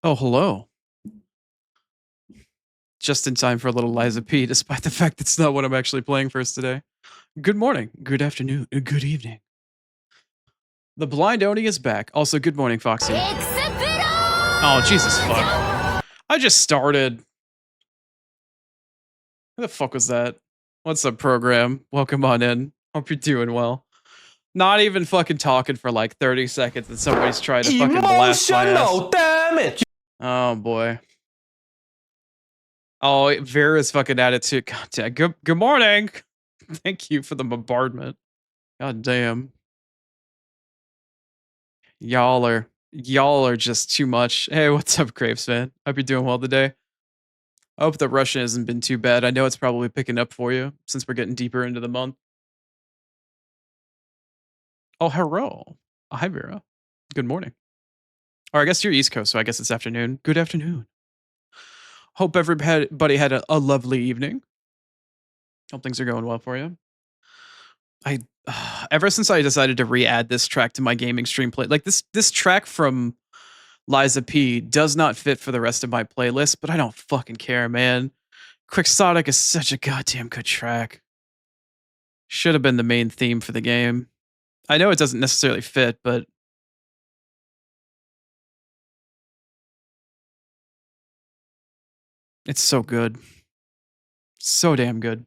Oh, hello. Just in time for a little Liza P, despite the fact that's not what I'm actually playing first today. Good morning, good afternoon, good evening. The blind Oni is back. Also, good morning, Foxy. Oh, Jesus fuck. I just started. Who the fuck was that? What's up, program? Welcome on in. Hope you're doing well. Not even fucking talking for like 30 seconds and somebody's trying to fucking blast my ass. Emotional damage. Oh, boy. Oh, Vera's fucking attitude. God damn. Good morning. Thank you for the bombardment. God damn. Y'all are just too much. Hey, what's up, Grapes, man? Hope you're doing well today. I hope the Russian hasn't been too bad. I know it's probably picking up for you since we're getting deeper into the month. Oh, hello. Hi, Vera. Good morning. Or I guess you're East Coast, so I guess it's afternoon. Good afternoon. Hope everybody had a lovely evening. Hope things are going well for you. I ever since I decided to re-add this track to my gaming stream play, like this track from Liza P does not fit for the rest of my playlist, but I don't fucking care, man. Quixotic is such a goddamn good track. Should have been the main theme for the game. I know it doesn't necessarily fit, but it's so good. So damn good.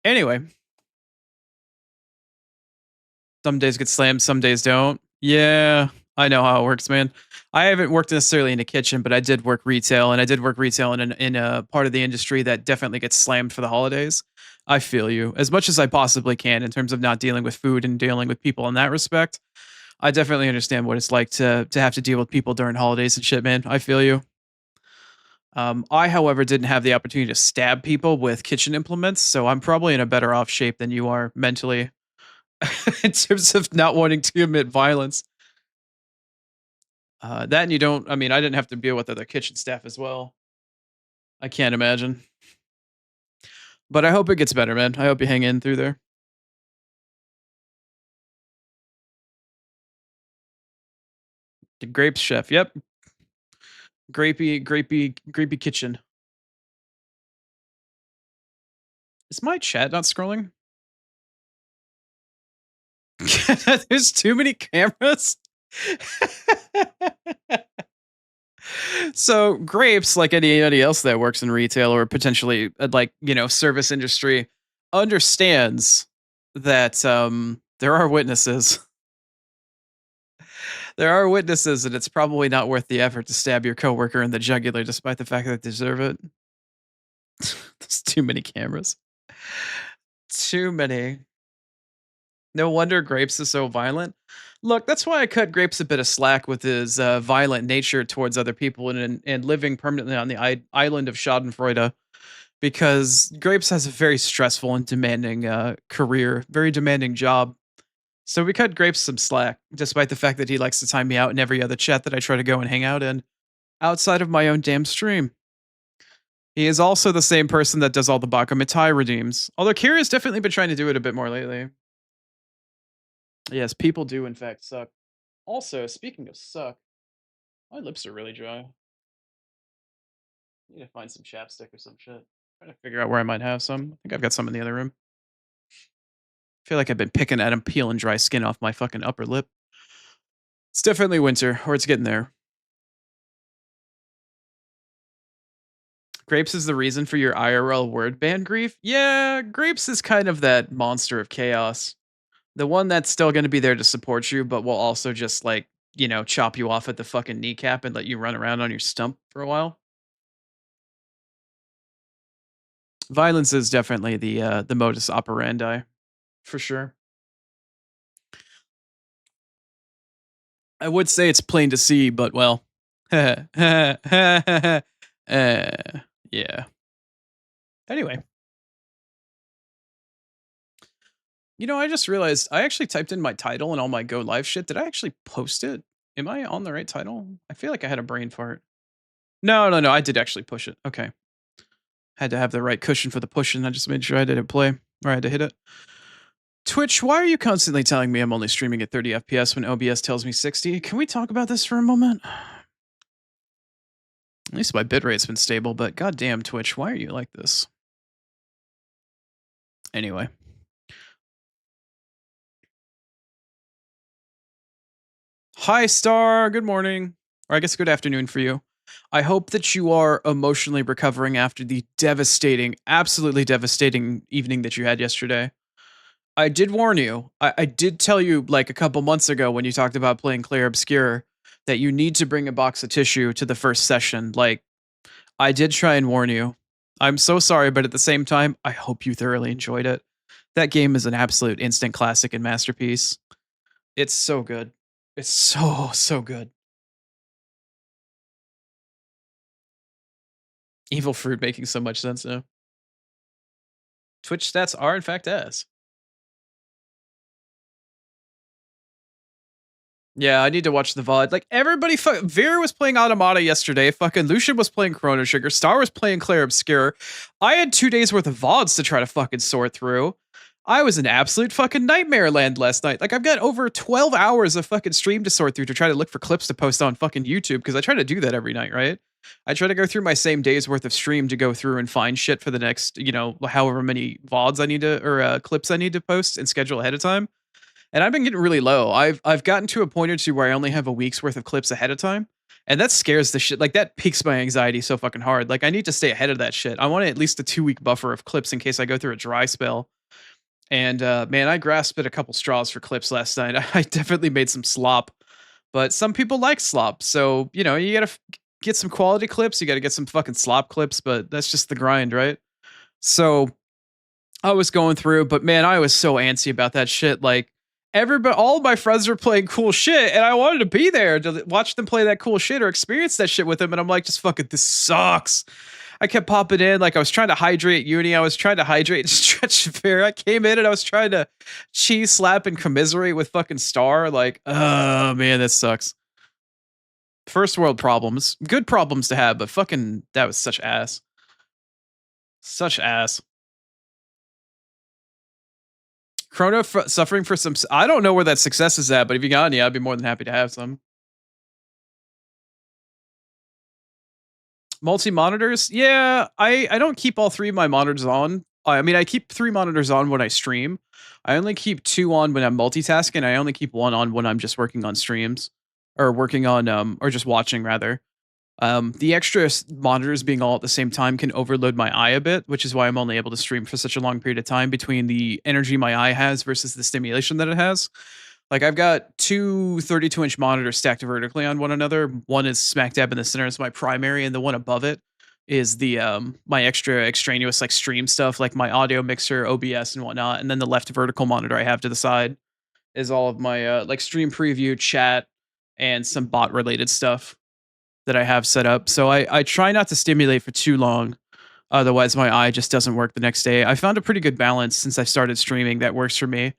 Anyway, some days get slammed, some days don't. Yeah, I know how it works, man. I haven't worked necessarily in a kitchen, but I did work retail, and I did work retail in a part of the industry that definitely gets slammed for the holidays. I feel you as much as I possibly can in terms of not dealing with food and dealing with people in that respect. I definitely understand what it's like to have to deal with people during holidays and shit, man. I feel you. I, however, didn't have the opportunity to stab people with kitchen implements, so I'm probably in a better off shape than you are mentally in terms of not wanting to commit violence. That and you don't. I mean, I didn't have to deal with other kitchen staff as well. I can't imagine. But I hope it gets better, man. I hope you hang in through there. The grapes chef. Yep. Grapey kitchen. Is my chat not scrolling? There's too many cameras. So grapes, like anybody else that works in retail or potentially like service industry, understands that there are witnesses. There are witnesses, and it's probably not worth the effort to stab your coworker in the jugular, despite the fact that they deserve it. There's too many cameras. Too many. No wonder Grapes is so violent. Look, that's why I cut Grapes a bit of slack with his violent nature towards other people and living permanently on the island of Schadenfreude, because Grapes has a very stressful and demanding career, very demanding job. So we cut Grapes some slack, despite the fact that he likes to time me out in every other chat that I try to go and hang out in, outside of my own damn stream. He is also the same person that does all the Bakumitai redeems, although Kira's definitely been trying to do it a bit more lately. Yes, people do in fact suck. Also, speaking of suck, my lips are really dry. I need to find some chapstick or some shit. Trying to figure out where I might have some. I think I've got some in the other room. I feel like I've been picking at him, peeling dry skin off my fucking upper lip. It's definitely winter, or it's getting there. Grapes is the reason for your IRL word ban grief? Yeah, Grapes is kind of that monster of chaos. The one that's still going to be there to support you, but will also just like, chop you off at the fucking kneecap and let you run around on your stump for a while. Violence is definitely the modus operandi, for sure. I would say it's plain to see, but well, yeah. Anyway, I just realized I actually typed in my title and all my go live shit. Did I actually post it? Am I on the right title? I feel like I had a brain fart. No, I did actually push it. Okay. Had to have the right cushion for the push, and I just made sure I didn't play, or I had to hit it. Twitch, why are you constantly telling me I'm only streaming at 30 FPS when OBS tells me 60? Can we talk about this for a moment? At least my bitrate's been stable, but goddamn Twitch, why are you like this? Anyway. Hi, Star. Good morning. Or I guess good afternoon for you. I hope that you are emotionally recovering after the devastating, absolutely devastating evening that you had yesterday. I did warn you. I did tell you like a couple months ago when you talked about playing Clair Obscure that you need to bring a box of tissue to the first session. Like, I did try and warn you. I'm so sorry, but at the same time, I hope you thoroughly enjoyed it. That game is an absolute instant classic and masterpiece. It's so good. It's so good. Evil fruit making so much sense now. Twitch stats are in fact ass. Yeah, I need to watch the VOD. Like everybody, Vera was playing Automata yesterday. Fucking Lucian was playing Chrono Trigger. Star was playing Clair Obscure. I had 2 days worth of VODs to try to fucking sort through. I was in absolute fucking nightmare land last night. Like I've got over 12 hours of fucking stream to sort through to try to look for clips to post on fucking YouTube because I try to do that every night, right? I try to go through my same day's worth of stream to go through and find shit for the next, however many VODs I need to or clips I need to post and schedule ahead of time. And I've been getting really low. I've gotten to a point or two where I only have a week's worth of clips ahead of time. And that scares the shit. Like that piques my anxiety so fucking hard. Like I need to stay ahead of that shit. I want at least a 2 week buffer of clips in case I go through a dry spell. And man, I grasped at a couple straws for clips last night. I definitely made some slop, but some people like slop. So, you gotta get some quality clips. You gotta get some fucking slop clips, but that's just the grind, right? So I was going through, but man, I was so antsy about that shit. Like everybody, all of my friends were playing cool shit, and I wanted to be there to watch them play that cool shit or experience that shit with them. And I'm like, just fucking, this sucks. I kept popping in, like I was trying to hydrate Uni. I was trying to hydrate and stretch fair. I came in and I was trying to cheese slap and commiserate with fucking Star. Like, oh man, that sucks. First world problems, good problems to have, but fucking, that was such ass. Such ass. Suffering for some. I don't know where that success is at, but if you got any, I'd be more than happy to have some. Multi monitors, yeah. I don't keep all three of my monitors on. I mean, I keep 3 monitors on when I stream. I only keep 2 on when I'm multitasking. I only keep 1 on when I'm just working on streams or working on or just watching rather. The extra monitors being all at the same time can overload my eye a bit, which is why I'm only able to stream for such a long period of time between the energy my eye has versus the stimulation that it has. Like I've got two 32-inch monitors stacked vertically on one another. One is smack dab in the center as my primary, and the one above it is the my extra extraneous like stream stuff, like my audio mixer, OBS, and whatnot. And then the left vertical monitor I have to the side is all of my like stream preview, chat, and some bot related stuff that I have set up. So I try not to stimulate for too long. Otherwise, my eye just doesn't work the next day. I found a pretty good balance since I started streaming that works for me,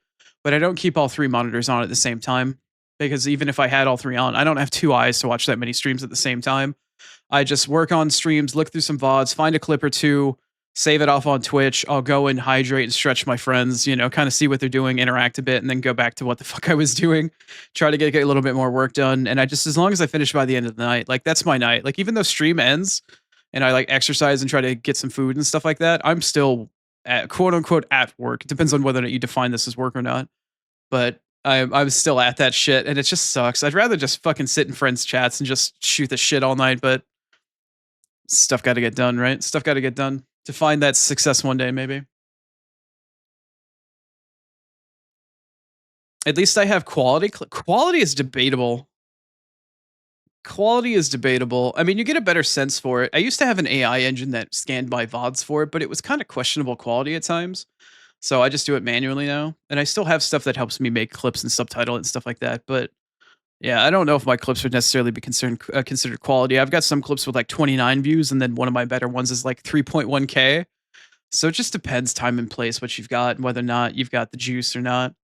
but I don't keep all 3 monitors on at the same time because even if I had all 3 on, I don't have 2 eyes to watch that many streams at the same time. I just work on streams, look through some VODs, find a clip or two, save it off on Twitch. I'll go and hydrate and stretch my friends, kind of see what they're doing, interact a bit, and then go back to what the fuck I was doing. Try to get a little bit more work done. And I just, as long as I finish by the end of the night, like that's my night. Like even though stream ends and I like exercise and try to get some food and stuff like that, I'm still at quote unquote at work. It depends on whether or not you define this as work or not. But I'm still at that shit and it just sucks. I'd rather just fucking sit in friends' chats and just shoot the shit all night, but stuff got to get done, right? Stuff got to get done to find that success one day, maybe. At least I have quality. Quality is debatable. Quality is debatable. I mean, you get a better sense for it. I used to have an AI engine that scanned my VODs for it, but it was kind of questionable quality at times. So I just do it manually now. And I still have stuff that helps me make clips and subtitle and stuff like that. But yeah, I don't know if my clips would necessarily be considered quality. I've got some clips with like 29 views, and then one of my better ones is like 3.1K. So it just depends time and place what you've got and whether or not you've got the juice or not.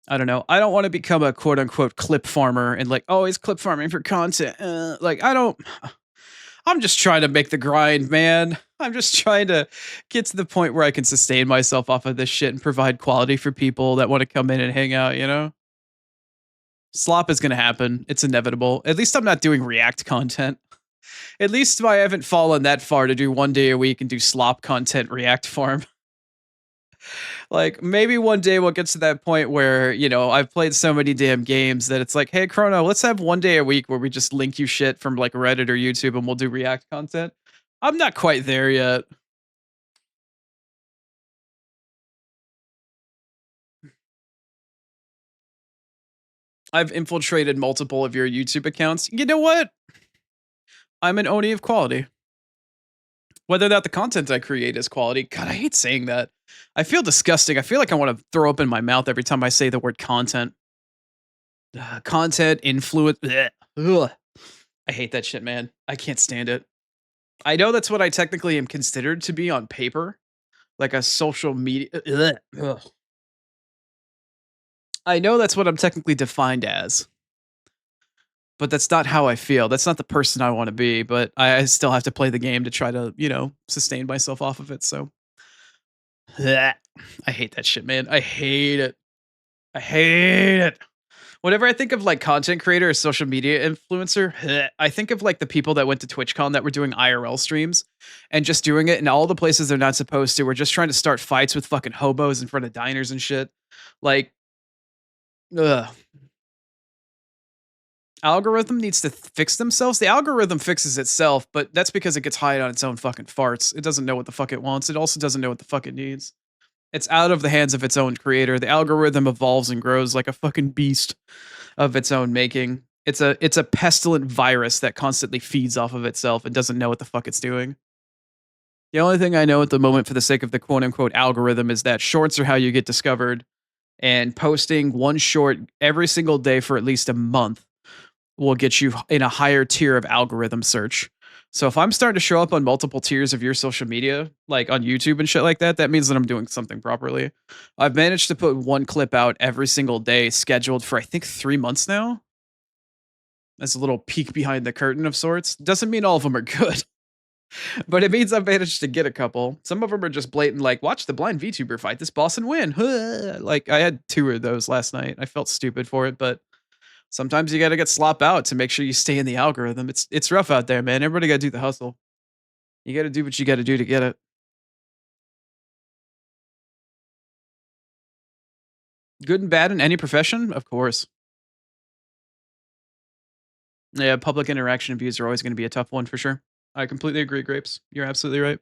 I don't know. I don't want to become a quote unquote clip farmer and like always clip farming for content. Like I don't. I'm just trying to make the grind, man. I'm just trying to get to the point where I can sustain myself off of this shit and provide quality for people that want to come in and hang out. Slop is going to happen. It's inevitable. At least I'm not doing React content. At least I haven't fallen that far to do 1 day a week and do slop content React farm. Like, maybe one day we'll get to that point where, I've played so many damn games that it's like, "Hey, Chrono, let's have 1 day a week where we just link you shit from, like, Reddit or YouTube, and we'll do React content." I'm not quite there yet. I've infiltrated multiple of your YouTube accounts. You know what? I'm an Oni of quality. Whether that the content I create is quality. God, I hate saying that. I feel disgusting. I feel like I want to throw up in my mouth every time I say the word content. Content, influence. Bleh. Ugh. I hate that shit, man. I can't stand it. I know that's what I technically am considered to be on paper, like a social media. Ugh. I know that's what I'm technically defined as, but that's not how I feel. That's not the person I want to be, but I still have to play the game to try to, sustain myself off of it. So, bleh. I hate that shit, man. I hate it. I hate it. Whenever I think of like content creator or social media influencer, I think of like the people that went to TwitchCon that were doing IRL streams and just doing it in all the places they're not supposed to. We're just trying to start fights with fucking hobos in front of diners and shit. Like, ugh. Algorithm needs to fix themselves. The algorithm fixes itself, but that's because it gets high on its own fucking farts. It doesn't know what the fuck it wants. It also doesn't know what the fuck it needs. It's out of the hands of its own creator. The algorithm evolves and grows like a fucking beast of its own making. It's a pestilent virus that constantly feeds off of itself and doesn't know what the fuck it's doing. The only thing I know at the moment for the sake of the quote unquote algorithm is that shorts are how you get discovered, and posting one short every single day for at least a month will get you in a higher tier of algorithm search. So if I'm starting to show up on multiple tiers of your social media, like on YouTube and shit like that, that means that I'm doing something properly. I've managed to put one clip out every single day, scheduled for I think 3 months now. That's a little peek behind the curtain of sorts. Doesn't mean all of them are good, but it means I've managed to get a couple. Some of them are just blatant, like, watch the blind VTuber fight this boss and win. Like, I had 2 of those last night. I felt stupid for it, but sometimes you gotta get slop out to make sure you stay in the algorithm. It's rough out there, man. Everybody gotta do the hustle. You gotta do what you gotta do to get it. Good and bad in any profession, of course. Yeah, public interaction views are always gonna be a tough one for sure. I completely agree, Grapes. You're absolutely right.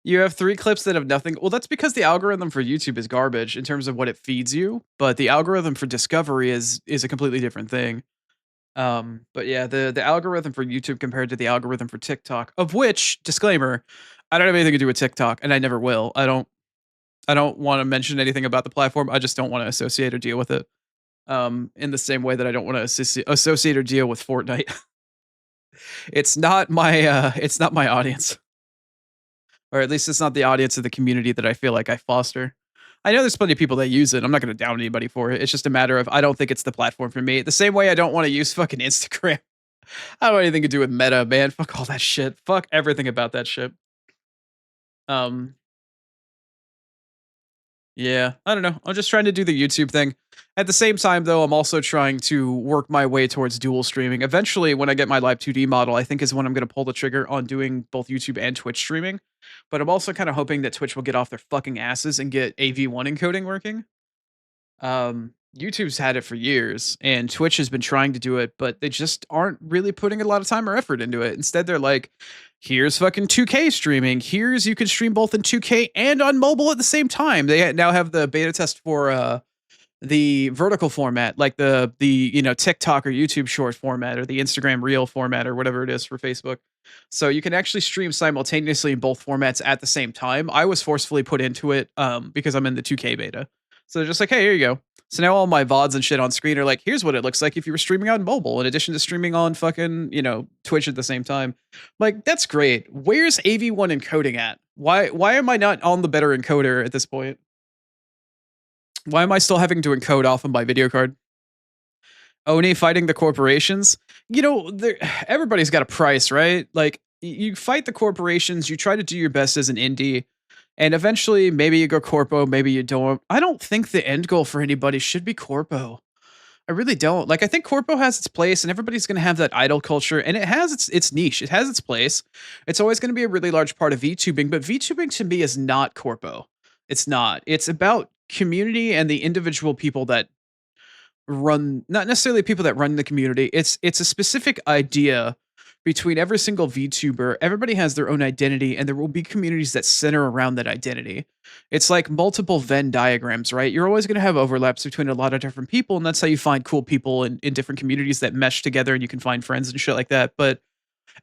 You have 3 clips that have nothing. Well, that's because the algorithm for YouTube is garbage in terms of what it feeds you, but the algorithm for discovery is a completely different thing. But yeah, the algorithm for YouTube compared to the algorithm for TikTok, of which, disclaimer, I don't have anything to do with TikTok, and I never will. I don't wanna mention anything about the platform. I just don't wanna associate or deal with it. In the same way that I don't wanna associate or deal with Fortnite. It's not my audience. Or at least it's not the audience of the community that I feel like I foster. I know there's plenty of people that use it. I'm not gonna down anybody for it. It's just a matter of I don't think it's the platform for me. The same way I don't wanna use fucking Instagram. I don't want anything to do with Meta, man. Fuck all that shit. Fuck everything about that shit. Um, yeah, I don't know. I'm just trying to do the YouTube thing. At the same time, though, I'm also trying to work my way towards dual streaming. Eventually, when I get my Live 2D model, I think is when I'm going to pull the trigger on doing both YouTube and Twitch streaming. But I'm also kind of hoping that Twitch will get off their fucking asses and get AV1 encoding working. YouTube's had it for years, and Twitch has been trying to do it, but they just aren't really putting a lot of time or effort into it. Instead, they're like, here's fucking 2K streaming. Here's you can stream both in 2K and on mobile at the same time. They now have the beta test for the vertical format, like the TikTok or YouTube short format or the Instagram reel format or whatever it is for Facebook. So you can actually stream simultaneously in both formats at the same time. I was forcefully put into it because I'm in the 2K beta. So they're just like, hey, here you go. So now all my VODs and shit on screen are like, here's what it looks like if you were streaming on mobile, in addition to streaming on fucking, Twitch at the same time. Like, that's great. Where's AV1 encoding at? Why am I not on the better encoder at this point? Why am I still having to encode off of my video card? Oni fighting the corporations. Everybody's got a price, right? Like you fight the corporations, you try to do your best as an indie, And eventually, maybe you go corpo, maybe you don't. I don't think the end goal for anybody should be corpo. I really don't. Like, I think corpo has its place, and everybody's going to have that idol culture, and it has its niche. It has its place. It's always going to be a really large part of VTubing, but VTubing to me is not corpo. It's not. It's about community and the individual people that run, not necessarily people that run the community. It's a specific idea between every single VTuber. Everybody has their own identity, and there will be communities that center around that identity. It's like multiple Venn diagrams, right? You're always going to have overlaps between a lot of different people, and that's how you find cool people in different communities that mesh together, and you can find friends and shit like that. But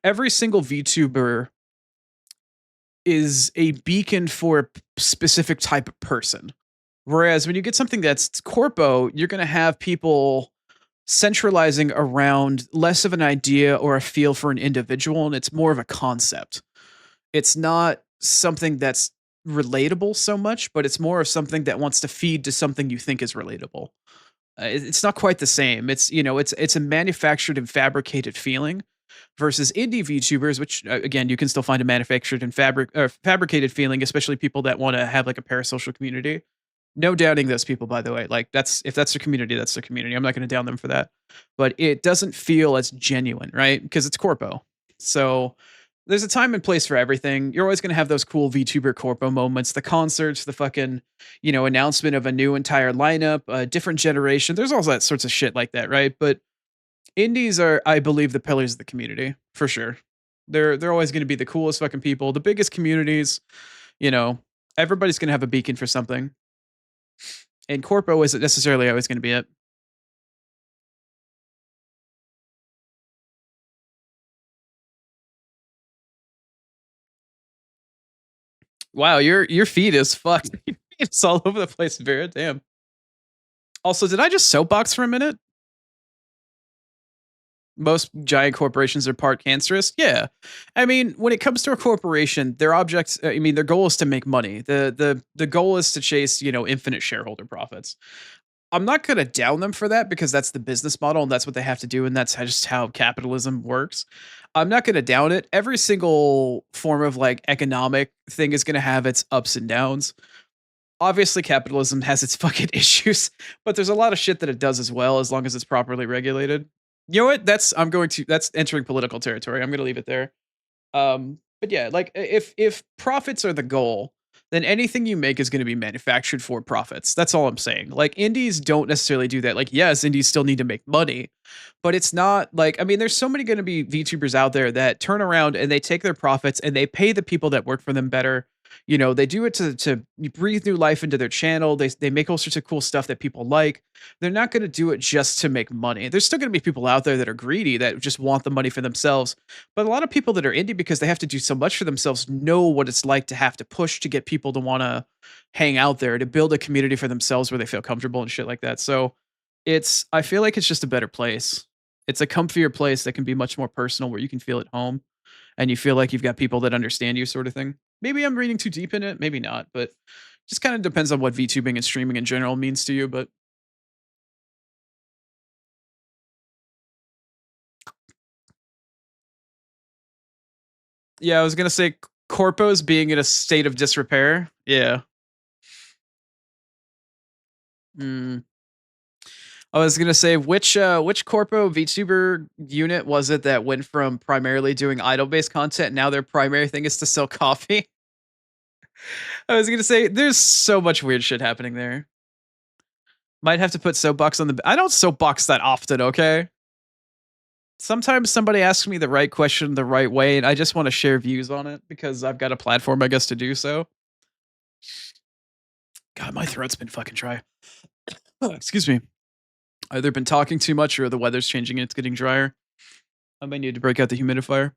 every single VTuber is a beacon for a specific type of person. Whereas when you get something that's corpo, you're going to have people centralizing around less of an idea or a feel for an individual, and it's more of a concept. It's not something that's relatable so much, but it's more of something that wants to feed to something you think is relatable. It's not quite the same. It's a manufactured and fabricated feeling versus indie VTubers, which again you can still find a manufactured and fabricated feeling, especially people that want to have like a parasocial community. No doubting those people, by the way. Like that's if that's their community, that's their community. I'm not going to down them for that. But it doesn't feel as genuine, right? Because it's corpo. So there's a time and place for everything. You're always going to have those cool VTuber corpo moments, the concerts, the fucking, announcement of a new entire lineup, a different generation. There's all that sorts of shit like that, right? But indies are, I believe, the pillars of the community for sure. They're always going to be the coolest fucking people, the biggest communities. You know, everybody's going to have a beacon for something, and corpo isn't necessarily always going to be it. Wow, your feed is fucked. It's all over the place, Vera. Damn. Also, did I just soapbox for a minute? Most giant corporations are part cancerous. Yeah, I mean, when it comes to a corporation, their objects. I mean, their goal is to make money. The goal is to chase infinite shareholder profits. I'm not gonna down them for that because that's the business model and that's what they have to do, and that's just how capitalism works. I'm not gonna down it. Every single form of like economic thing is gonna have its ups and downs. Obviously, capitalism has its fucking issues, but there's a lot of shit that it does as well, as long as it's properly regulated. You know what? That's entering political territory. I'm gonna leave it there. But yeah, like if profits are the goal, then anything you make is going to be manufactured for profits. That's all I'm saying. Like indies don't necessarily do that. Like yes, indies still need to make money, but it's not like, I mean, there's so many going to be VTubers out there that turn around and they take their profits and they pay the people that work for them better. They do it to breathe new life into their channel. They make all sorts of cool stuff that people like. They're not going to do it just to make money. There's still going to be people out there that are greedy that just want the money for themselves. But a lot of people that are indie because they have to do so much for themselves know what it's like to have to push to get people to want to hang out there, to build a community for themselves where they feel comfortable and shit like that. So I feel like it's just a better place. It's a comfier place that can be much more personal where you can feel at home and you feel like you've got people that understand you, sort of thing. Maybe I'm reading too deep in it, maybe not, but just kind of depends on what VTubing and streaming in general means to you. But yeah, I was gonna say corpos being in a state of disrepair. Yeah. Mm. I was gonna say which corpo VTuber unit was it that went from primarily doing idol based content, now their primary thing is to sell coffee? I was gonna say there's so much weird shit happening there. Might have to put soapbox on the. I don't soapbox that often. Okay. Sometimes somebody asks me the right question the right way, and I just want to share views on it because I've got a platform, I guess, to do so. God, my throat's been fucking dry. Oh, excuse me. Either been talking too much or the weather's changing and it's getting drier. I might need to break out the humidifier.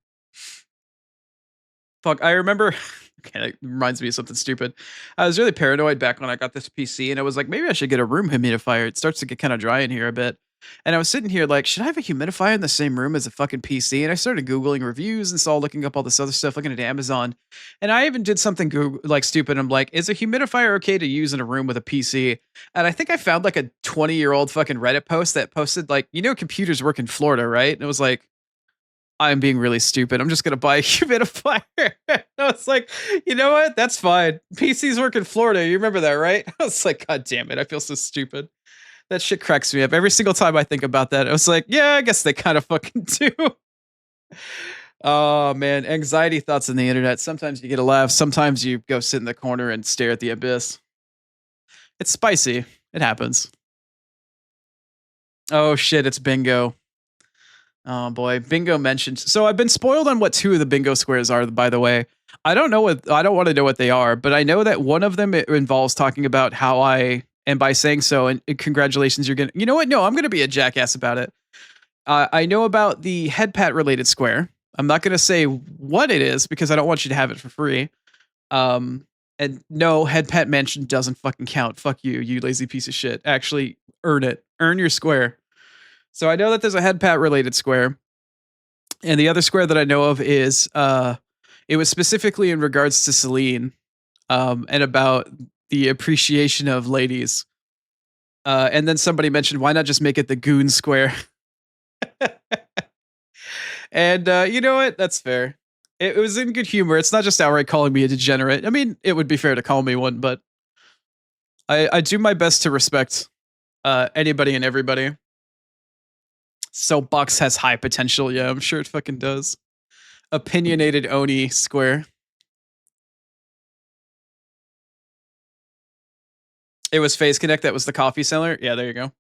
Fuck, I remember. Okay, that reminds me of something stupid. I was really paranoid back when I got this PC, and I was like, maybe I should get a room humidifier. It starts to get kind of dry in here a bit. And I was sitting here like, should I have a humidifier in the same room as a fucking PC? And I started Googling reviews and saw looking up all this other stuff, looking at Amazon. And I even did something like stupid. I'm like, is a humidifier okay to use in a room with a PC? And I think I found like a 20-year-old fucking Reddit post that posted like, computers work in Florida, right? And it was like, I'm being really stupid. I'm just gonna buy a humidifier. I was like, you know what? That's fine. PCs work in Florida. You remember that, right? I was like, God damn it. I feel so stupid. That shit cracks me up. Every single time I think about that, I was like, yeah, I guess they kind of fucking do. Oh man, anxiety thoughts on the internet. Sometimes you get a laugh. Sometimes you go sit in the corner and stare at the abyss. It's spicy. It happens. Oh shit, it's bingo. Oh boy, bingo mentioned. So I've been spoiled on what two of the bingo squares are, by the way. I don't want to know what they are, but I know that one of them it involves talking about how I and by saying so, and congratulations, you're gonna, you know what? No, I'm gonna be a jackass about it. I know about the head pat related square. I'm not gonna say what it is because I don't want you to have it for free. Um, and no, head pat mention doesn't fucking count. Fuck you, you lazy piece of shit. Actually, earn it. Earn your square. So I know that there's a head pat related square. And the other square that I know of is it was specifically in regards to Celine, and about the appreciation of ladies. And then somebody mentioned why not just make it the goon square? And you know what? That's fair. It was in good humor. It's not just outright calling me a degenerate. I mean, it would be fair to call me one, but I do my best to respect anybody and everybody. So Box has high potential. Yeah, I'm sure it fucking does. Opinionated Oni square. It was Phase Connect that was the coffee seller. Yeah, there you go.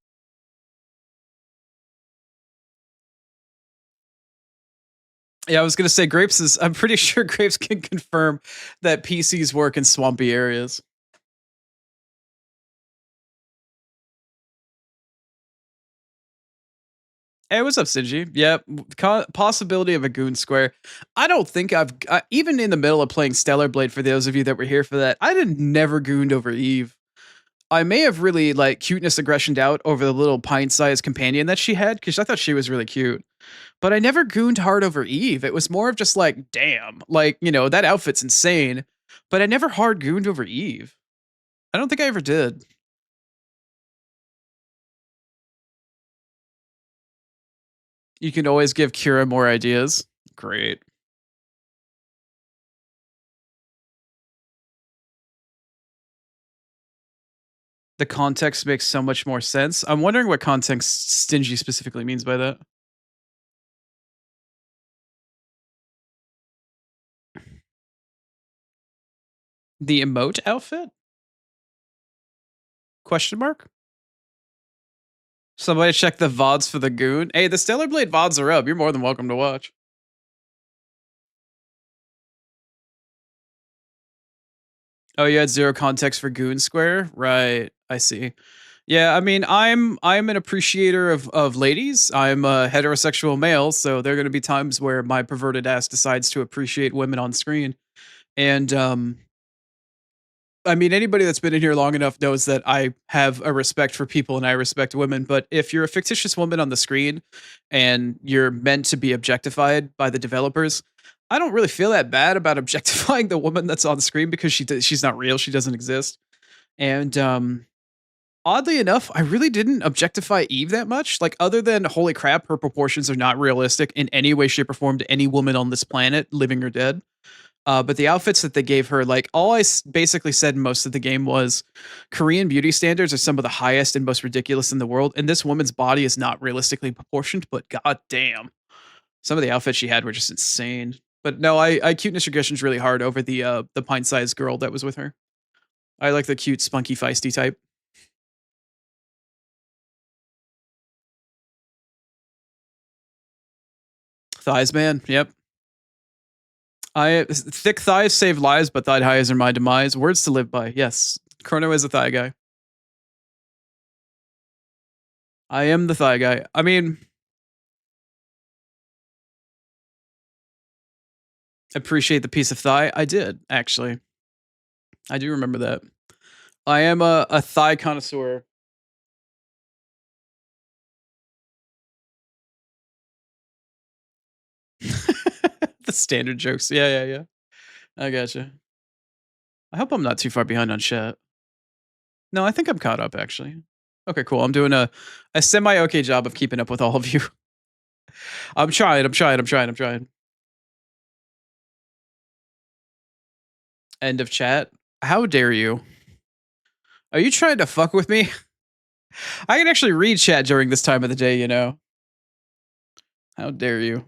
Yeah, I was gonna say Grapes is. I'm pretty sure Grapes can confirm that PCs work in swampy areas. Hey, what's up, Sinji? Yep, possibility of a goon square. I don't think even in the middle of playing Stellar Blade. For those of you that were here for that, I didn't never gooned over Eve. I may have really like cuteness aggressioned out over the little pint-sized companion that she had because I thought she was really cute. But I never gooned hard over Eve. It was more of just like, damn, like, you know, that outfit's insane. But I never hard gooned over Eve. I don't think I ever did. You can always give Kira more ideas. Great. The context makes so much more sense. I'm wondering what context stingy specifically means by that. The emote outfit? Question mark? Somebody check the VODs for the goon. Hey, the Stellar Blade VODs are up. You're more than welcome to watch. Oh, you had zero context for Goon Square? Right. I see. Yeah, I mean, I'm an appreciator of ladies. I'm a heterosexual male, so there are going to be times where my perverted ass decides to appreciate women on screen. And I mean, anybody that's been in here long enough knows that I have a respect for people and I respect women. But if you're a fictitious woman on the screen and you're meant to be objectified by the developers, I don't really feel that bad about objectifying the woman that's on screen because she's not real. She doesn't exist. And oddly enough, I really didn't objectify Eve that much. Like, other than holy crap, her proportions are not realistic in any way, shape, or form to any woman on this planet, living or dead. But the outfits that they gave her, like, all basically said in most of the game was Korean beauty standards are some of the highest and most ridiculous in the world. And this woman's body is not realistically proportioned, but god damn. Some of the outfits she had were just insane. But no, I cuteness regression's really hard over the pint-sized girl that was with her. I like the cute, spunky, feisty type. Thighs, man. Yep. I thick thighs save lives, but thigh highs are my demise. Words to live by. Yes, Chrono is a thigh guy. I am the thigh guy. I mean, appreciate the piece of thigh. I did actually. I do remember that. I am a thigh connoisseur. The standard jokes. Yeah, yeah, yeah. I gotcha. I hope I'm not too far behind on chat. No, I think I'm caught up actually. Okay, cool. I'm doing a semi okay job of keeping up with all of you. I'm trying, I'm trying, I'm trying, I'm trying. End of chat. How dare you? Are you trying to fuck with me? I can actually read chat during this time of the day, you know. How dare you?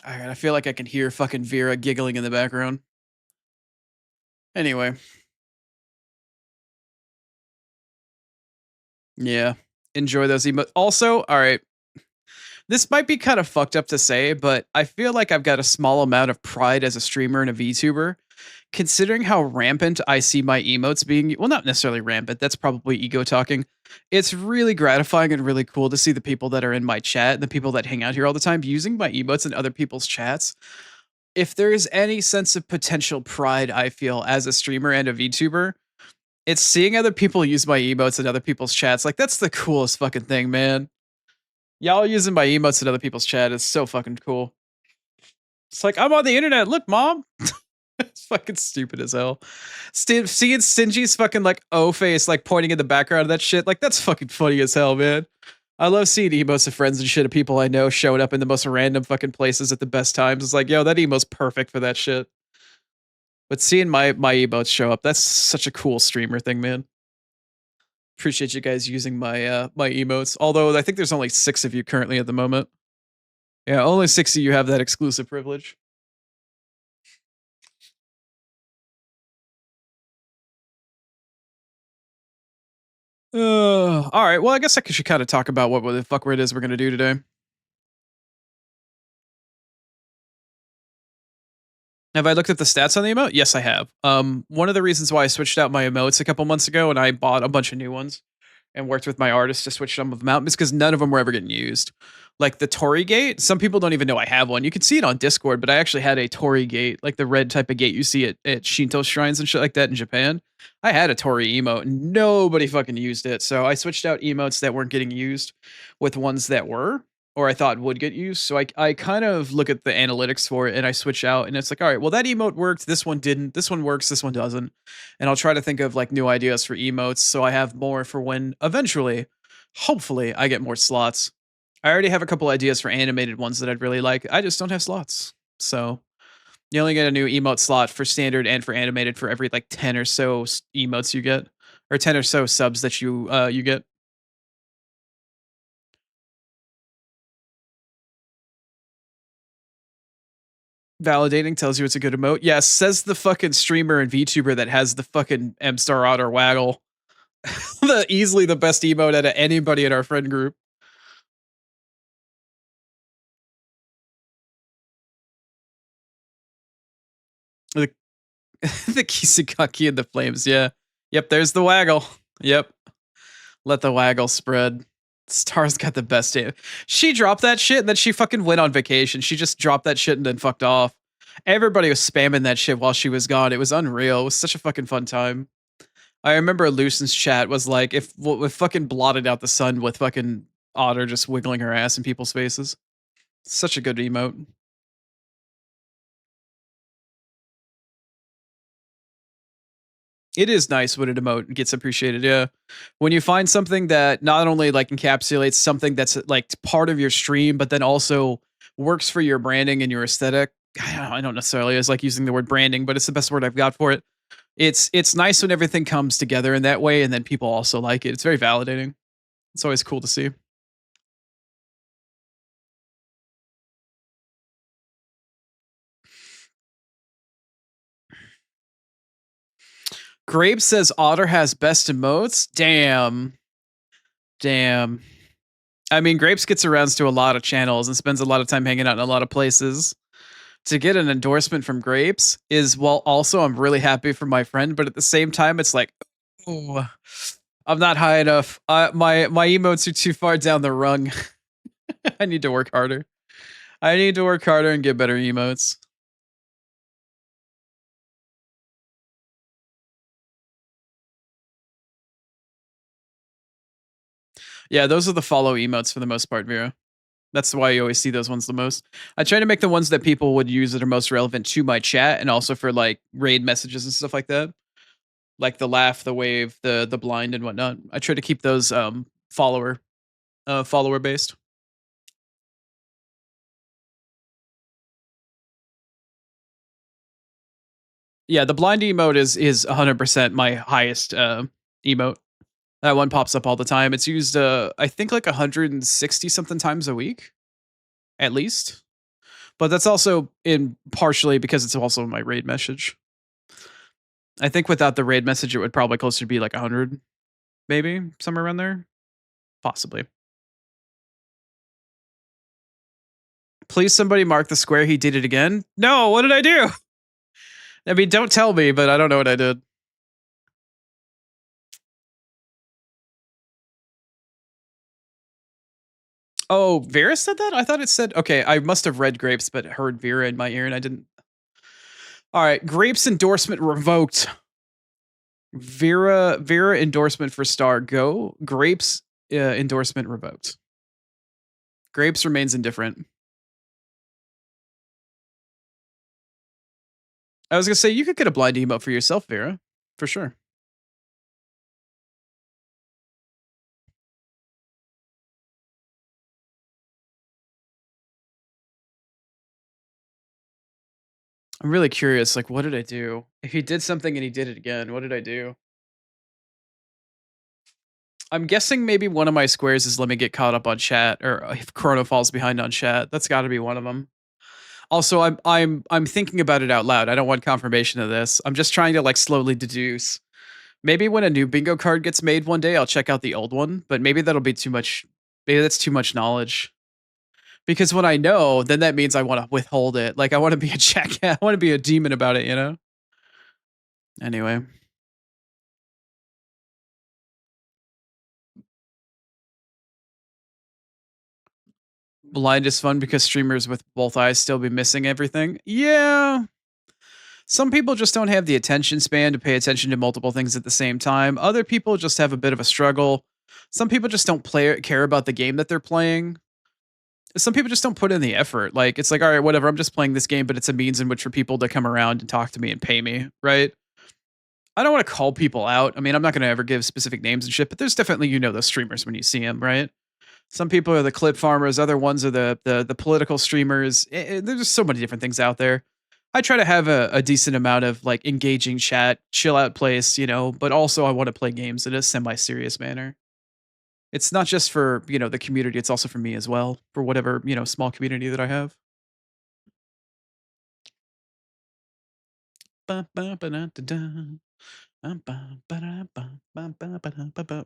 I feel like I can hear fucking Vera giggling in the background. Anyway, yeah. Enjoy those Also, all right. This might be kind of fucked up to say, but I feel like I've got a small amount of pride as a streamer and a VTuber, considering how rampant I see my emotes being. Well, not necessarily rampant. That's probably ego talking. It's really gratifying and really cool to see the people that are in my chat and the people that hang out here all the time using my emotes in other people's chats. If there is any sense of potential pride I feel as a streamer and a VTuber, it's seeing other people use my emotes in other people's chats. Like that's the coolest fucking thing, man. Y'all using my emotes in other people's chat is so fucking cool. It's like I'm on the internet. Look, mom. It's fucking stupid as hell. Seeing Stingy's fucking like O face like pointing in the background of that shit, like that's fucking funny as hell, man. I love seeing emotes of friends and shit of people I know showing up in the most random fucking places at the best times. It's like, yo, that emote's perfect for that shit. But seeing my emotes show up, that's such a cool streamer thing, man. Appreciate you guys using my emotes. Although I think there's only 6 of you currently at the moment. Yeah, only 6 of you have that exclusive privilege. All right. Well, I guess should kind of talk about what the fuck it is we're gonna do today. Have I looked at the stats on the emote? Yes, I have. One of the reasons why I switched out my emotes a couple months ago and I bought a bunch of new ones and worked with my artists to switch some of them out is because none of them were ever getting used. Like the Torii gate, some people don't even know I have one. You can see it on Discord, but I actually had a Torii gate, like the red type of gate you see at Shinto shrines and shit like that in Japan. I had a Torii emote and nobody fucking used it. So I switched out emotes that weren't getting used with ones that were or I thought would get used. So I kind of look at the analytics for it and I switch out and it's like, all right, well that emote worked, this one didn't, this one works, this one doesn't. And I'll try to think of like new ideas for emotes so I have more for when eventually, hopefully, I get more slots. I already have a couple ideas for animated ones that I'd really like. I just don't have slots. So you only get a new emote slot for standard and for animated for every like 10 or so emotes you get, or 10 or so subs that you get. Validating tells you it's a good emote. Yes, says the fucking streamer and VTuber that has the fucking M Star Otter waggle. Easily the best emote out of anybody in our friend group. The, the Kisakaki and the flames, yeah. Yep, there's the waggle. Yep. Let the waggle spread. Star's got the best aim. She dropped that shit and then she fucking went on vacation. She just dropped that shit and then fucked off. Everybody was spamming that shit while she was gone. It was unreal. It was such a fucking fun time. I remember Lucen's chat was like, if fucking blotted out the sun with fucking Otter just wiggling her ass in people's faces. Such a good emote. It is nice when an emote gets appreciated, yeah. When you find something that not only like encapsulates something that's like part of your stream, but then also works for your branding and your aesthetic. I don't necessarily is like using the word branding, but it's the best word I've got for it. It's nice when everything comes together in that way, and then people also like it. It's very validating. It's always cool to see. Grape says Otter has best emotes. Damn. Damn. I mean, Grapes gets around to a lot of channels and spends a lot of time hanging out in a lot of places. To get an endorsement from Grapes is well, also I'm really happy for my friend, but at the same time, it's like, oh, I'm not high enough. My emotes are too far down the rung. I need to work harder. I need to work harder and get better emotes. Yeah, those are the follow emotes for the most part, Vera. That's why you always see those ones the most. I try to make the ones that people would use that are most relevant to my chat and also for like raid messages and stuff like that. like the laugh, the wave, the blind and whatnot. I try to keep those follower based. Yeah, the blind emote is 100% my highest emote. That one pops up all the time. It's used I think like 160 something times a week at least. But that's also in partially because it's also my raid message. I think without the raid message it would probably closer to be like 100 maybe somewhere around there, possibly. Please somebody mark the square he did it again. No, what did I do? I mean, don't tell me, but I don't know what I did. Oh, Vera said that? I thought it said okay, I must have read grapes but heard Vera in my ear and I didn't. All right, grapes endorsement revoked. Vera endorsement for Star go. Grapes endorsement revoked. Grapes remains indifferent. I was gonna say you could get a blind emote for yourself, Vera, for sure. I'm really curious. Like, what did I do? If he did something and he did it again, what did I do? I'm guessing maybe one of my squares is let me get caught up on chat, or if Chrono falls behind on chat. That's got to be one of them. Also, I'm thinking about it out loud. I don't want confirmation of this. I'm just trying to like slowly deduce. Maybe when a new bingo card gets made one day, I'll check out the old one. But maybe that'll be too much. Maybe that's too much knowledge. Because when I know, then that means I want to withhold it. Like I want to be a jackass. I want to be a demon about it. You know. Anyway, blind is fun because streamers with both eyes still be missing everything. Yeah, some people just don't have the attention span to pay attention to multiple things at the same time. Other people just have a bit of a struggle. Some people just don't care about the game that they're playing. Some people just don't put in the effort. Like it's like, all right, whatever. I'm just playing this game, but it's a means in which for people to come around and talk to me and pay me, right? I don't want to call people out. I mean, I'm not going to ever give specific names and shit, but there's definitely those streamers when you see them, right? Some people are the clip farmers, other ones are the political streamers. There's just so many different things out there. I try to have a decent amount of like engaging chat, chill out place, but also I want to play games in a semi-serious manner. It's not just for, the community, it's also for me as well, for whatever, small community that I have.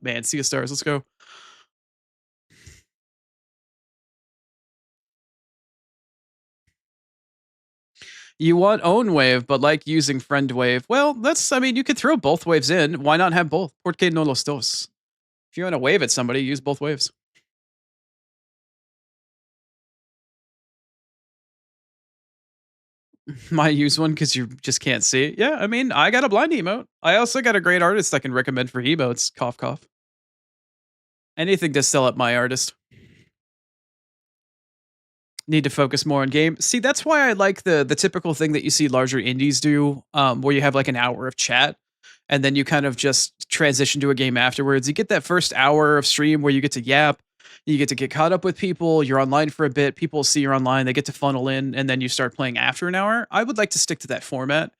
Man, Sea of Stars, let's go. You want own wave, but like using friend wave. Well, I mean, you could throw both waves in. Why not have both? ¿Por qué no los dos? If you want to wave at somebody, use both waves. Might use one because you just can't see it. Yeah, I mean, I got a blind emote. I also got a great artist I can recommend for emotes. Cough, cough. Anything to sell up my artist. Need to focus more on game. See, that's why I like the typical thing that you see larger indies do, where you have like an hour of chat and then you kind of just transition to a game afterwards. You get that first hour of stream where you get to yap, you get to get caught up with people, you're online for a bit, people see you're online, they get to funnel in, and then you start playing after an hour. I would like to stick to that format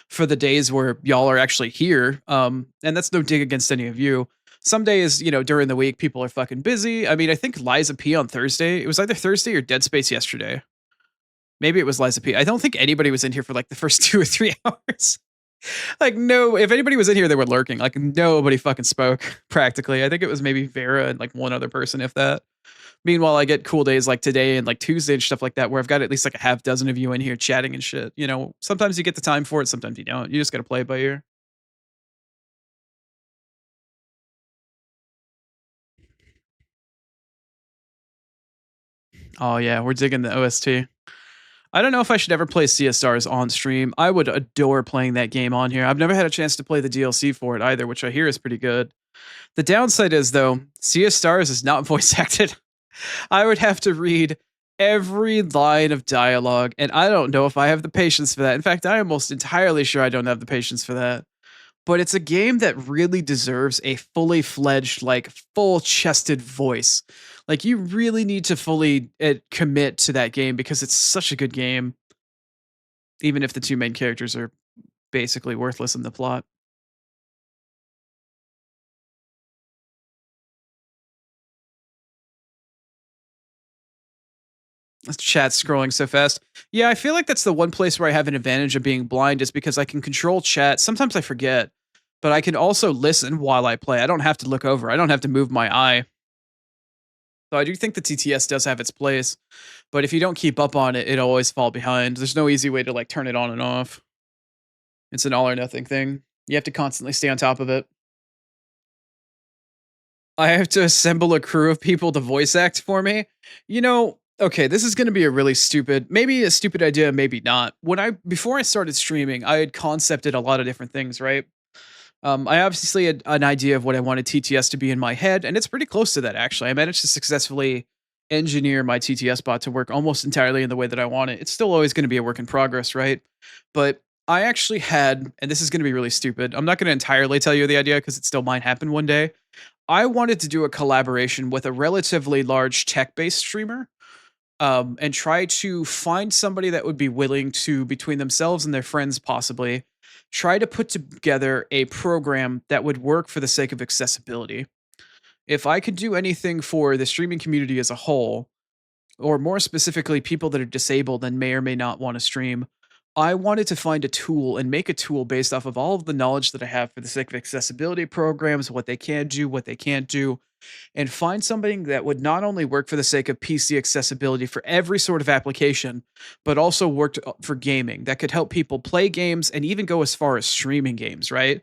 for the days where y'all are actually here. And that's no dig against any of you. Some days, during the week, people are fucking busy. I mean, I think Liza P on Thursday, it was either Thursday or Dead Space yesterday. Maybe it was Liza P. I don't think anybody was in here for like the first 2 or 3 hours. Like, no, if anybody was in here, they were lurking. Like, nobody fucking spoke practically. I think it was maybe Vera and like one other person, if that. Meanwhile, I get cool days like today and like Tuesday and stuff like that, where I've got at least like a half dozen of you in here chatting and shit. Sometimes you get the time for it, sometimes you don't. You just got to play it by ear. Oh, yeah, we're digging the OST. I don't know if I should ever play Sea of Stars on stream. I would adore playing that game on here. I've never had a chance to play the DLC for it either, which I hear is pretty good. The downside is, though, Sea of Stars is not voice acted. I would have to read every line of dialogue, and I don't know if I have the patience for that. In fact, I am almost entirely sure I don't have the patience for that. but it's a game that really deserves a fully fledged, like, full-chested voice. Like, you really need to fully, commit to that game because it's such a good game, even if the 2 main characters are basically worthless in the plot. This chat's scrolling so fast. Yeah, I feel like that's the one place where I have an advantage of being blind is because I can control chat. Sometimes I forget, but I can also listen while I play. I don't have to look over. I don't have to move my eye. So I do think the TTS does have its place, but if you don't keep up on it, it'll always fall behind. There's no easy way to like turn it on and off. It's an all or nothing thing. You have to constantly stay on top of it. I have to assemble a crew of people to voice act for me. Okay, this is going to be a really stupid, maybe a stupid idea, maybe not. Before I started streaming, I had concepted a lot of different things, right? I obviously had an idea of what I wanted TTS to be in my head, and it's pretty close to that actually. I managed to successfully engineer my TTS bot to work almost entirely in the way that I want it. It's still always going to be a work in progress, right? But I actually had, and this is going to be really stupid. I'm not going to entirely tell you the idea because it still might happen one day. I wanted to do a collaboration with a relatively large tech-based streamer, and try to find somebody that would be willing to, between themselves and their friends possibly, try to put together a program that would work for the sake of accessibility. If I could do anything for the streaming community as a whole, or more specifically, people that are disabled and may or may not want to stream, I wanted to find a tool and make a tool based off of all of the knowledge that I have for the sake of accessibility programs, what they can do, what they can't do, and find something that would not only work for the sake of PC accessibility for every sort of application, but also worked for gaming that could help people play games and even go as far as streaming games, right?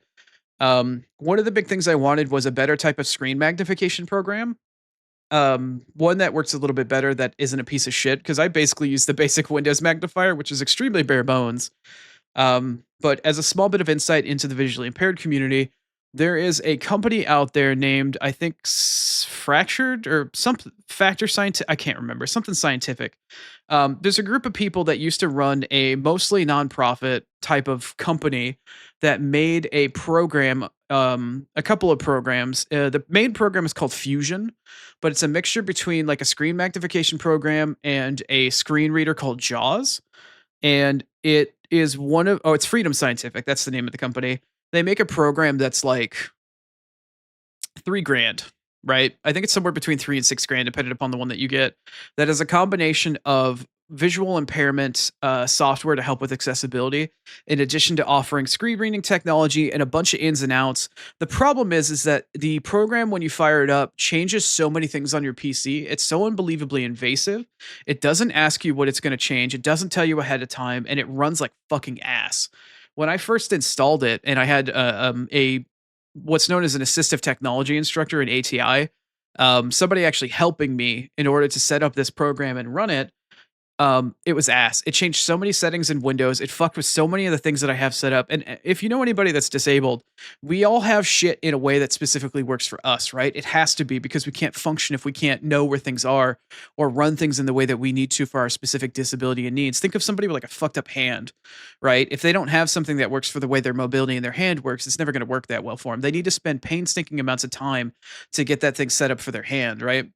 One of the big things I wanted was a better type of screen magnification program. One that works a little bit better that isn't a piece of shit because I basically use the basic Windows magnifier, which is extremely bare bones. But as a small bit of insight into the visually impaired community, there is a company out there named, I think, Fractured or some Factor Scientific. I can't remember, something scientific. There's a group of people that used to run a mostly nonprofit type of company that made a program, a couple of programs. The main program is called Fusion, but it's a mixture between like a screen magnification program and a screen reader called JAWS, and it is it's Freedom Scientific, that's the name of the company. They make a program that's like 3 grand, right? I think it's somewhere between 3 and 6 grand depending upon the one that you get. That is a combination of visual impairment software to help with accessibility, in addition to offering screen reading technology and a bunch of ins and outs. The problem is that the program, when you fire it up, changes so many things on your PC. It's so unbelievably invasive. It doesn't ask you what it's going to change. It doesn't tell you ahead of time, and it runs like fucking ass. When I first installed it, and I had a what's known as an assistive technology instructor in ATI, somebody actually helping me in order to set up this program and run it, it was ass. It changed so many settings in Windows. It fucked with so many of the things that I have set up. And if you know anybody that's disabled, we all have shit in a way that specifically works for us, right? It has to be because we can't function if we can't know where things are or run things in the way that we need to for our specific disability and needs. Think of somebody with like a fucked up hand, right? If they don't have something that works for the way their mobility and their hand works, it's never going to work that well for them. They need to spend painstaking amounts of time to get that thing set up for their hand, right?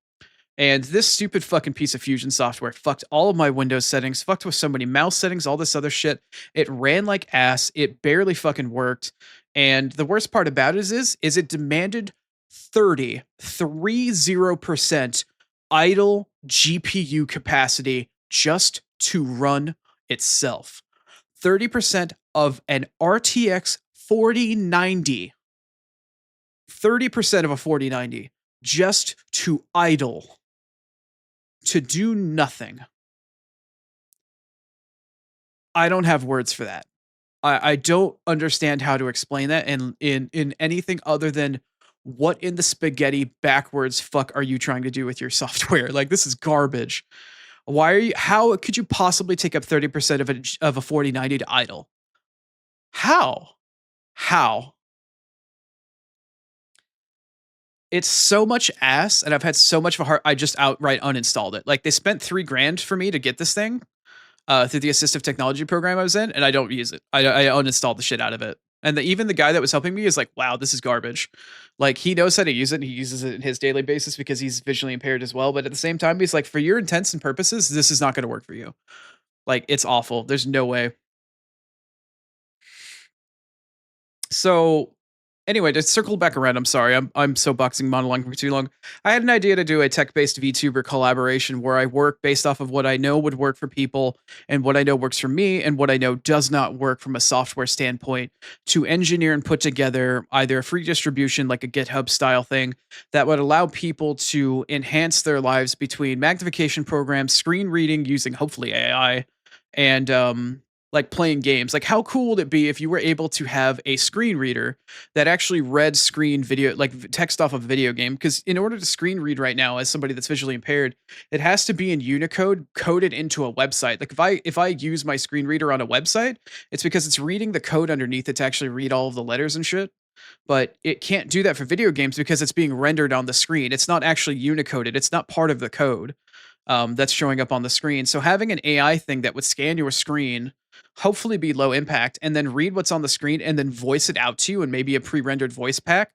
And this stupid fucking piece of Fusion software fucked all of my Windows settings, fucked with so many mouse settings, all this other shit. It ran like ass. It barely fucking worked. And the worst part about it is it demanded 30% idle GPU capacity just to run itself. 30% of an RTX 4090, 30% of a 4090 just to idle, to do nothing. I don't have words for that. I don't understand how to explain that in anything other than what in the spaghetti backwards fuck are you trying to do with your software? Like, this is garbage. Why are you, how could you possibly take up 30% of a 4090 to idle? How? How? It's so much ass, and I've had so much of a heart. I just outright uninstalled it. Like, they spent 3 grand for me to get this thing through the assistive technology program I was in, and I don't use it. I uninstalled the shit out of it. And even the guy that was helping me is like, "Wow, this is garbage." Like, he knows how to use it, and he uses it in his daily basis because he's visually impaired as well, but at the same time, he's like, "For your intents and purposes, this is not gonna work for you." Like, it's awful. There's no way. So, anyway, to circle back around, I'm sorry, I'm so boxing monologuing for too long. I had an idea to do a tech-based VTuber collaboration where I work based off of what I know would work for people and what I know works for me and what I know does not work from a software standpoint to engineer and put together either a free distribution like a GitHub style thing that would allow people to enhance their lives between magnification programs, screen reading using hopefully AI, and like playing games. Like, how cool would it be if you were able to have a screen reader that actually read screen video, like text off of a video game? Because in order to screen read right now, as somebody that's visually impaired, it has to be in Unicode coded into a website. Like, if I use my screen reader on a website, it's because it's reading the code underneath it to actually read all of the letters and shit. But it can't do that for video games because it's being rendered on the screen. It's not actually Unicoded. It's not part of the code that's showing up on the screen. So having an AI thing that would scan your screen, hopefully be low impact, and then read what's on the screen and then voice it out to you and maybe a pre-rendered voice pack.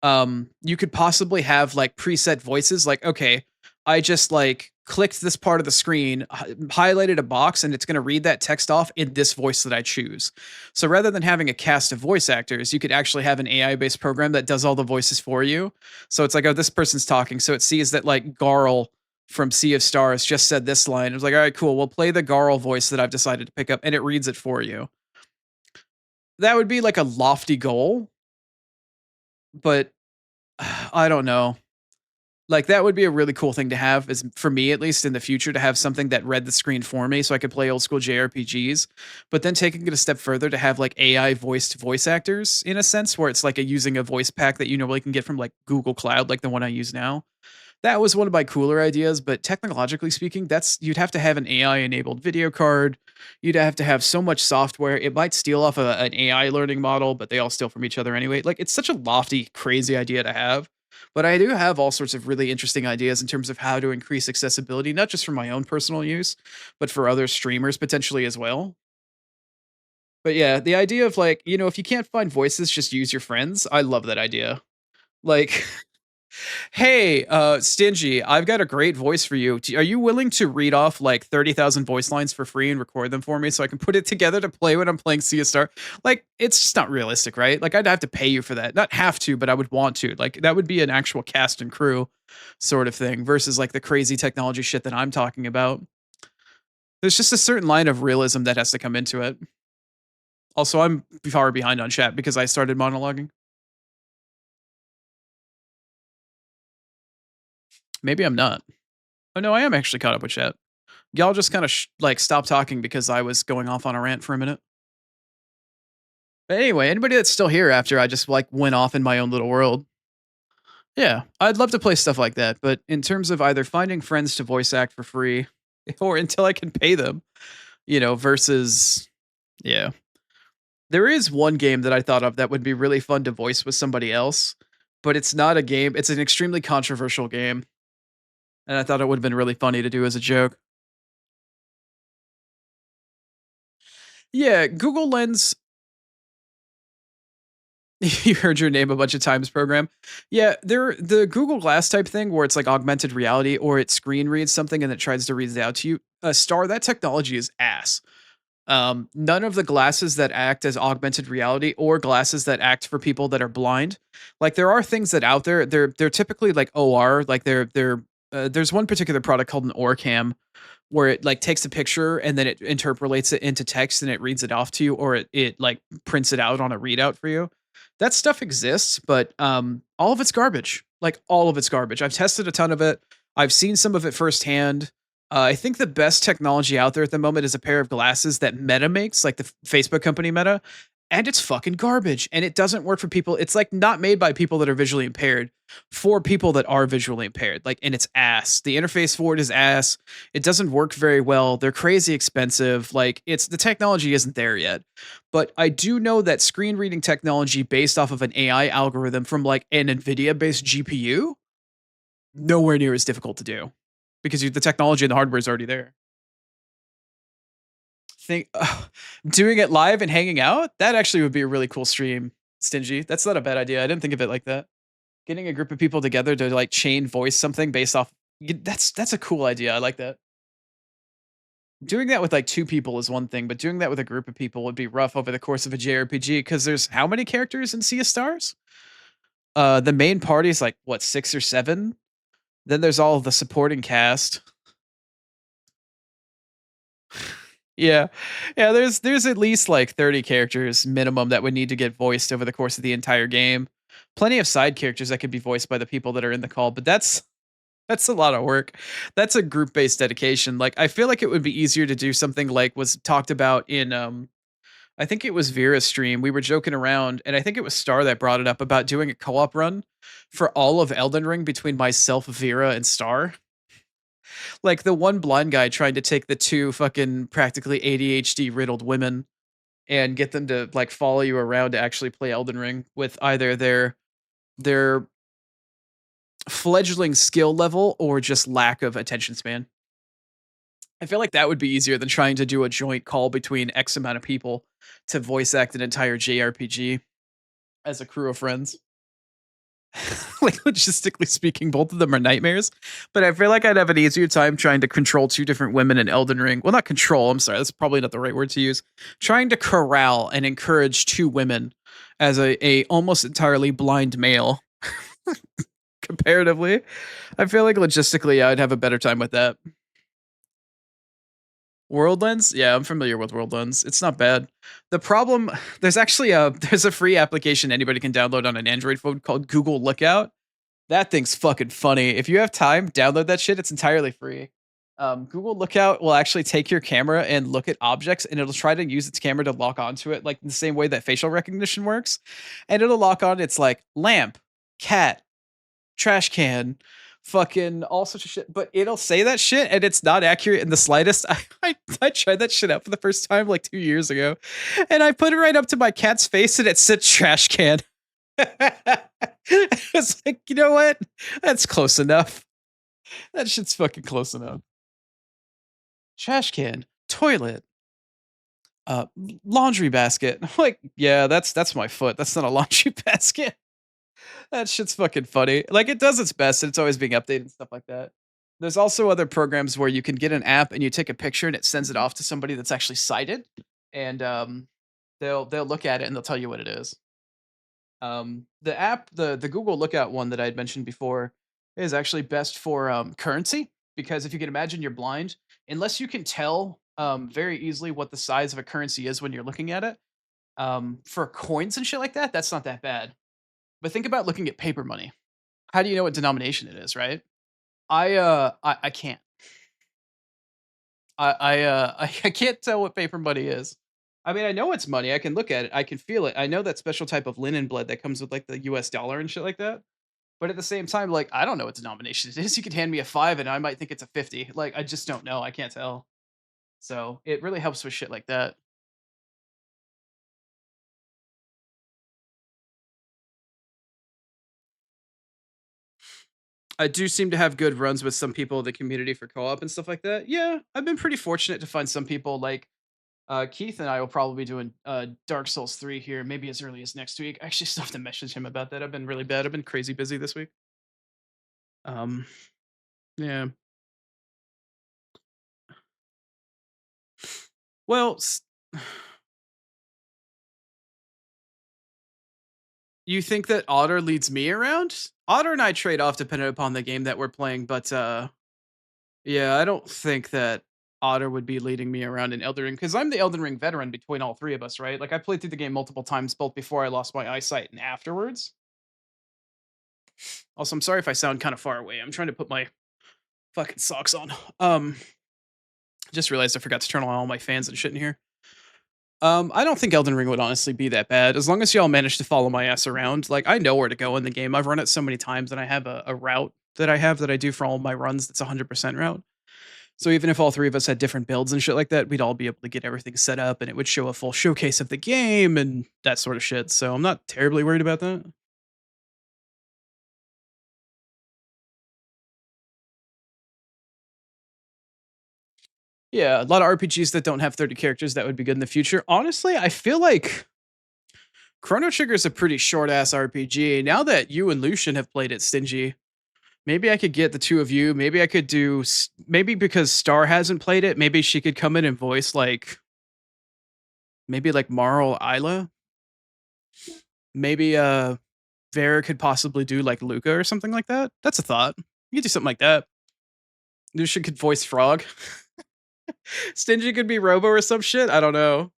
You could possibly have like preset voices like, okay, I just like clicked this part of the screen, highlighted a box, and it's going to read that text off in this voice that I choose. So rather than having a cast of voice actors, you could actually have an AI based program that does all the voices for you. So it's like, oh, this person's talking. So it sees that like Garl from Sea of Stars just said this line. It was like, all right, cool. We'll play the Garl voice that I've decided to pick up, and it reads it for you. That would be like a lofty goal, but I don't know. Like, that would be a really cool thing to have, is for me at least in the future, to have something that read the screen for me so I could play old school JRPGs. But then taking it a step further to have like AI voiced voice actors in a sense where it's like using a voice pack that you normally can get from like Google Cloud, like the one I use now. That was one of my cooler ideas, but technologically speaking, that's you'd have to have an AI enabled video card. You'd have to have so much software. It might steal off an AI learning model, but they all steal from each other anyway. Like, it's such a lofty, crazy idea to have. But I do have all sorts of really interesting ideas in terms of how to increase accessibility, not just for my own personal use, but for other streamers potentially as well. But yeah, the idea of like, if you can't find voices, just use your friends. I love that idea. Like, hey, Stingy, I've got a great voice for you. Are you willing to read off like 30,000 voice lines for free and record them for me so I can put it together to play when I'm playing Sea of Star? Like, it's just not realistic, right? Like, I'd have to pay you for that. Not have to, but I would want to. Like, that would be an actual cast and crew sort of thing versus like the crazy technology shit that I'm talking about. There's just a certain line of realism that has to come into it. Also, I'm far behind on chat because I started monologuing. Maybe I'm not. Oh, no, I am actually caught up with chat. Y'all just kind of like stopped talking because I was going off on a rant for a minute. But anyway, anybody that's still here after I just like went off in my own little world. Yeah, I'd love to play stuff like that. But in terms of either finding friends to voice act for free or until I can pay them, versus, yeah. There is one game that I thought of that would be really fun to voice with somebody else, but it's not a game. It's an extremely controversial game. And I thought it would have been really funny to do as a joke. Yeah, Google Lens. You heard your name a bunch of times program. Yeah, the Google Glass type thing where it's like augmented reality or it screen reads something and it tries to read it out to you. Star, that technology is ass. None of the glasses that act as augmented reality or glasses that act for people that are blind. Like, there are things that out there, they're typically like OR, like there's one particular product called an OrCam where it like takes a picture and then it interpolates it into text and it reads it off to you, or it like prints it out on a readout for you. That stuff exists, but all of it's garbage. Like, all of it's garbage. I've tested a ton of it. I've seen some of it firsthand. I think the best technology out there at the moment is a pair of glasses that Meta makes, like the Facebook company Meta, and it's fucking garbage. And it doesn't work for people. It's like not made by people that are visually impaired, for people that are visually impaired. Like, and it's ass. The interface for it is ass. It doesn't work very well. They're crazy expensive. Like, it's the technology isn't there yet. But I do know that screen reading technology based off of an AI algorithm from like an NVIDIA based GPU, nowhere near as difficult to do because the technology and the hardware is already there. Think doing it live and hanging out, that actually would be a really cool stream, Stingy. That's not a bad idea. I didn't think of it like that. Getting a group of people together to like chain voice something based off that's a cool idea. I like that. Doing that with like two people is one thing, but doing that with a group of people would be rough over the course of a JRPG because there's how many characters in Sea of Stars? The main party is like what, 6 or 7? Then there's all of the supporting cast. Yeah. Yeah, there's at least like 30 characters minimum that would need to get voiced over the course of the entire game. Plenty of side characters that could be voiced by the people that are in the call, but that's a lot of work. That's a group-based dedication. Like I feel like it would be easier to do something like was talked about in I think it was Vera's stream. We were joking around and I think it was Star that brought it up about doing a co-op run for all of Elden Ring between myself, Vera, and Star. Like the one blind guy trying to take the two fucking practically ADHD riddled women and get them to like follow you around to actually play Elden Ring with either their fledgling skill level or just lack of attention span. I feel like that would be easier than trying to do a joint call between X amount of people to voice act an entire JRPG as a crew of friends. Like logistically speaking, both of them are nightmares. But I feel like I'd have an easier time trying to control two different women in Elden Ring. Well, not control. I'm sorry, that's probably not the right word to use. Trying to corral and encourage two women as a almost entirely blind male. Comparatively, I feel like logistically, I'd have a better time with that. Worldlens? Yeah, I'm familiar with Worldlens. It's not bad. The problem, there's actually there's a free application anybody can download on an Android phone called Google Lookout. That thing's fucking funny. If you have time, download that shit. It's entirely free. Google Lookout will actually take your camera and look at objects, and it'll try to use its camera to lock onto it, like the same way that facial recognition works. And it'll lock on. It's like lamp, cat, trash can, fucking all sorts of shit. But it'll say that shit, and it's not accurate in the slightest. I tried that shit out for the first time like 2 years ago, and I put it right up to my cat's face, and it said trash can. It's like, you know what? That's close enough. That shit's fucking close enough. Trash can, toilet, laundry basket. I'm like, yeah, that's my foot. That's not a laundry basket. That shit's fucking funny. Like it does its best and it's always being updated and stuff like that. There's also other programs where you can get an app and you take a picture and it sends it off to somebody that's actually sighted, and they'll look at it and they'll tell you what it is. The app, the Google Lookout one that I had mentioned before, is actually best for currency because if you can imagine you're blind, unless you can tell very easily what the size of a currency is when you're looking at it, for coins and shit like that, that's not that bad. But think about looking at paper money. How do you know what denomination it is, right? I can't. I can't tell what paper money is. I mean, I know it's money. I can look at it. I can feel it. I know that special type of linen blend that comes with like the US dollar and shit like that. But at the same time, like I don't know what denomination it is. You could hand me a 5 and I might think it's a 50. Like I just don't know. I can't tell. So it really helps with shit like that. I do seem to have good runs with some people in the community for co-op and stuff like that. Yeah, I've been pretty fortunate to find some people like Keith and I will probably be doing Dark Souls 3 here, maybe as early as next week. I actually still have to message him about that. I've been really bad. I've been crazy busy this week. Um, yeah. Well, you think that Otter leads me around? Otter and I trade off depending upon the game that we're playing, but yeah, I don't think that Otter would be leading me around in Elden Ring because I'm the Elden Ring veteran between all three of us, right? Like I played through the game multiple times, both before I lost my eyesight and afterwards. Also, I'm sorry if I sound kind of far away. I'm trying to put my fucking socks on. Just realized I forgot to turn on all my fans and shit in here. I don't think Elden Ring would honestly be that bad as long as y'all manage to follow my ass around. Like I know where to go in the game. I've run it so many times, and I have a route that I have that I do for all my runs. That's 100% route. So even if all three of us had different builds and shit like that, we'd all be able to get everything set up, and it would show a full showcase of the game and that sort of shit. So I'm not terribly worried about that. Yeah, a lot of RPGs that don't have 30 characters that would be good in the future. Honestly, I feel like Chrono Trigger is a pretty short ass RPG. Now that you and Lucian have played it, Stingy, maybe I could get the two of you. Maybe I could do. Maybe because Star hasn't played it, maybe she could come in and voice like maybe like Marl Isla. Maybe Vera could possibly do like Luca or something like that. That's a thought. You could do something like that. Lucian could voice Frog. Stingy could be Robo or some shit. I don't know.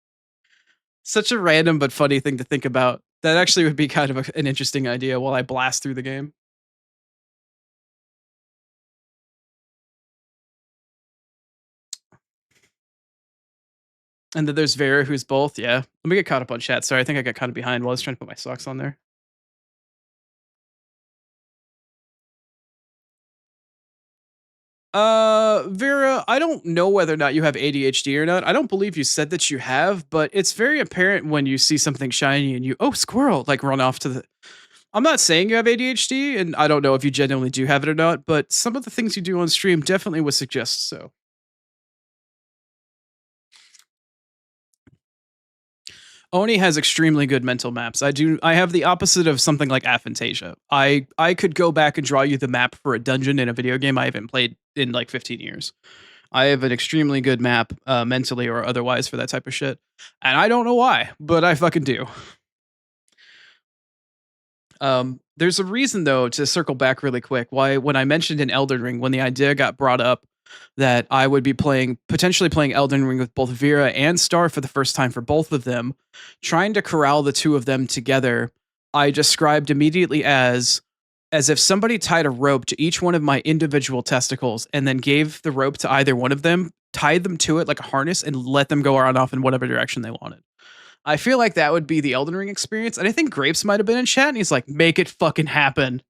Such a random but funny thing to think about. That actually would be kind of an interesting idea while I blast through the game. And then there's Vera, who's both. Yeah. Let me get caught up on chat. Sorry, I think I got kind of behind while I was trying to put my socks on there. Vera, I don't know whether or not you have ADHD or not. I don't believe you said that you have, but it's very apparent when you see something shiny and you, oh, squirrel, like run off to the. I'm not saying you have ADHD, and I don't know if you genuinely do have it or not, but some of the things you do on stream definitely would suggest so. Oni has extremely good mental maps. I have the opposite of something like Aphantasia. I could go back and draw you the map for a dungeon in a video game I haven't played in like 15 years. I have an extremely good map, mentally or otherwise, for that type of shit. And I don't know why, but I fucking do. There's a reason though, to circle back really quick, why when I mentioned in Elden Ring, when the idea got brought up that I would be potentially playing Elden Ring with both Vera and Star for the first time for both of them, trying to corral the two of them together, I described immediately as if somebody tied a rope to each one of my individual testicles and then gave the rope to either one of them, tied them to it like a harness, and let them go on off in whatever direction they wanted. I feel like that would be the Elden Ring experience. And I think Grapes might have been in chat and he's like, make it fucking happen.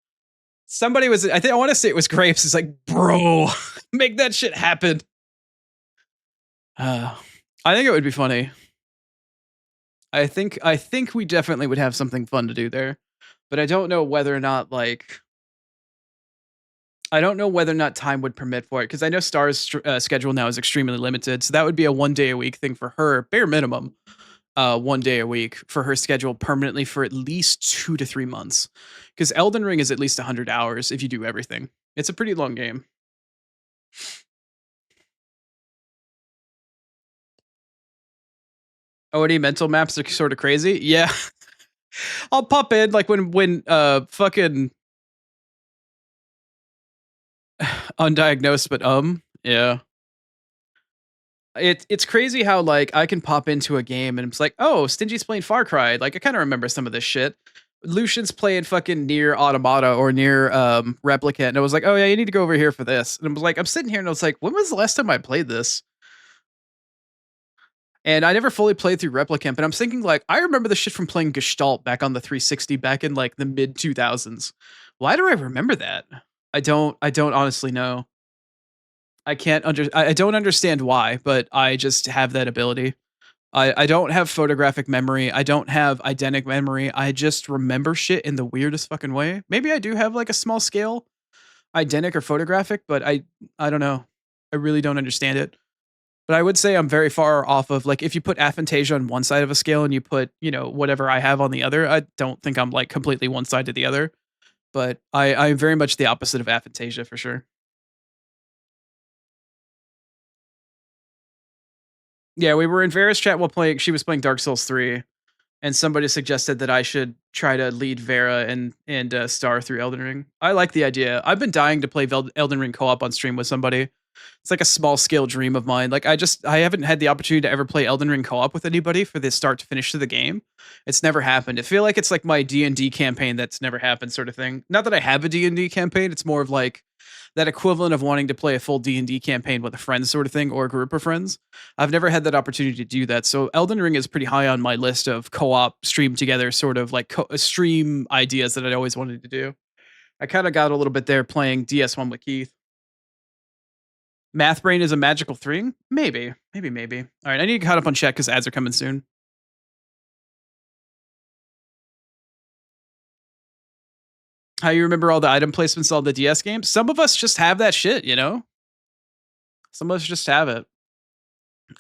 Somebody was, I want to say it was Grapes. He's like, bro, make that shit happen. I think it would be funny. I think we definitely would have something fun to do there, but I don't know whether or not I don't know whether or not time would permit for it because I know Star's schedule now is extremely limited. So that would be a 1 day a week thing for her, bare minimum. 1 day a week for her schedule permanently for at least 2 to 3 months. Because Elden Ring is at least 100 hours if you do everything. It's a pretty long game. OD mental maps are sort of crazy. Yeah. I'll pop in like when fucking undiagnosed, but yeah. It's crazy how like I can pop into a game and it's like, oh, Stingy's playing Far Cry. Like I kind of remember some of this shit. Lucian's playing fucking near Automata or near Replicant, and I was like, oh yeah, you need to go over here for this. And I was like, I'm sitting here and I was like, when was the last time I played this? And I never fully played through Replicant, but I'm thinking like, I remember the shit from playing Gestalt back on the 360 back in like the mid 2000s. Why do I remember that? I don't honestly know. I don't understand why, but I just have that ability. I don't have photographic memory. I don't have eidetic memory. I just remember shit in the weirdest fucking way. Maybe I do have like a small scale eidetic or photographic, but I don't know. I really don't understand it. But I would say I'm very far off of like if you put aphantasia on one side of a scale and you put, whatever I have on the other, I don't think I'm like completely one side to the other. But I'm very much the opposite of aphantasia for sure. Yeah, we were in Vera's chat while playing. She was playing Dark Souls 3, and somebody suggested that I should try to lead Vera and Star through Elden Ring. I like the idea. I've been dying to play Elden Ring co-op on stream with somebody. It's like a small scale dream of mine. Like I haven't had the opportunity to ever play Elden Ring co-op with anybody for the start to finish of the game. It's never happened. I feel like it's like my D&D campaign that's never happened sort of thing. Not that I have a D&D campaign, it's more of like that equivalent of wanting to play a full D&D campaign with a friend sort of thing or a group of friends. I've never had that opportunity to do that. So Elden Ring is pretty high on my list of co-op stream together sort of like stream ideas that I'd always wanted to do. I kind of got a little bit there playing DS1 with Keith. Math Brain is a magical thing? Maybe. All right, I need to get caught up on chat because ads are coming soon. How you remember all the item placements on the DS games? Some of us just have that shit, you know? Some of us just have it.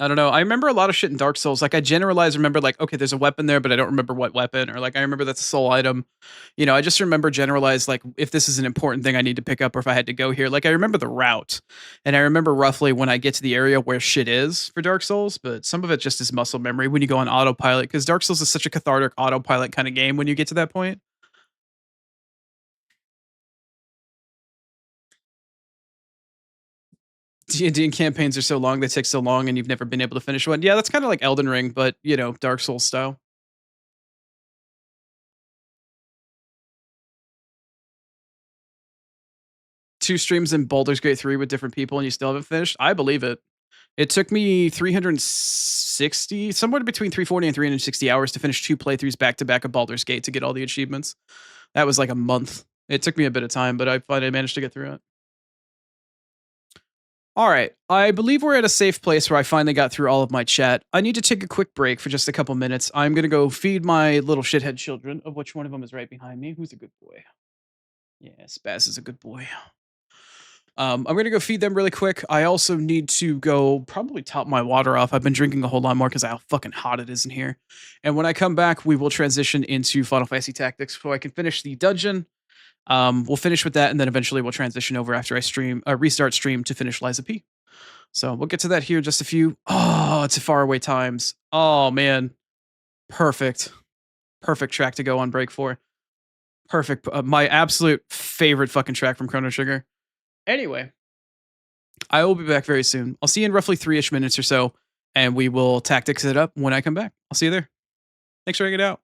I don't know. I remember a lot of shit in Dark Souls. Like I generalize remember like, okay, there's a weapon there, but I don't remember what weapon. Or like I remember that's a soul item. You know, I just remember generalized like if this is an important thing I need to pick up or if I had to go here. Like I remember the route. And I remember roughly when I get to the area where shit is for Dark Souls, but some of it just is muscle memory when you go on autopilot, because Dark Souls is such a cathartic autopilot kind of game when you get to that point. D&D campaigns are so long, they take so long, and you've never been able to finish one. Yeah, that's kind of like Elden Ring, but you know, Dark Souls style. 2 streams in Baldur's Gate 3 with different people, and you still haven't finished. I believe it. It took me 360, somewhere between 340 and 360 hours to finish 2 playthroughs back to back of Baldur's Gate to get all the achievements. That was like a month. It took me a bit of time, but I finally managed to get through it. All right. I believe we're at a safe place where I finally got through all of my chat. I need to take a quick break for just a couple minutes. I'm going to go feed my little shithead children, of which one of them is right behind me. Who's a good boy? Yeah, Spaz is a good boy. I'm gonna go feed them really quick. I also need to go probably top my water off. I've been drinking a whole lot more because of how fucking hot it is in here. And when I come back, we will transition into Final Fantasy Tactics so I can finish the dungeon. We'll finish with that, and then eventually we'll transition over after I restart stream to finish Liza P. So we'll get to that here in just a few. Oh, it's a faraway times. Oh man, perfect, perfect track to go on break for. Perfect. My absolute favorite fucking track from Chrono Trigger. Anyway, I will be back very soon. I'll see you in roughly 3-ish minutes or so, and we will tactics it up when I come back. I'll see you there. Thanks for hanging out.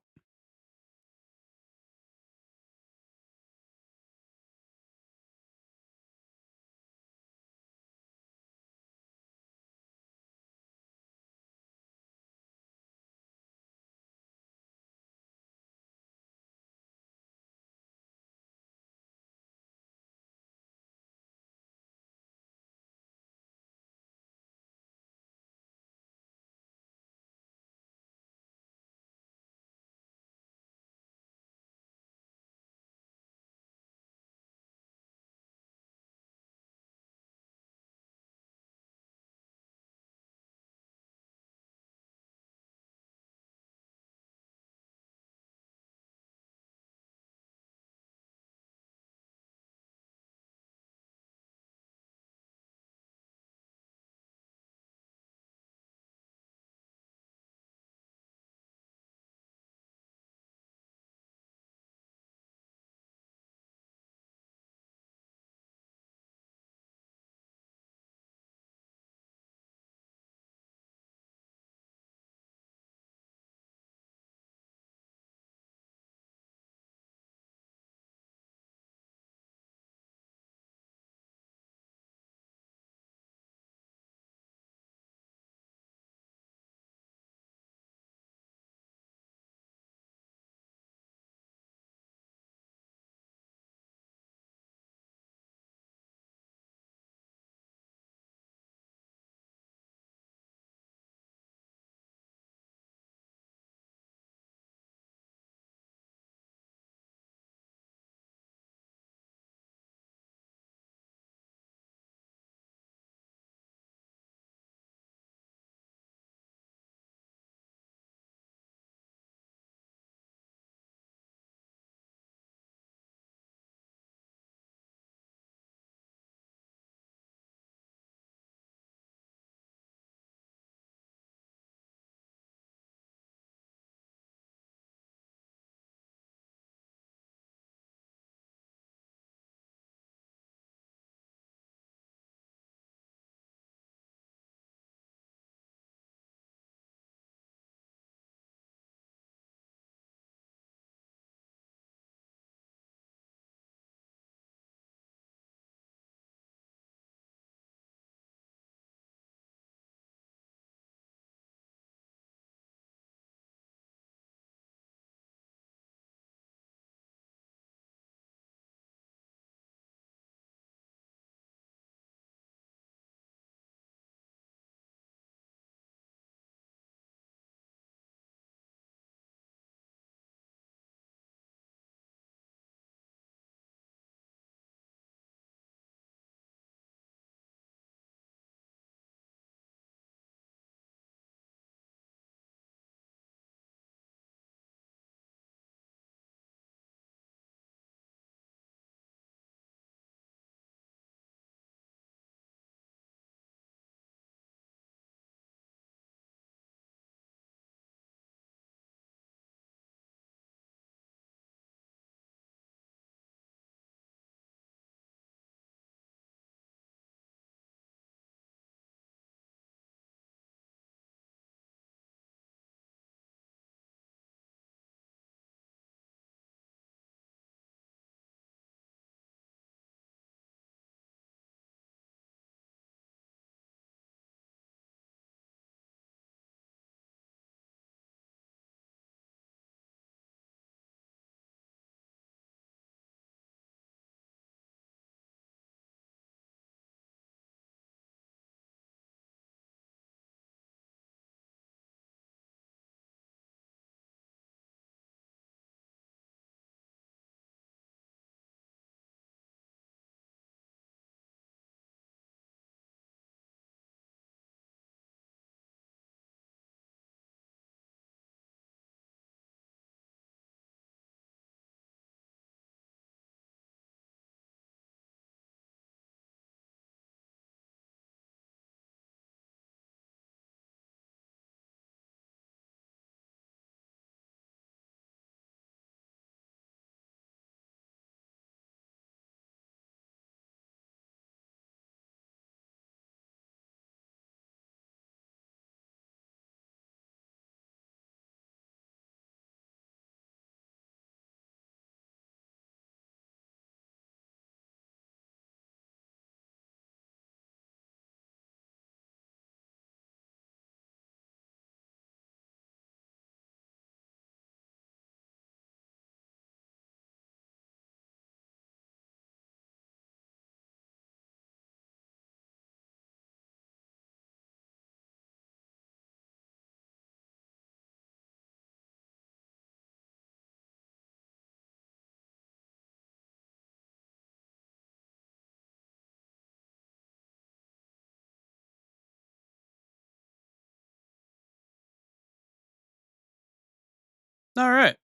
All right.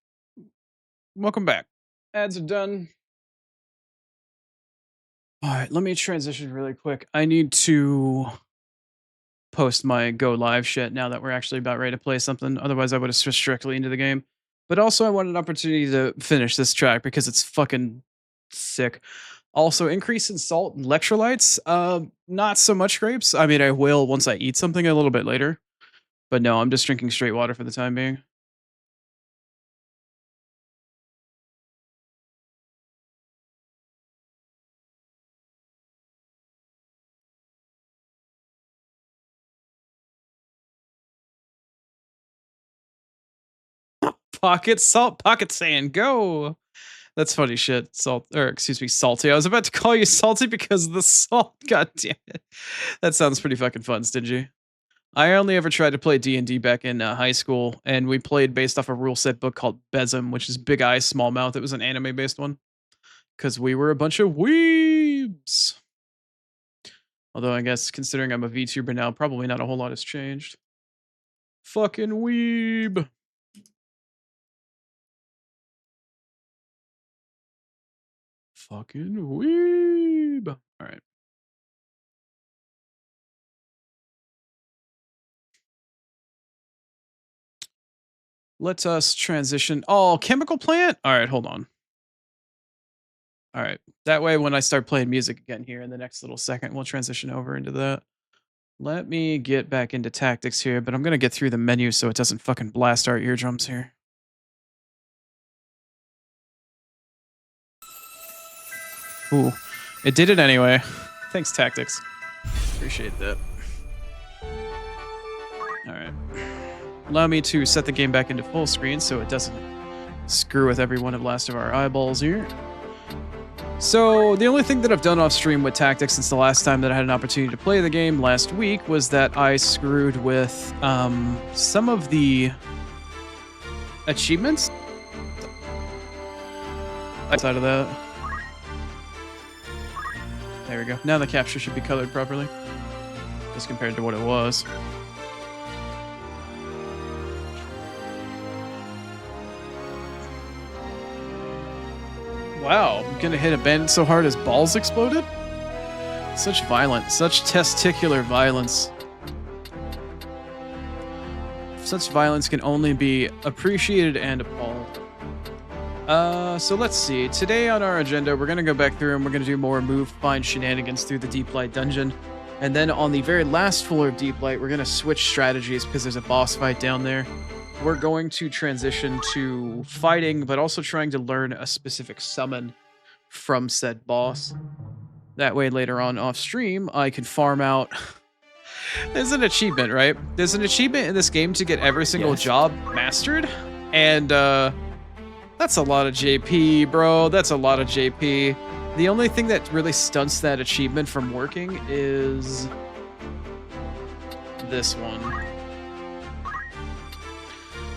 Welcome back. Ads are done. All right, let me transition really quick. I need to post my go live shit now that we're actually about ready to play something. Otherwise, I would have switched directly into the game. But also, I want an opportunity to finish this track because it's fucking sick. Also, increase in salt and electrolytes. Not so much grapes. I mean, I will once I eat something a little bit later. But no, I'm just drinking straight water for the time being. Pocket salt, pocket sand, go. That's funny shit. Salt, or excuse me, salty. I was about to call you salty because of the salt. God damn it. That sounds pretty fucking fun, Stingy. I only ever tried to play D&D back in high school, and we played based off a rule set book called Besm, which is Big Eye, Small Mouth. It was an anime-based one. Because we were a bunch of weebs. Although I guess considering I'm a VTuber now, probably not a whole lot has changed. Fucking weeb. Fucking weeb. All right. Let us transition. Oh, chemical plant? All right, hold on. All right. That way, when I start playing music again here in the next little second, we'll transition over into that. Let me get back into tactics here, but I'm going to get through the menu so it doesn't fucking blast our eardrums here. Ooh, it did it anyway. Thanks, tactics. Appreciate that. All right. Allow me to set the game back into full screen so it doesn't screw with every one of last of our eyeballs here. So the only thing that I've done off stream with tactics since the last time that I had an opportunity to play the game last week was that I screwed with some of the achievements outside of that. There we go. Now the capture should be colored properly as compared to what it was. Wow, I'm gonna hit a bandit so hard his balls exploded? Such violence, such testicular violence. Such violence can only be appreciated and appalled. So let's see. Today on our agenda, we're gonna go back through and we're gonna do more move, find shenanigans through the Deep Light dungeon. And then on the very last floor of Deep Light, we're gonna switch strategies because there's a boss fight down there. We're going to transition to fighting, but also trying to learn a specific summon from said boss. That way, later on off stream, I can farm out. There's an achievement, right? There's an achievement in this game to get every single job mastered. And that's a lot of JP, bro. That's a lot of JP. The only thing that really stunts that achievement from working is this one.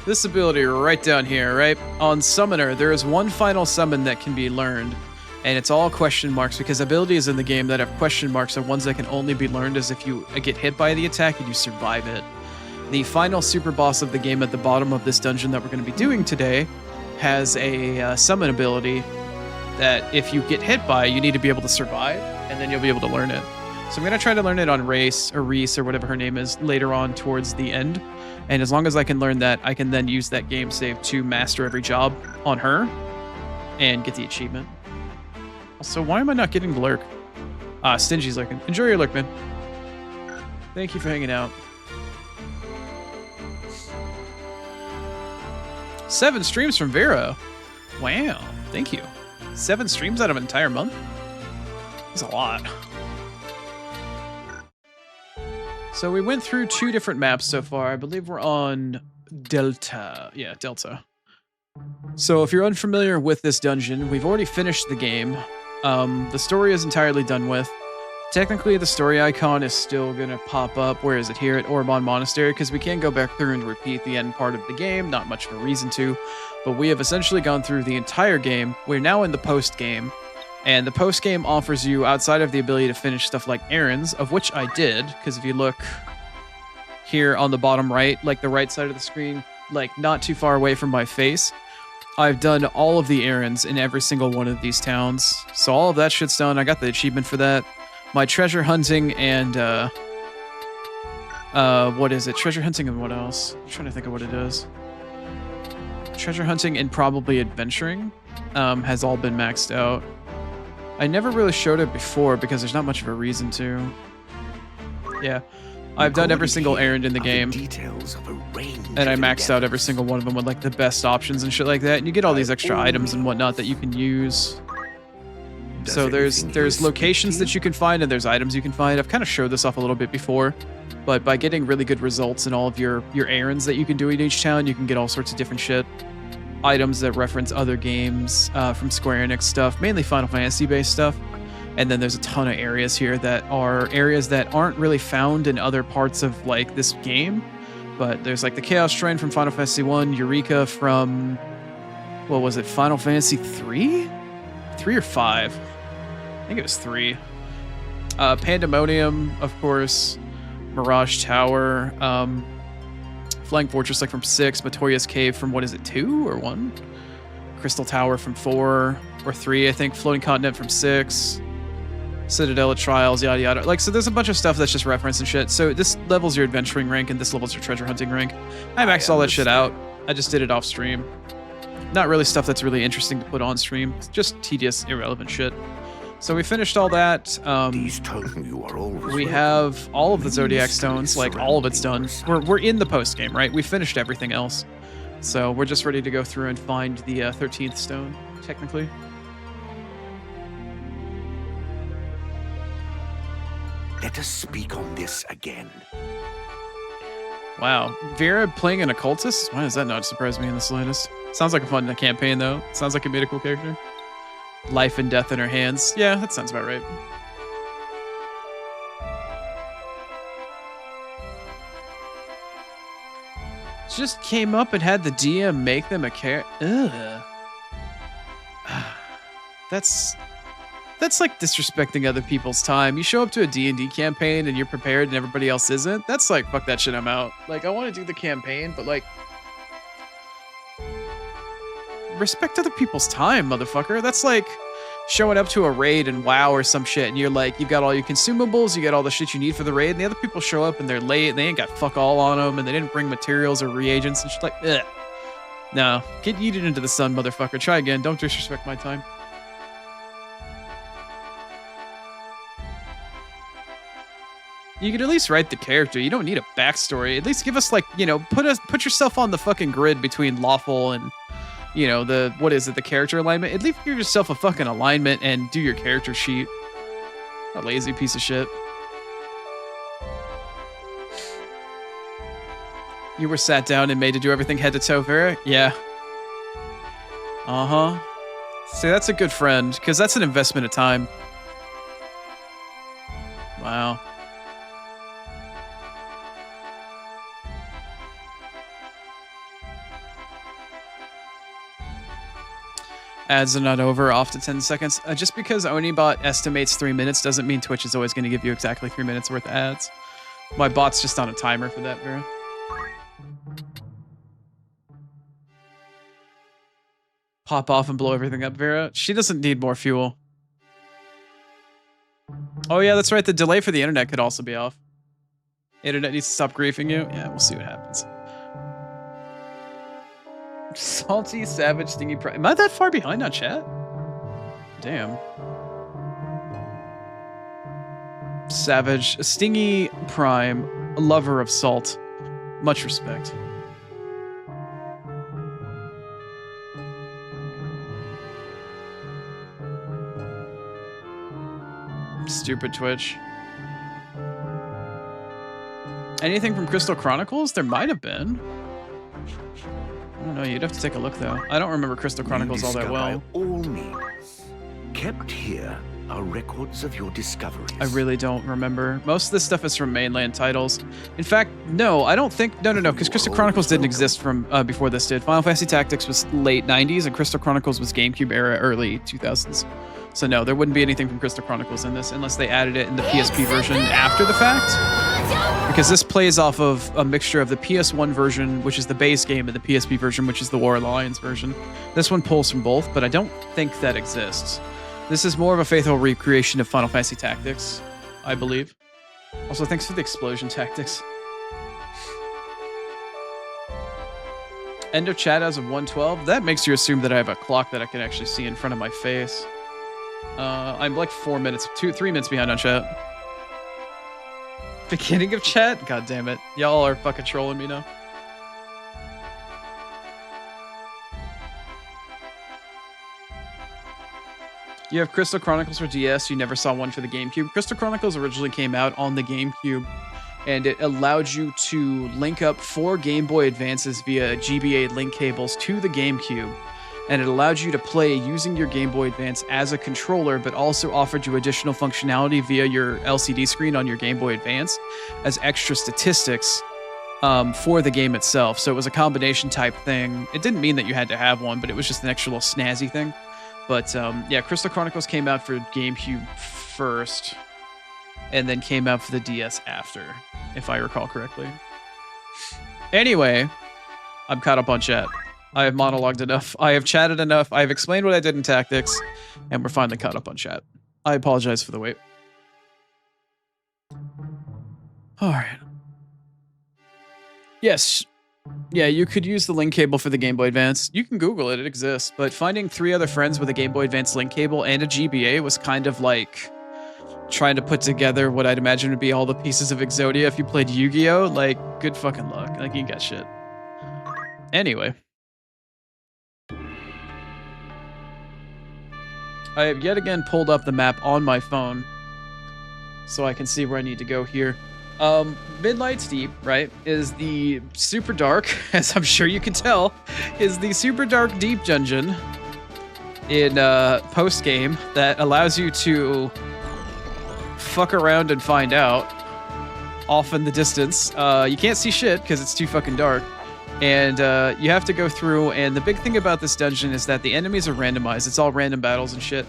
This ability right down here, right? On Summoner, there is one final summon that can be learned, and it's all question marks because abilities in the game that have question marks are ones that can only be learned as if you get hit by the attack and you survive it. The final super boss of the game at the bottom of this dungeon that we're going to be doing today has a summon ability that if you get hit by, you need to be able to survive, and then you'll be able to learn it. So I'm going to try to learn it on Reese or whatever her name is later on towards the end. And as long as I can learn that, I can then use that game save to master every job on her and get the achievement. Also, why am I not getting the lurk? Stingy's lurking. Enjoy your lurk, man. Thank you for hanging out. 7 streams from Vera. Wow, thank you. 7 streams out of an entire month? That's a lot. So we went through 2 different maps so far. I believe we're on Delta. Yeah, Delta. So if you're unfamiliar with this dungeon, we've already finished the game. The story is entirely done with. Technically, the story icon is still going to pop up. Where is it? Here at Orban Monastery, because we can go back through and repeat the end part of the game. Not much of a reason to. But we have essentially gone through the entire game. We're now in the post-game. And the post-game offers you, outside of the ability to finish stuff like errands, of which I did, because if you look here on the bottom right, like the right side of the screen, like not too far away from my face, I've done all of the errands in every single one of these towns. So all of that shit's done. I got the achievement for that. My treasure hunting and what is it? Treasure hunting and what else? I'm trying to think of what it is. Treasure hunting and probably adventuring has all been maxed out. I never really showed it before because there's not much of a reason to. Yeah. I've done every single errand in the game, and I maxed out every single one of them with like the best options and shit like that. And you get all these extra items and whatnot that you can use. So there's locations that you can find and there's items you can find. I've kind of showed this off a little bit before, but by getting really good results in all of your errands that you can do in each town, you can get all sorts of different shit. Items that reference other games from Square Enix stuff, mainly Final Fantasy based stuff. And then there's a ton of areas here that are areas that aren't really found in other parts of like this game. But there's like the Chaos Shrine from Final Fantasy 1, Eureka from, what was it, Final Fantasy 3? 3 or 5? I think it was 3. Pandemonium, of course. Mirage Tower. Flying Fortress like from 6. Matoria's Cave from, what is it, 2 or 1? Crystal Tower from 4 or 3, I think. Floating Continent from 6. Citadel Trials, yada yada. Like, so there's a bunch of stuff that's just reference and shit. So this level's your adventuring rank and this level's your treasure hunting rank. I maxed all that shit out. I just did it off stream. Not really stuff that's really interesting to put on stream. It's just tedious, irrelevant shit. So we finished all that. We have all of the Zodiac Stones, like all of it's done. We're in the post game, right? We finished everything else. So we're just ready to go through and find the 13th stone, technically. Let us speak on this again. Wow. Vera playing an occultist? Why does that not surprise me in the slightest? Sounds like a fun campaign, though. Sounds like a made a cool character. Life and death in her hands. Yeah, that sounds about right. Just came up and had the DM make them a character. Ugh. That's like disrespecting other people's time. You show up to a D&D campaign and you're prepared and everybody else isn't. That's like, fuck that shit, I'm out. Like, I want to do the campaign, but like, respect other people's time, motherfucker. That's like showing up to a raid and WoW or some shit and you're like, you've got all your consumables, you got all the shit you need for the raid, and the other people show up and they're late and they ain't got fuck all on them and they didn't bring materials or reagents and shit like, ugh. No, get yeeted into the sun, motherfucker. Try again. Don't disrespect my time. You could at least write the character. You don't need a backstory. At least give us like, you know, put yourself on the fucking grid between lawful and, you know, the, what is it, the character alignment. At least give yourself a fucking alignment and do your character sheet. A lazy piece of shit. You were sat down and made to do everything head to toe, Vera? Yeah. Uh-huh. See, that's a good friend, because that's an investment of time. Wow. Ads are not over, off to 10 seconds. Just because Onibot estimates 3 minutes doesn't mean Twitch is always going to give you exactly 3 minutes worth of ads. My bot's just on a timer for that, Vera. Pop off and blow everything up, Vera. She doesn't need more fuel. Oh yeah, that's right. The delay for the internet could also be off. Internet needs to stop griefing you. Yeah, we'll see what happens. Salty, savage, stingy prime. Am I that far behind on chat? Damn. Savage, stingy prime, a lover of salt. Much respect. Stupid Twitch. Anything from Crystal Chronicles? There might have been. I don't know, you'd have to take a look though. I don't remember Crystal Chronicles all that well. All means. Kept here are records of your discoveries. I really don't remember. Most of this stuff is from mainland titles. In fact, no, I don't think... No, because Crystal Chronicles didn't exist from before this did. Final Fantasy Tactics was late 90s, and Crystal Chronicles was GameCube era, early 2000s. So no, there wouldn't be anything from Crystal Chronicles in this, unless they added it in the PSP version after the fact. Because this plays off of a mixture of the PS1 version, which is the base game, and the PSP version, which is the War Alliance version. This one pulls from both, but I don't think that exists. This is more of a faithful recreation of Final Fantasy Tactics, I believe. Also, thanks for the explosion tactics. End of chat as of 1:12. That makes you assume that I have a clock that I can actually see in front of my face. I'm like 3 minutes behind on chat. Beginning of chat? God damn it. Y'all are fucking trolling me now. You have Crystal Chronicles for DS. You never saw one for the GameCube. Crystal Chronicles originally came out on the GameCube, and it allowed you to link up 4 Game Boy Advances via GBA link cables to the GameCube. And it allowed you to play using your Game Boy Advance as a controller, but also offered you additional functionality via your LCD screen on your Game Boy Advance as extra statistics for the game itself. So it was a combination type thing. It didn't mean that you had to have one, but it was just an extra little snazzy thing. But yeah, Crystal Chronicles came out for GameCube first, and then came out for the DS after, if I recall correctly. Anyway, I'm caught up on chat. I have monologued enough. I have chatted enough. I have explained what I did in Tactics, and we're finally caught up on chat. I apologize for the wait. All right. Yes. Yeah, you could use the link cable for the Game Boy Advance. You can Google it. It exists. But finding 3 other friends with a Game Boy Advance link cable and a GBA was kind of like trying to put together what I'd imagine would be all the pieces of Exodia if you played Yu-Gi-Oh! Like, good fucking luck. Like, you got shit. Anyway. I have yet again pulled up the map on my phone so I can see where I need to go here. Midlight's Deep, right, is the super dark, as I'm sure you can tell, is the super dark deep dungeon in post-game that allows you to fuck around and find out off in the distance. You can't see shit because it's too fucking dark. And you have to go through, and the big thing about this dungeon is that the enemies are randomized. It's all random battles and shit.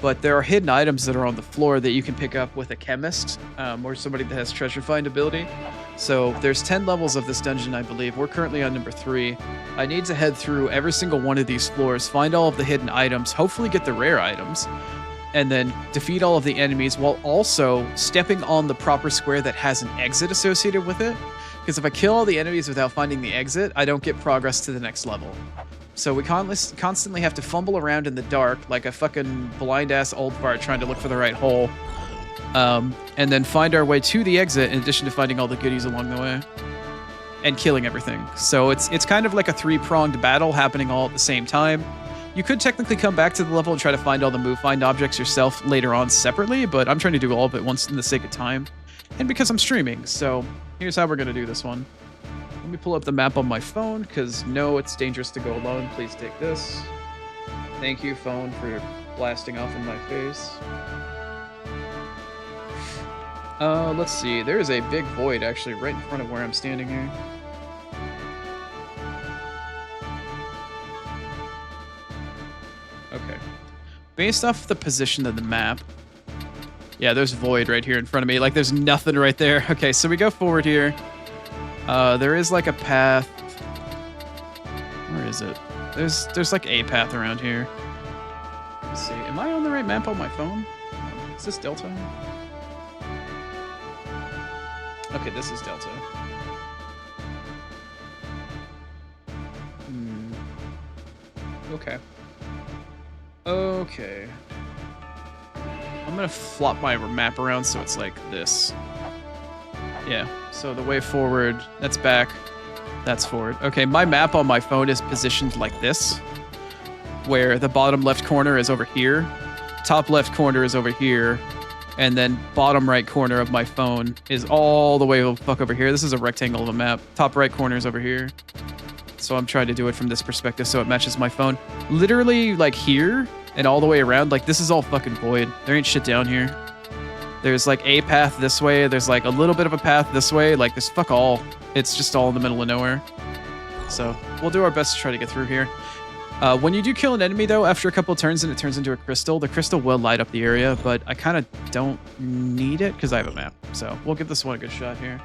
But there are hidden items that are on the floor that you can pick up with a chemist or somebody that has treasure find ability. So there's 10 levels of this dungeon, I believe. We're currently on number 3. I need to head through every single one of these floors, find all of the hidden items, hopefully get the rare items, and then defeat all of the enemies while also stepping on the proper square that has an exit associated with it. Because if I kill all the enemies without finding the exit, I don't get progress to the next level. So we constantly have to fumble around in the dark like a fucking blind-ass old fart trying to look for the right hole. And then find our way to the exit in addition to finding all the goodies along the way. And killing everything. So it's kind of like a 3-pronged battle happening all at the same time. You could technically come back to the level and try to find all the find objects yourself later on separately, but I'm trying to do all of it once in the sake of time. And because I'm streaming, so here's how we're going to do this one. Let me pull up the map on my phone, because no, it's dangerous to go alone. Please take this. Thank you, phone, for blasting off in my face. Let's see. There is a big void, actually, right in front of where I'm standing here. Okay. Based off the position of the map, yeah, there's void right here in front of me. Like, there's nothing right there. Okay, so we go forward here. There is like a path. Where is it? There's like a path around here. Let's see. Am I on the right map on my phone? Is this Delta? Okay, this is Delta. Okay. Okay. I'm gonna flop my map around so it's like this. Yeah, so the way forward, that's back, that's forward. Okay, my map on my phone is positioned like this, where the bottom left corner is over here, top left corner is over here, and then bottom right corner of my phone is all the way the fuck over here. This is a rectangle of a map. Top right corner is over here. So I'm trying to do it from this perspective so it matches my phone. Literally, like here, and all the way around, like this is all fucking void. There ain't shit down here. There's like a path this way, there's like a little bit of a path this way, like there's fuck all. It's just all in the middle of nowhere. So we'll do our best to try to get through here. When you do kill an enemy, though, after a couple of turns and it turns into a crystal, the crystal will light up the area, but I kind of don't need it because I have a map. So we'll give this one a good shot here.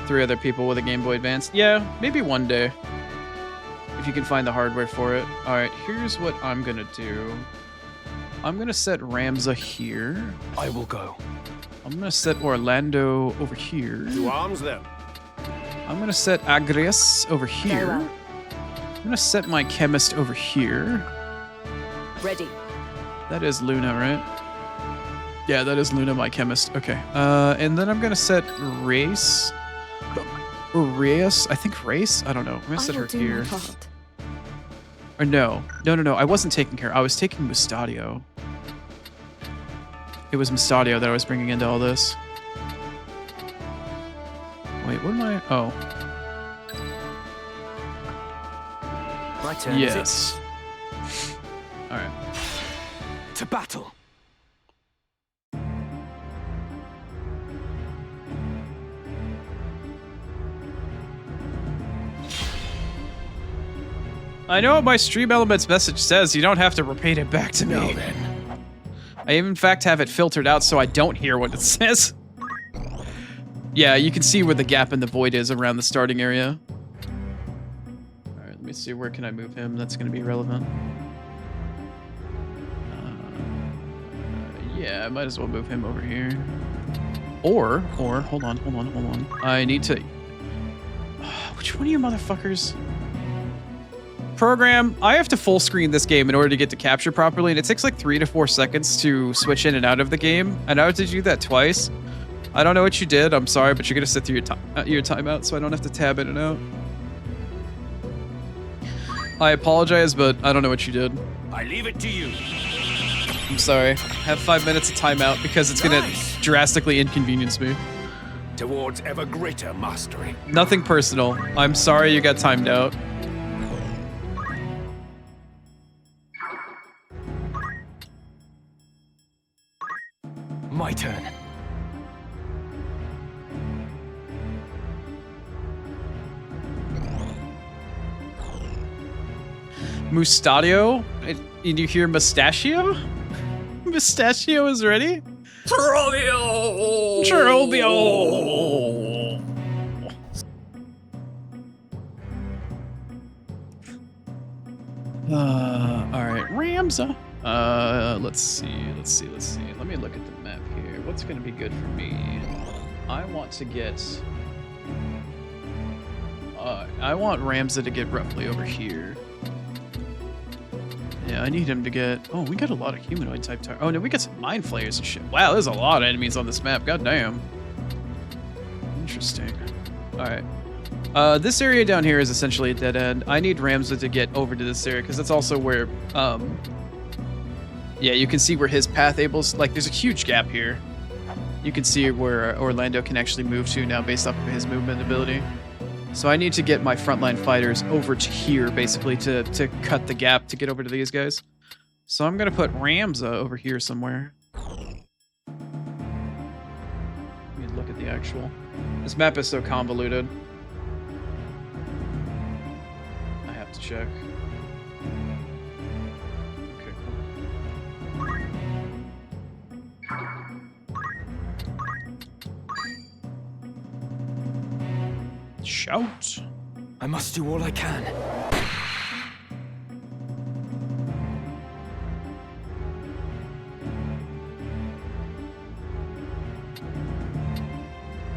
Three other people with a Game Boy Advance. Yeah, maybe one day. If you can find the hardware for it. All right, here's what I'm going to do. I'm going to set Ramza here. I will go. I'm going to set Orlando over here. To arms, then. I'm going to set Agrias over here. Very well. I'm going to set my chemist over here. Ready. That is Luna, right? Yeah, that is Luna, my chemist. Okay. And then I'm going to set Race. Or Reyes? I think Race? I don't know. I'm going to set her here. Or no. No. I wasn't taking her. I was taking Mustadio. It was Mustadio that I was bringing into all this. Wait, what am I? Oh. My turn. Yes. All right. To battle. I know what my Stream Elements message says. You don't have to repeat it back to me. Now then. I in fact have it filtered out so I don't hear what it says. Yeah, you can see where the gap in the void is around the starting area. All right, let me see. Where can I move him? That's going to be relevant. Yeah, I might as well move him over here. Or, hold on. I need to... Which one of you motherfuckers? Program, I have to full screen this game in order to get to capture properly, and it takes like 3 to 4 seconds to switch in and out of the game. And I had to do that twice. I don't know what you did. I'm sorry, but you're gonna sit through your timeout, so I don't have to tab in and out. I apologize, but I don't know what you did. I leave it to you. I'm sorry. Have 5 minutes of timeout because it's gonna drastically inconvenience me. Towards ever greater mastery. Nothing personal. I'm sorry you got timed out. My turn. Mustadio? Did you hear Mustachio? Mustachio is ready? Trobio! Alright, Ramza. Let's see. Let me look at the map here. What's gonna be good for me? I want to get... I want Ramza to get roughly over here. Yeah, I need him to get... Oh, we got a lot of humanoid type targets. Oh, no, we got some mind flayers and shit. Wow, there's a lot of enemies on this map. God damn. Interesting. Alright. This area down here is essentially a dead end. I need Ramza to get over to this area because that's also where... Yeah, you can see where his path like, there's a huge gap here. You can see where Orlando can actually move to now based off of his movement ability. So I need to get my frontline fighters over to here, basically, to cut the gap to get over to these guys. So I'm going to put Ramza over here somewhere. Let me look at the actual... This map is so convoluted. I have to check. Okay, cool. Shout. I must do all I can.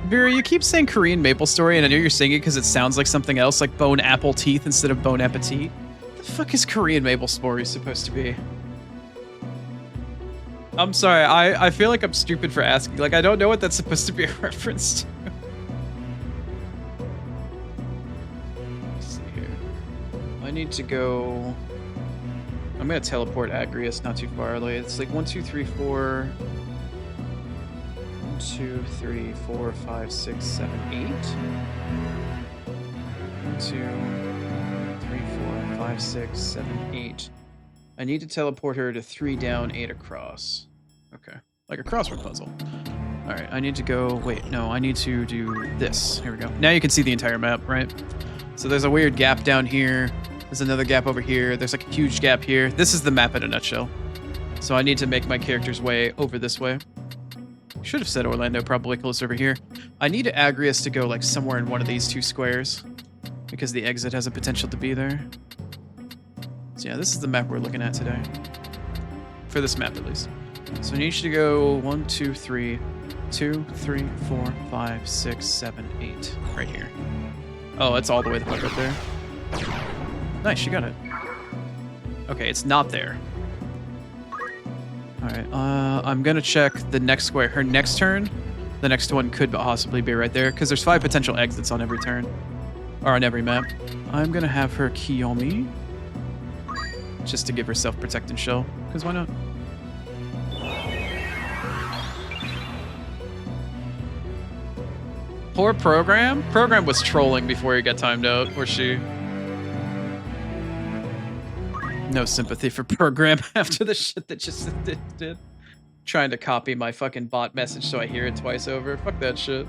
Vera, you keep saying Korean maple story, and I know you're saying it because it sounds like something else, like bone apple teeth instead of bone appetit. What the fuck is Korean maple story supposed to be? I'm sorry, I feel like I'm stupid for asking. Like, I don't know what that's supposed to be a reference to. I need to go... I'm gonna teleport Agrias not too far away. It's like 1, 2, 3, 4... 1, 2, 3, 4, 5, 6, 7, 8. 1, 2, 3, 4, 5, 6, 7, 8. I need to teleport her to 3 down, 8 across. Okay. like a crossword puzzle. All right, I need to go, wait, no, I need to do this. Here we go. Now you can see the entire map, right? So there's a weird gap down here. There's another gap over here. There's like a huge gap here. This is the map in a nutshell. So I need to make my character's way over this way. Should have said Orlando, probably closer over here. I need Agrius to go like somewhere in one of these two squares because the exit has a potential to be there. So yeah, this is the map we're looking at today. For this map, at least. So I need you to go 1, 2, 3, 2, 3, 4, 5, 6, 7, 8. Right here. Oh, it's all the way the fuck up there. Nice, you got it. Okay, it's not there. Alright, I'm gonna check the next square. Her next turn, the next one could possibly be right there, because there's 5 potential exits on every turn. Or on every map. I'm gonna have her Kiyomi. Just to give herself Protect and Shell, because why not? Poor Program? Program was trolling before he got timed out, or she. No sympathy for Program after the shit that just did. Trying to copy my fucking bot message so I hear it twice over. Fuck that shit.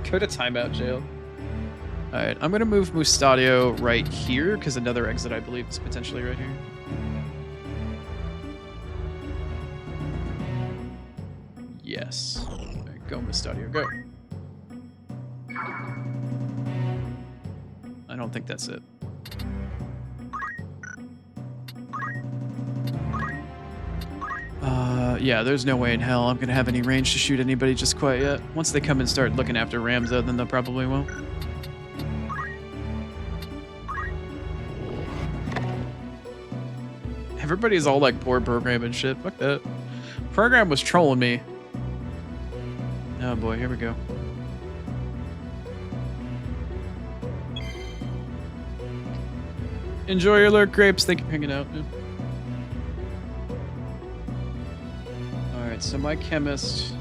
Go to timeout jail. Alright, I'm gonna move Mustadio right here, because another exit I believe is potentially right here. Yes. Right, go Mustadio, go. I don't think that's it. Yeah, there's no way in hell I'm gonna have any range to shoot anybody just quite yet. Once they come and start looking after Ramza, then they'll probably will. Everybody's all like poor Program and shit. Fuck that. Program was trolling me. Oh boy, here we go. Enjoy your lurk, Grapes. Thank you for hanging out. Yeah. Alright, so my chemist.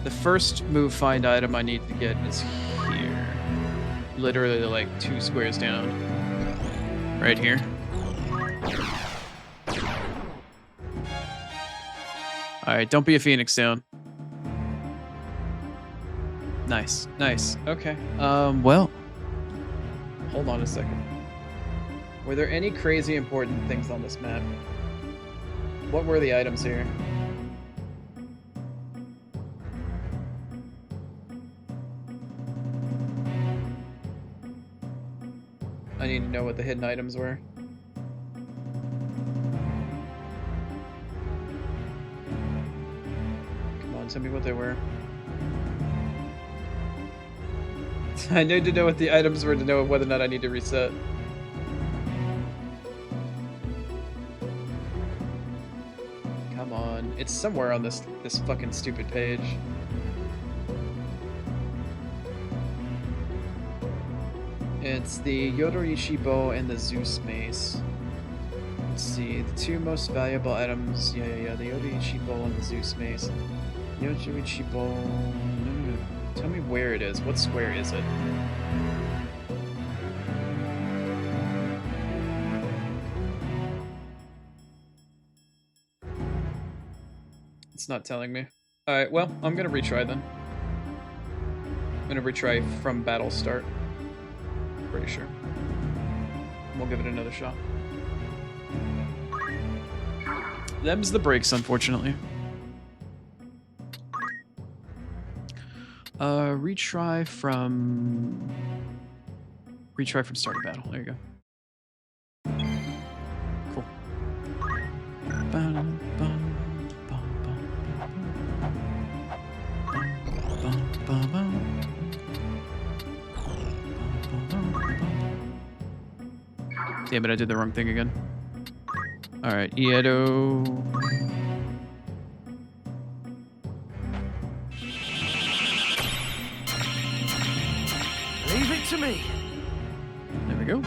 The first move find item I need to get is here. Literally like 2 squares down. Right here. Alright, don't be a Phoenix down. Nice, nice. Okay. Well. Hold on a second. Were there any crazy important things on this map? What were the items here? I need to know what the hidden items were. Come on, tell me what they were. I need to know what the items were to know whether or not I need to reset. Come on, it's somewhere on this fucking stupid page. It's the Yodoichi bow and the Zeus mace. Let's see, the 2 most valuable items. Yeah, the Yodoichi bow and the Zeus mace. Yodoichi bow. No. Tell me where it is. What square is it? It's not telling me. Alright, well, I'm gonna retry then. I'm gonna retry from battle start. Pretty sure. We'll give it another shot. Them's the breaks, unfortunately. Retry from start of battle. There you go. Cool. Damn it, I did the wrong thing again. Alright, Iedo. Leave it to me. There we go.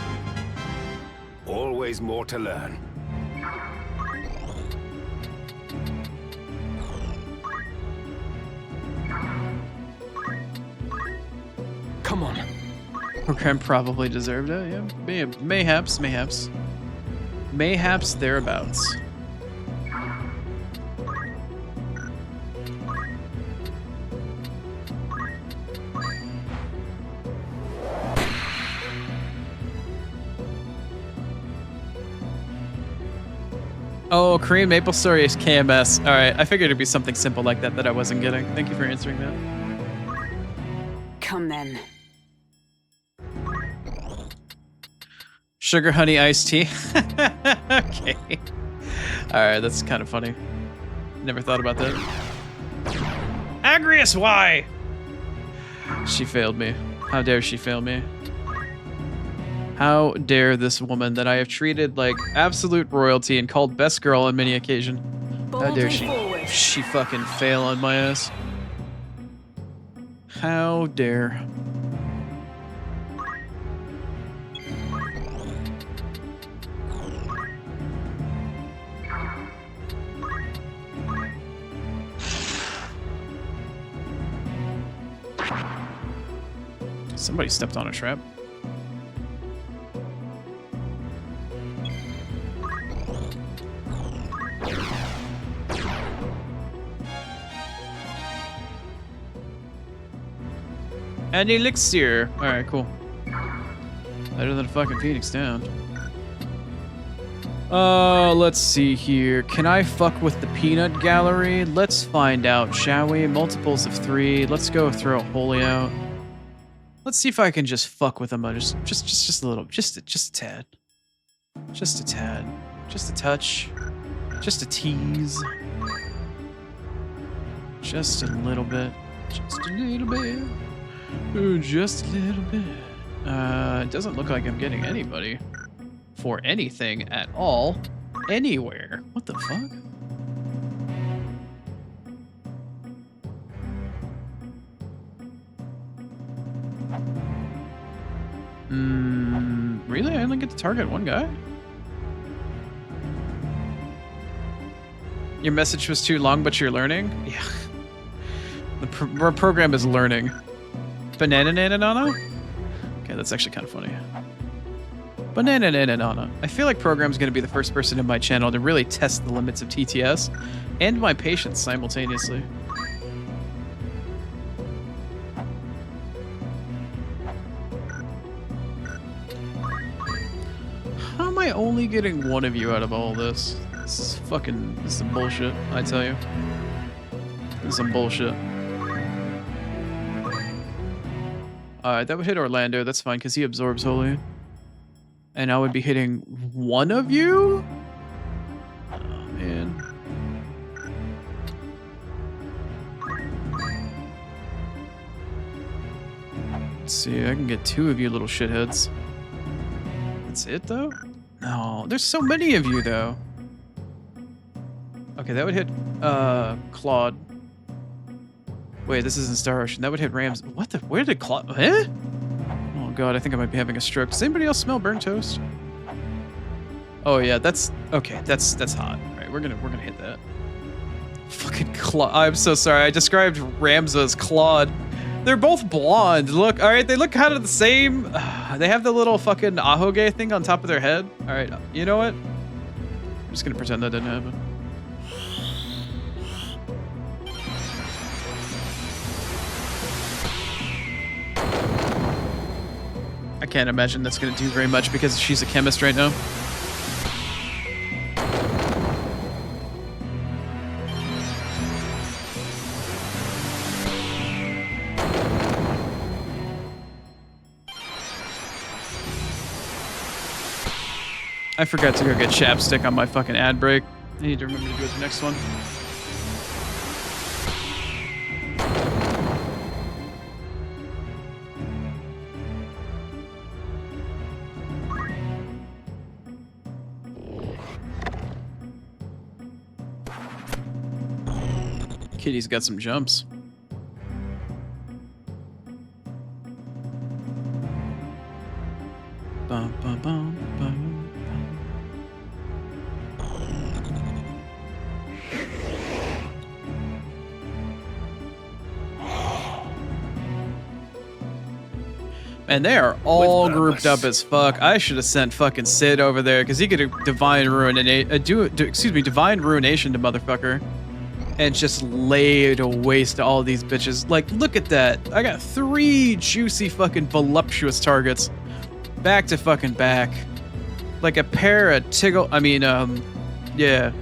Always more to learn. Come on. Program probably deserved it, yeah. Mayhaps. Mayhaps thereabouts. Oh, Korean Maple Story is KMS. All right, I figured it'd be something simple like that I wasn't getting. Thank you for answering that. Come then. Sugar honey iced tea. Okay. All right, that's kind of funny. Never thought about that. Agrius, why? She failed me. How dare she fail me? How dare this woman that I have treated like absolute royalty and called best girl on many occasions. How dare she fucking fail on my ass. How dare. Somebody stepped on a trap. An elixir. Alright, cool. Better than a fucking Phoenix down. Let's see here. Can I fuck with the peanut gallery? Let's find out, shall we? Multiples of 3. Let's go throw Holy out. Let's see if I can just fuck with them. Just a little. Just a tad. Just a tad. Just a touch. Just a tease. Just a little bit. Just a little bit. Ooh, just a little bit. It doesn't look like I'm getting anybody for anything at all, anywhere. What the fuck? Really? I only get to target one guy? Your message was too long, but you're learning? Yeah. The program is learning. Banana nana nana? Okay, that's actually kind of funny. Banana nana nana. I feel like Program's gonna be the first person in my channel to really test the limits of TTS and my patience simultaneously. How am I only getting one of you out of all this? This is some bullshit, I tell you. This is some bullshit. Alright, that would hit Orlando. That's fine, because he absorbs Holy. And I would be hitting one of you? Oh, man. Let's see, I can get 2 of you little shitheads. That's it, though? No, there's so many of you, though. Okay, that would hit, Claude. Wait, this isn't Star Ocean. That would hit Rams. What the? Where did Claude? Eh? Oh god, I think I might be having a stroke. Does anybody else smell burnt toast? Oh yeah, that's okay. That's hot. All right, we're gonna hit that. Fucking Claude. I'm so sorry. I described Ramza as Claude. They're both blonde. Look, all right, they look kind of the same. They have the little fucking ahoge thing on top of their head. All right, you know what? I'm just gonna pretend that didn't happen. I can't imagine that's going to do very much because she's a chemist right now. I forgot to go get chapstick on my fucking ad break. I need to remember to do it the next one. Kitty's got some jumps. Bum, bum, bum, bum, Man, they are all grouped up as fuck. I should have sent fucking Sid over there because he could have divine ruination to motherfucker. And just laid waste to all these bitches. Like, look at that. I got 3 juicy fucking voluptuous targets. Back to fucking back. Like a pair of Yeah.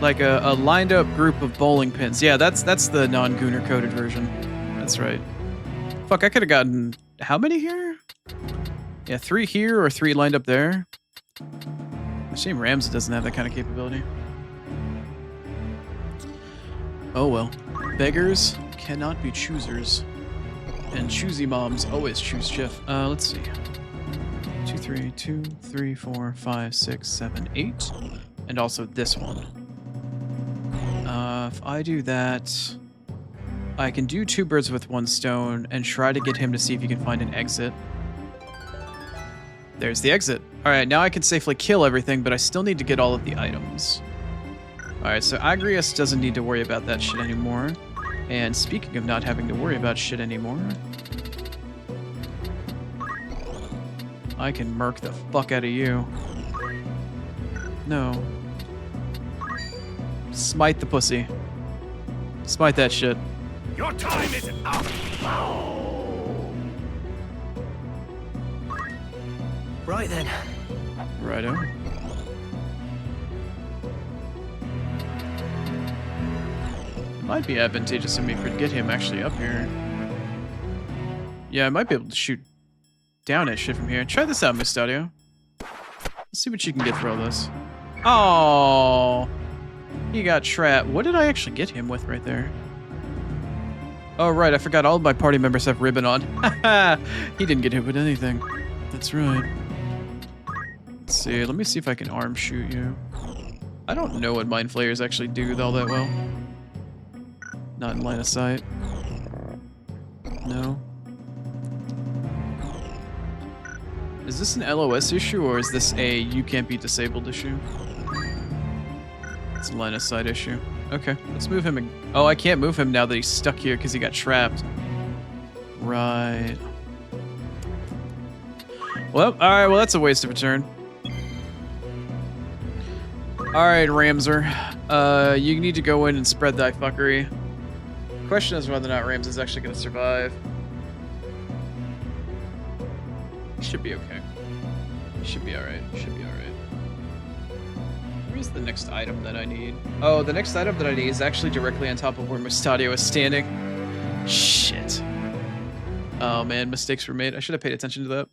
Like a lined up group of bowling pins. Yeah, that's the non-Gooner coded version. That's right. Fuck, I could have gotten how many here? Yeah, 3 here or 3 lined up there. The shame Rams doesn't have that kind of capability. Oh well. Beggars cannot be choosers. And choosy moms always choose Jeff. Let's see. 2, 3, 2, 3, 4, 5, 6, 7, 8. And also this one. If I do that, I can do 2 birds with 1 stone and try to get him to see if he can find an exit. There's the exit. Alright, now I can safely kill everything, but I still need to get all of the items. Alright, so Agrius doesn't need to worry about that shit anymore. And speaking of not having to worry about shit anymore, I can murk the fuck out of you. No. Smite the pussy. Smite that shit. Your time is up. Right then. Righto. It might be advantageous of me for get him actually up here. Yeah, I might be able to shoot down at shit from here. Try this out, Mystadio. Let's see what you can get for all this. Oh, he got trapped. What did I actually get him with right there? Oh, right. I forgot all of my party members have ribbon on. He didn't get hit with anything. That's right. Let's see. Let me see if I can arm shoot you. I don't know what mind flayers actually do all that well. Not in line of sight. No. Is this an LOS issue or is this a you can't be disabled issue? It's a line of sight issue. Okay, let's move him. Oh, I can't move him now that he's stuck here because he got trapped. Right. Well, alright, well that's a waste of a turn. Alright, Ramser. You need to go in and spread thy fuckery. Question is whether or not Rams is actually going to survive. Should be okay. Should be alright. Should be alright. Where's the next item that I need? Oh, the next item that I need is actually directly on top of where Mystadio is standing. Shit. Oh man, mistakes were made. I should have paid attention to that.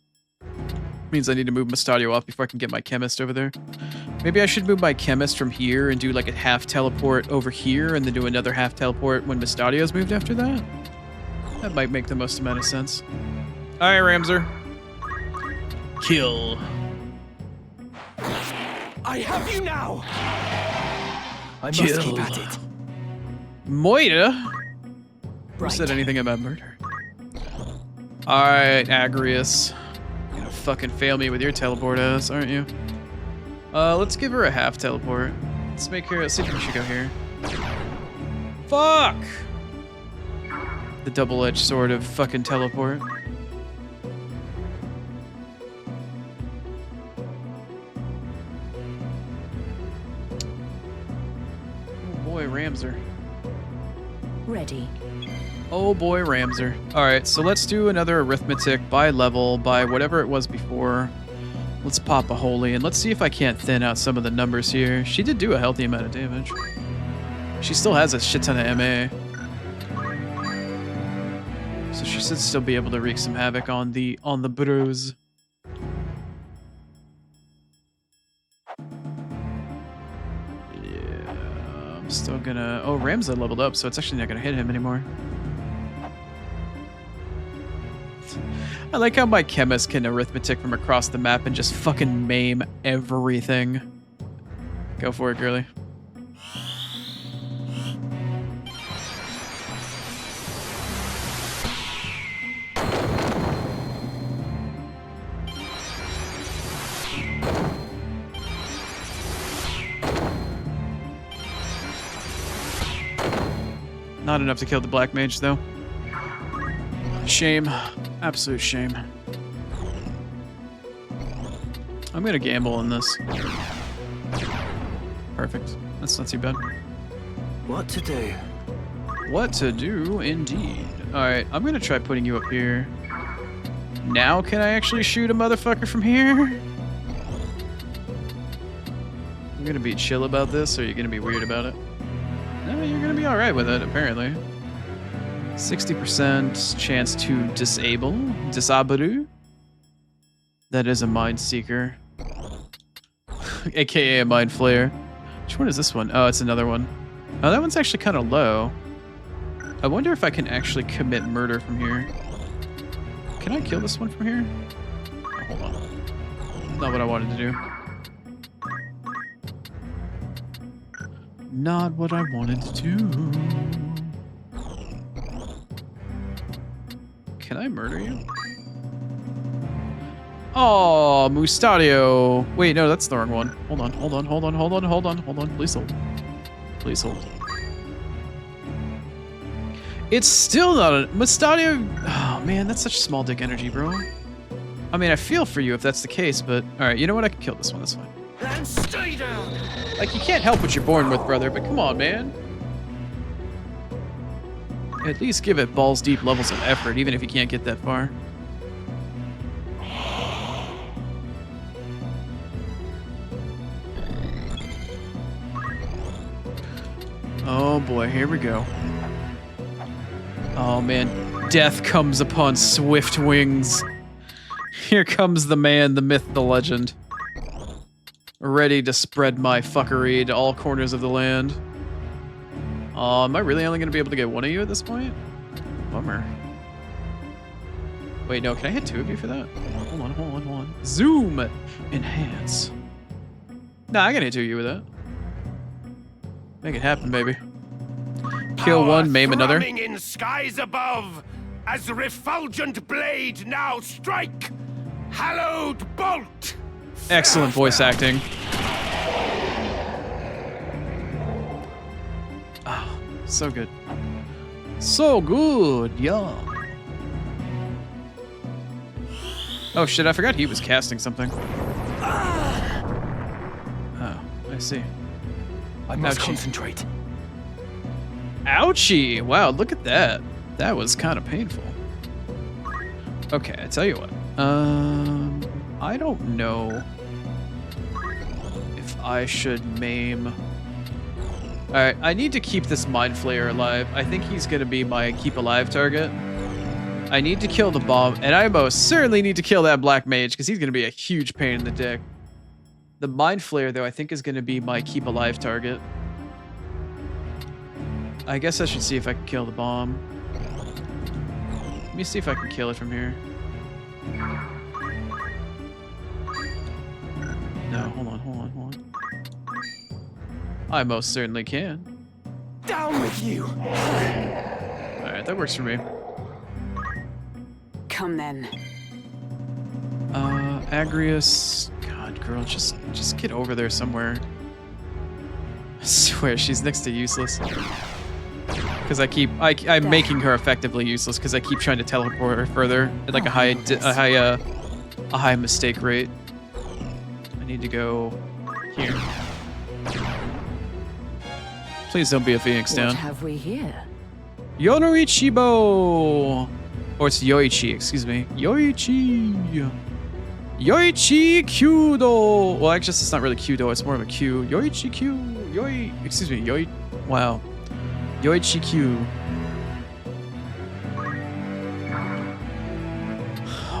Means I need to move Mystadio off before I can get my chemist over there. Maybe I should move my chemist from here and do like a half teleport over here and then do another half teleport when Mystadio's moved after that. That might make the most amount of sense. Alright, Ramser. Kill. I have you now. I must Kill. keep at it. Moira? Who Right. said anything about murder? Alright, Agrius. You're gonna fucking fail me with your teleport ass, aren't you? Let's give her a half teleport. Let's make her, let's see if we should go here. Fuck! The double-edged sword of fucking teleport. Oh boy, Ramser. Ready. Oh boy, Ramser. Alright, so let's do another arithmetic by level, by whatever it was before. Let's pop a holy, and let's see if I can't thin out some of the numbers here. She did do a healthy amount of damage. She still has a shit ton of MA. So she should still be able to wreak some havoc on the bros. Yeah, I'm still gonna... Oh, Ramza leveled up, so it's actually not gonna hit him anymore. I like how my chemist can arithmetic from across the map and just fucking maim everything. Go for it, girly. Not enough to kill the black mage, though. Shame. Absolute shame. I'm gonna gamble on this. Perfect. That's not too bad. What to do? What to do, indeed. Alright, I'm gonna try putting you up here. Now can I actually shoot a motherfucker from here? You're gonna be chill about this, or you're gonna be weird about it? No, you're gonna be alright with it, apparently. 60% chance to disable. Disable. That is a Mind Seeker. AKA a Mind Flayer. Which one is this one? Oh, it's another one. Oh, that one's actually kind of low. I wonder if I can actually commit murder from here. Can I kill this one from here? Oh, hold on. Not what I wanted to do. Not what I wanted to do. Can I murder you? Oh, Mustadio. Wait, no, that's the wrong one. Hold on, hold on, hold on, hold on, hold on, hold on. Please hold. Please hold. It's still not a Mustadio. Oh man, that's such small dick energy, bro. I mean, I feel for you if that's the case, but all right, you know what? I can kill this one. That's fine. And stay down. Like, you can't help what you're born with, brother, but come on, man. At least give it balls deep levels of effort, even if you can't get that far. Oh boy, here we go. Oh man, death comes upon swift wings. Here comes the man, the myth, the legend. Ready to spread my fuckery to all corners of the land. Am I really only going to be able to get one of you at this point? Bummer. Wait, no, can I hit two of you for that? Hold on, hold on, hold on. Zoom! Enhance. Nah, I can hit two of you with that. Make it happen, baby. Kill one, maim another. In skies above, as the refulgent blade now strike, hallowed bolt. Excellent voice acting. Oh, so good. So good, yeah. Oh shit, I forgot he was casting something. Oh, I see. I must Ouchie. concentrate. Ouchie! Wow, look at that. That was kind of painful. Okay, I tell you what. I don't know if I should maim. Alright, I need to keep this Mind Flayer alive. I think he's gonna be my keep alive target. I need to kill the bomb, and I most certainly need to kill that Black Mage, because he's gonna be a huge pain in the dick. The Mind Flayer, though, I think is gonna be my keep alive target. I guess I should see if I can kill the bomb. Let me see if I can kill it from here. No, hold on, hold on, hold on. I most certainly can. Down with you. Alright, that works for me. Come then. Agrius. God, girl, just get over there somewhere. I swear, she's next to useless. Because I'm making her effectively useless because I keep trying to teleport her further at like a high mistake rate. I need to go here. Please don't be a Phoenix down. What have we here? Yonorichibo! Or it's Yoichi, excuse me. Yoichi! Yoichi Kyudo! Well, actually, it's not really Kyudo, it's more of a Q. Yoichi Q! Excuse me, Yoi... Wow. Yoichi Q.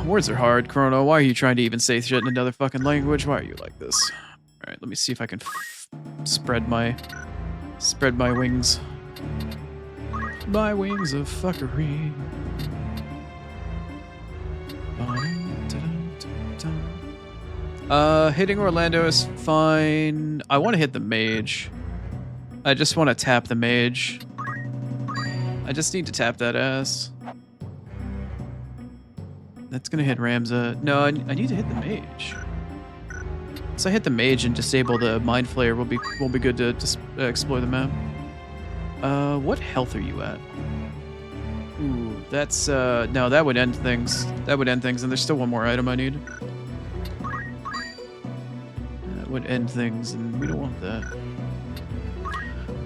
Words are hard, Chrono. Why are you trying to even say shit in another fucking language? Why are you like this? Alright, let me see if I can spread my wings. My wings of fuckery. Hitting Orlando is fine. I want to hit the mage. I just want to tap the mage. I just need to tap that ass. That's gonna hit Ramza. No, I need to hit the mage. So I hit the mage and disable the Mind Flayer will be good to explore the map. What health are you at? Ooh, that's no, that would end things. That would end things, and there's still one more item I need. That would end things, and we don't want that.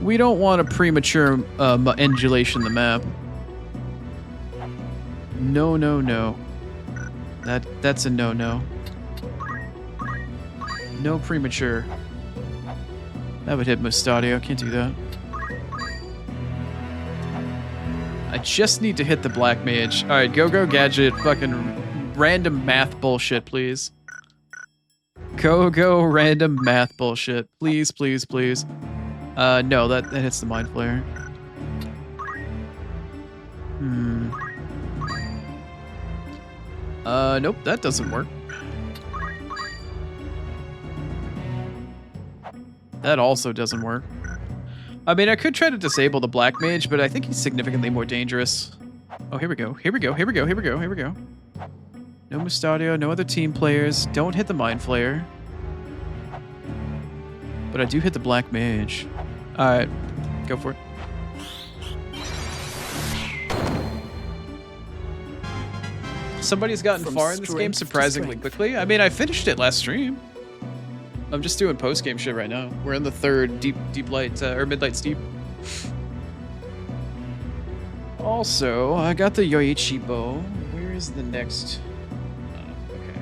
We don't want a premature endulation in the map. No, no, no. That's a no-no. No premature. That would hit Mustadio. Can't do that. I just need to hit the Black Mage. All right, go gadget. Fucking random math bullshit, please. Go random math bullshit. Please, please, please. No, that hits the Mind Flayer. Nope, that doesn't work. That also doesn't work. I mean, I could try to disable the Black Mage, but I think he's significantly more dangerous. Oh, here we go. Here we go. Here we go. Here we go. Here we go. No Mustadio, no other team players. Don't hit the Mind Flayer. But I do hit the Black Mage. Alright, go for it. Somebody's gotten far in this game surprisingly quickly. I mean, I finished it last stream. I'm just doing post-game shit right now. We're in the third deep light, or Midlight Steep. Also, I got the Yoichi bow. Where is the next... okay.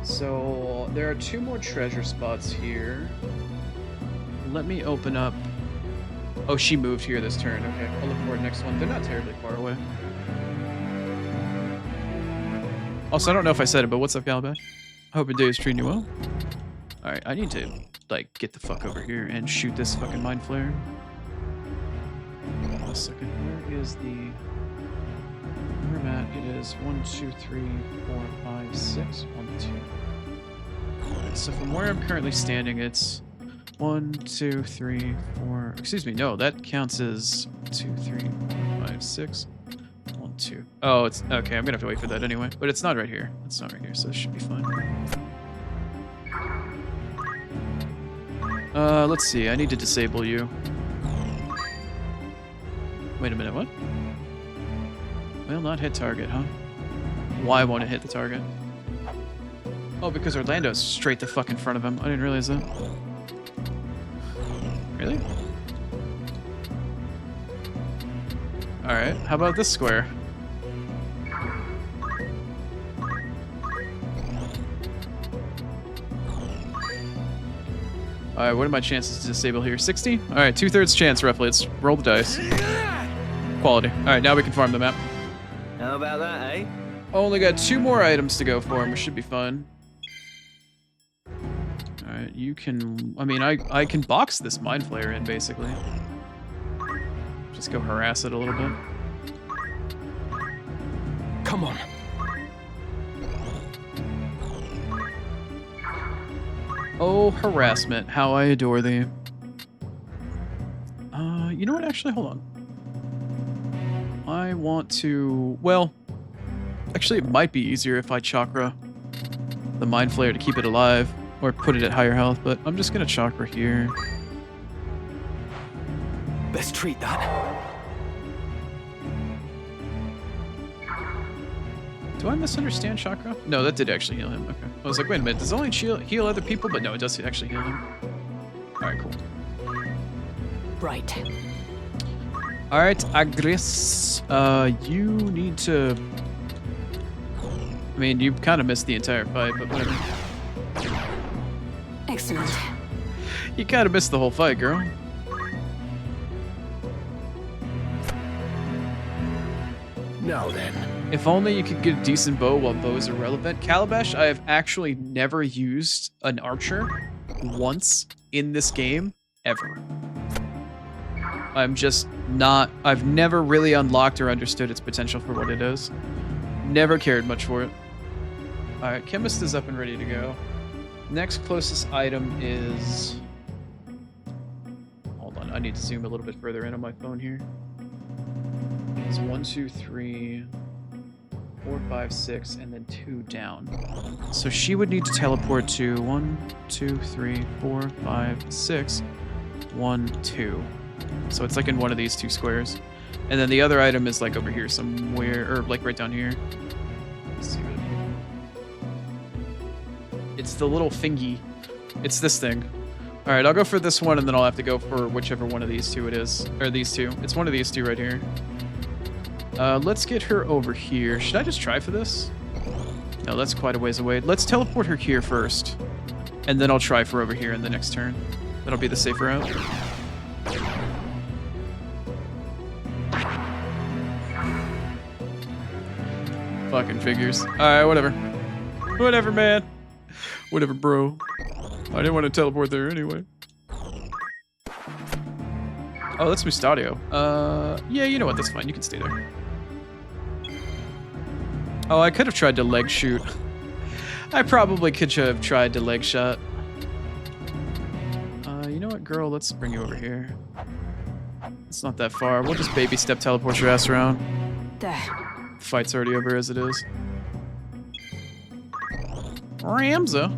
So, there are 2 more treasure spots here. Let me open up... Oh, she moved here this turn. Okay, I'll look for the next one. They're not terribly far away. Also, I don't know if I said it, but what's up, Calabash? Hope your day is treating you well. Alright, I need to, like, get the fuck over here and shoot this fucking Mind Flayer. Hold on a second. Where is the... Where I'm at, it is 1, 2, 3, 4, 5, 6, 1, 2. Alright, so from where I'm currently standing, it's 1, 2, 3, 4... Excuse me, no, that counts as 2, 3, 4, 5, 6... 1, 2. Oh, it's okay. I'm gonna have to wait for that anyway. But it's not right here. It's not right here, so this should be fine. Let's see. I need to disable you. Wait a minute. What? Will not hit target, huh? Why won't it hit the target? Oh, because Orlando's straight the fuck in front of him. I didn't realize that. Really? Alright, how about this square? Alright, what are my chances to disable here? 60? Alright, 2/3 chance roughly. Let's roll the dice. Quality. Alright, now we can farm the map. How about that, eh? Only got 2 more items to go for, and we should be fine. Alright, you can... I mean, I can box this Mind Flayer in, basically. Just go harass it a little bit. Come on. Oh, harassment. How I adore thee. You know what? Actually, hold on. I want to... Well, actually, it might be easier if I chakra the Mind Flayer to keep it alive. Or put it at higher health, but I'm just going to chakra here. Let's treat that. Do I misunderstand chakra? No, that did actually heal him. Okay. I was like, wait a minute. Does it only heal other people? But no, it does actually heal him. Alright, cool. Right. Alright, Agris. You need to... I mean, you kind of missed the entire fight, but whatever. Excellent. You kind of missed the whole fight, girl. Now then. If only you could get a decent bow while bows are relevant. Calabash, I have actually never used an archer once in this game, ever. I'm just not... I've never really unlocked or understood its potential for what it is. Never cared much for it. Alright, Chemist is up and ready to go. Next closest item is... Hold on, I need to zoom a little bit further in on my phone here. It's 1, 2, 3, 4, 5, 6, and then 2 down. So she would need to teleport to 1, 2, 3, 4, 5, 6, 1, 2. So it's like in one of these 2 squares. And then the other item is like over here somewhere, or like right down here. Let's see what it's the little thingy. It's this thing. Alright, I'll go for this one, and then I'll have to go for whichever one of these 2 it is. Or these 2. It's one of these 2 right here. Let's get her over here. Should I just try for this? No, that's quite a ways away. Let's teleport her here first. And then I'll try for over here in the next turn. That'll be the safer route. Fucking figures. Alright, whatever. Whatever, man. Whatever, bro. I didn't want to teleport there anyway. Oh, that's Mustadio. Yeah, you know what? That's fine. You can stay there. Oh, I could have tried to leg shoot. I probably could have tried to leg shot. You know what, girl? Let's bring you over here. It's not that far. We'll just baby step teleport your ass around. There. The fight's already over as it is. Ramza.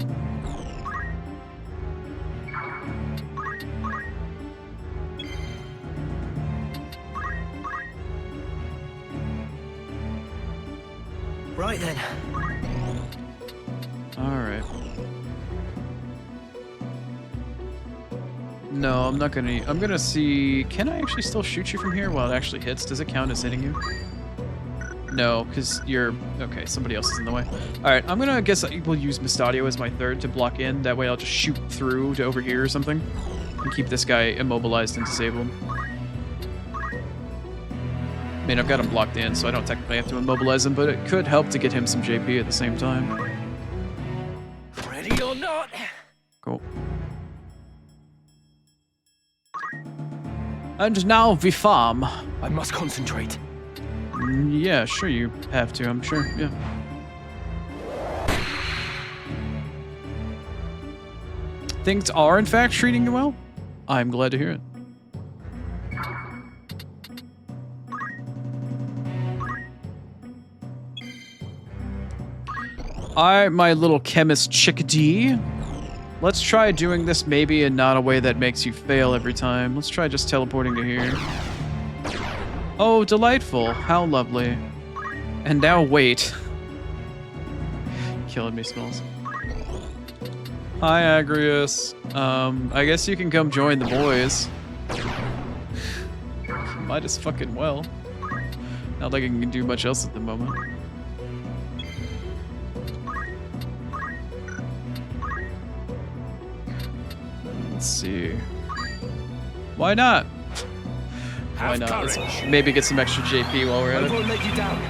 Right then. Alright. No, I'm not gonna... I'm gonna see... Can I actually still shoot you from here while it actually hits? Does it count as hitting you? No, because you're... Okay, somebody else is in the way. Alright, I'm gonna guess we'll use Mustadio as my third to block in. That way I'll just shoot through to over here or something. And keep this guy immobilized and disabled. I mean, I've got him blocked in, so I don't technically have to immobilize him, but it could help to get him some JP at the same time. Ready or not? Cool. And now we farm. I must concentrate. Yeah, sure you have to, I'm sure, yeah. Things are, in fact, treating you well? I'm glad to hear it. My little chemist chickadee. Let's try doing this maybe in not a way that makes you fail every time. Let's try just teleporting to here. Oh, delightful. How lovely. And now wait. Killing me, Smells. Hi, Agrius. I guess you can come join the boys. Might as fucking well. Not like I can do much else at the moment. Let's see. Why not? Why not? Let's maybe get some extra JP while we're at I it. won't let you down.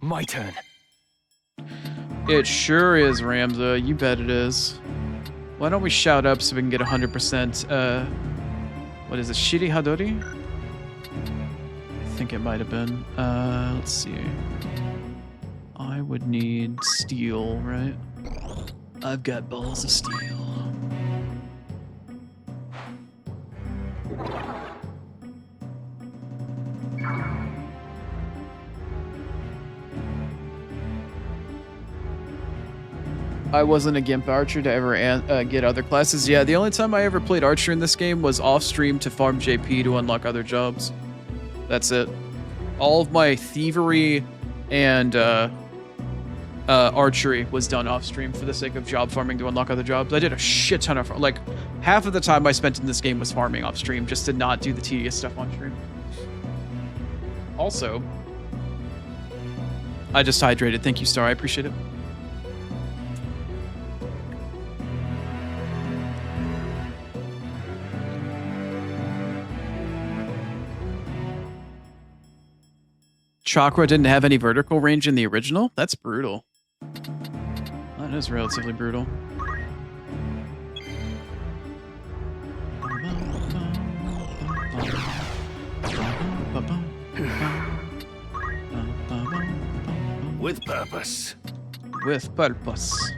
My turn. It sure is, Ramza. You bet it is. Why don't we shout up so we can get 100%, what is it, Shiri Hadori? I think it might have been. Let's see. I would need steel, right? I've got balls of steel. I wasn't a GIMP archer to ever get other classes. Yeah, the only time I ever played archer in this game was off stream to farm JP to unlock other jobs. That's it. All of my thievery and archery was done off stream for the sake of job farming to unlock other jobs. I did a shit ton of like half of the time I spent in this game was farming off stream just to not do the tedious stuff on stream. Also, I just hydrated. Thank you, Star. I appreciate it. Chakra didn't have any vertical range in the original? That's brutal. That is relatively brutal. With purpose. With purpose.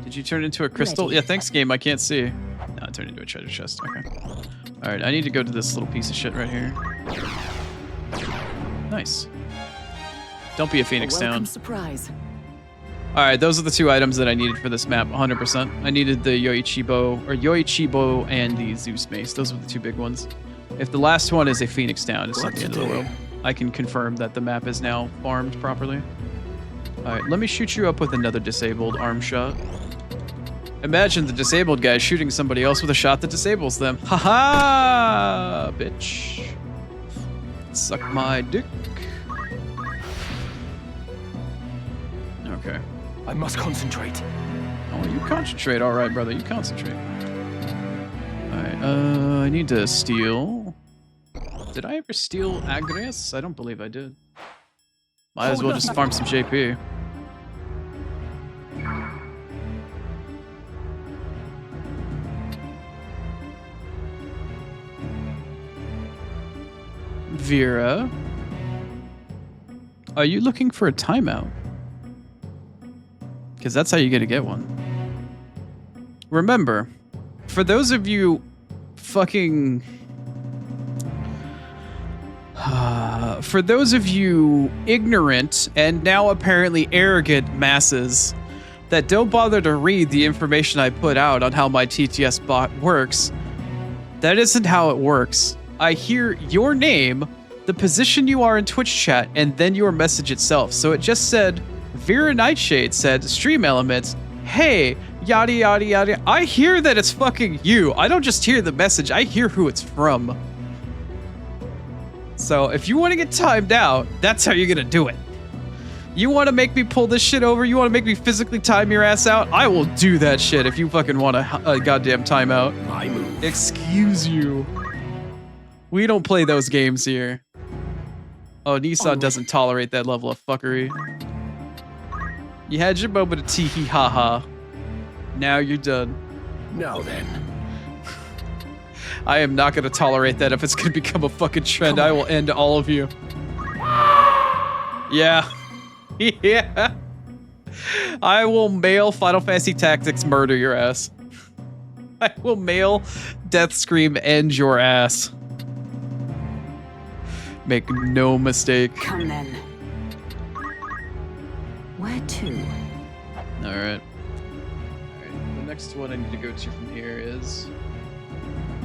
Did you turn into a crystal? Ready. Yeah, thanks, game. I can't see. No, I turned into a treasure chest. Okay. Alright, I need to go to this little piece of shit right here. Nice. Don't be a Phoenix Welcome Down. surprise. Alright, those are the two items that I needed for this map, 100%. I needed the Yoichibo and the Zeus Mace. Those were the two big ones. If the last one is a Phoenix Down, it's not the end of the world. I can confirm that the map is now farmed properly. Alright, let me shoot you up with another disabled arm shot. Imagine the disabled guy shooting somebody else with a shot that disables them. Haha, bitch. Suck my dick. Okay. I must concentrate. Oh, you concentrate. All right, brother. You concentrate. All right. I need to steal. Did I ever steal Agrias? I don't believe I did. Might as well just farm some JP. Vera, are you looking for a timeout? Because that's how you get one. Remember, for those of you fucking... for those of you ignorant and now apparently arrogant masses that don't bother to read the information I put out on how my TTS bot works, that isn't how it works. I hear your name, the position you are in Twitch chat, and then your message itself. So it just said, Vera Nightshade said, stream elements, hey, yada yada yada. I hear that it's fucking you. I don't just hear the message, I hear who it's from. So if you want to get timed out, that's how you're gonna do it. You want to make me pull this shit over? You want to make me physically time your ass out? I will do that shit if you fucking want a goddamn timeout. My move. Excuse you. We don't play those games here. Oh, Nissan doesn't tolerate that level of fuckery. You had your moment of tee-hee ha-ha. Now you're done. Now then. I am not going to tolerate that. If it's going to become a fucking trend, I will end all of you. Yeah. Yeah. I will mail Final Fantasy Tactics murder your ass. I will mail Death Scream end your ass. Make no mistake. Come then. Where to? Alright. The next one I need to go to from here is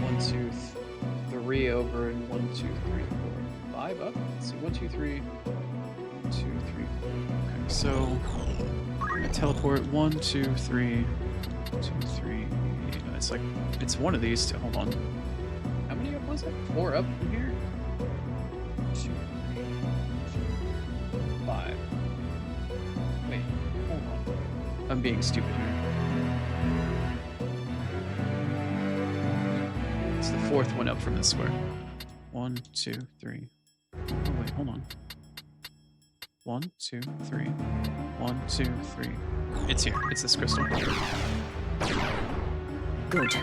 1, 2, 3 over and 1, 2, 3, 4, 5 up. Let's see, 1, 2, 3, 1, 2, 3, 4. Okay, so I teleport 1, 2, 3, 2, 3. It's like it's one of these two. Hold on. How many up was it? 4 up from here? 2, 3, 5. Wait, hold on. I'm being stupid here. It's the 4th one up from this square. 1, 2, 3. Oh wait, hold on. 1, 2, 3. 1, 2, 3. It's here. It's this crystal. Good.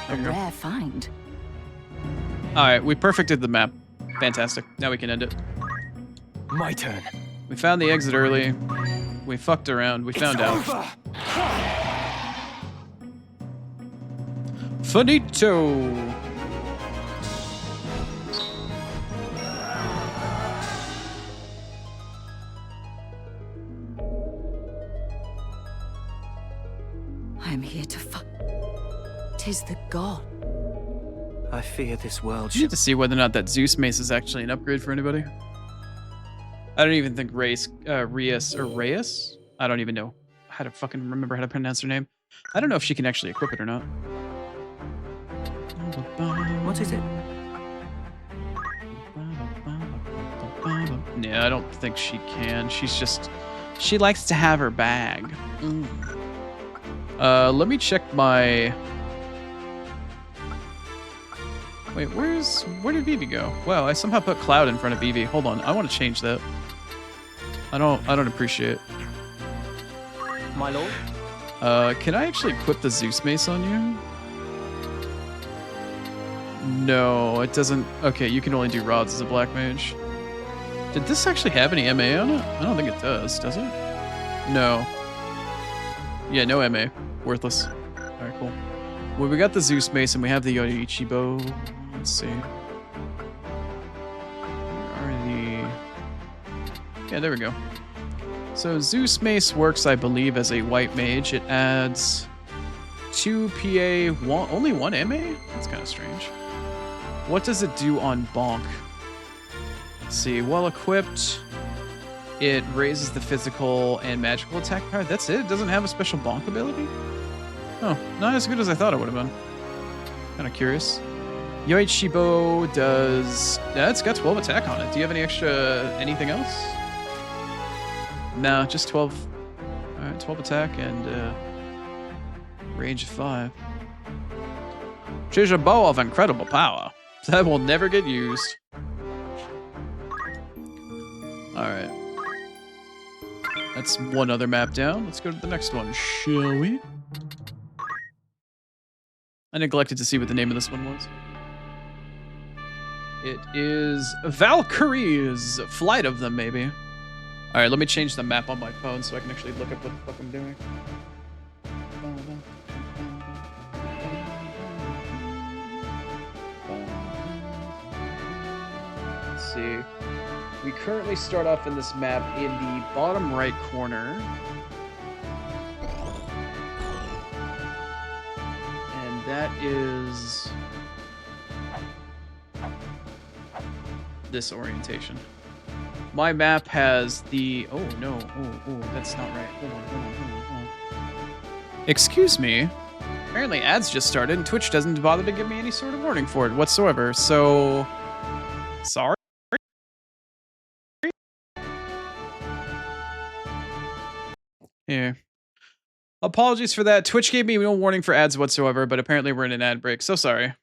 A There you go. rare find. Alright, we perfected the map. Fantastic. Now we can end it. My turn. We found the exit early. We fucked around. We found out. Finito! I am here to fight. 'Tis the god. I fear this world I need to see whether or not that Zeus mace is actually an upgrade for anybody. I don't even think Reyes, Reyes? I don't even know how to fucking remember how to pronounce her name. I don't know if she can actually equip it or not. What is it? Yeah, I don't think she can. She's just... She likes to have her bag. Let me check my... Wait, where did Vivi go? Wow, I somehow put Cloud in front of Vivi. Hold on, I want to change that. I don't appreciate it. My lord? Can I actually equip the Zeus mace on you? No, it doesn't. Okay, you can only do rods as a black mage. Did this actually have any MA on it? I don't think it does it? No. Yeah, no MA. Worthless. Alright, cool. Well, we got the Zeus mace and we have the Yoichi bow. Let's see. Where are the... Yeah, there we go. So Zeus mace works, I believe, as a white mage. It adds 2 PA, only 1 MA? That's kind of strange. What does it do on Bonk? Let's see. Well equipped, it raises the physical and magical attack power. That's it? It doesn't have a special Bonk ability? Oh, not as good as I thought it would have been. Kind of curious. Yoichibo does... Yeah, it's got 12 attack on it. Do you have any extra... anything else? No, just 12. Alright, 12 attack and range of 5. She's a bow of incredible power. That will never get used. Alright. That's one other map down. Let's go to the next one, shall we? I neglected to see what the name of this one was. It is Valkyries. Flight of them, maybe. All right, let me change the map on my phone so I can actually look at what the fuck I'm doing. Let's see. We currently start off in this map in the bottom right corner. And that is... this orientation. My map has the... oh, no. Oh, that's not right. Hold on. Excuse me. Apparently ads just started and Twitch doesn't bother to give me any sort of warning for it whatsoever, so... sorry? Here. Apologies for that. Twitch gave me no warning for ads whatsoever, but apparently we're in an ad break, so sorry.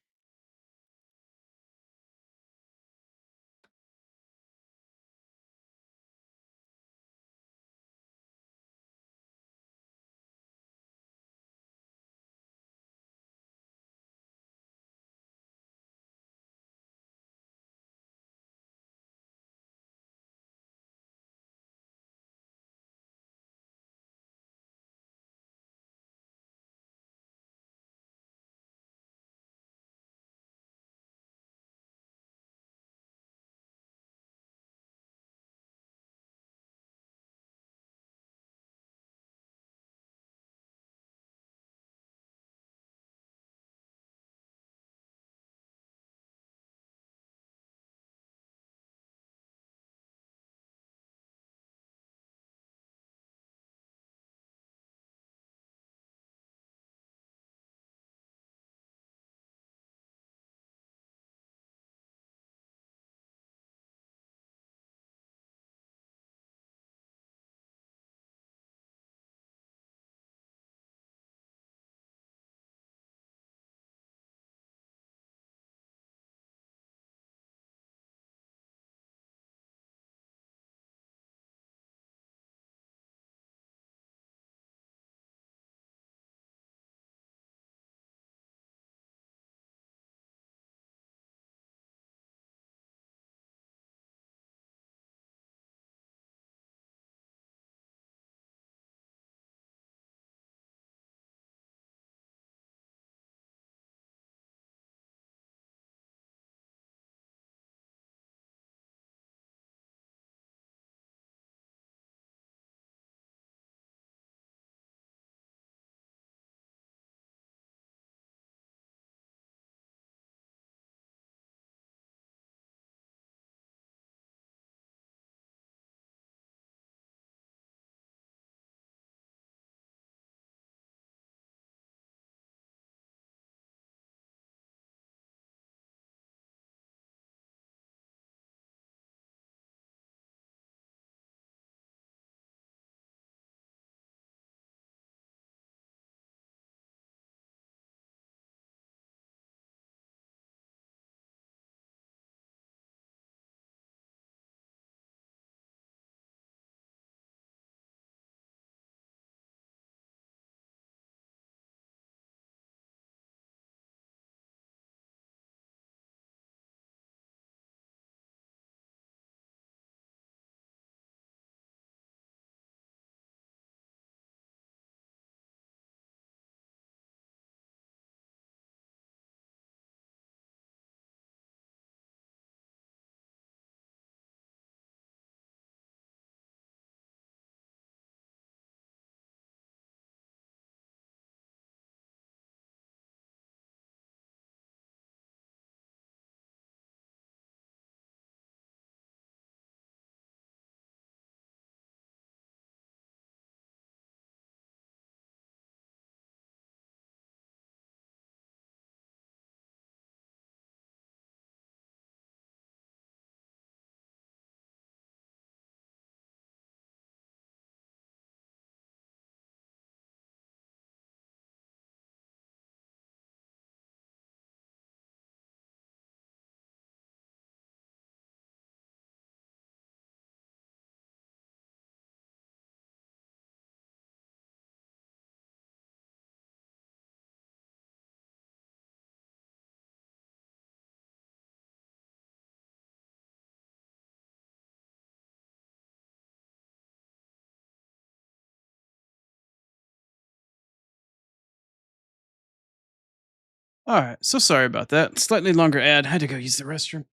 Alright, so sorry about that. Slightly longer ad. Had to go use the restroom.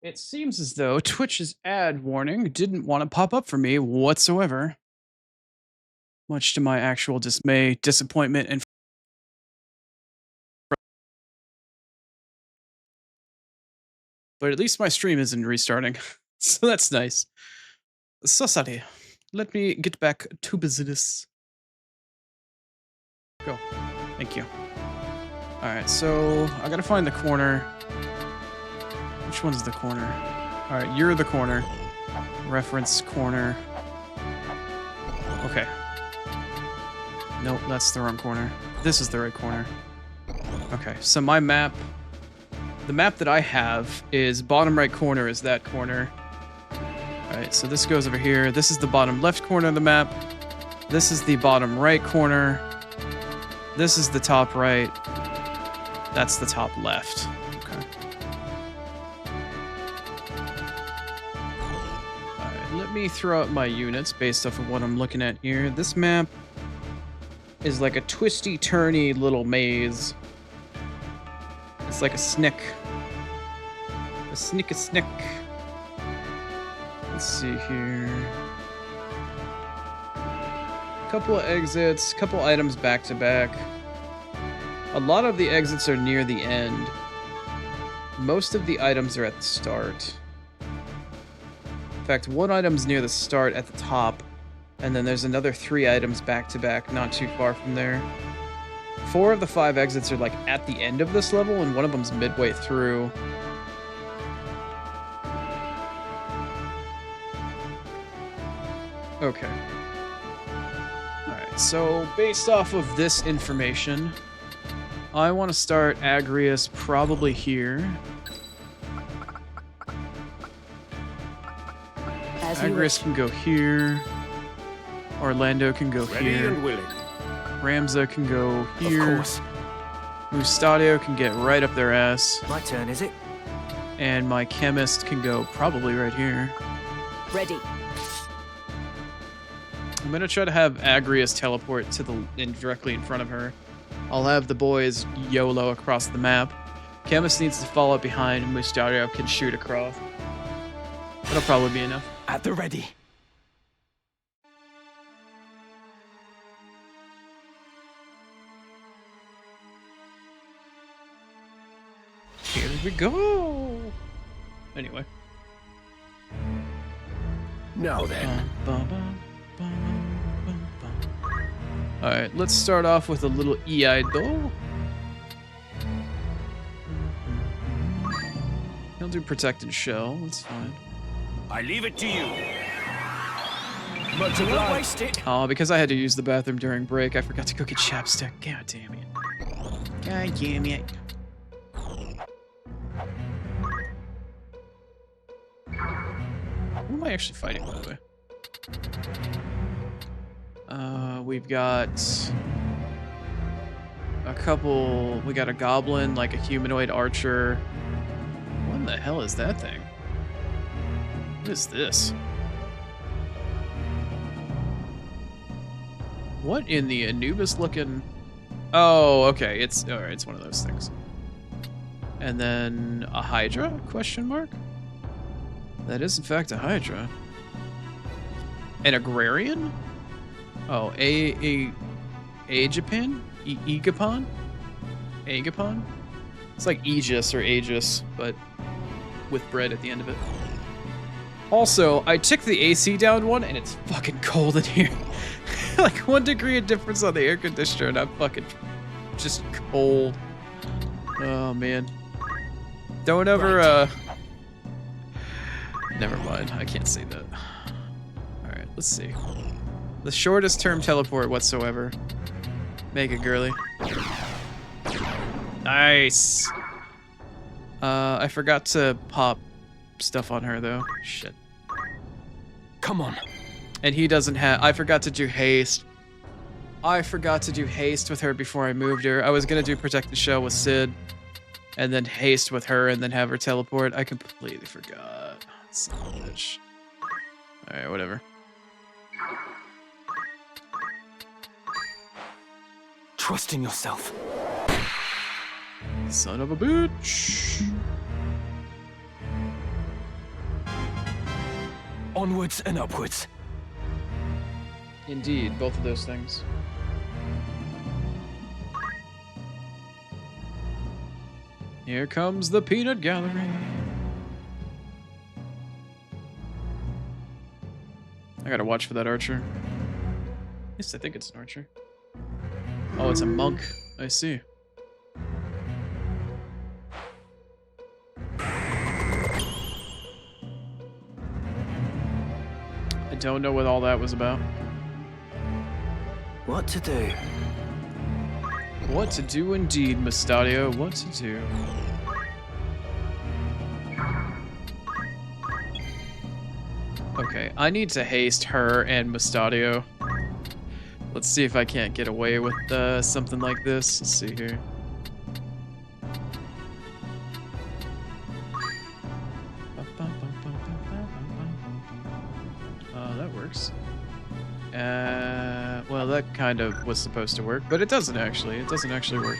It seems as though Twitch's ad warning didn't want to pop up for me whatsoever. Much to my actual dismay, disappointment, and but at least my stream isn't restarting. So that's nice. So sorry. Let me get back to business. Go. Thank you. Alright, so I gotta find the corner. Which one's the corner? Alright, you're the corner. Reference corner. Okay. Nope, that's the wrong corner. This is the right corner. Okay, so my map... The map that I have is bottom right corner is that corner. Alright, so this goes over here. This is the bottom left corner of the map. This is the bottom right corner. This is the top right. That's the top left. Okay. Alright, let me throw out my units based off of what I'm looking at here. This map is like a twisty, turny little maze. It's like a snick. A snick. Let's see here. Couple of exits, couple items back to back. A lot of the exits are near the end. Most of the items are at the start. In fact, one item's near the start at the top, and then there's another 3 items back to back, not too far from there. 4 of the 5 exits are like at the end of this level, and one of them's midway through. Okay. Alright, so based off of this information, I want to start Agrius probably here. Agrius can go here. Orlando can go Ready here. and willing. Ramza can go here. Of course. Mustadio can get right up their ass. My turn, is it? And my chemist can go probably right here. Ready. I'm gonna try to have Agrius teleport to directly in front of her. I'll have the boys YOLO across the map. Chemist needs to follow behind, and Mustadio can shoot across. That'll probably be enough. At the ready. Here we go. Anyway. Now then. Alright, let's start off with a little Eido. He'll do protected shell, that's fine. I leave it to you. Much obliged. Waste it. Oh, because I had to use the bathroom during break, I forgot to go get chapstick. God damn it. God damn it. Who am I actually fighting, by the way? We've got a couple. We got a goblin, like a humanoid archer. What in the hell is that thing? What is this? What in the Anubis looking? Oh, okay. It's all right. It's one of those things. And then a Hydra? Question mark. That is in fact a Hydra. An agrarian? Oh, Agapon? Egapon? Agapon? It's like Aegis or Aegis, but with bread at the end of it. Also, I took the AC down one, and it's fucking cold in here. Like 1 degree of difference on the air conditioner, and I'm fucking just cold. Oh man. Don't ever Never mind, I can't say that. Alright, let's see. The shortest term teleport whatsoever. Make it girly. Nice! I forgot to pop stuff on her though. Shit. Come on. And he doesn't have... I forgot to do haste. I forgot to do haste with her before I moved her. I was gonna do protect the shell with Sid. And then haste with her and then have her teleport. I completely forgot. Son of a bitch. Alright, whatever. Trust in yourself. Son of a bitch. Onwards and upwards. Indeed, both of those things. Here comes the peanut gallery. I gotta watch for that archer. At least I think it's an archer. Oh, it's a monk. I see. I don't know what all that was about. What to do? What to do indeed, Mustadio. What to do. Okay, I need to haste her and Mustadio. Let's see if I can't get away with something like this. Let's see here. That works. Well, that kind of was supposed to work, but it doesn't actually. It doesn't actually work.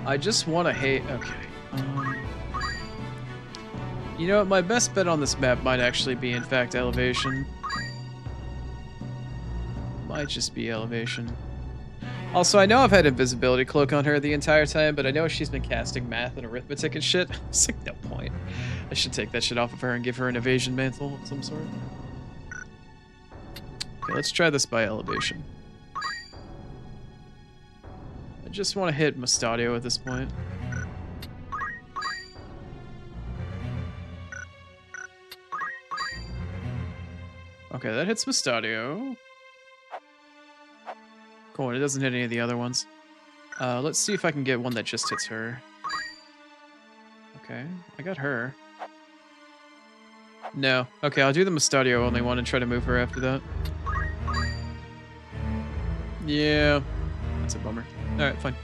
I just want to hate. Okay. You know what? My best bet on this map might actually be, in fact, elevation. Might just be elevation. Also, I know I've had invisibility cloak on her the entire time, but I know she's been casting math and arithmetic and shit. It's like, no point. I should take that shit off of her and give her an evasion mantle of some sort. Okay, let's try this by elevation. I just want to hit Mustadio at this point. Okay, that hits Mustadio. Cool, it doesn't hit any of the other ones. Let's see if I can get one that just hits her. Okay, I got her. No. Okay, I'll do the Mustadio only one and try to move her after that. Yeah, that's a bummer. Alright, fine.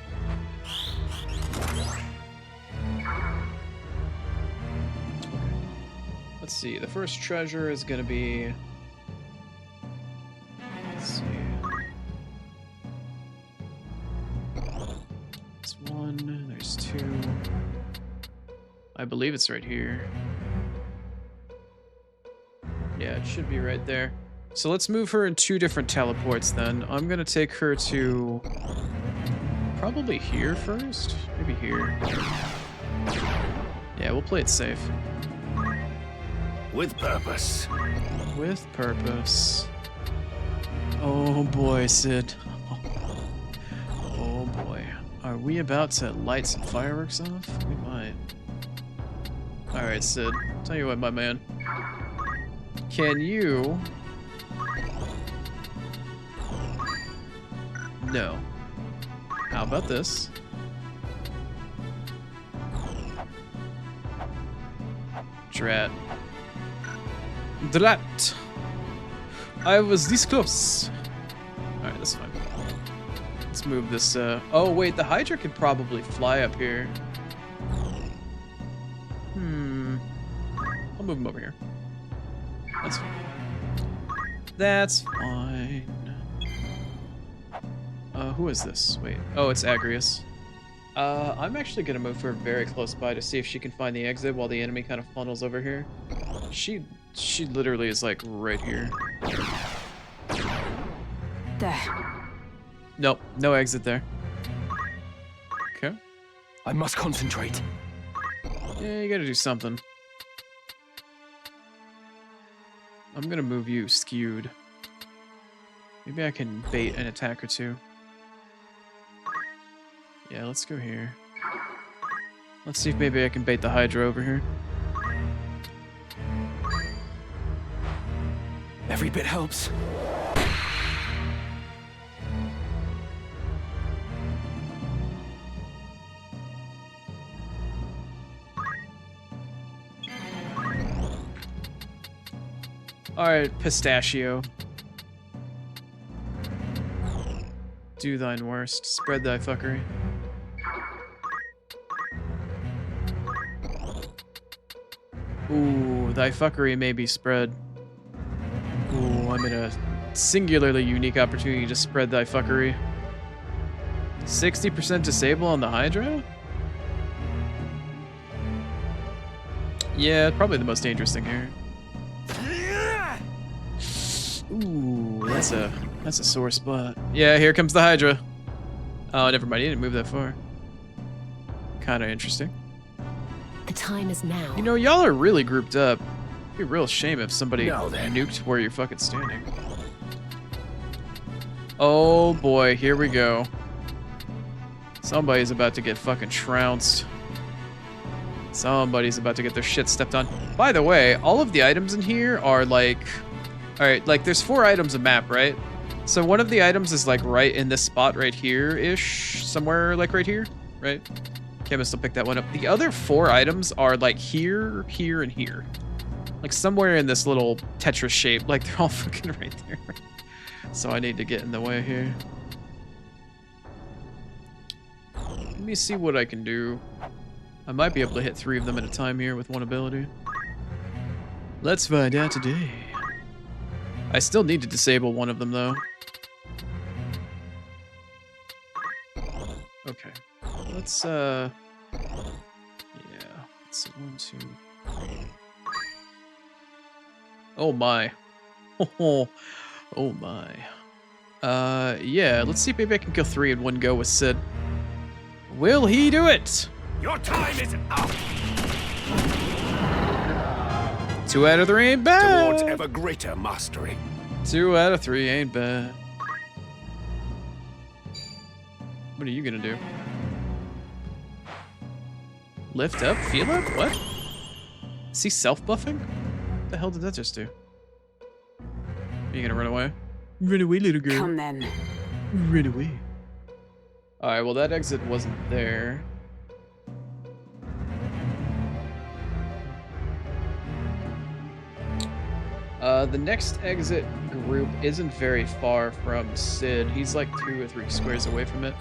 Let's see, the first treasure is gonna be... Let's see. There's one, there's two. I believe it's right here. Yeah, it should be right there. So let's move her in two different teleports then. I'm gonna take her to probably here first. Maybe here. Yeah, we'll play it safe. With purpose. With purpose. Oh boy, Sid. Oh boy. Are we about to light some fireworks off? We might. Alright, Sid. Tell you what, my man. Can you... No. How about this? Drat. Drat! I was this close. Alright, that's fine. Let's move this, Oh, wait, the Hydra could probably fly up here. I'll move him over here. That's fine. That's fine. Who is this? Wait. Oh, it's Agrius. I'm actually gonna move her very close by to see if she can find the exit while the enemy kind of funnels over here. She literally is like right here. There. Nope, no exit there. Okay. I must concentrate. Yeah, you gotta do something. I'm gonna move you skewed. Maybe I can bait an attack or two. Yeah, let's go here. Let's see if maybe I can bait the Hydra over here. Every bit helps. Alright, Pistachio. Do thine worst. Spread thy fuckery. Ooh, thy fuckery may be spread. Ooh, I'm in a singularly unique opportunity to spread thy fuckery. 60% disable on the Hydra? Yeah, probably the most dangerous thing here. Ooh, that's a sore spot. Yeah, here comes the Hydra. Oh, never mind. He didn't move that far. Kind of interesting. The time is now. You know, y'all are really grouped up. It'd be a real shame if somebody Now then. nuked where you're fucking standing. Oh boy, here we go. Somebody's about to get fucking trounced. Somebody's about to get their shit stepped on. By the way, all of the items in here are like... Alright, like there's 4 items a map, right? So one of the items is like right in this spot right here-ish. Somewhere like right here, right? Chemist will pick that one up. The other 4 items are like here, here, and here. Like somewhere in this little Tetris shape. Like they're all fucking right there. So I need to get in the way here. Let me see what I can do. I might be able to hit 3 of them at a time here with one ability. Let's find out today. I still need to disable one of them though. Okay. Let's yeah. Let's see. 1, 2, 3. Oh my. Oh my. Yeah, let's see if maybe I can kill 3 in one go with Sid. Will he do it? Your time is up. 2 out of 3 ain't bad. Towards ever greater mastery. 2 out of 3 ain't bad. What are you gonna do? Lift up? Feel up? What? Is he self-buffing? What the hell did that just do? Are you gonna run away? Run away, little girl. Come then. Run away. Alright, well that exit wasn't there. The next exit group isn't very far from Sid. He's like 2 or 3 squares away from it.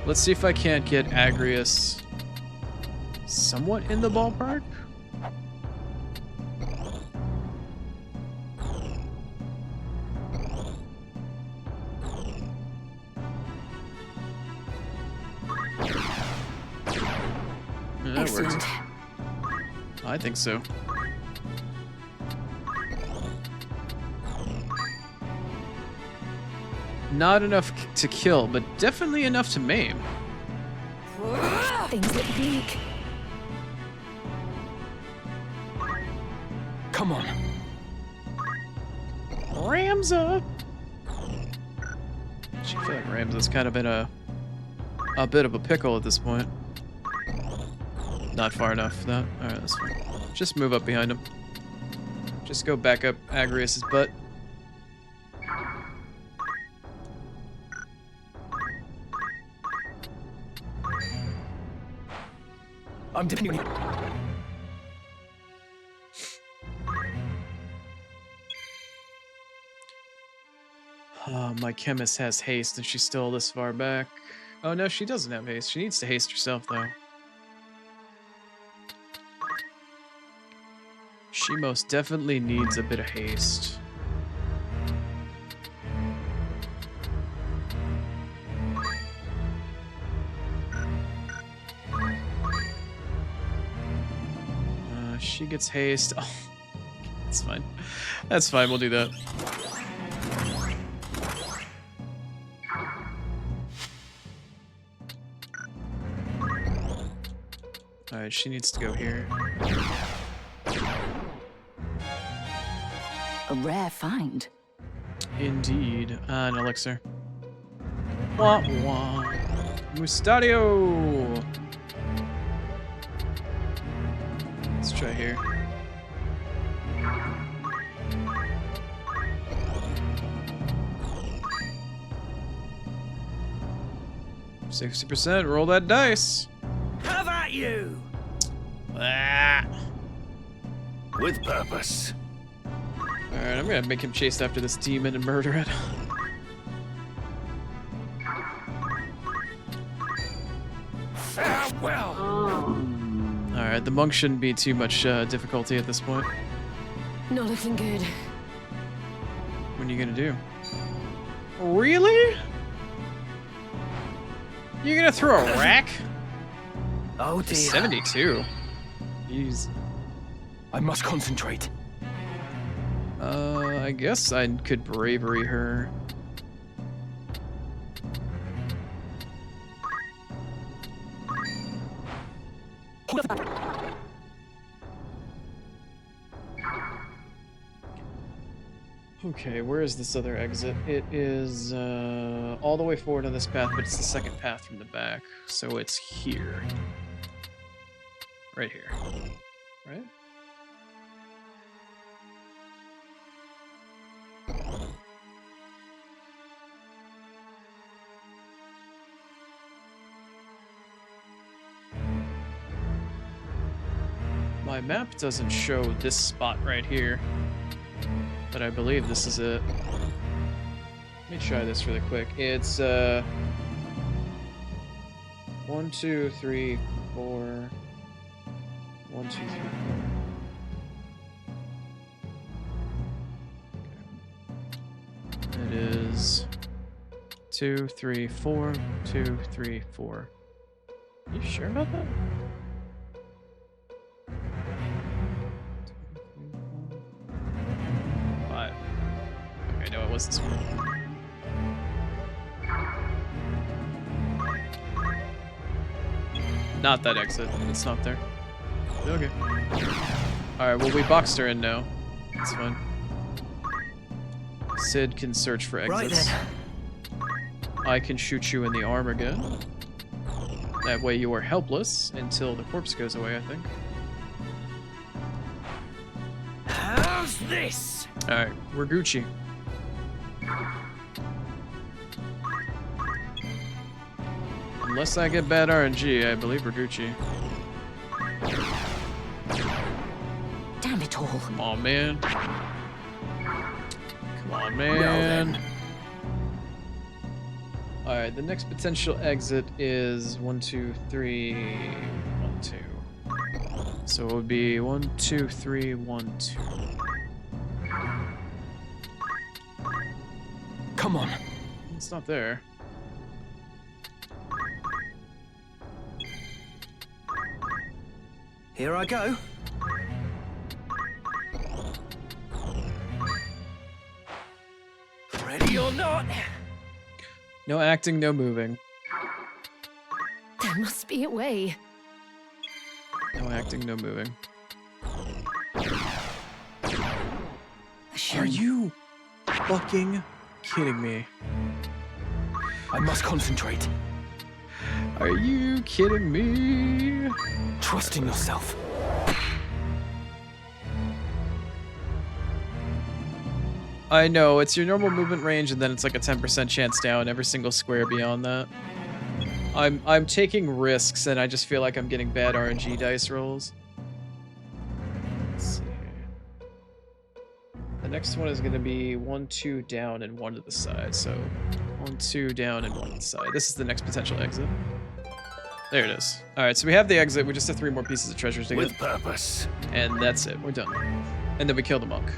Let's see if I can't get Agrius somewhat in the ballpark. Yeah, that Excellent. works. I think so. Not enough to kill, but definitely enough to maim. Things look bleak. Come on. Ramza! I feel like Ramza's kind of in a bit of a pickle at this point. Not far enough for that. Alright, that's fine. Just move up behind him. Just go back up Agrius's butt. I'm depending on you. My chemist has haste and she's still this far back. Oh no, she doesn't have haste. She needs to haste herself though. She most definitely needs a bit of haste. She gets haste. Oh, that's fine. That's fine. We'll do that. Alright, she needs to go here. A rare find. Indeed. An elixir. Wah wah. Mustadio! Let's try here. %. Roll that dice. Have at you. Ah. With purpose. Alright, I'm gonna make him chase after this demon and murder it. Farewell. Alright, the monk shouldn't be too much difficulty at this point. Not looking good. What are you gonna do? Really? You gonna throw a rack? Oh dear. 72. Jeez. I must concentrate. I guess I could bravery her. Okay, where is this other exit? It is all the way forward on this path, but it's the second path from the back. So it's here. Right here. Right? My map doesn't show this spot right here, but I believe this is it. Let me try this really quick. It's 1, 2, 3, 4. 1, 2, 3, 4. Okay. It is 2, 3, 4, 2, 3, 4. You sure about that? 5. Okay, no, it was this one. Not that exit. It's not there. Okay. Alright, well, we boxed her in now. It's fine. Sid can search for exits. Right then. I can shoot you in the arm again. That way you are helpless until the corpse goes away, I think. How's this? Alright, we're Gucci. Unless I get bad RNG, I believe we're Gucci. Damn it all. Come on, man. Come on, man. Alright, the next potential exit is 1, 2, 3, 1, 2. So it would be 1, 2, 3, 1, 2. Come on. It's not there. Here I go. Ready or not? No acting, no moving. There must be a way. No acting, no moving. A shame. Are you fucking kidding me? I must concentrate. Are you kidding me? Trust in yourself. I know, it's your normal movement range and then it's like a 10% chance down every single square beyond that. I'm taking risks and I just feel like I'm getting bad RNG dice rolls. Let's see here. The next one is going to be 1, 2 down and 1 to the side. So 1, 2 down and 1 to the side. This is the next potential exit. There it is. Alright, so we have the exit. We just have 3 more pieces of treasures to With get. purpose. And that's it. We're done. And then we kill the monk.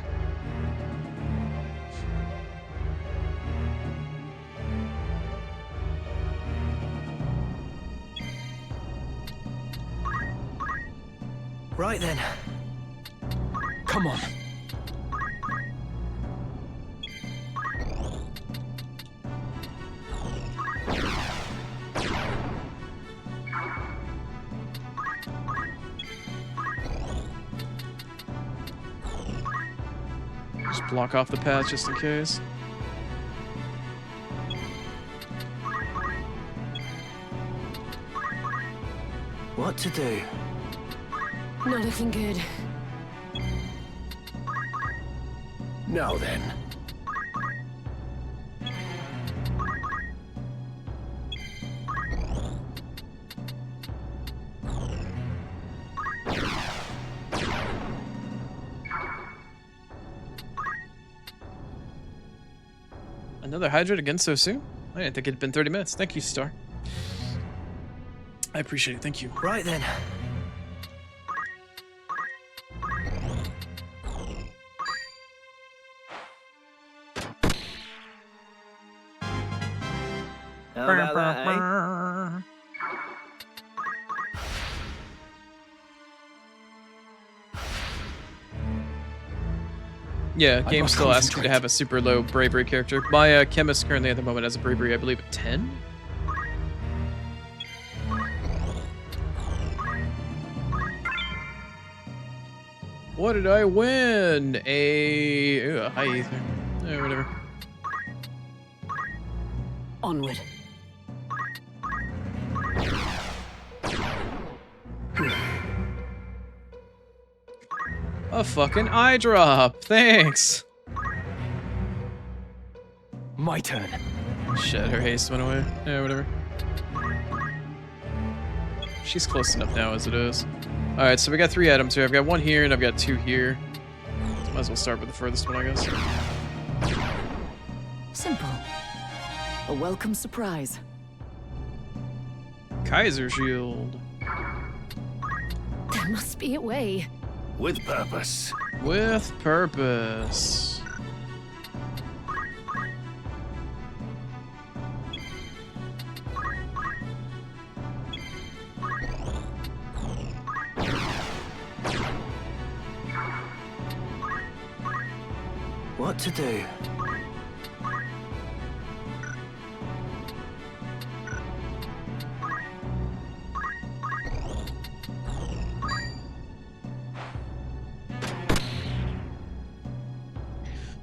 Right then. Come on. Just block off the path just in case. What to do? Not looking good. Now then. Another hydrate again so soon? I didn't think it'd been 30 minutes. Thank you, Star. I appreciate it. Thank you. Right then. How about about that, eh? Yeah, I game must still asks you to concentrate. have a super low bravery character. My chemist currently at the moment has a bravery, I believe, of 10. What did I win? A high ether. Whatever. Onward. A fucking eye drop. Thanks. My turn. Shit, her haste went away. Yeah, whatever. She's close enough now as it is. Alright, so we got 3 items here. I've got 1 here and I've got 2 here. So might as well start with the furthest one, I guess. Simple. A welcome surprise. Kaiser Shield. There must be a way. With purpose. With purpose. What to do?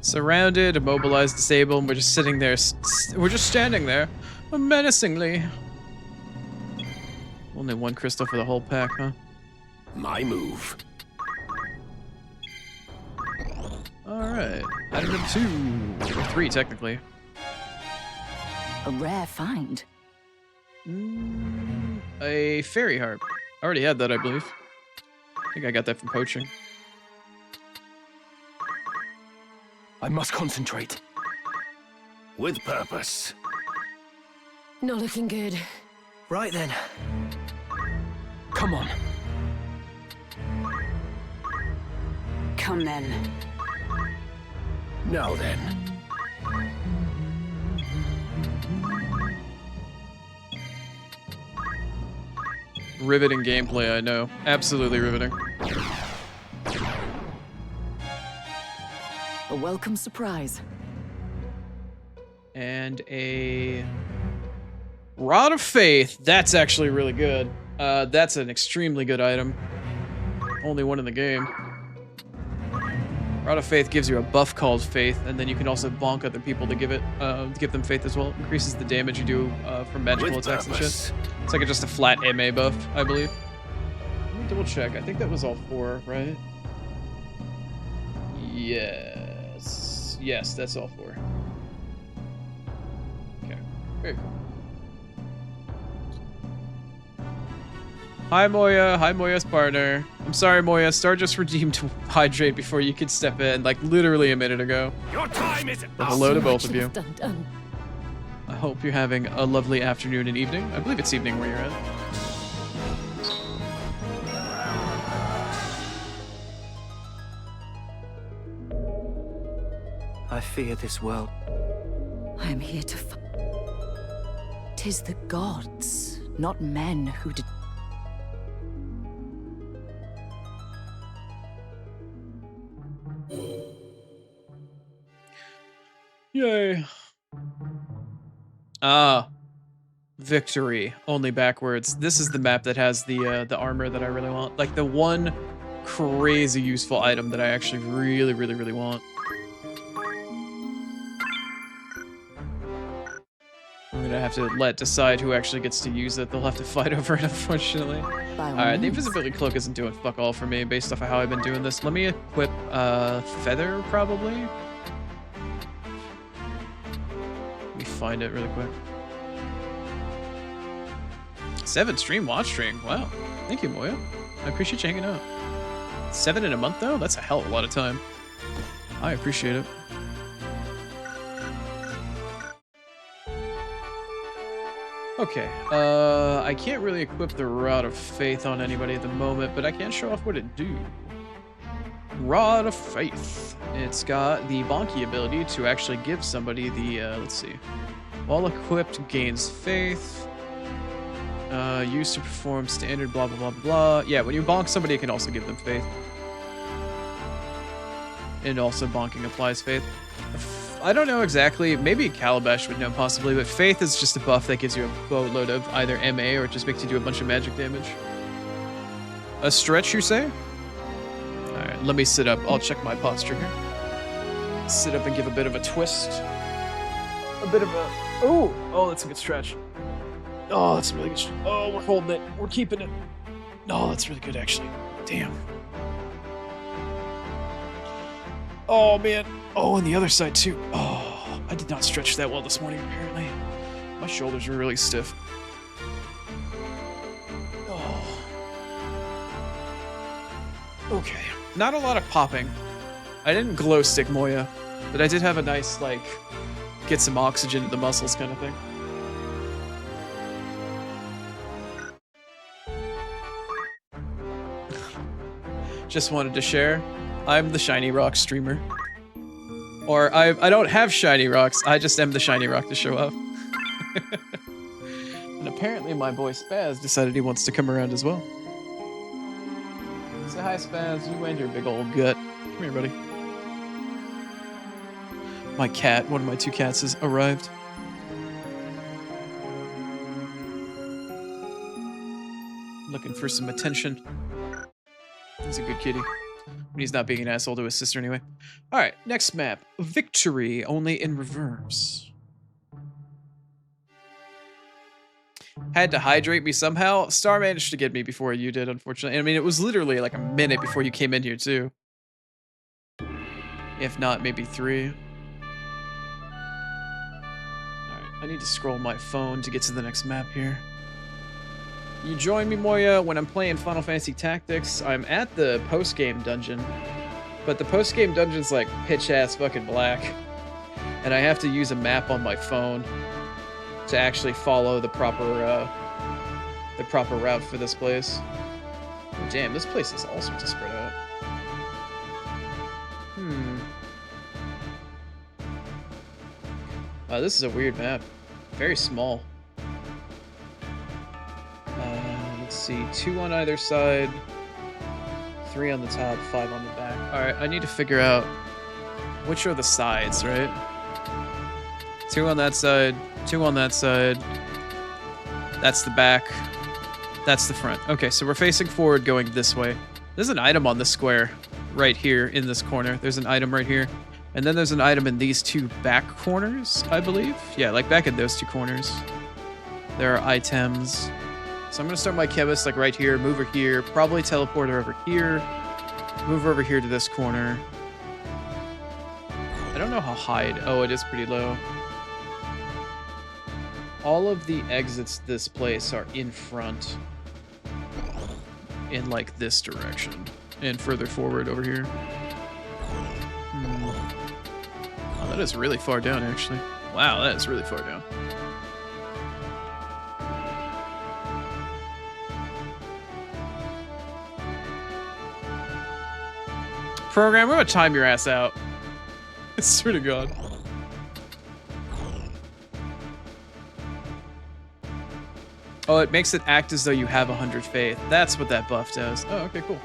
Surrounded, immobilized, disabled, and we're just sitting there. We're just standing there, menacingly. Only 1 crystal for the whole pack, huh? My move. Alright. Item number 2. Or 3, technically. A rare find. A fairy harp. I already had that, I believe. I think I got that from poaching. I must concentrate. With purpose. Not looking good. Right then. Come on. Come then. Now then. Riveting gameplay, I know. Absolutely riveting. A welcome surprise. And a Rod of Faith. That's actually really good. That's an extremely good item. Only one in the game. Rod of Faith gives you a buff called Faith, and then you can also bonk other people to give it, give them Faith as well. Increases the damage you do from magical With attacks purpose. and shit. It's like just a flat MA buff, I believe. Let me double check. I think that was all 4, right? Yes. Yes, that's all 4. Okay. Very cool. Hi, Moya. Hi, Moya's partner. I'm sorry, Moya. Star just redeemed Hydrate before you could step in, like literally a minute ago. Your time is Well, up. hello to So both much of you. left undone. I hope you're having a lovely afternoon and evening. I believe it's evening where you're at. I fear this world. I am here to Tis the gods, not men who did. Yay. Ah. Victory. Only backwards. This is the map that has the armor that I really want. Like the one crazy useful item that I actually really, really, really want. I'm gonna have to decide who actually gets to use it. They'll have to fight over it, unfortunately. By all Alright, the means. invisibility cloak isn't doing fuck all for me based off of how I've been doing this. Let me equip Feather, probably. Let me find it really quick. 7 stream watch string. Wow. Thank you, Moya. I appreciate you hanging out. 7 in a month, though? That's a hell of a lot of time. I appreciate it. Okay, I can't really equip the Rod of Faith on anybody at the moment, but I can show off what it do. Rod of Faith. It's got the Bonky ability to actually give somebody the, let's see. While equipped, gains faith. Used to perform standard blah blah blah blah blah. Yeah, when you bonk somebody, it can also give them faith. And also bonking applies faith. I don't know exactly. Maybe Calabash would know possibly, but faith is just a buff that gives you a boatload of either MA or it just makes you do a bunch of magic damage. A stretch, you say? Alright, let me sit up. I'll check my posture here. Sit up and give a bit of a twist. A bit of a... Oh, that's a good stretch. Oh, that's a really good Oh, we're holding it. We're keeping it. Oh, that's really good, actually. Damn. Oh, man. Oh, and the other side, too. Oh, I did not stretch that well this morning, apparently. My shoulders were really stiff. Oh. Okay. Not a lot of popping. I didn't glow stick Moya, but I did have a nice, like, get some oxygen to the muscles kind of thing. Just wanted to share. I'm the Shiny Rock streamer. Or I don't have Shiny Rocks, I just am the Shiny Rock to show up. And apparently my boy Spaz decided he wants to come around as well. Say hi, Spaz, you and your big old gut. Come here, buddy. My cat, one of my 2 cats, has arrived. Looking for some attention. He's a good kitty. When he's not being an asshole to his sister anyway. Alright, next map. Victory, only in reverse. Had to hydrate me somehow. Star managed to get me before you did, unfortunately. I mean, it was literally like a minute before you came in here, too. If not, maybe 3. Alright, I need to scroll my phone to get to the next map here. You join me, Moya, when I'm playing Final Fantasy Tactics. I'm at the post-game dungeon, but the post-game dungeon's like pitch-ass fucking black, and I have to use a map on my phone to actually follow the proper route for this place. Oh, damn, this place is all sorts of spread out. This is a weird map. Very small. Let's see, 2 on either side, 3 on the top, 5 on the back. Alright, I need to figure out which are the sides, right? 2 on that side, 2 on that side. That's the back. That's the front. Okay, so we're facing forward going this way. There's an item on the square right here in this corner. There's an item right here. And then there's an item in these 2 back corners, I believe. Yeah, like back in those 2 corners. There are items. So I'm going to start my chemist like right here, move her here, probably teleport her over here, move her over here to this corner. I don't know how high it... Oh, it is pretty low. All of the exits to this place are in front. In like this direction. And further forward over here. Oh, that is really far down, actually. Wow, that is really far down. Program, we're gonna time your ass out. I swear to God. Oh, it makes it act as though you have 100 faith. That's what that buff does. Oh, okay, cool.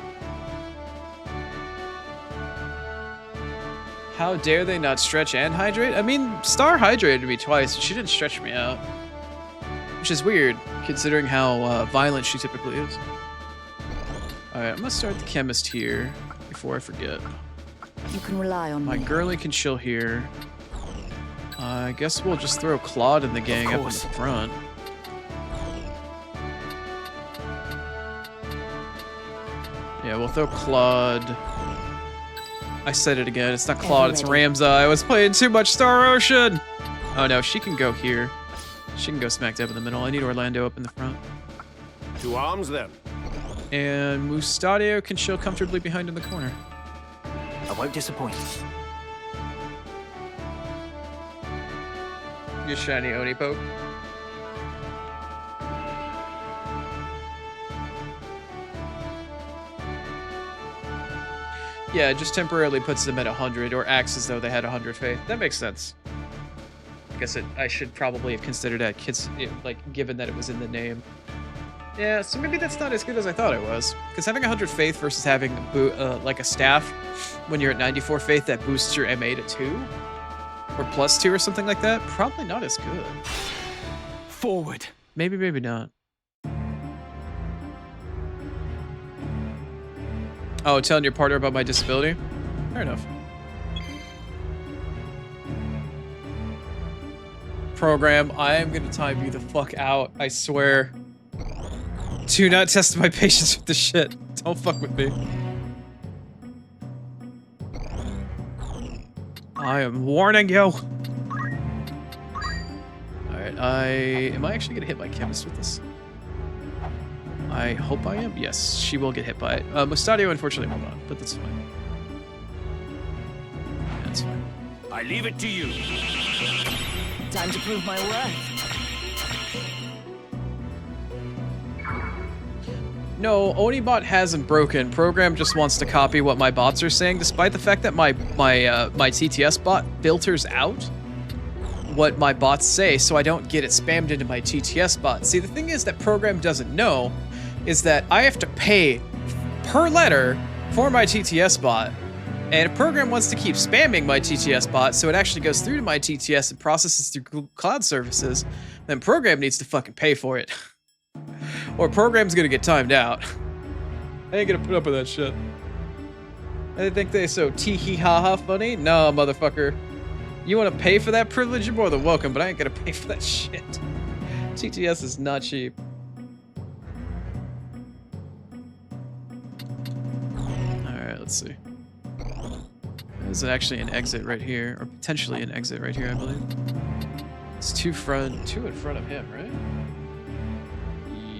How dare they not stretch and hydrate? I mean, Star hydrated me twice. She didn't stretch me out. Which is weird, considering how violent she typically is. Alright, I'm gonna start the chemist here. Before I forget. You can rely on my me. girly can chill here. I guess we'll just throw Claude in the gang up in the front. Yeah, we'll throw Claude. I said it again. It's not Claude, it's Ramza. I was playing too much Star Ocean. Oh no, she can go here. She can go smack dab in the middle. I need Orlando up in the front. To arms, then. And Mustadio can chill comfortably behind in the corner. I won't disappoint. You shiny Oni poke. Yeah, it just temporarily puts them at 100 or acts as though they had 100 faith. That makes sense. guess I should probably have considered that kids, like, given that it was in the name. Yeah, so maybe that's not as good as I thought it was. Because having 100 faith versus having like a staff when you're at 94 faith that boosts your MA to 2 or plus 2 or something like that, probably not as good. Forward. Maybe, maybe not. Oh, telling your partner about my disability? Fair enough. Program, I am gonna time you the fuck out, I swear. Do not test my patience with this shit. Don't fuck with me. I am warning you. Alright, am I actually gonna hit my chemist with this? I hope I am. Yes, she will get hit by it. Mustadio unfortunately will not, but that's fine. That's fine. I leave it to you. Time to prove my worth. No, Onibot hasn't broken. Program just wants to copy what my bots are saying, despite the fact that my TTS bot filters out what my bots say, so I don't get it spammed into my TTS bot. See, the thing is that Program doesn't know is that I have to pay per letter for my TTS bot, and if Program wants to keep spamming my TTS bot so it actually goes through to my TTS and processes through Google Cloud services, then Program needs to fucking pay for it. Or Program's gonna get timed out. I ain't gonna put up with that shit. I think they so tee-hee-ha-ha funny? No, motherfucker. You wanna pay for that privilege? You're more than welcome, but I ain't gonna pay for that shit. TTS is not cheap. Alright, let's see. There's actually an exit right here, or potentially an exit right here, I believe. It's two in front of him, right?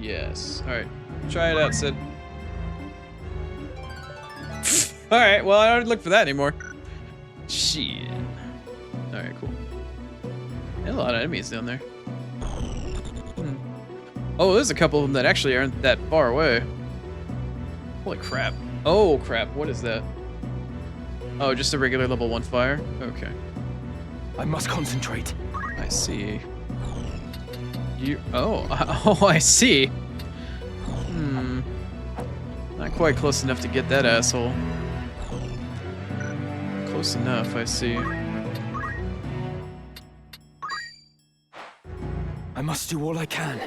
Yes. Alright. Try it out, Sid. Alright, well, I don't look for that anymore. Shit. Alright, cool. There's a lot of enemies down there. Oh, there's a couple of them that actually aren't that far away. Holy crap. Oh, crap. What is that? Oh, just a regular level 1 fire? Okay. I must concentrate. I see. Oh, I see. Not quite close enough to get that asshole. Close enough, I see. I must do all I can.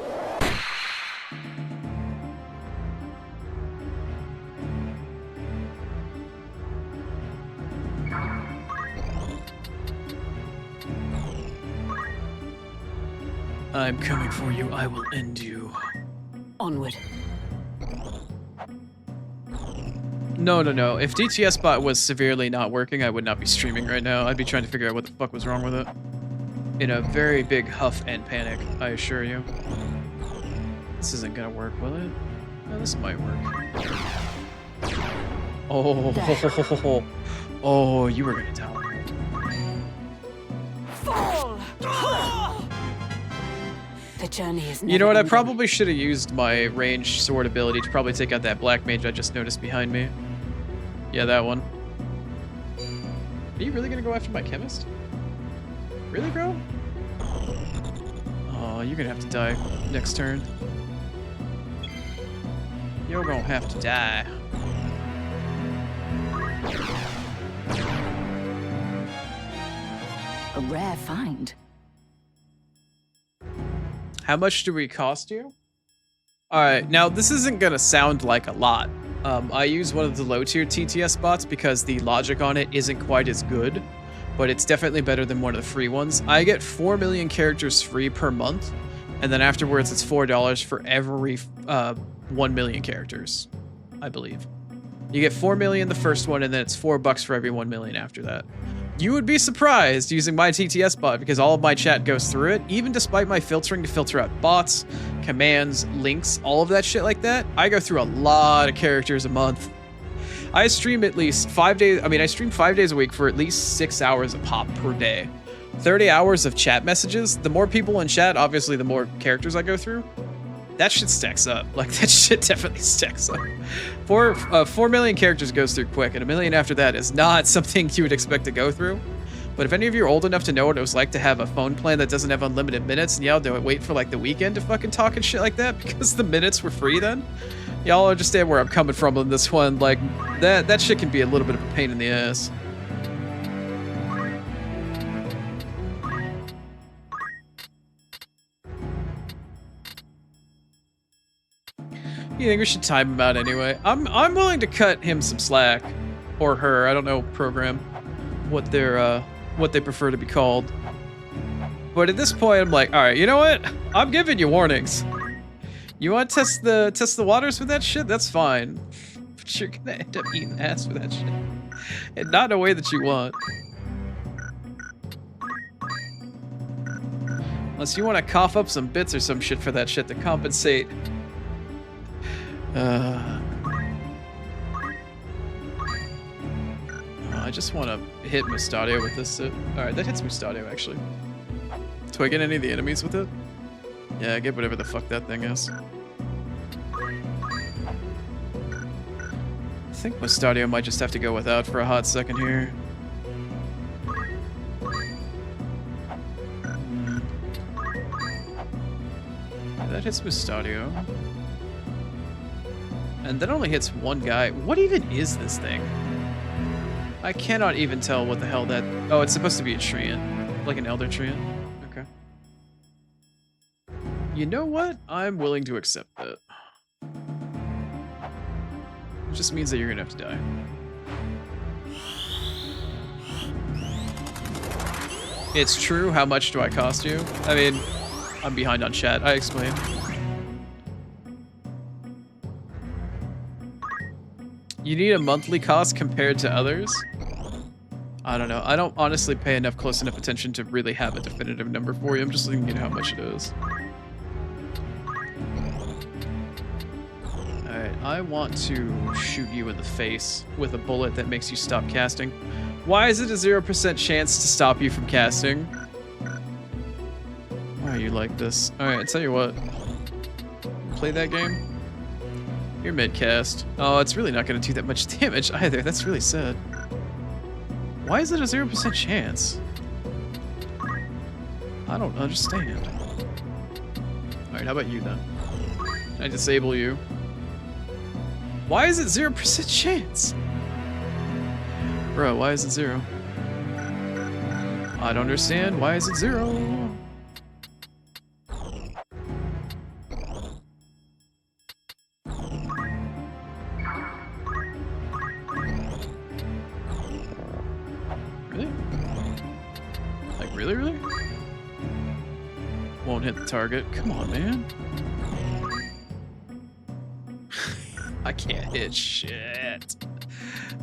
I'm coming for you. I will end you. Onward. No. If DTS bot was severely not working, I would not be streaming right now. I'd be trying to figure out what the fuck was wrong with it. In a very big huff and panic, I assure you. This isn't gonna work, will it? No, this might work. Oh, oh, you were gonna die. Fall! The journey is never You know what? I ending. probably should have used my range sword ability to probably take out that black mage I just noticed behind me. Yeah, that one. Are you really gonna go after my chemist? Really, bro? Oh, you're gonna have to die next turn. You're gonna have to die. A rare find. How much do we cost you? Alright, now this isn't gonna sound like a lot. I use one of the low tier TTS bots because the logic on it isn't quite as good, but it's definitely better than one of the free ones. I get 4 million characters free per month, and then afterwards it's $4 for every 1 million characters, I believe. You get 4 million the first one, and then it's $4 for every 1 million after that. You would be surprised using my TTS bot because all of my chat goes through it, even despite my filtering to filter out bots, commands, links, all of that shit like that. I go through a lot of characters a month. I stream at least 5 days. I stream 5 days a week for at least 6 hours a pop per day. 30 hours of chat messages. The more people in chat, obviously, the more characters I go through. That shit stacks up. Like, that shit definitely stacks up. 4 million characters goes through quick, and 1 million after that is not something you would expect to go through. But if any of you are old enough to know what it was like to have a phone plan that doesn't have unlimited minutes and y'all to wait for like the weekend to fucking talk and shit like that because the minutes were free then, y'all understand where I'm coming from on this one. Like, that shit can be a little bit of a pain in the ass. You think we should time him out anyway? I'm willing to cut him some slack, or her. I don't know program what they prefer to be called. But at this point, I'm like, all right, you know what? I'm giving you warnings. You want to test the waters with that shit? That's fine. But you're gonna end up eating ass with that shit, and not in a way that you want. Unless you want to cough up some bits or some shit for that shit to compensate. I just want to hit Mustadio with this. Alright, that hits Mustadio, actually. Do I get any of the enemies with it? Yeah, I get whatever the fuck that thing is. I think Mustadio might just have to go without for a hot second here. Yeah, that hits Mustadio. And that only hits one guy. What even is this thing? I cannot even tell what the hell that... Oh, it's supposed to be a treant. Like an elder treant. Okay. You know what? I'm willing to accept that. It just means that you're gonna have to die. It's true. How much do I cost you? I mean, I'm behind on chat. I explained. You need a monthly cost compared to others? I don't know. I don't honestly pay enough close enough attention to really have a definitive number for you. I'm just looking at how much it is. Alright, I want to shoot you in the face with a bullet that makes you stop casting. Why is it a 0% chance to stop you from casting? Why are you like this? Alright, tell you what. Play that game? You're mid-cast. Oh, it's really not going to do that much damage either. That's really sad. Why is it a 0% chance? I don't understand. Alright, how about you then? Can I disable you? Why is it 0% chance? Bro, why is it 0? I don't understand. Why is it 0? Really? Won't hit the target. Come on, man. I can't hit shit.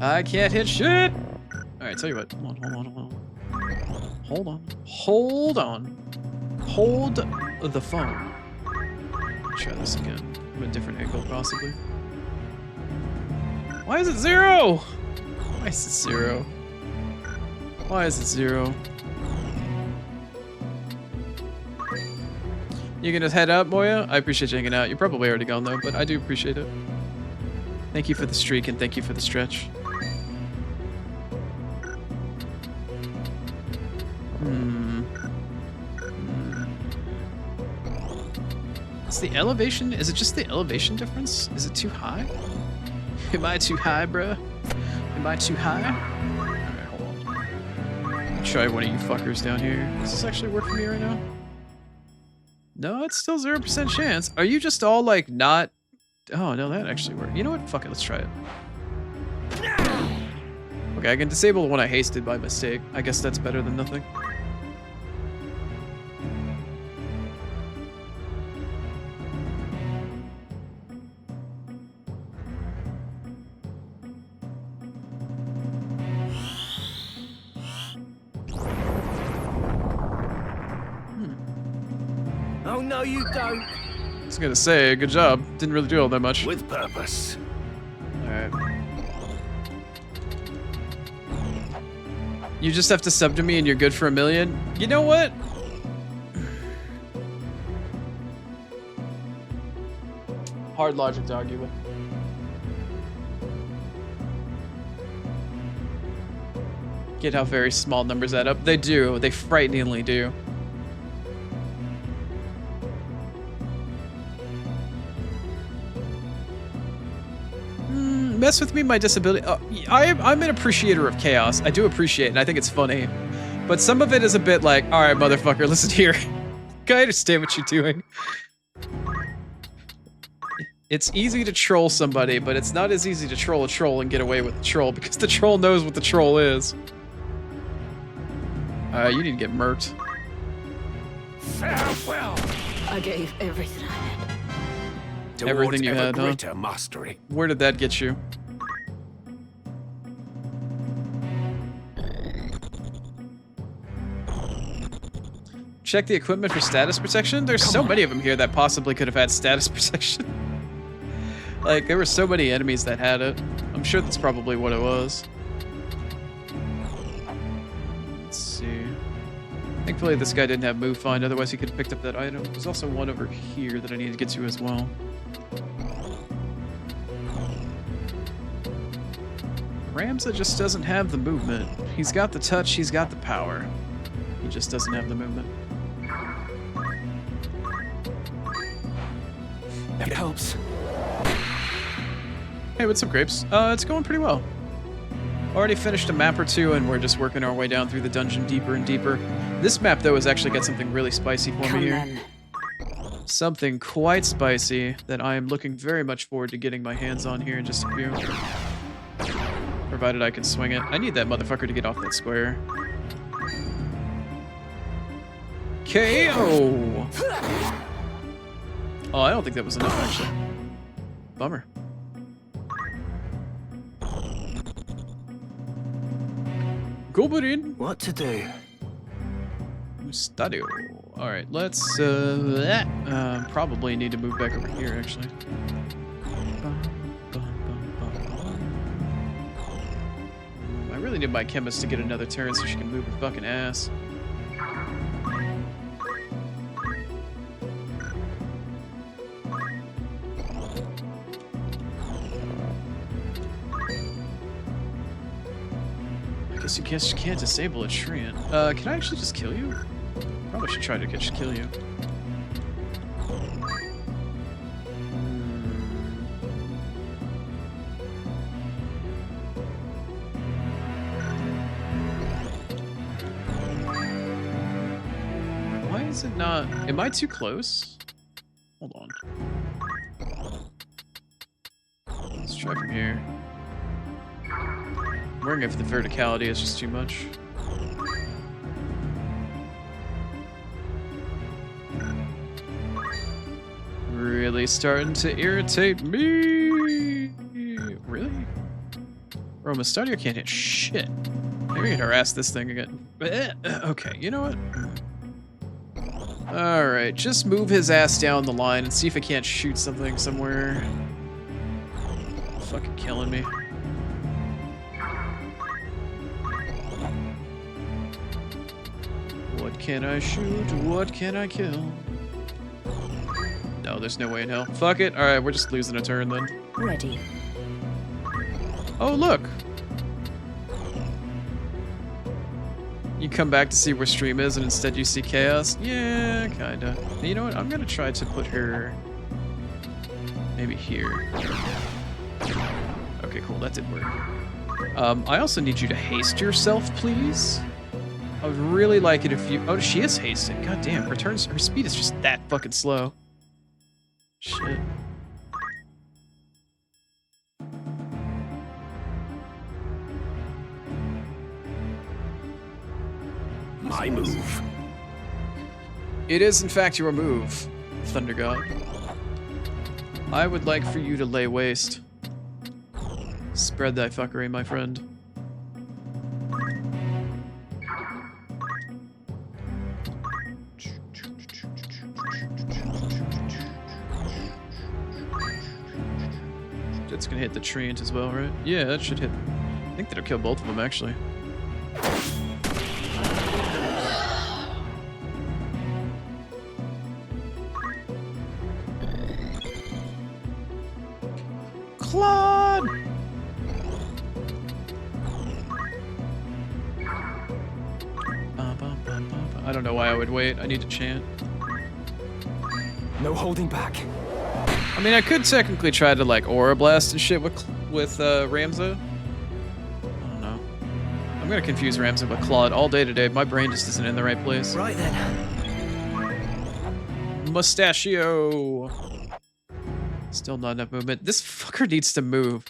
I can't hit shit. Alright, tell you what. Hold on. Hold the phone. Try this again. From a different angle, possibly. Why is it 0? Why is it 0? Why is it 0? You gonna head out, Moya? I appreciate you hanging out. You're probably already gone though, but I do appreciate it. Thank you for the streak and thank you for the stretch. Is the elevation? Is it just the elevation difference? Is it too high? Am I too high, bruh? Am I too high? Alright, hold on. Try one of you fuckers down here. Does this actually work for me right now? No, it's still 0% chance. Are you just all like not... Oh, no, that actually worked. You know what? Fuck it, let's try it. Okay, I can disable the one I hasted by mistake. I guess that's better than nothing. Oh, no, you don't. I was gonna say, good job. Didn't really do all that much. With purpose. Alright. You just have to sub to me and you're good for 1 million? You know what? Hard logic to argue with. Get how very small numbers add up. They do. They frighteningly do. Mess with me, my disability. I'm an appreciator of chaos. I do appreciate it, and I think it's funny. But some of it is a bit like, all right, motherfucker, listen here. I understand what you're doing. It's easy to troll somebody, but it's not as easy to troll a troll and get away with the troll, because the troll knows what the troll is. You need to get murked. Farewell. I gave everything I had. Towards Everything you ever had, huh? greater mastery. Where did that get you? Check the equipment for status protection? There's so many of them here that possibly could have had status protection. Like, there were so many enemies that had it. I'm sure that's probably what it was. Let's see. Thankfully, this guy didn't have move find, otherwise he could have picked up that item. There's also one over here that I need to get to as well. Ramza just doesn't have the movement. He's got the touch, he's got the power. He just doesn't have the movement. It helps. Hey, what's up, Grapes? It's going pretty well. Already finished a map or two, and we're just working our way down through the dungeon deeper and deeper. This map, though, has actually got something really spicy for me here. Something quite spicy that I am looking very much forward to getting my hands on here in just a few. Provided I can swing it. I need that motherfucker to get off that square. KO! Oh, I don't think that was enough, actually. Bummer. Goblin! What to do? Stadio. Alright, let's, probably need to move back over here, actually. I really need my chemist to get another turn so she can move her fucking ass. I guess you can't disable a treant. Can I actually just kill you? Probably should try to just kill you. Why is it not? Am I too close? Hold on. Let's try from here. I'm wondering if the verticality is just too much. Really starting to irritate me. Really? Roma Stadio can't hit shit. Maybe we can harass this thing again. Okay, you know what? Alright, just move his ass down the line and see if it can't shoot something somewhere. Fucking killing me. What can I shoot? What can I kill? No, there's no way in hell. Fuck it. Alright, we're just losing a turn then. Ready. Oh, look! You come back to see where stream is and instead you see chaos? Yeah, kinda. You know what? I'm gonna try to put her... maybe here. Okay, cool. That did work. I also need you to haste yourself, please. I would really like it if you... Oh, she is hasted. God damn, her speed is just that fucking slow. Shit. My move. It is, in fact, your move, Thunder God. I would like for you to lay waste. Spread thy fuckery, my friend. That's gonna hit the treant as well, right? Yeah, that should hit. I think that'll kill both of them, actually. Claude! don't know why I would wait. I need to chant. No holding back. I mean, I could technically try to like Aura Blast and shit with Ramza. I don't know. I'm gonna confuse Ramza with Claude all day today. My brain just isn't in the right place. Right then. Mustachio. Still not enough movement. This fucker needs to move.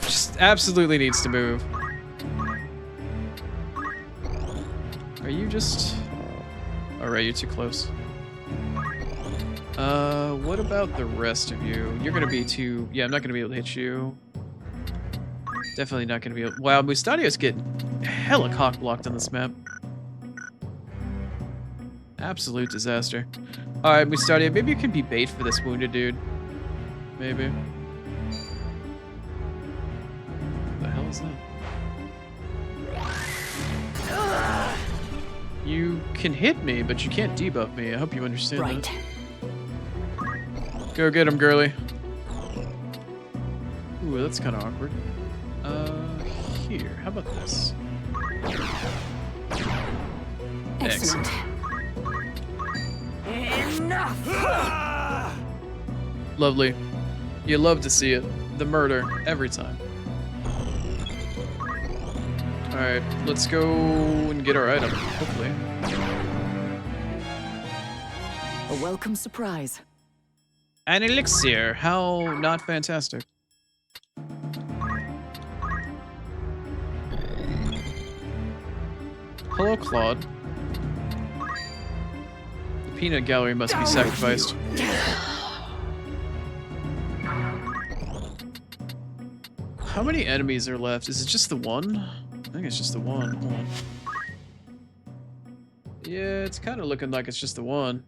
Just absolutely needs to move. Are you just... Alright, you're too close. What about the rest of you? You're gonna be too... Yeah, I'm not gonna be able to hit you. Definitely not gonna be able... Wow, Mustadio's getting hella cock-blocked on this map. Absolute disaster. Alright, Mustadio, maybe you can be bait for this wounded dude. Maybe. What the hell is that? You can hit me, but you can't debuff me. I hope you understand Right. that. Go get him, girly. Ooh, that's kind of awkward. Here. How about this? Excellent. Lovely. You love to see it. The murder. Every time. Alright, let's go and get our item, hopefully. A welcome surprise. An elixir. How not fantastic. Hello, Claude. The peanut gallery must be sacrificed. How many enemies are left? Is it just the one? I think it's just the one. Hold on. Yeah, it's kind of looking like it's just the one.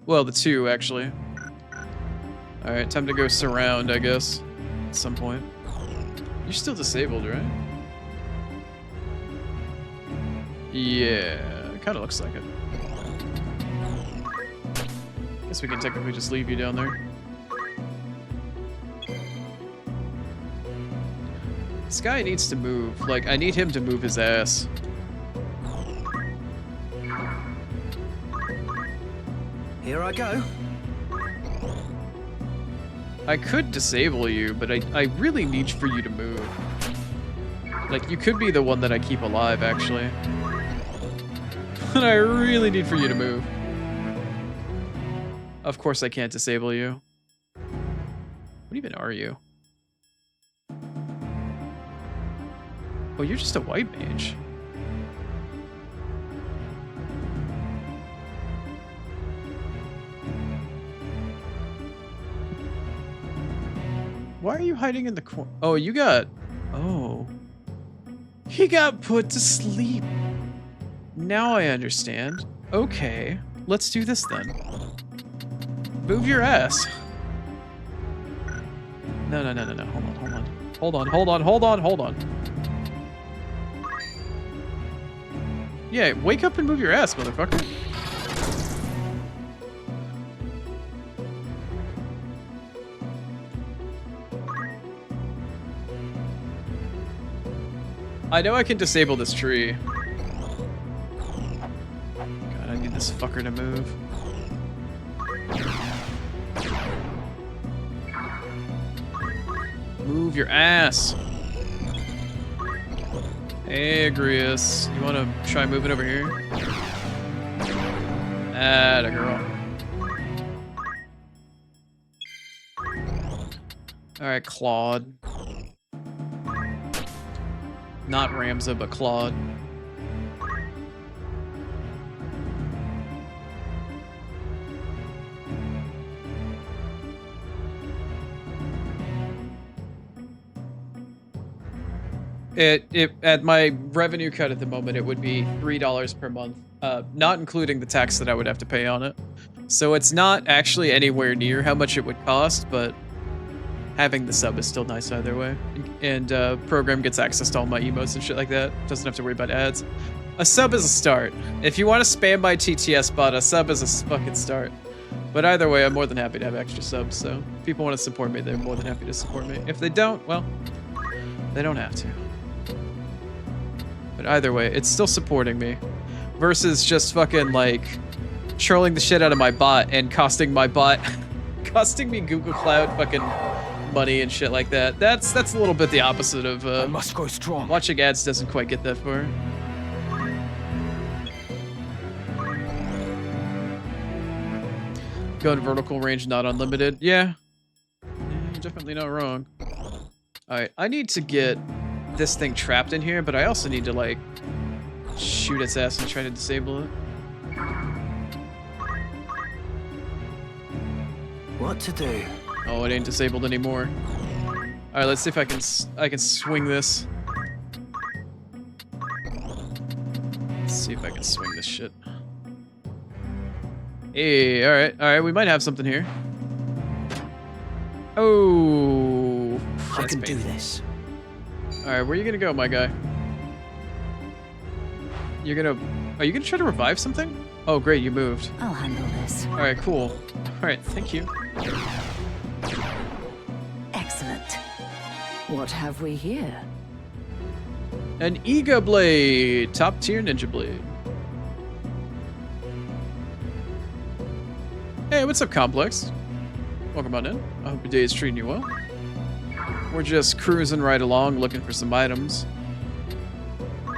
Well, the two, actually. Alright, time to go surround, I guess. At some point. You're still disabled, right? Yeah, it kind of looks like it. Guess we can technically just leave you down there. This guy needs to move. Like, I need him to move his ass. Here I go. I could disable you, but I really need for you to move. Like, you could be the one that I keep alive, actually. But I really need for you to move. Of course I can't disable you. What even are you? Oh, you're just a white mage. Why are you hiding in the corner? Oh, you got... Oh. He got put to sleep. Now I understand. Okay, let's do this then. Move your ass. No. Hold on. Yeah, wake up and move your ass, motherfucker. I know I can disable this tree. God, I need this fucker to move. Move your ass. Hey, Agrius. You wanna try moving over here? Atta girl. Alright, Claude. Not Ramza, but Claude. At my revenue cut at the moment, it would be $3 per month, not including the tax that I would have to pay on it. So it's not actually anywhere near how much it would cost, but having the sub is still nice either way. And program gets access to all my emotes and shit like that. Doesn't have to worry about ads. A sub is a start. If you want to spam my TTS bot, a sub is a fucking start. But either way, I'm more than happy to have extra subs. So if people want to support me, they're more than happy to support me. If they don't, well, they don't have to. But either way, it's still supporting me. versus just fucking like trolling the shit out of my bot and costing my bot, costing me Google Cloud fucking money and shit like that. That's a little bit the opposite of I must grow strong. watching ads doesn't quite get that far. Gun vertical range not unlimited. Yeah. You're definitely not wrong. Alright, I need to get this thing trapped in here, but I also need to like shoot its ass and try to disable it. What to do? Oh, it ain't disabled anymore. Alright, let's see if I can swing this. Let's see if I can swing this shit. Hey, alright, we might have something here. Oh, I that's can do painful. this. Alright, where are you gonna go, my guy? Are you gonna try to revive something? Oh, great, you moved. I'll handle this. Alright, cool. Alright, thank you. Excellent. What have we here? An Ega Blade! Top tier ninja blade. Hey, what's up, Complex? Welcome on in. I hope your day is treating you well. We're just cruising right along, looking for some items.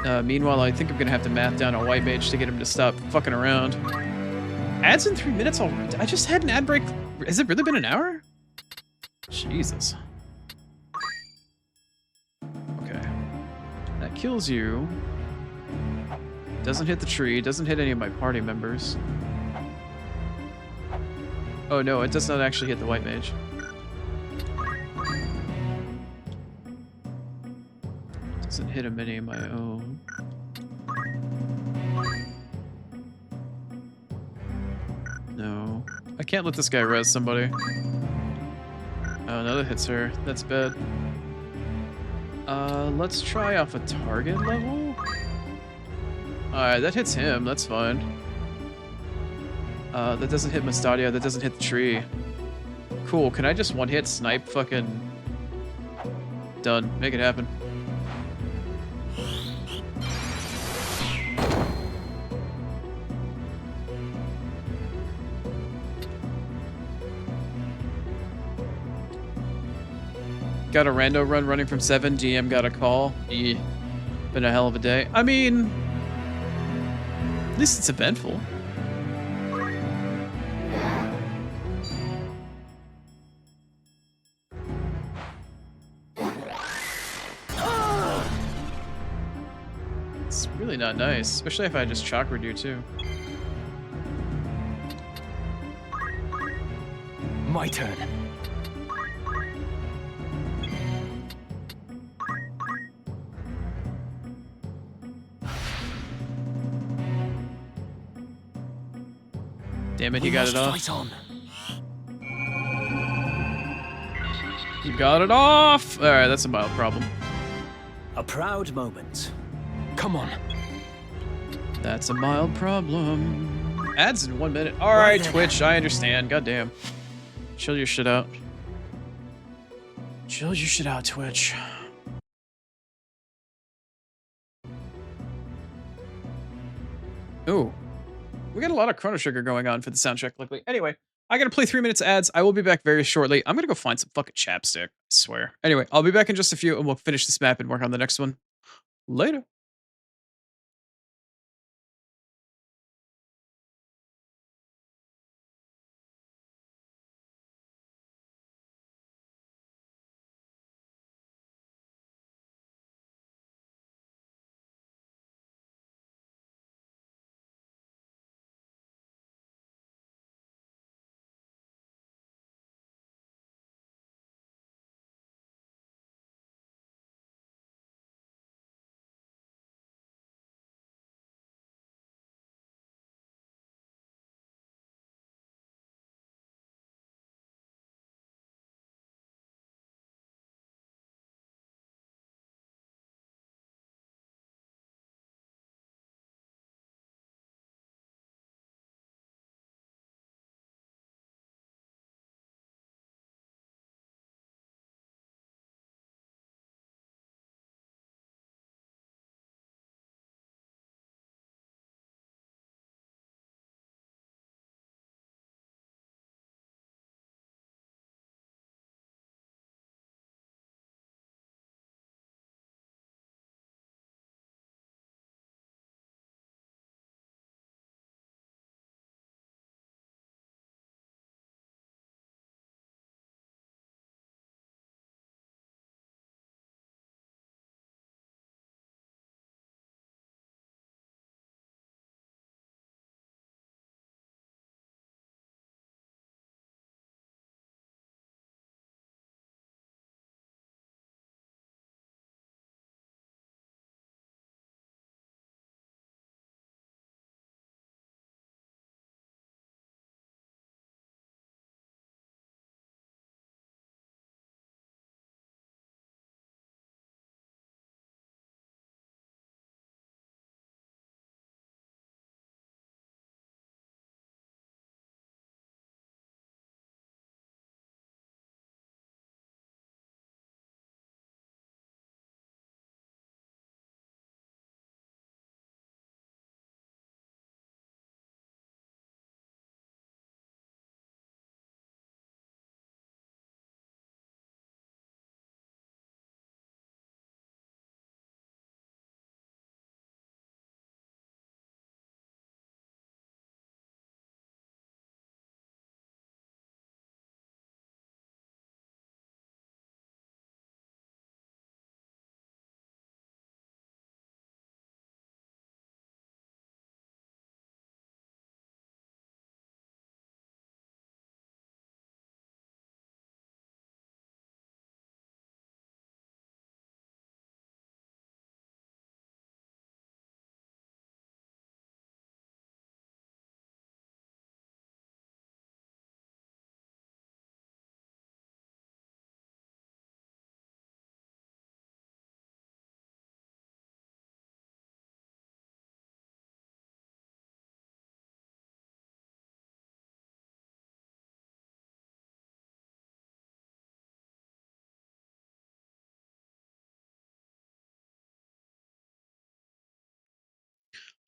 Meanwhile, I think I'm gonna have to math down a white mage to get him to stop fucking around. Ads in 3 minutes already? I just had an ad break. Has it really been an hour? Jesus. Okay. That kills you. Doesn't hit the tree, doesn't hit any of my party members. Oh no, it does not actually hit the white mage. Doesn't hit him any of my own. No. I can't let this guy res somebody. Oh no, that hits her. That's bad. Let's try off a target level. Alright, that hits him. That's fine. That doesn't hit Mustadia. That doesn't hit the tree. Cool. Can I just one-hit snipe fucking... Done. Make it happen. Got a rando run running from 7. DM got a call. Been a hell of a day. I mean... At least it's eventful. It's really not nice, especially if I just chakra you too. My turn. Damn it, he got it off. Fight on. He got it off! Alright, that's a mild problem. A proud moment. Come on. That's a mild problem. Ads in 1 minute. Alright, then. Twitch, I understand. Goddamn. Chill your shit out. Chill your shit out, Twitch. Ooh. We got a lot of Chrono Trigger going on for the soundtrack lately. Anyway, I gotta play 3 minutes of ads. I will be back very shortly. I'm gonna go find some fucking chapstick. I swear. Anyway, I'll be back in just a few and we'll finish this map and work on the next one. Later.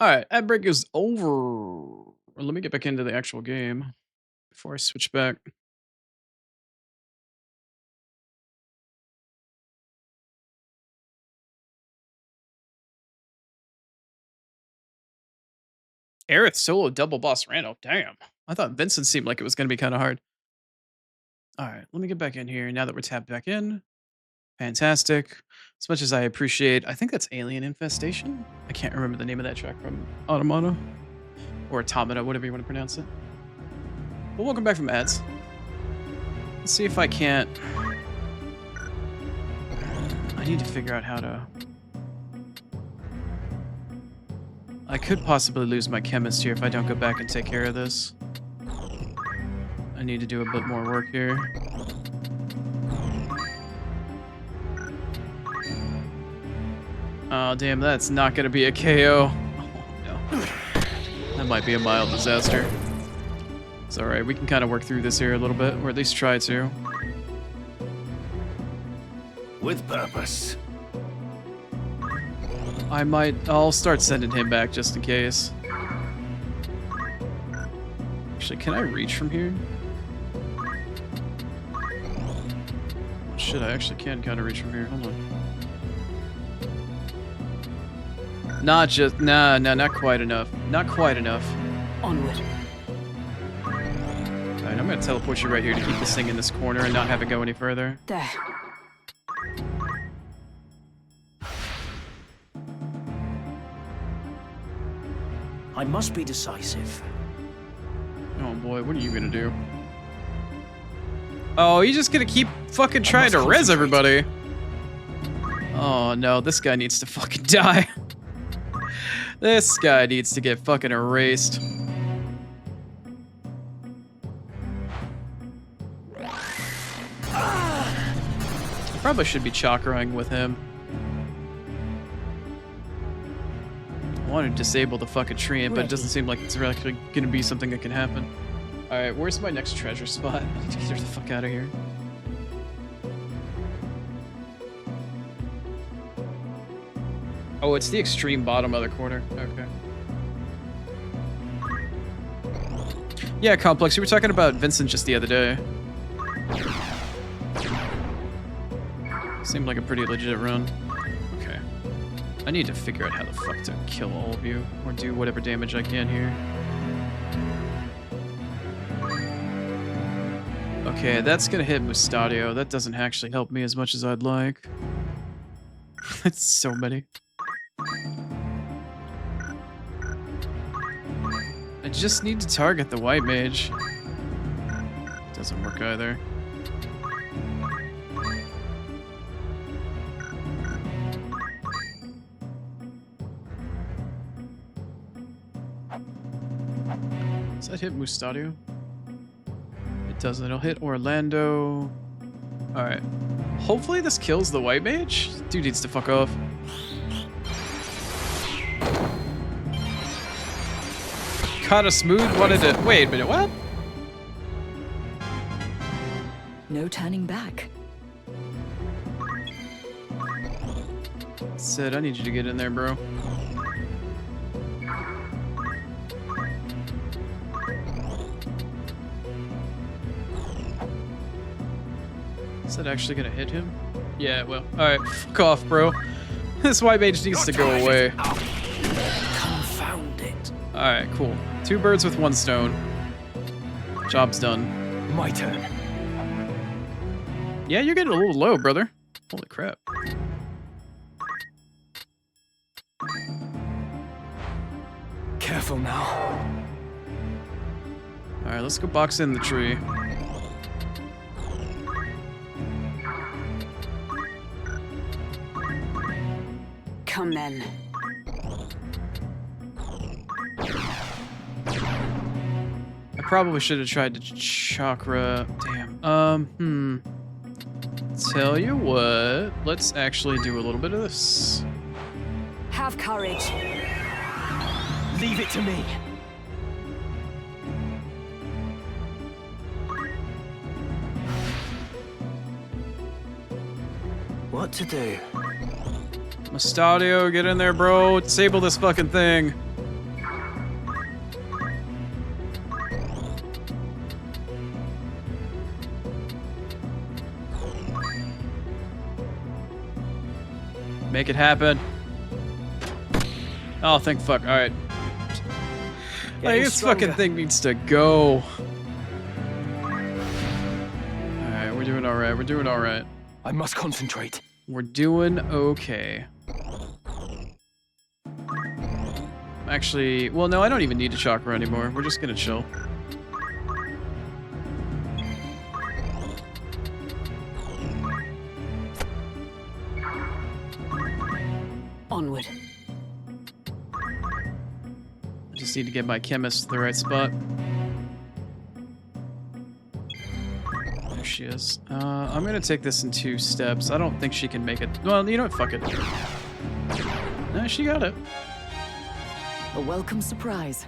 Alright, ad break is over. Well, let me get back into the actual game before I switch back. Aerith solo double boss Rando. Damn. I thought Vincent seemed like it was going to be kind of hard. All right, let me get back in here now that we're tapped back in. Fantastic. As much as I appreciate, I think that's Alien Infestation. I can't remember the name of that track from Automata or Automata, whatever you want to pronounce it. Well, welcome back from ads. Let's see if I can't. I need to figure out how to. I could possibly lose my chemist here if I don't go back and take care of this. I need to do a bit more work here. Oh, damn, that's not going to be a KO. Oh, no. That might be a mild disaster. It's alright, we can kind of work through this here a little bit, or at least try to. With purpose. I'll start sending him back just in case. Actually, can I reach from here? Shit, I actually can kind of reach from here. Hold on. Not quite enough. Not quite enough. Onward. Alright, I'm gonna teleport you right here to keep this thing in this corner and not have it go any further. There. I must be decisive. Oh boy, what are you gonna do? Oh, you're just gonna keep fucking trying to res everybody. Oh no, this guy needs to fucking die. This guy needs to get fucking erased. I probably should be chakraing with him. I want to disable the fucking tree, but it doesn't seem like it's actually gonna be something that can happen. Alright, where's my next treasure spot? I need to get the fuck out of here. Oh, it's the extreme bottom other corner. Okay. Yeah, Complex, you were talking about Vincent just the other day. Seemed like a pretty legit run. Okay. I need to figure out how the fuck to kill all of you, or do whatever damage I can here. Okay, that's gonna hit Mustadio. That doesn't actually help me as much as I'd like. That's so many. I just need to target the white mage. Doesn't work either. Does that hit Mustadio? It doesn't. It'll hit Orlando. Alright. Hopefully this kills the white mage. Dude needs to fuck off. Caught a smooth wanted to. Wait a minute, what? No turning back. Sid, I need you to get in there, bro. Is that actually gonna hit him? Yeah, well. Alright, fuck off, bro. This white mage needs to go away. Confound it. Alright, cool. 2 birds with 1 stone. Job's done. My turn. Yeah, you're getting a little low, brother. Holy crap. Careful now. Alright, let's go box in the tree. Come then. I probably should have tried to chakra. Damn. Tell you what, let's actually do a little bit of this. Have courage. Leave it to me. What to do? Mustadio, get in there, bro. Disable this fucking thing. Make it happen. Oh, thank fuck. Alright. Like, this fucking thing needs to go. Alright, we're doing alright. We're doing alright. I must concentrate. We're doing okay. Actually, well, no, I don't even need a chakra anymore. We're just gonna chill. Onward. I just need to get my chemist to the right spot. There she is. I'm gonna take this in 2 steps. I don't think she can make it. Well, you know what? Fuck it. No, she got it. A welcome surprise.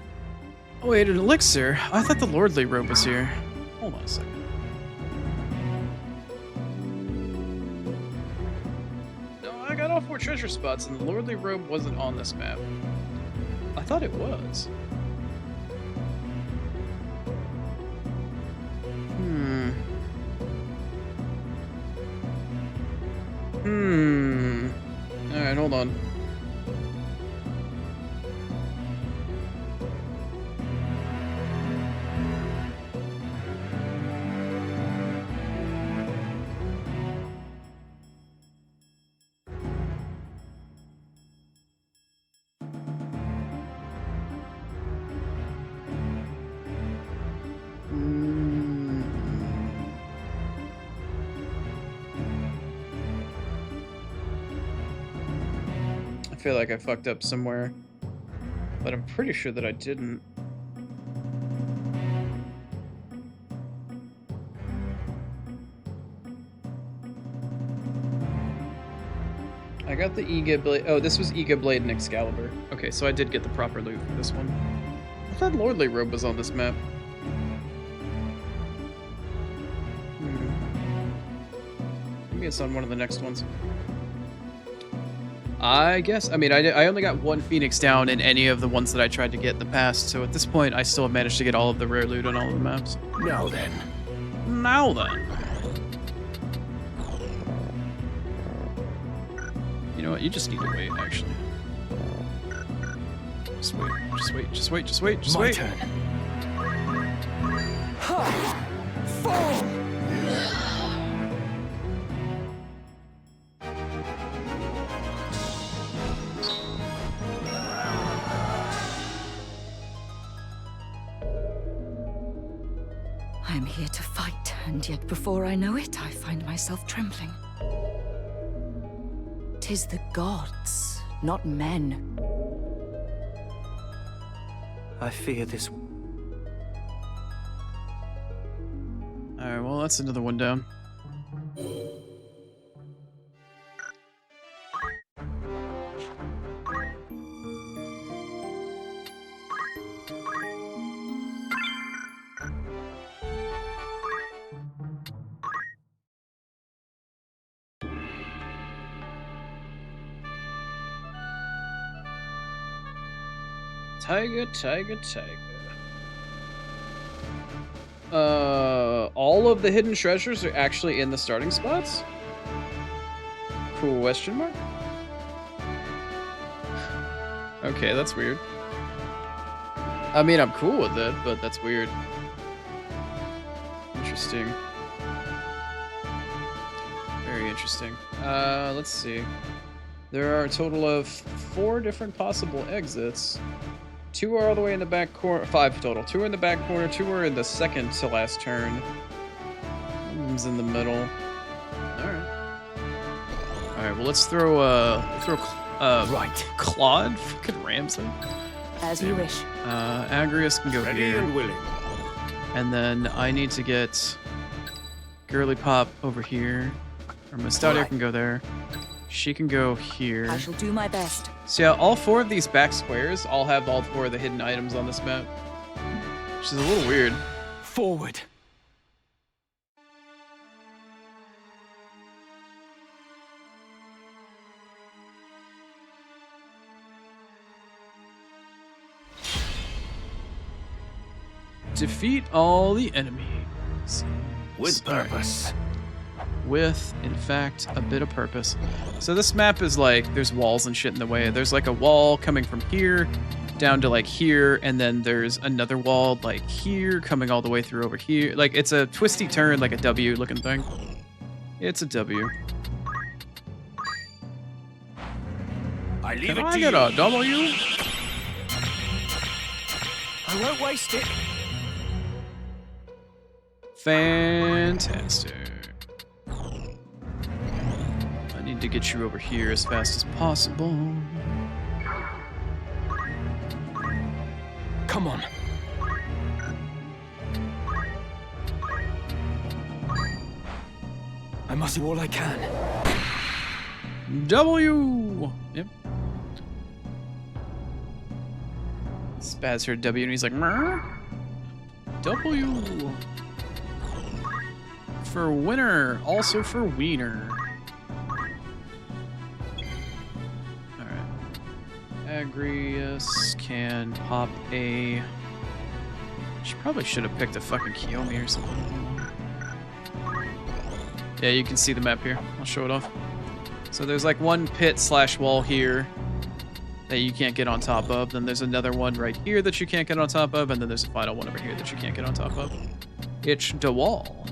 Oh, wait, an elixir? I thought the lordly robe was here. Hold on a second. No, I got all 4 treasure spots, and the lordly robe wasn't on this map. I thought it was. Alright, hold on. I feel like I fucked up somewhere, but I'm pretty sure that I didn't. I got the Ega Blade. Oh, this was Ega Blade and Excalibur. Okay, so I did get the proper loot for this one. I thought Lordly Robe was on this map. Maybe it's on one of the next ones. I guess. I mean, I only got 1 Phoenix down in any of the ones that I tried to get in the past, so at this point, I still have managed to get all of the rare loot on all of the maps. Now then. Now then. You know what? You just need to wait, actually. Just wait. Just wait. Just wait. Just wait. Just wait. My turn. Ha! Fall! I am here to fight, and yet before I know it, I find myself trembling. 'Tis the gods, not men. I fear this. Alright, well, that's another one down. Tiger, tiger, tiger. All of the hidden treasures are actually in the starting spots? Question mark? Okay, that's weird. I mean, I'm cool with it, but that's weird. Interesting. Very interesting. Let's see. There are a total of 4 different possible exits. 2 are all the way in the back corner. 5 total. 2 are in the back corner. 2 are in the second to last turn. One's in the middle. All right. All right. Well, let's throw Right. Claude, fucking Ramsey. As you wish. Agrius can go Ready here, and willing. and then I need to get Girly Pop over here, or Mustadia Right. can go there. She can go here. I shall do my best. So yeah, all 4 of these back squares all have all 4 of the hidden items on this map, which is a little weird. Forward. Defeat all the enemies. With All right. purpose. with, in fact, a bit of purpose. So this map is like, there's walls and shit in the way. There's like a wall coming from here down to like here, and then there's another wall like here coming all the way through over here. Like it's a twisty turn, like a W looking thing. It's a W. I leave Can it I to get you. a W? I won't waste it. Fantastic. I need to get you over here as fast as possible. Come on. I must do all I can. W! Yep. Spaz heard W and he's like, "Mer?" W. For winner, also for wiener. Alright. Agrius can pop a... She probably should have picked a fucking Kiyomi or something. Yeah, you can see the map here. I'll show it off. So there's like one pit slash wall here that you can't get on top of. Then there's another one right here that you can't get on top of. And then there's a final one over here that you can't get on top of. It's the wall.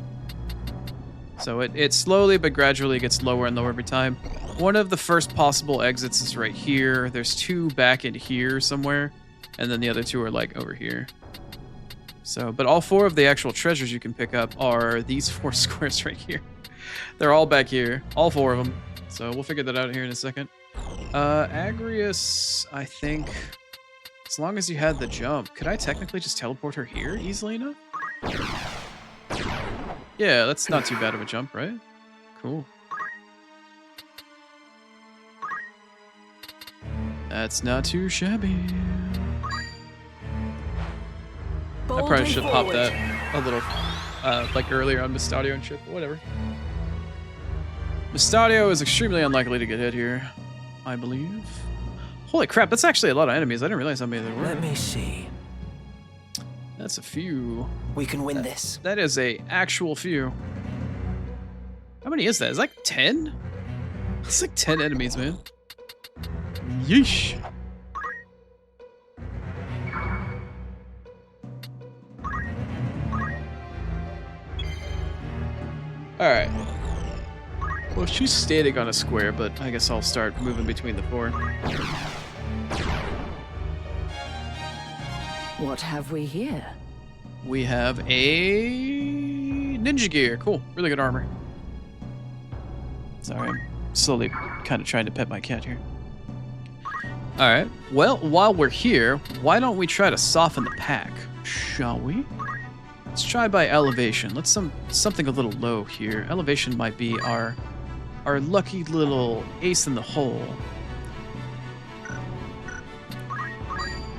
So it slowly but gradually gets lower and lower every time. One of the first possible exits is right here. There's two back in here somewhere. And then the other two are like over here. So, but all four of the actual treasures you can pick up are these 4 squares right here. They're all back here. All 4 of them. So we'll figure that out here in a second. Agrius, I think, as long as you had the jump, could I technically just teleport her here easily enough? Yeah, that's not too bad of a jump, right? Cool. That's not too shabby. I probably should have popped that a little, like earlier on Mystadio and shit, but whatever. Mystadio is extremely unlikely to get hit here, I believe. Holy crap, that's actually a lot of enemies. I didn't realize how many there were. Let me see. That's a few. We can win this. That is a actual few. How many is that? Is that like 10? It's like 10 enemies, man. Yeesh. Alright. Well, she's standing on a square, but I guess I'll start moving between the 4. What have we here? We have a ninja gear. Cool. Really good armor. Sorry, I'm slowly kind of trying to pet my cat here. Alright. Well, while we're here, why don't we try to soften the pack? Shall we? Let's try by elevation. Let's something a little low here. Elevation might be our lucky little ace in the hole.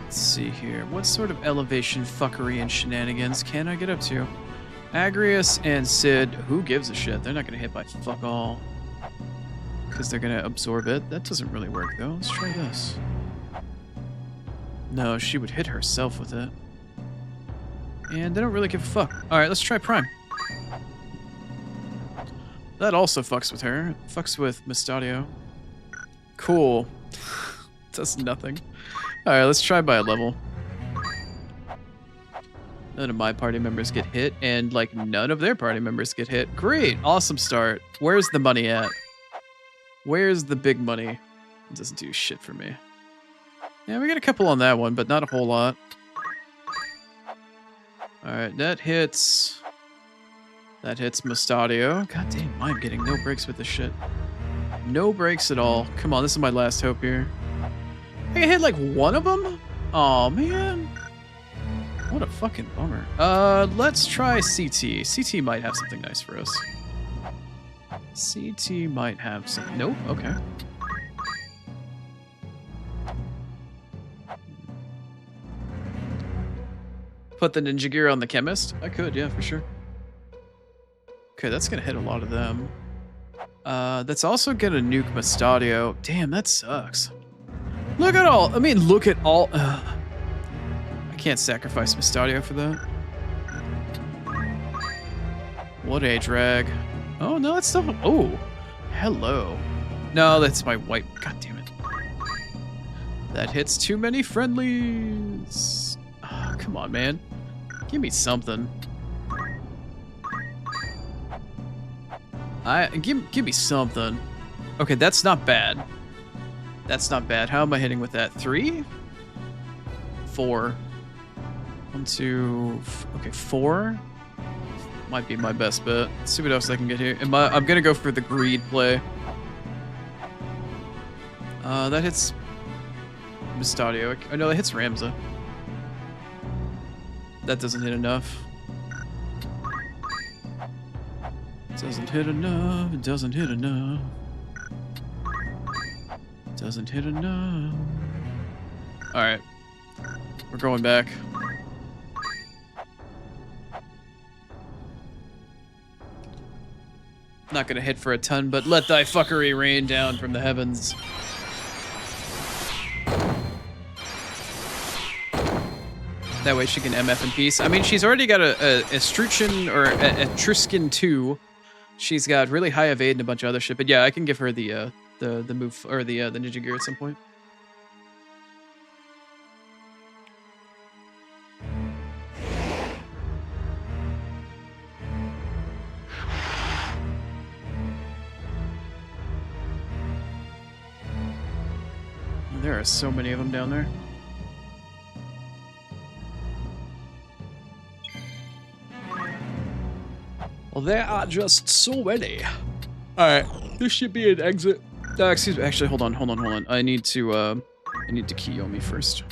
Let's see here. What sort of elevation fuckery and shenanigans can I get up to? Agrius and Sid, who gives a shit? They're not going to hit by fuck all. Because they're going to absorb it. That doesn't really work, though. Let's try this. No, she would hit herself with it. And they don't really give a fuck. Alright, let's try Prime. That also fucks with her. Fucks with Mystadio. Cool. Does nothing. Alright, let's try by a level. None of my party members get hit, and like none of their party members get hit. Great, awesome start. Where's the money at? Where's the big money? It doesn't do shit for me. Yeah, we got a couple on that one, but not a whole lot. Alright, that hits Mystadio. God damn, I'm getting no breaks with this shit. No breaks at all. Come on, this is my last hope here. I can hit like one of them? Aw, man. What a fucking bummer. Let's try CT. CT might have something nice for us. CT might have some... Nope, okay. Put the ninja gear on the chemist? I could, yeah, for sure. Okay, that's gonna hit a lot of them. That's also gonna nuke Mystadio. Damn, that sucks. Look at all... I mean, look at all... I can't sacrifice Mystadio for that. What a drag. Oh, no, that's still... Oh, hello. No, that's my white... God damn it. That hits too many friendlies. Oh, come on, man. Give me something. Give me something. Okay, that's not bad. That's not bad. How am I hitting with that? 3? 4. 1, 2... Okay, 4? Might be my best bet. Let's see what else I can get here. I'm gonna go for the greed play. That hits Mystadio. Oh no, that hits Ramza. That doesn't hit enough. Doesn't hit enough. It doesn't hit enough. Doesn't hit enough. Alright. We're going back. Not gonna hit for a ton, but let thy fuckery rain down from the heavens. That way she can MF in peace. I mean, she's already got a Etruscan or a Etruscan 2. She's got really high evade and a bunch of other shit. But yeah, I can give her the move or the ninja gear at some point. There are so many of them down there. Well, there are just so many. Alright, this should be an exit. Excuse me, actually, hold on. I need to Kiyomi first.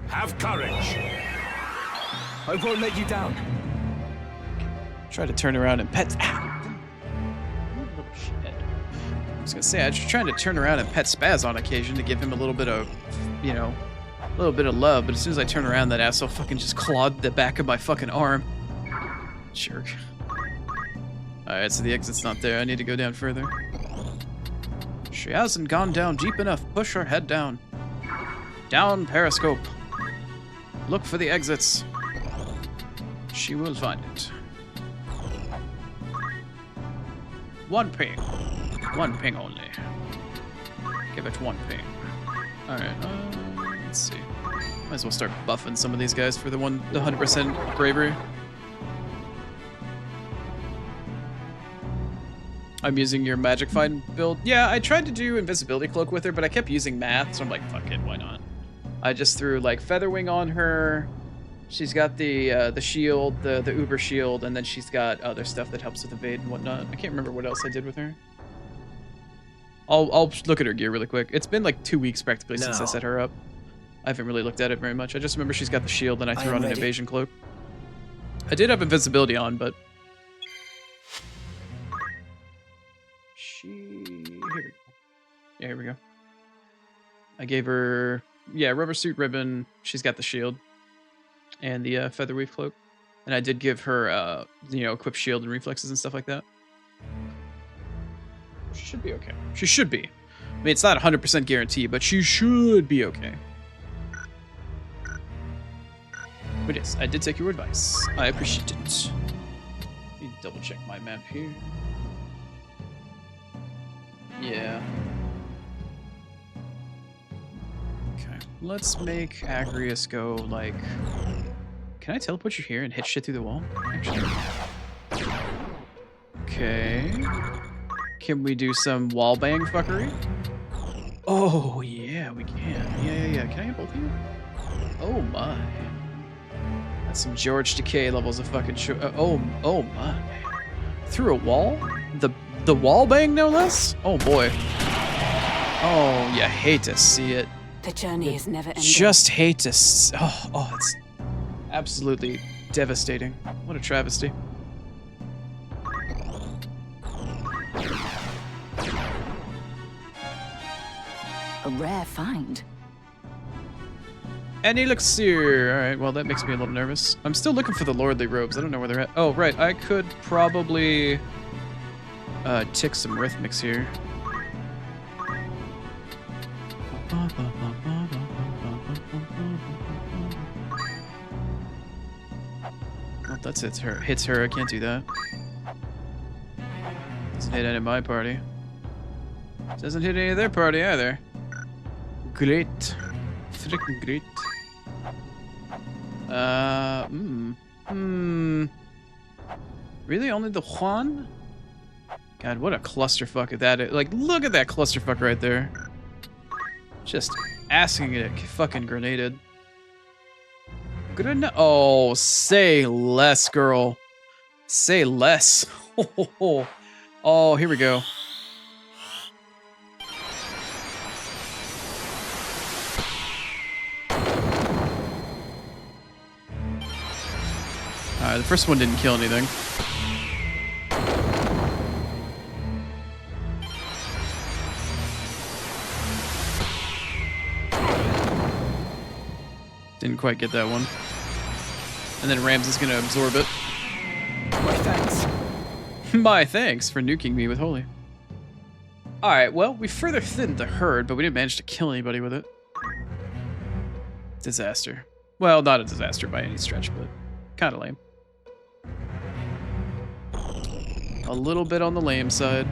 Have courage. I won't let you down. Try to turn around and pet... Ow. I was gonna say, I was trying to turn around and pet Spaz on occasion to give him a little bit of, you know, a little bit of love, but as soon as I turn around, that asshole fucking just clawed the back of my fucking arm. Jerk. Alright, so the exit's not there. I need to go down further. She hasn't gone down deep enough. Push her head down. Down, Periscope. Look for the exits. She will find it. One ping. One ping only. Give it one ping. Alright, let's see. Might as well start buffing some of these guys for the 100% bravery. I'm using your Magic Find build. Yeah, I tried to do Invisibility Cloak with her, but I kept using Math, so I'm like, fuck it, why not? I just threw like Featherwing on her. She's got the shield, the Uber shield, and then she's got other stuff that helps with evade and whatnot. I can't remember what else I did with her. I'll look at her gear really quick. It's been like 2 weeks practically since I set her up. I haven't really looked at it very much. I just remember she's got the shield, and I threw on an evasion cloak. I did have invisibility on, but here we go. I gave her rubber suit ribbon. She's got the shield and the featherweave cloak, and I did give her equip shield and reflexes and stuff like that. She should be okay. She should be. I mean, it's not 100% guarantee, but she should be okay. But yes, I did take your advice. I appreciate it. Let me double check my map here. Yeah. Okay, let's make Agrius go like... Can I teleport you here and hit shit through the wall? Actually. Okay. Can we do some wallbang fuckery? Oh, yeah, we can. Yeah. Can I get both of you? Oh, my. That's some George Decay levels of fucking oh my. Through a wall? The wallbang, no less? Oh, boy. Oh, you hate to see it. The journey is never ending. Just hate to it's absolutely devastating. What a travesty. A rare find. An elixir. Alright, well, that makes me a little nervous. I'm still looking for the lordly robes. I don't know where they're at. Oh, right. I could probably tick some rhythmics here. That hits her. Hits her. I can't do that. Doesn't hit any of my party. Doesn't hit any of their party either. Great. Freaking great. Really? Only the Juan? God, what a clusterfuck that is. Like, look at that clusterfuck right there. Just asking it fucking grenaded. Oh, say less, girl. Say less. Oh, here we go. Alright, the first one didn't kill anything. Didn't quite get that one. And then Rams is gonna absorb it. My thanks. My thanks for nuking me with Holy. Alright, well, we further thinned the herd, but we didn't manage to kill anybody with it. Disaster. Well, not a disaster by any stretch, but kind of lame. A little bit on the lame side.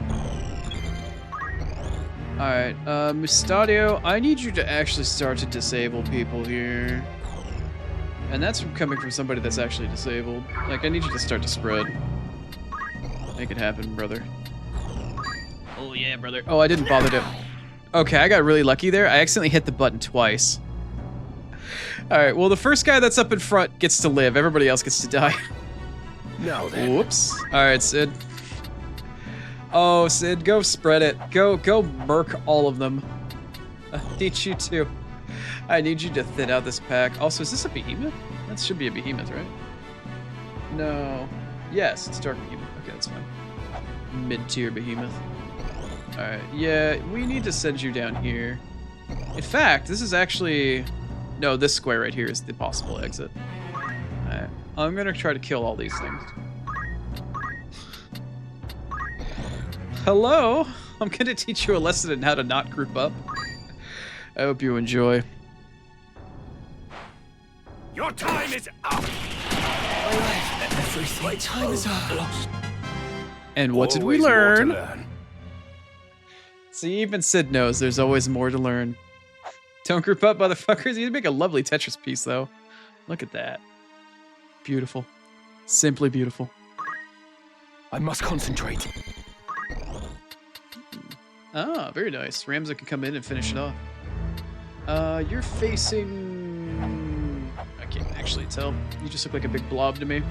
Alright, Mustadio, I need you to actually start to disable people here. And that's coming from somebody that's actually disabled. Like, I need you to start to spread. Make it happen, brother. Oh, yeah, brother. Oh, I didn't bother to... Okay, I got really lucky there. I accidentally hit the button twice. Alright, well, the first guy that's up in front gets to live. Everybody else gets to die. Now then. Whoops. Alright, Sid. Oh, Sid, go spread it. Go murk all of them. I need you to. I need you to thin out this pack. Also, is this a behemoth? That should be a behemoth, right? No. Yes, it's dark behemoth. Okay, that's fine. Mid-tier behemoth. Alright, yeah, we need to send you down here. In fact, this is actually... No, this square right here is the possible exit. Alright, I'm gonna try to kill all these things. Hello? I'm gonna teach you a lesson in how to not group up. I hope you enjoy. Your time is up! My time is up. And what did we Always more to learn? learn. See, even Sid knows there's always more to learn. Don't group up, motherfuckers. You'd make a lovely Tetris piece, though. Look at that. Beautiful. Simply beautiful. I must concentrate. Ah, very nice. Ramza can come in and finish it off. You're facing... I can't actually tell. You just look like a big blob to me.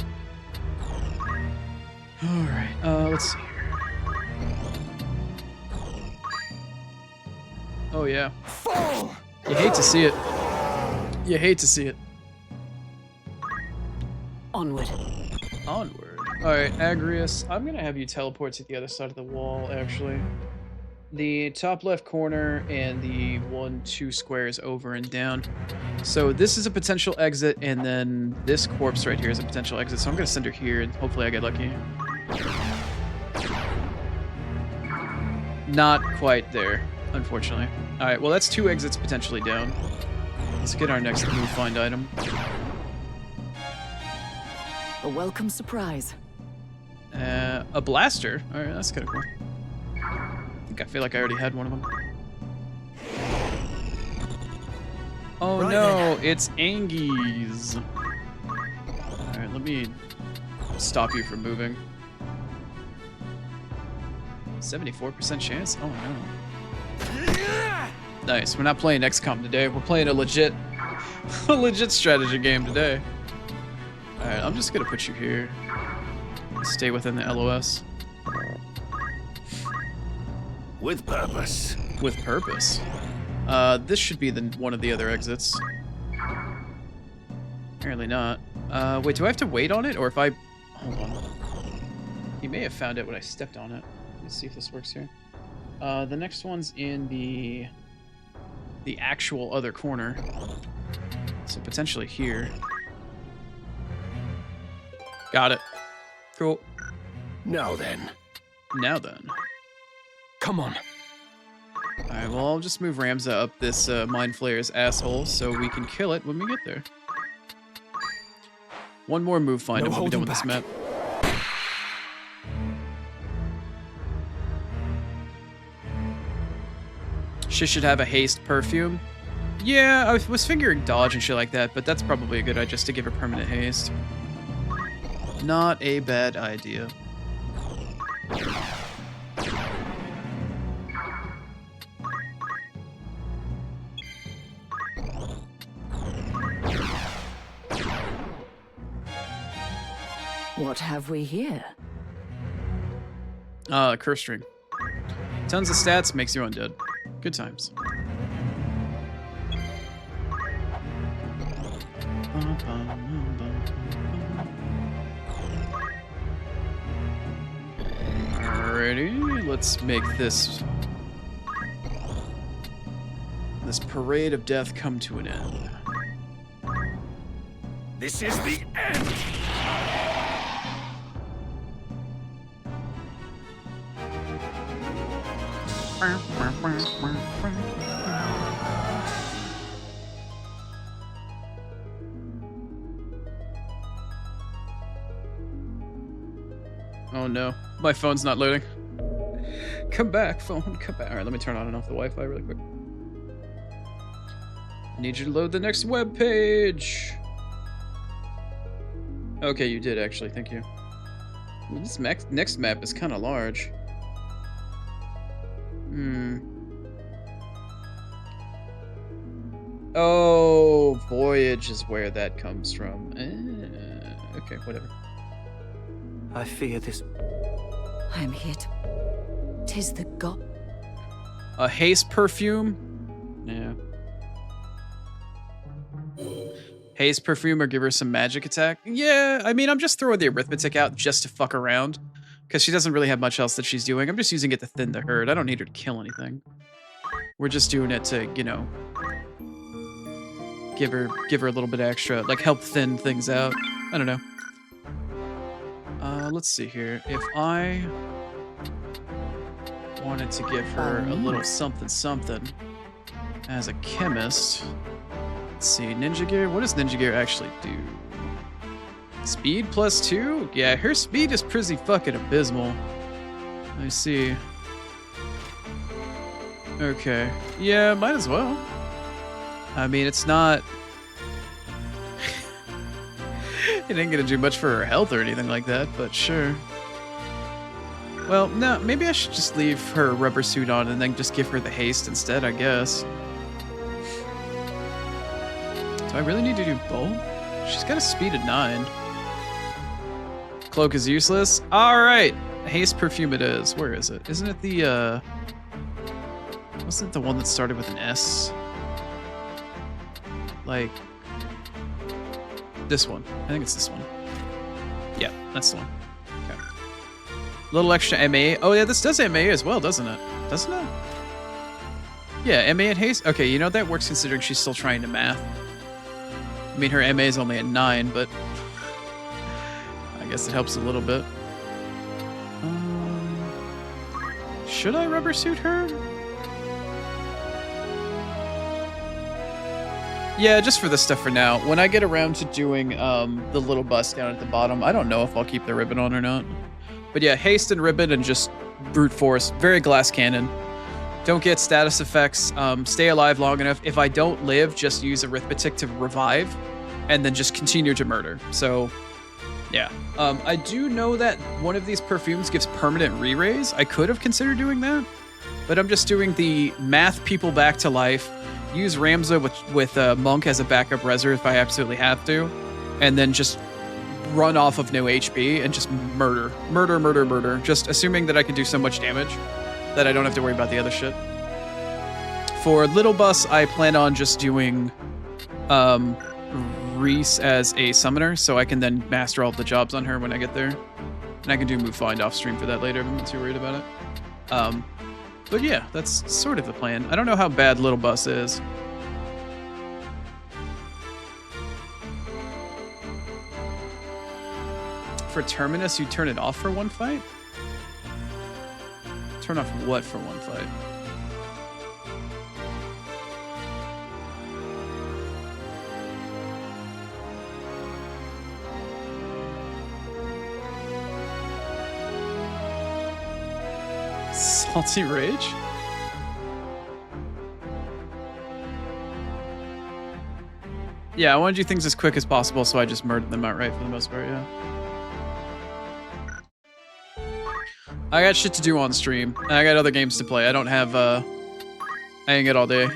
Alright, let's see here. Oh, yeah. Fall! You hate to see it. You hate to see it. Onward. Onward. Alright, Agrius, I'm gonna have you teleport to the other side of the wall, actually. The top left corner and the 1-2 squares over and down. So this is a potential exit, and then this corpse right here is a potential exit. So I'm gonna send her here, and hopefully I get lucky. Not quite there, unfortunately. Alright, well that's 2 exits potentially down. Let's get our next new find item. A welcome surprise. A blaster? Alright, that's kinda cool. I feel like I already had one of them. Oh Right no, it's Angies. Alright, let me stop you from moving. 74% chance? Oh no. Nice, we're not playing XCOM today, we're playing a legit strategy game today. Alright, I'm just gonna put you here. Stay within the LOS. With purpose. With purpose. This should be one of the other exits. Apparently not. Wait, do I have to wait on it, or if I... Hold on. He may have found it when I stepped on it. Let's see if this works here. The next one's in the actual other corner. So potentially here. Got it. Cool. Now then. Now then. Come on. Alright, well, I'll just move Ramza up this Mind Flayer's asshole so we can kill it when we get there. One more move find and we'll be done with this map. She should have a haste perfume. Yeah, I was figuring dodge and shit like that, but that's probably a good idea just to give her permanent haste. Not a bad idea. What have we here? Curse string. Tons of stats, makes you undead. Good times. Alrighty, let's make this parade of death come to an end. This is the end! Oh no, my phone's not loading. Come back, phone, come back. Alright, let me turn on and off the Wi-Fi really quick. I need you to load the next web page. Okay, you did actually, thank you. Ooh, this next map is kind of large. Oh, Voyage is where that comes from. Okay, whatever. I fear this. I am here to... 'Tis the god. A haste perfume? Yeah. Haste perfume or give her some magic attack? Yeah, I mean, I'm just throwing the arithmetic out just to fuck around. Because she doesn't really have much else that she's doing. I'm just using it to thin the herd. I don't need her to kill anything. We're just doing it to, you know, give her a little bit extra, like help thin things out. I don't know. Let's see here. If I wanted to give her a little something something as a chemist. Let's see, Ninja Gear. What does Ninja Gear actually do? Speed +2? Yeah, her speed is pretty fucking abysmal. Let me see. Okay. Yeah, might as well. I mean, it's not... It ain't gonna do much for her health or anything like that, but sure. Well, no, maybe I should just leave her rubber suit on and then just give her the haste instead, I guess. Do I really need to do both? She's got a speed of 9. Cloak is useless. Alright. Haste perfume it is. Where is it? Isn't it the, wasn't it the one that started with an S? Like... this one. I think it's this one. Yeah, that's the one. Okay. Little extra MA. Oh yeah, this does MA as well, doesn't it? Doesn't it? Yeah, MA and haste. Okay, you know that works considering she's still trying to math. I mean, her MA is only at 9, but I guess it helps a little bit. Should I rubber suit her? Yeah, just for this stuff for now. When I get around to doing the little bust down at the bottom, I don't know if I'll keep the ribbon on or not. But yeah, haste and ribbon and just brute force. Very glass cannon. Don't get status effects. Stay alive long enough. If I don't live, just use arithmetic to revive. And then just continue to murder. So, yeah. I do know that one of these perfumes gives permanent re-raise. I could have considered doing that. But I'm just doing the math people back to life. Use Ramza with Monk as a backup reser if I absolutely have to. And then just run off of no HP and just murder. Murder, murder, murder. Just assuming that I can do so much damage that I don't have to worry about the other shit. For Little Bus, I plan on just doing Reese as a summoner, so I can then master all the jobs on her when I get there. And I can do move find off stream for that later if I'm not too worried about it. But yeah, that's sort of the plan. I don't know how bad Little Bus is. For Terminus, you turn it off for one fight? Turn off what for one fight? Salty Rage? Yeah, I want to do things as quick as possible, so I just murdered them outright for the most part, yeah. I got shit to do on stream. And I got other games to play. I don't have, I ain't get all day.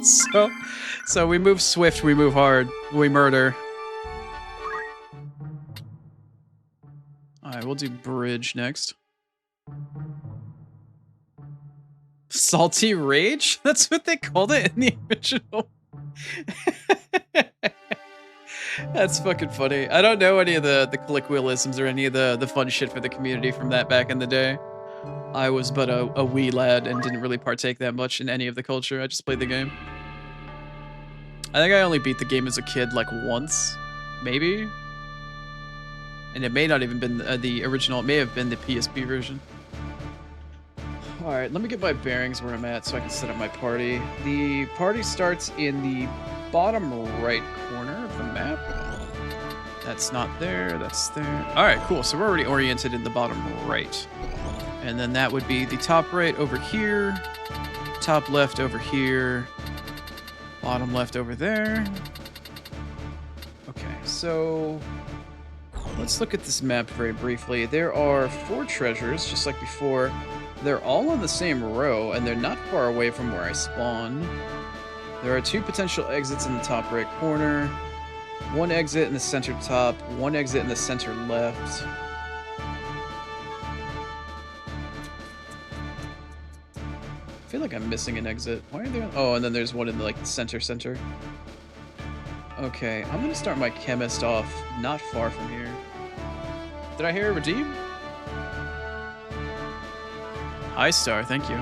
So we move swift, we move hard, we murder. Alright, we'll do bridge next. Salty Rage? That's what they called it in the original. That's fucking funny. I don't know any of the colloquialisms or any of the fun shit for the community from that back in the day. I was but a wee lad and didn't really partake that much in any of the culture. I just played the game. I think I only beat the game as a kid like once, maybe. And it may not even been the original. It may have been the PSP version. Alright, let me get my bearings where I'm at so I can set up my party. The party starts in the bottom right corner of the map. That's not there, that's there. Alright, cool. So we're already oriented in the bottom right. And then that would be the top right over here, top left over here, bottom left over there. Okay, so let's look at this map very briefly. There are 4 treasures, just like before. They're all on the same row, and they're not far away from where I spawn. There are 2 potential exits in the top right corner, 1 exit in the center top, 1 exit in the center left. I feel like I'm missing an exit. Why are there? Oh, and then there's one in the, like, center. Okay, I'm gonna start my chemist off not far from here. Did I hear a redeem? Hi, Star. Thank you.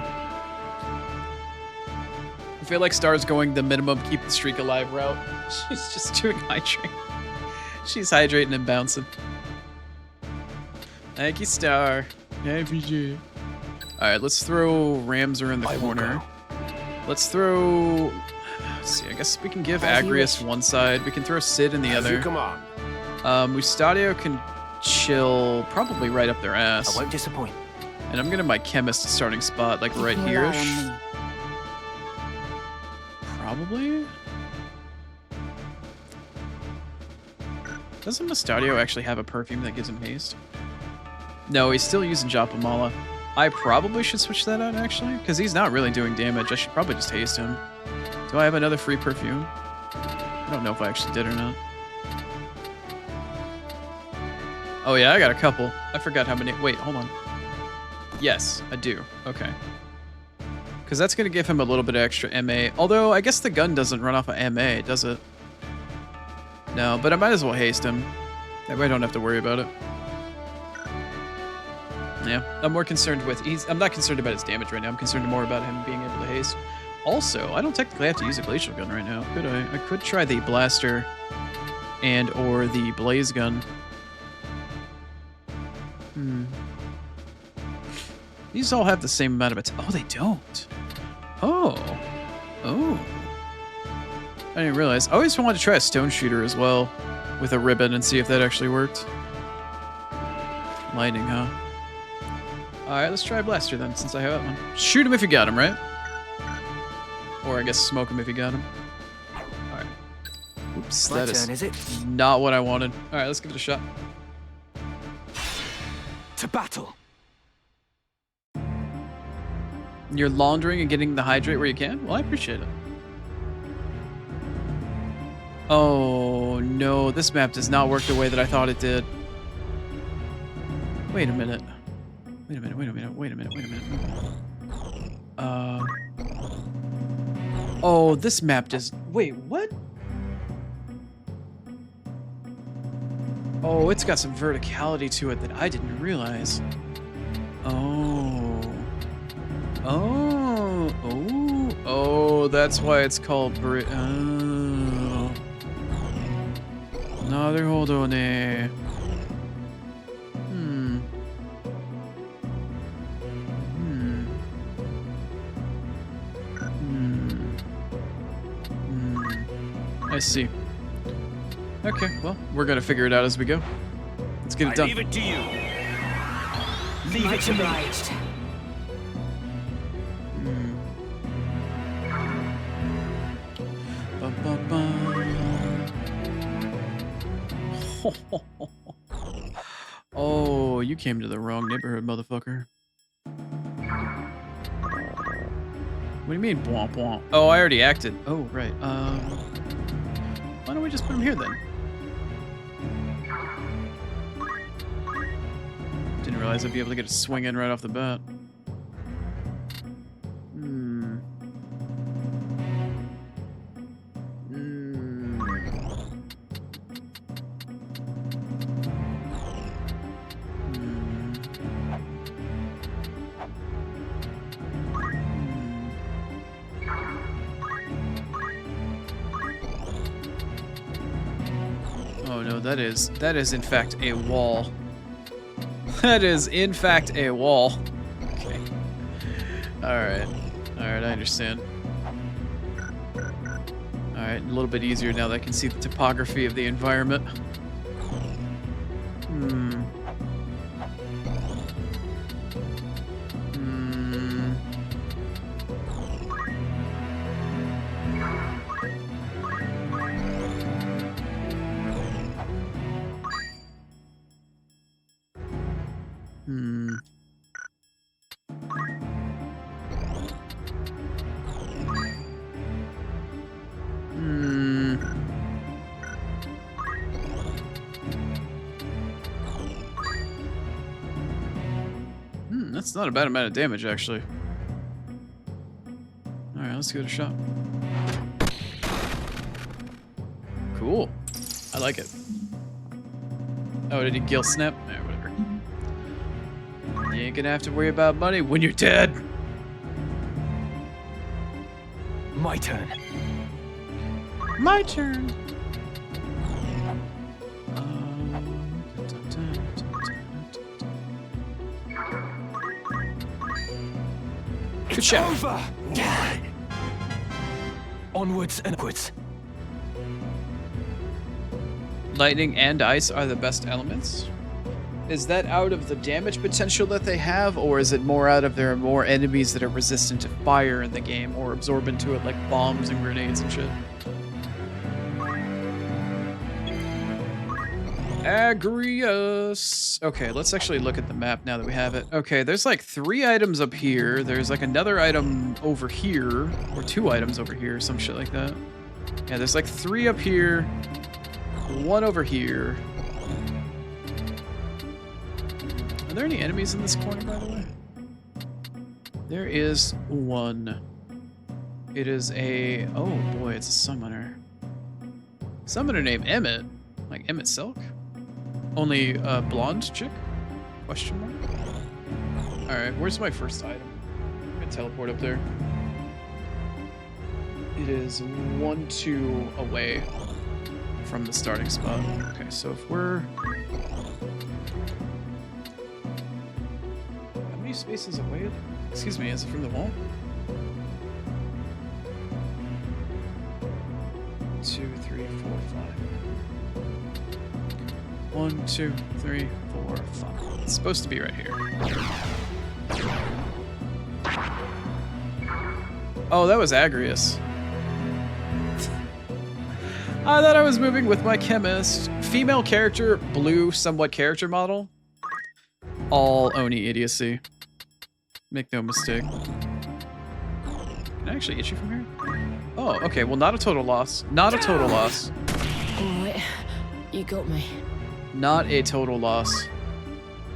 I feel like Star's going the minimum keep the streak alive route. She's just doing hydrate. She's hydrating and bouncing. Thank you, Star. RPG. Alright, let's throw Ramser in the corner. Let's throw... Let's see, I guess we can give Agrius one side. We can throw Sid in the other. Come on. Mustadio can chill probably right up their ass. I won't disappoint. And I'm gonna my chemist starting spot, like right here-ish. Probably? Doesn't Mustadio actually have a perfume that gives him haste? No, he's still using Japamala. I probably should switch that out, actually, because he's not really doing damage. I should probably just haste him. Do I have another free perfume? I don't know if I actually did or not. Oh yeah, I got a couple. I forgot how many. Wait, hold on. Yes, I do. Okay. Because that's going to give him a little bit of extra MA. Although, I guess the gun doesn't run off of MA, does it? No, but I might as well haste him. That way I don't have to worry about it. Yeah, I'm more concerned with... I'm not concerned about his damage right now. I'm concerned more about him being able to haste. Also, I don't technically have to use a glacial gun right now, could I? I could try the blaster and or the blaze gun. These all have the same amount of attack. Oh, they don't. Oh. I didn't realize. I always wanted to try a stone shooter as well with a ribbon and see if that actually worked. Lightning, huh? Alright, let's try a blaster then, since I have one. Shoot him if you got him, right? Or I guess smoke him if you got him. Alright. Oops, that is not what I wanted. Alright, let's give it a shot. To battle. You're laundering and getting the hydrate where you can? Well, I appreciate it. Oh, no. This map does not work the way that I thought it did. Wait a minute. Wait a minute. Oh, this map does... Wait, what? Oh, it's got some verticality to it that I didn't realize. Oh, that's why it's called Oh. Naruhodo ne. I see. Okay, well, we're gonna figure it out as we go. Let's get it done. Leave it to you. Leave it to me. Oh, you came to the wrong neighborhood, motherfucker. What do you mean, bwomp bwomp? Oh, I already acted. Oh, right. Why don't we just put him here then? Didn't realize I'd be able to get a swing in right off the bat. Oh no, that is in fact a wall. That is in fact a wall. Okay. Alright. Alright, I understand. Alright, a little bit easier now that I can see the topography of the environment. That's not a bad amount of damage, actually. Alright, let's give it a shot. Cool. I like it. Oh, did he gill snap? Eh, whatever. You ain't gonna have to worry about money when you're dead. My turn. My turn. Good shot. Over. Onwards and upwards. Lightning and ice are the best elements. Is that out of the damage potential that they have, or is it more out of there are more enemies that are resistant to fire in the game or absorb into it like bombs and grenades and shit? Agrius. Okay, let's actually look at the map now that we have it. Okay, there's like 3 items up here. There's like another item over here, or 2 items over here, some shit like that. Yeah, there's like 3 up here, 1 over here. Are there any enemies in this corner, by the way? There is 1. It is a... oh boy, it's a summoner. Summoner named Emmett. Like Emmett Silk? Only a blonde chick? Question mark? Alright, where's my first item? I'm gonna teleport up there. It is 1-2 away from the starting spot. Okay, so if we're... how many spaces away? Excuse me, is it from the wall? 2, 3, 4, 5. 1, 2, 3, 4, 5. It's supposed to be right here. Oh, that was Agrius. I thought I was moving with my chemist. Female character, blue, somewhat character model. All Oni idiocy. Make no mistake. Can I actually hit you from here? Oh, okay. Well, not a total loss. Not a total loss. Alright, you got me. Not a total loss.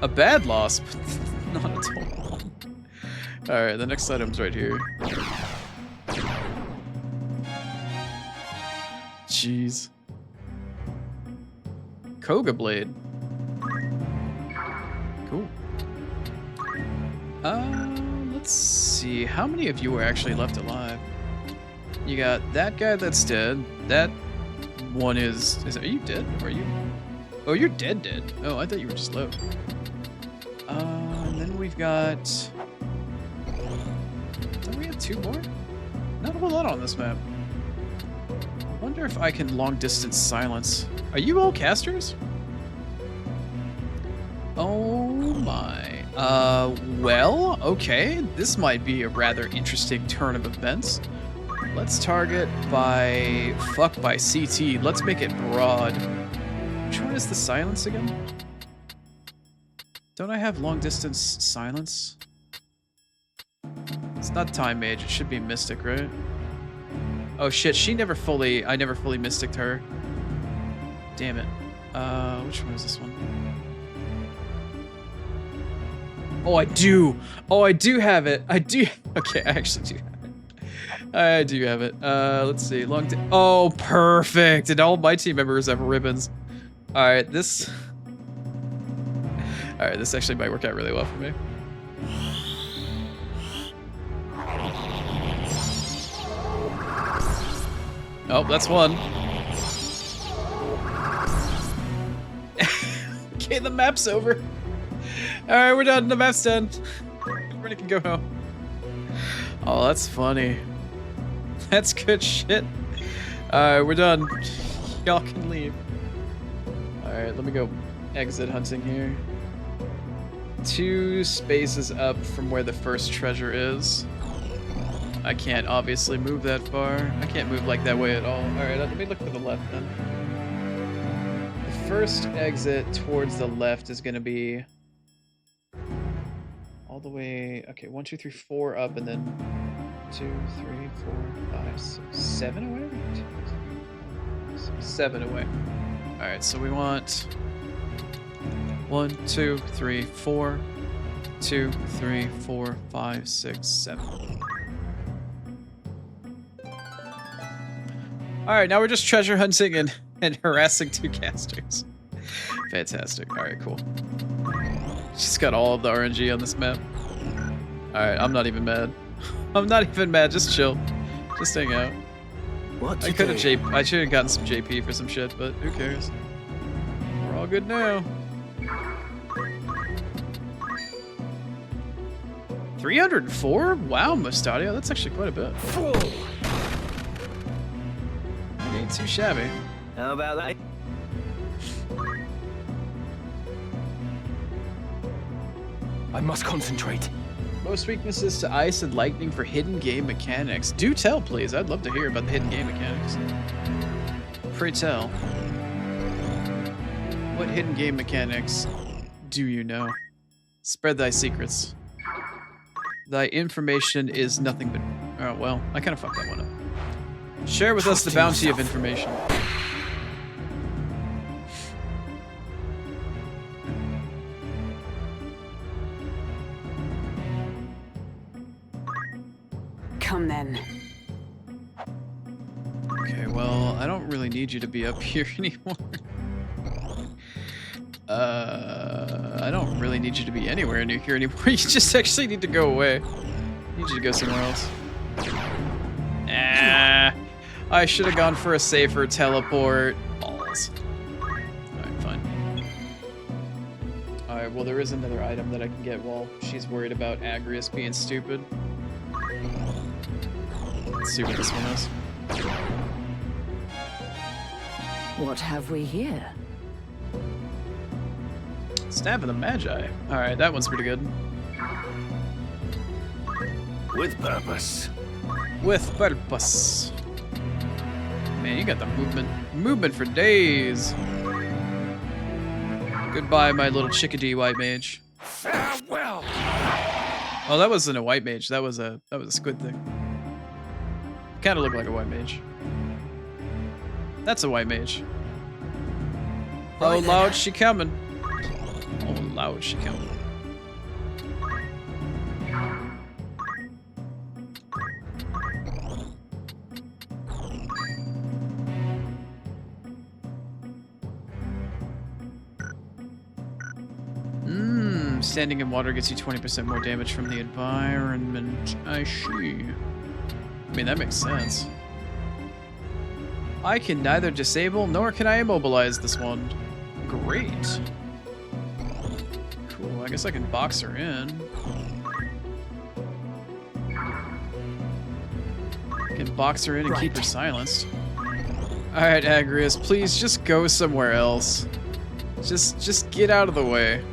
A bad loss, but not a total loss. Alright, the next item's right here. Jeez. Koga Blade. Cool. Let's see. How many of you are actually left alive? You got that guy that's dead. That one is... are you dead? Or are you... oh, you're dead. Oh, I thought you were just low. And then we've got... don't we have 2 more? Not a whole lot on this map. I wonder if I can long distance silence. Are you all casters? Oh my. Well, okay. This might be a rather interesting turn of events. Let's target by CT. Let's make it broad. Which one is the silence again? Don't I have long distance silence? It's not time mage, it should be mystic, right? Oh shit, I never fully mysticked her. Damn it. Which one is this one? Oh, I do. Oh, I do have it. I do. Okay, I actually do have it. I do have it. Let's see. Oh, perfect. And all my team members have ribbons. All right, this actually might work out really well for me. Oh, that's one. Okay, the map's over. Alright, we're done. The map's done. Everybody can go home. Oh, that's funny. That's good shit. Alright, we're done. Y'all can leave. Alright, let me go exit hunting here. 2 spaces up from where the first treasure is. I can't obviously move that far. I can't move like that way at all. Alright, let me look to the left then. The first exit towards the left is going to be all the way, okay, 1, 2, 3, 4 up, and then 2, 3, 4, 5, 6, 7 away? 2, 3, 4, 5, 6, 7 away. Alright, so we want 1, 2, 3, 4, 2, 3, 4, 5, 6, 7. Alright, now we're just treasure hunting and harassing 2 casters. Fantastic. Alright, cool. Just got all of the RNG on this map. Alright, I'm not even mad. I'm not even mad, just chill. Just hang out. What I should have gotten some JP for some shit, but who cares? We're all good now. 304? Wow, Mustadio, that's actually quite a bit. Ain't too shabby. How about that? I must concentrate. Most weaknesses to ice and lightning for hidden game mechanics. Do tell, please. I'd love to hear about the hidden game mechanics. Pray tell. What hidden game mechanics do you know? Spread thy secrets. Thy information is nothing but... Oh, well, I kind of fucked that one up. Share with us the bounty of information. Come then. Okay, well, I don't really need you to be up here anymore. I don't really need you to be anywhere near here anymore. You just actually need to go away. I need you to go somewhere else. Ah, I should have gone for a safer teleport. Balls. Alright, fine. Alright, well, there is another item that I can get while she's worried about Agrius being stupid. Let's see what this one is. What have we here? Stab of the Magi. Alright, that one's pretty good. With purpose. With purpose. Man, you got the movement for days. Goodbye, my little chickadee white mage. Farewell. Oh, that wasn't a white mage. That was a squid thing. Kind of looked like a white mage. That's a white mage. Oh, loud, she coming. Oh, loud, she coming. Standing in water gets you 20% more damage from the environment. I see. I mean, that makes sense. I can neither disable nor can I immobilize this one. Great. Cool, I guess I can box her in. I can box her in and keep her silenced. Alright, Agrius, please just go somewhere else. Just get out of the way.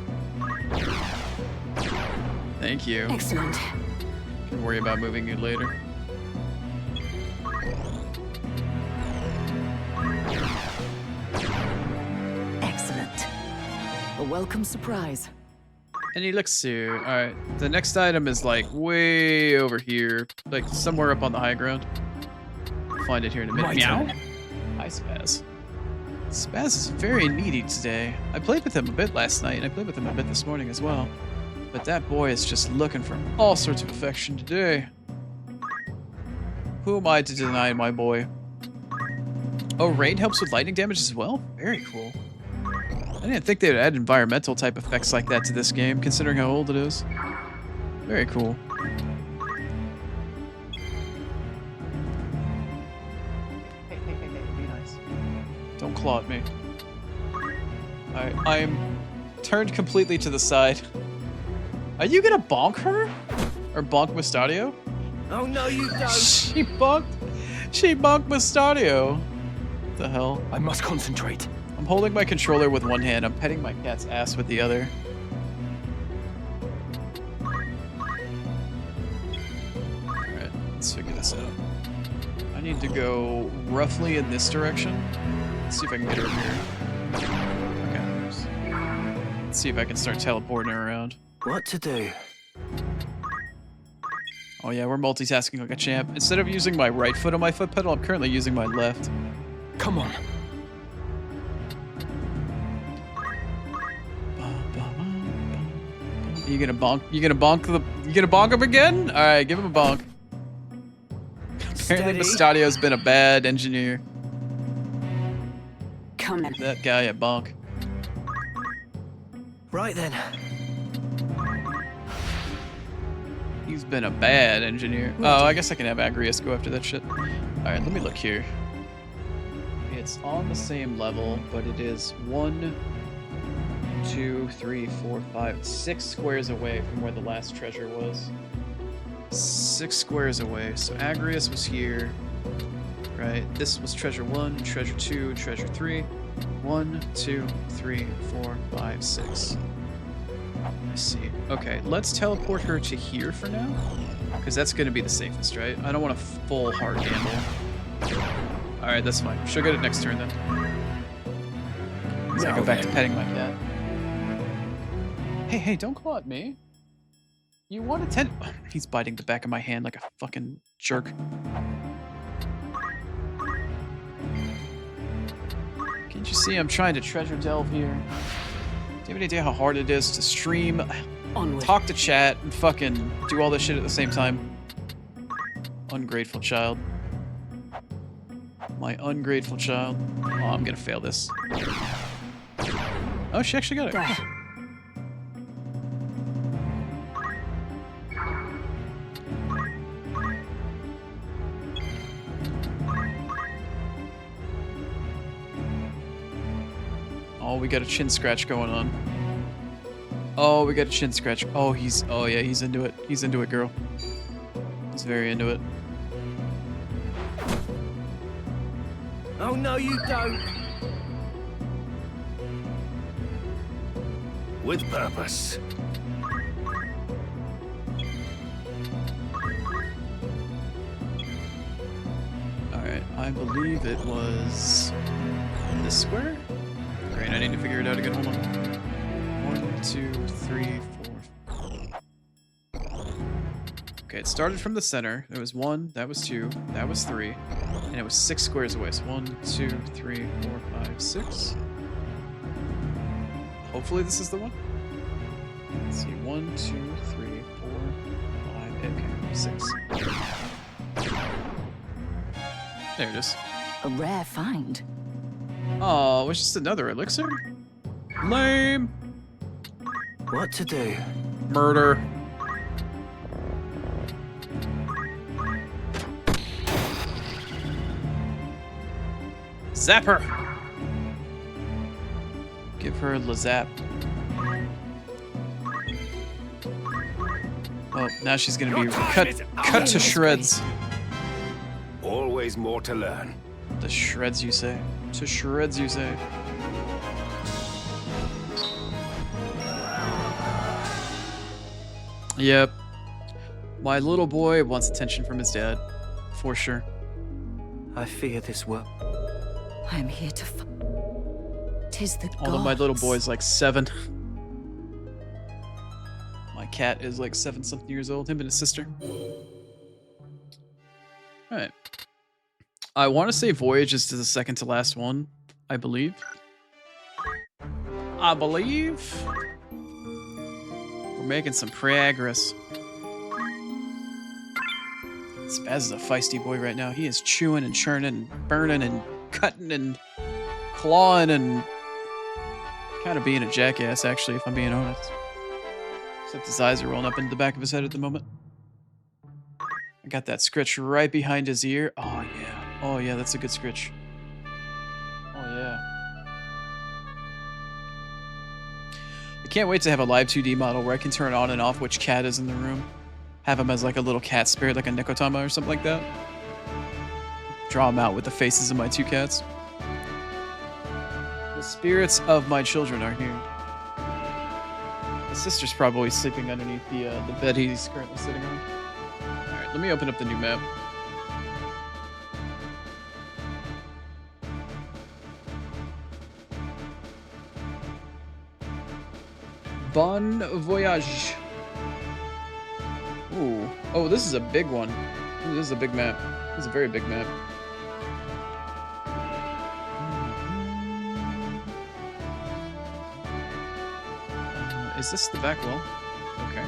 Thank you. Excellent. Can worry about moving you later. welcome surprise. And he looks here. All right. The next item is like way over here, like somewhere up on the high ground. Find it here in a minute. My Meow. turn. Hi, Spaz. Spaz is very needy today. I played with him a bit last night, and I played with him a bit this morning as well. But that boy is just looking for all sorts of affection today. Who am I to deny my boy? Oh, rain helps with lightning damage as well? Very cool. I didn't think they would add environmental type effects like that to this game, considering how old it is. Very cool. Hey, be nice. Don't claw at me. I'm turned completely to the side. Are you gonna bonk her? Or bonk Mustadio? Oh no, you don't. She bonked Mustadio. What the hell? I must concentrate. I'm holding my controller with one hand. I'm petting my cat's ass with the other. Alright, let's figure this out. I need to go roughly in this direction. Let's see if I can get her over here. Okay. Let's see if I can start teleporting her around. What to do? Oh yeah, we're multitasking like a champ. Instead of using my right foot on my foot pedal, I'm currently using my left. Come on. You gonna bonk? You gonna bonk him again? All right, give him a bonk. Apparently, Steady. Mustadio's been a bad engineer. Come on. That guy a bonk. Right then. He's been a bad engineer. Oh, I guess I can have Agrius go after that shit. All right, let me look here. It's on the same level, but it is 1, 2, 3, 4, 5, 6 squares away from where the last treasure was. 6 squares away. So Agrius was here, right? This was treasure 1, treasure 2, treasure 3. 1, 2, 3, 4, 5, 6. I see. Okay, let's teleport her to here for now, because that's going to be the safest, right? I don't want a full hard gamble. All right, that's fine. She'll get it next turn then. Let's go back to petting my cat. Hey, don't claw at me. You want attention? Oh, he's biting the back of my hand like a fucking jerk. Can't you see I'm trying to treasure delve here? Do you have any idea how hard it is to stream, Onward. talk to chat, and fucking do all this shit at the same time? Ungrateful child. My ungrateful child. Oh, I'm gonna fail this. Oh, she actually got it. There. Oh, we got a chin scratch going on. Oh, we got a chin scratch. Oh, yeah, he's into it. He's into it, girl. He's very into it. Oh no, you don't. With purpose. Alright, I believe it was this square? Great, I need to figure it out again. Hold on. 1, 2, 3, 4. Okay, it started from the center. There was 1, that was 2, that was 3, and it was 6 squares away. So 1, 2, 3, 4, 5, 6. Hopefully this is the one. Let's see, 1, 2, 3, 4, 5, okay, 6. There it is. A rare find. Oh, it was just another elixir? Lame. What to do? Murder. Zap her. Give her the zap. Oh, now she's gonna be Your time cut is to up. shreds. Always more to learn. The shreds, you say? To shreds, you say? Yep. My little boy wants attention from his dad. For sure. I fear this will. I am here to Tis the Although my little boy's like 7. cat is like 7-something years old. Him and his sister. All right. I want to say Voyage is to the second to last one, I believe. We're making some progress. Spaz is a feisty boy right now. He is chewing and churning and burning and cutting and clawing and kind of being a jackass, actually, if I'm being honest. Except his eyes are rolling up into the back of his head at the moment. I got that scritch right behind his ear. Oh, yeah. Oh, yeah, that's a good scritch. Oh, yeah. I can't wait to have a live 2D model where I can turn on and off which cat is in the room. Have him as like a little cat spirit, like a Nekotama or something like that. Draw him out with the faces of my 2 cats. The spirits of my children are here. The sister's probably sleeping underneath the bed he's currently sitting on. Alright, let me open up the new map. Bon voyage. Ooh. Oh, this is a big one. Ooh, this is a big map. This is a very big map. Is this the back wall? Okay.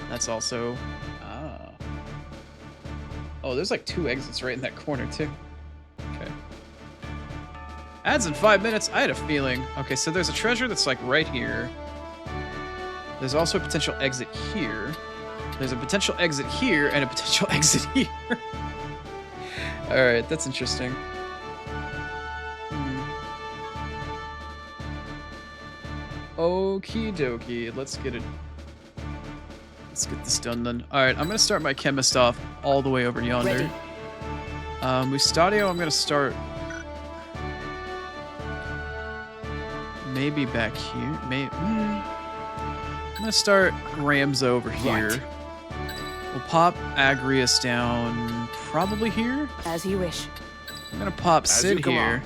That's also... Ah. Oh, there's like 2 exits right in that corner, too. Okay. Ads in 5 minutes? I had a feeling. Okay, so there's a treasure that's like right here. There's also a potential exit here. There's a potential exit here and a potential exit here. Alright, that's interesting. Okie dokie, let's get it. Let's get this done then. Alright, I'm gonna start my chemist off all the way over yonder. Mustadio, I'm gonna start maybe back here. Maybe I'm gonna start Ramza over here. Right. We'll pop Agrius down probably here. As you wish. I'm gonna pop Sid here.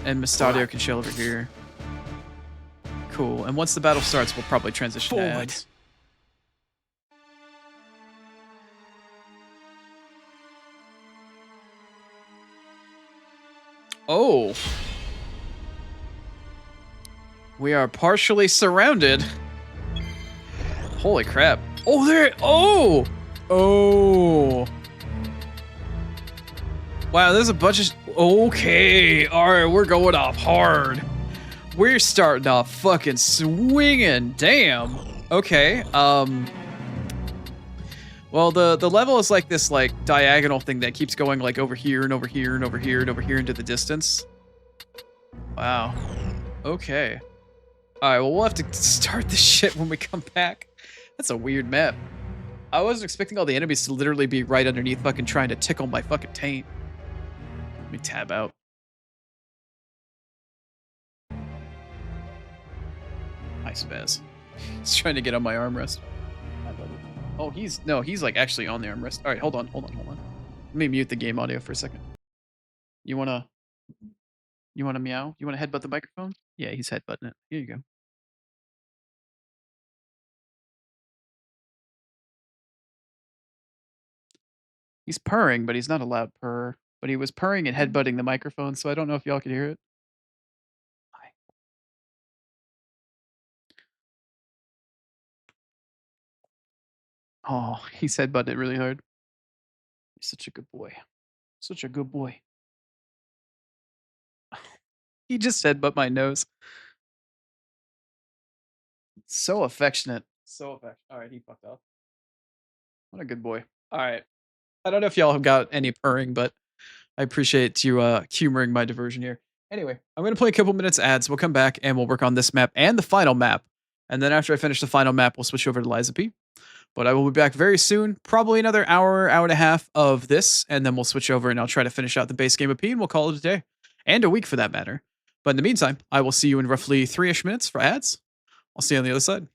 And Mustadio can chill over here. Cool. And once the battle starts, we'll probably transition to ads. Oh. We are partially surrounded. Holy crap. Oh, there. Oh. Oh. Wow, there's a bunch of... Okay. All right, we're going off hard. We're starting off fucking swinging. Damn. Okay. Well, the level is like this like diagonal thing that keeps going like over here and over here and over here and over here into the distance. Wow. Okay. All right. Well, we'll have to start this shit when we come back. That's a weird map. I wasn't expecting all the enemies to literally be right underneath fucking trying to tickle my fucking taint. Let me tab out. Hi, Spaz. He's trying to get on my armrest. Oh, he's like actually on the armrest. All right, hold on. Let me mute the game audio for a second. You wanna meow? You wanna headbutt the microphone? Yeah, he's headbutting it. Here you go. He's purring, but he's not a loud purr. But he was purring and headbutting the microphone, so I don't know if y'all could hear it. Oh, he headbutted it really hard. He's such a good boy. Such a good boy. He just headbutt my nose. So affectionate. So affectionate. All right, he fucked off. What a good boy. All right. I don't know if y'all have got any purring, but I appreciate you humoring my diversion here. Anyway, I'm going to play a couple minutes ads. We'll come back and we'll work on this map and the final map. And then after I finish the final map, we'll switch over to Liza P. But I will be back very soon, probably another hour and a half of this, and then we'll switch over and I'll try to finish out the base game of P and we'll call it a day. And a week for that matter. But in the meantime, I will see you in roughly 3-ish minutes for ads. I'll see you on the other side.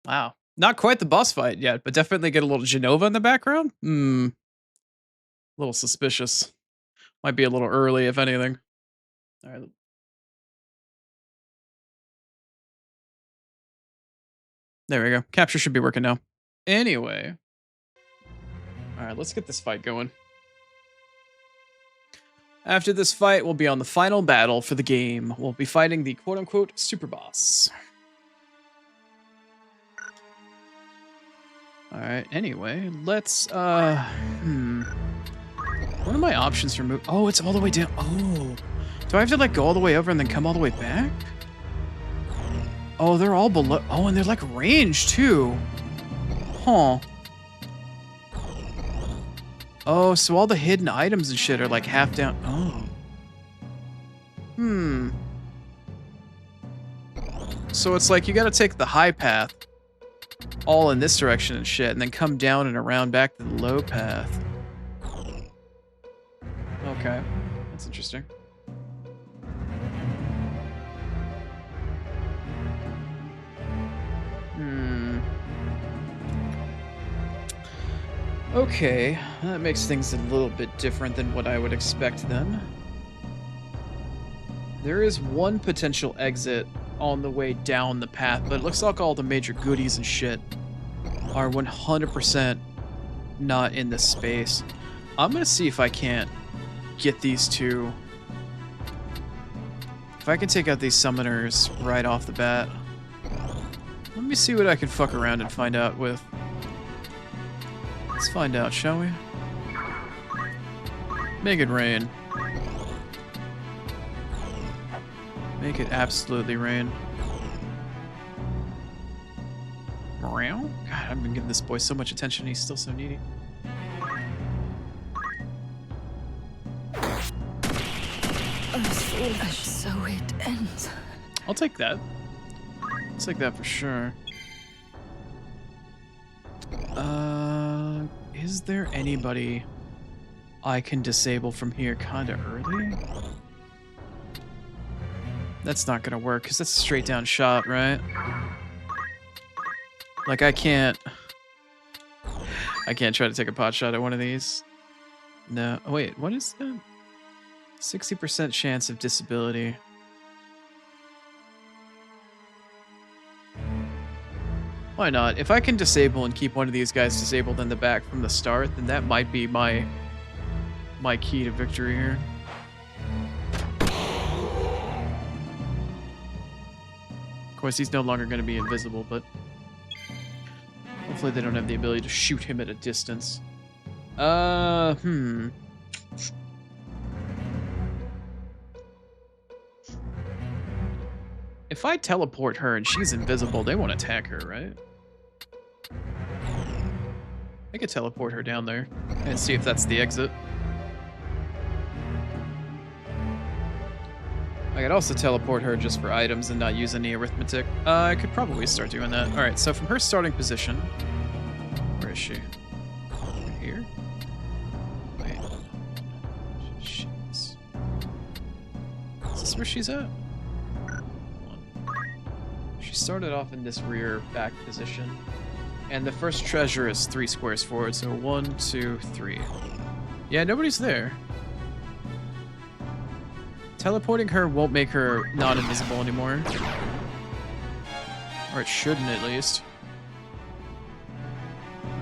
Wow. Not quite the boss fight yet, but definitely get a little Genova in the background. A little suspicious. Might be a little early, if anything. All right. There we go. Capture should be working now. Anyway. All right, let's get this fight going. After this fight, we'll be on the final battle for the game. We'll be fighting the quote-unquote super boss. All right, anyway, let's, What are my options for move? Oh, it's all the way down. Oh, do I have to like go all the way over and then come all the way back? Oh, they're all below. Oh, and they're like range too. Huh. Oh, so all the hidden items and shit are like half down. Oh. So it's like you gotta take the high path all in this direction and shit, and then come down and around back to the low path. Okay, that's interesting. Okay, that makes things a little bit different than what I would expect then. There is one potential exit on the way down the path, but it looks like all the major goodies and shit are 100% not in this space. I'm gonna see if I can't get these two. If I can take out these summoners right off the bat. Let me see what I can fuck around and find out with. Let's find out, shall we? Make it rain. Make it absolutely rain. Meow? God, I've been giving this boy so much attention, he's still so needy. And so it ends. I'll take that. I'll take that for sure. Is there anybody I can disable from here kinda early? That's not gonna work, because that's a straight down shot, right? Like, I can't try to take a pot shot at one of these. No, oh, wait, what is that? 60% chance of disability. Why not? If I can disable and keep one of these guys disabled in the back from the start, then that might be my key to victory here. Of course, he's no longer going to be invisible, but hopefully they don't have the ability to shoot him at a distance. If I teleport her and she's invisible, they won't attack her, right? I could teleport her down there and see if that's the exit. I could also teleport her just for items and not use any arithmetic. I could probably start doing that. Alright, so from her starting position... Where is she? Right here? Wait. Is this where she's at? She started off in this rear back position. And the first treasure is 3 squares forward, so 1, 2, 3. Yeah, nobody's there. Teleporting her won't make her not invisible anymore. Or it shouldn't, at least.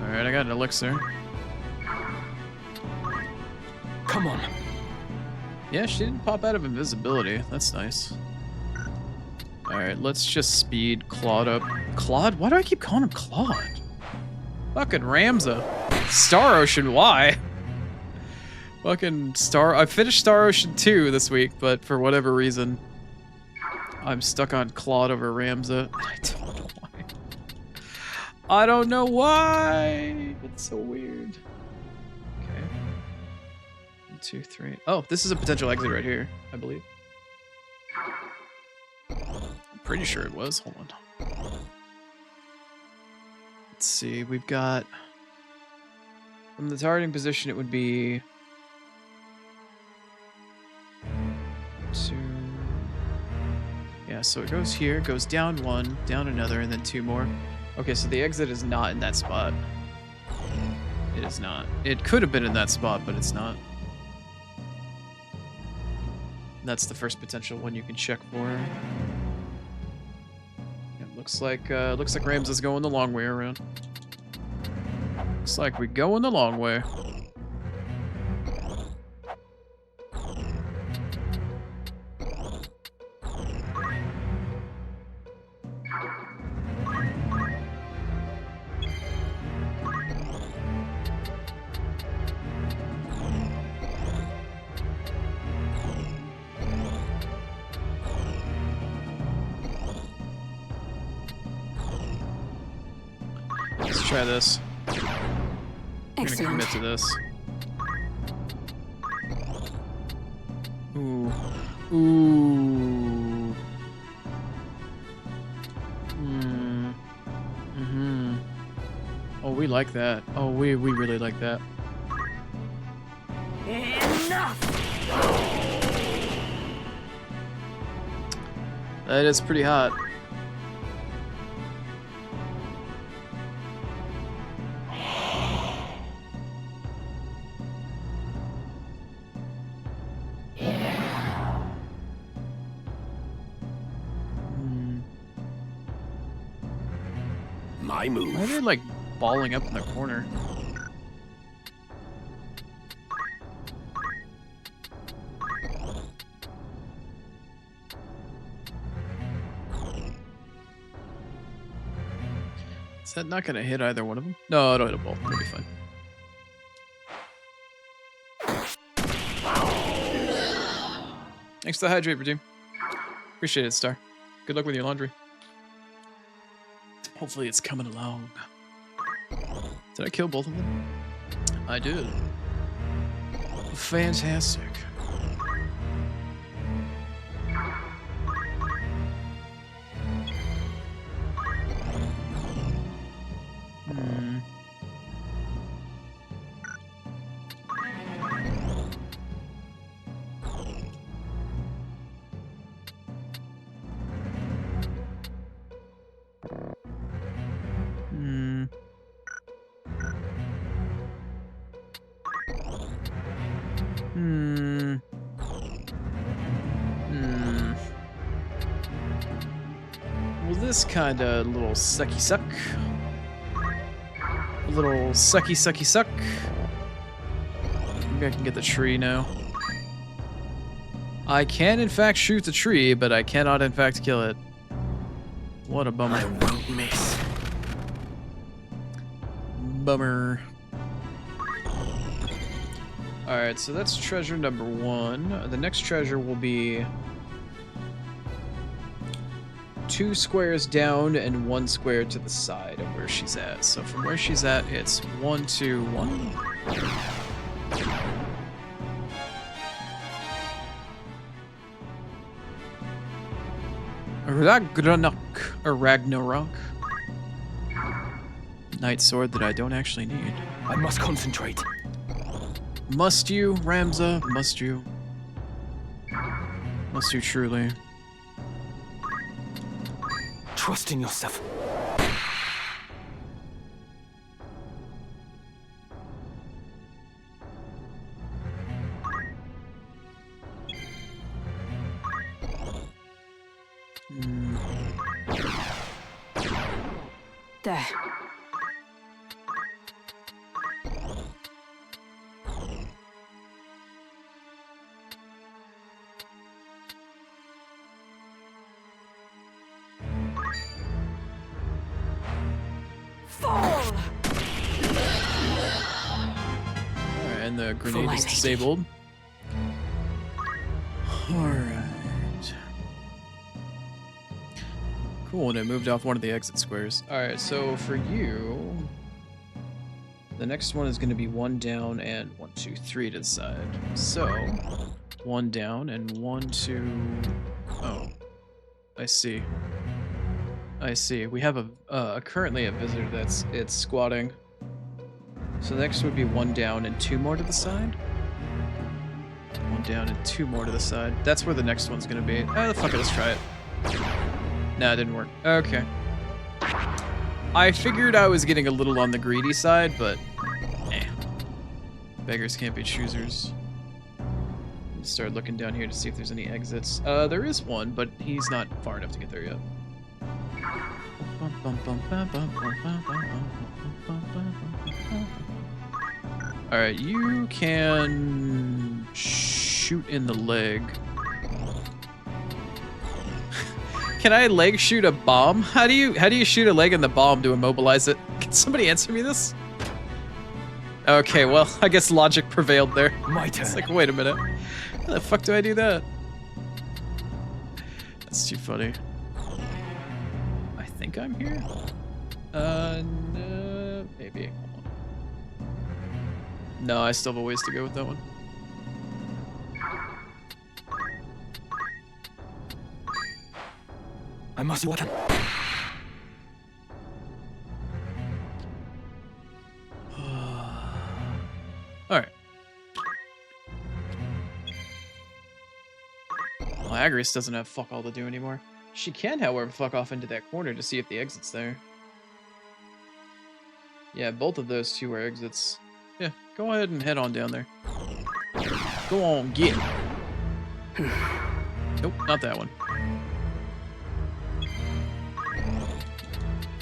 Alright, I got an elixir. Come on. Yeah, she didn't pop out of invisibility. That's nice. Alright, let's just speed Claude up. Claude? Why do I keep calling him Claude? Fucking Ramza. Star Ocean, why? Fucking I finished Star Ocean 2 this week, but for whatever reason, I'm stuck on Claude over Ramza. I don't know why. It's so weird. Okay. 1, 2, 3. Oh, this is a potential exit right here, I believe. I'm pretty sure it was. Hold on. Let's see. We've got... From the targeting position, it would be... 2... Yeah, so it goes here, goes down 1, down another, and then 2 more. Okay, so the exit is not in that spot. It is not. It could have been in that spot, but it's not. That's the first potential one you can check for. It looks like Rams is going the long way around. Looks like we're going the long way. Let's try this. I'm gonna commit to this. Ooh. Ooh. Oh, we like that. Oh, we really like that. Enough! That is pretty hot. My move. Why are they like balling up in the corner? Is that not gonna hit either one of them? No, it'll hit a both. It'll be fine. Thanks to the hydrate, team. Appreciate it, Star. Good luck with your laundry. Hopefully it's coming along. Did I kill both of them? I did. Fantastic. Well, this kind of little sucky suck. A little sucky suck. Maybe I can get the tree now. I can, in fact, shoot the tree, but I cannot, in fact, kill it. What a bummer. I won't miss. Bummer. Alright, so that's treasure number 1. The next treasure will be 2 squares down and 1 square to the side of where she's at. So from where she's at, it's 1, 2, 1. Ragnarok. Night sword that I don't actually need. I must concentrate. Must you, Ramza? Must you? Must you truly? Trust in yourself. There. Fall! Alright, and the For grenade my is lady. disabled. Alright. Cool, and it moved off one of the exit squares. Alright, so for you, the next one is going to be 1 down and 1, 2, 3 to the side. So, 1 down and 1, 2... Oh, I see. I see. We have a currently a visitor it's squatting. So next would be 1 down and 2 more to the side. 1 down and 2 more to the side. That's where the next one's gonna be. Oh, fuck it, let's try it. No, it didn't work. Okay. I figured I was getting a little on the greedy side, but beggars can't be choosers. Start looking down here to see if there's any exits. There is one, but he's not far enough to get there yet. Alright, you can shoot in the leg. Can I leg shoot a bomb? How do you shoot a leg in the bomb to immobilize it? Can somebody answer me this? Okay, well, I guess logic prevailed there. My turn. It's like, wait a minute. How the fuck do I do that? That's too funny. I think I'm here? No, maybe. Hold on. No, I still have a ways to go with that one. I must what? Alright. Well, Agrius doesn't have fuck all to do anymore. She can, however, fuck off into that corner to see if the exit's there. Yeah, both of those two are exits. Yeah, go ahead and head on down there. Go on, get it. Nope, not that one.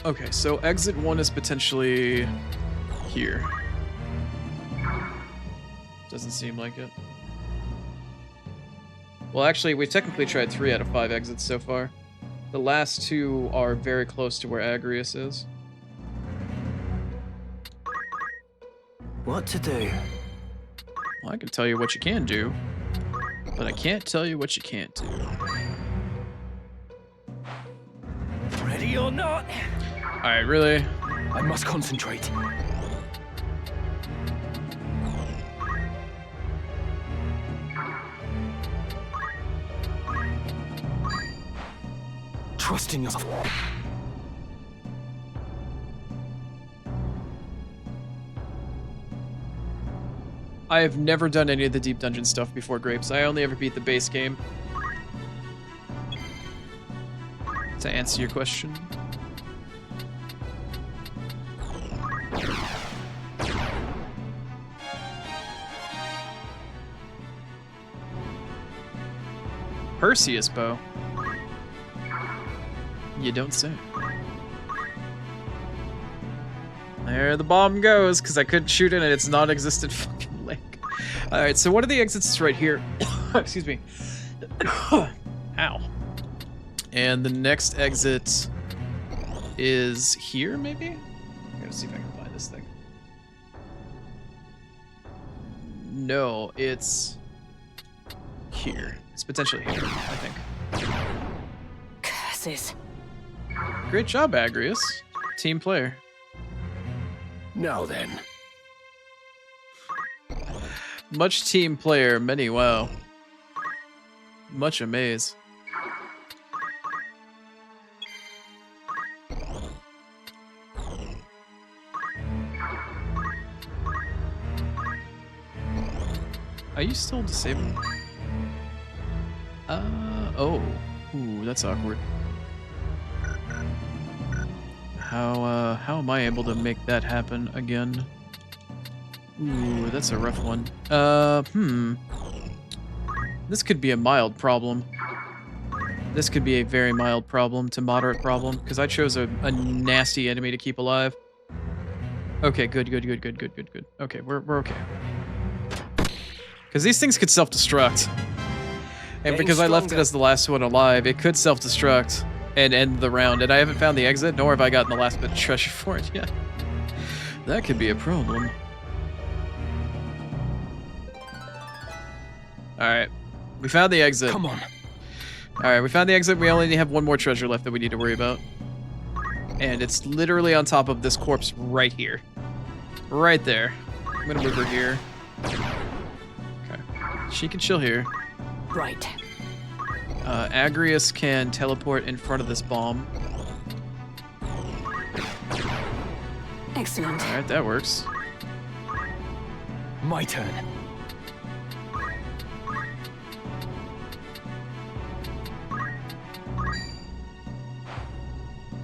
Okay, so exit 1 is potentially here. Doesn't seem like it. Well, actually, we've technically tried 3 out of 5 exits so far. The last 2 are very close to where Agrius is. What to do? Well, I can tell you what you can do, but I can't tell you what you can't do. Ready or not? Alright, really? I must concentrate. Trust in yourself. I have never done any of the deep dungeon stuff before Grapes. I only ever beat the base game. To answer your question. Perseus bow. You don't say. There the bomb goes, because I couldn't shoot in it. It's non-existent fucking leg. Alright, so one of the exits is right here. Excuse me. Ow. And the next exit is here, maybe? I gotta see if I can find this thing. No, it's here. It's potentially here, I think. Curses. Great job, Agrius. Team player. Now then. Much team player, many wow. Much amaze. Are you still disabled? Oh. Ooh, that's awkward. How am I able to make that happen again? Ooh, that's a rough one. This could be a mild problem. This could be a very mild problem to moderate problem, because I chose a nasty enemy to keep alive. Okay, good. Okay, we're okay. Because these things could self-destruct. And because I left it as the last one alive, it could self-destruct and end the round. And I haven't found the exit, nor have I gotten the last bit of treasure for it yet. That could be a problem. Alright. We found the exit. Come on. Alright, we found the exit. We only have one more treasure left that we need to worry about. And it's literally on top of this corpse right here. Right there. I'm gonna move her here. Okay. She can chill here. Right. Agrius can teleport in front of this bomb. Excellent. Alright, that works. My turn.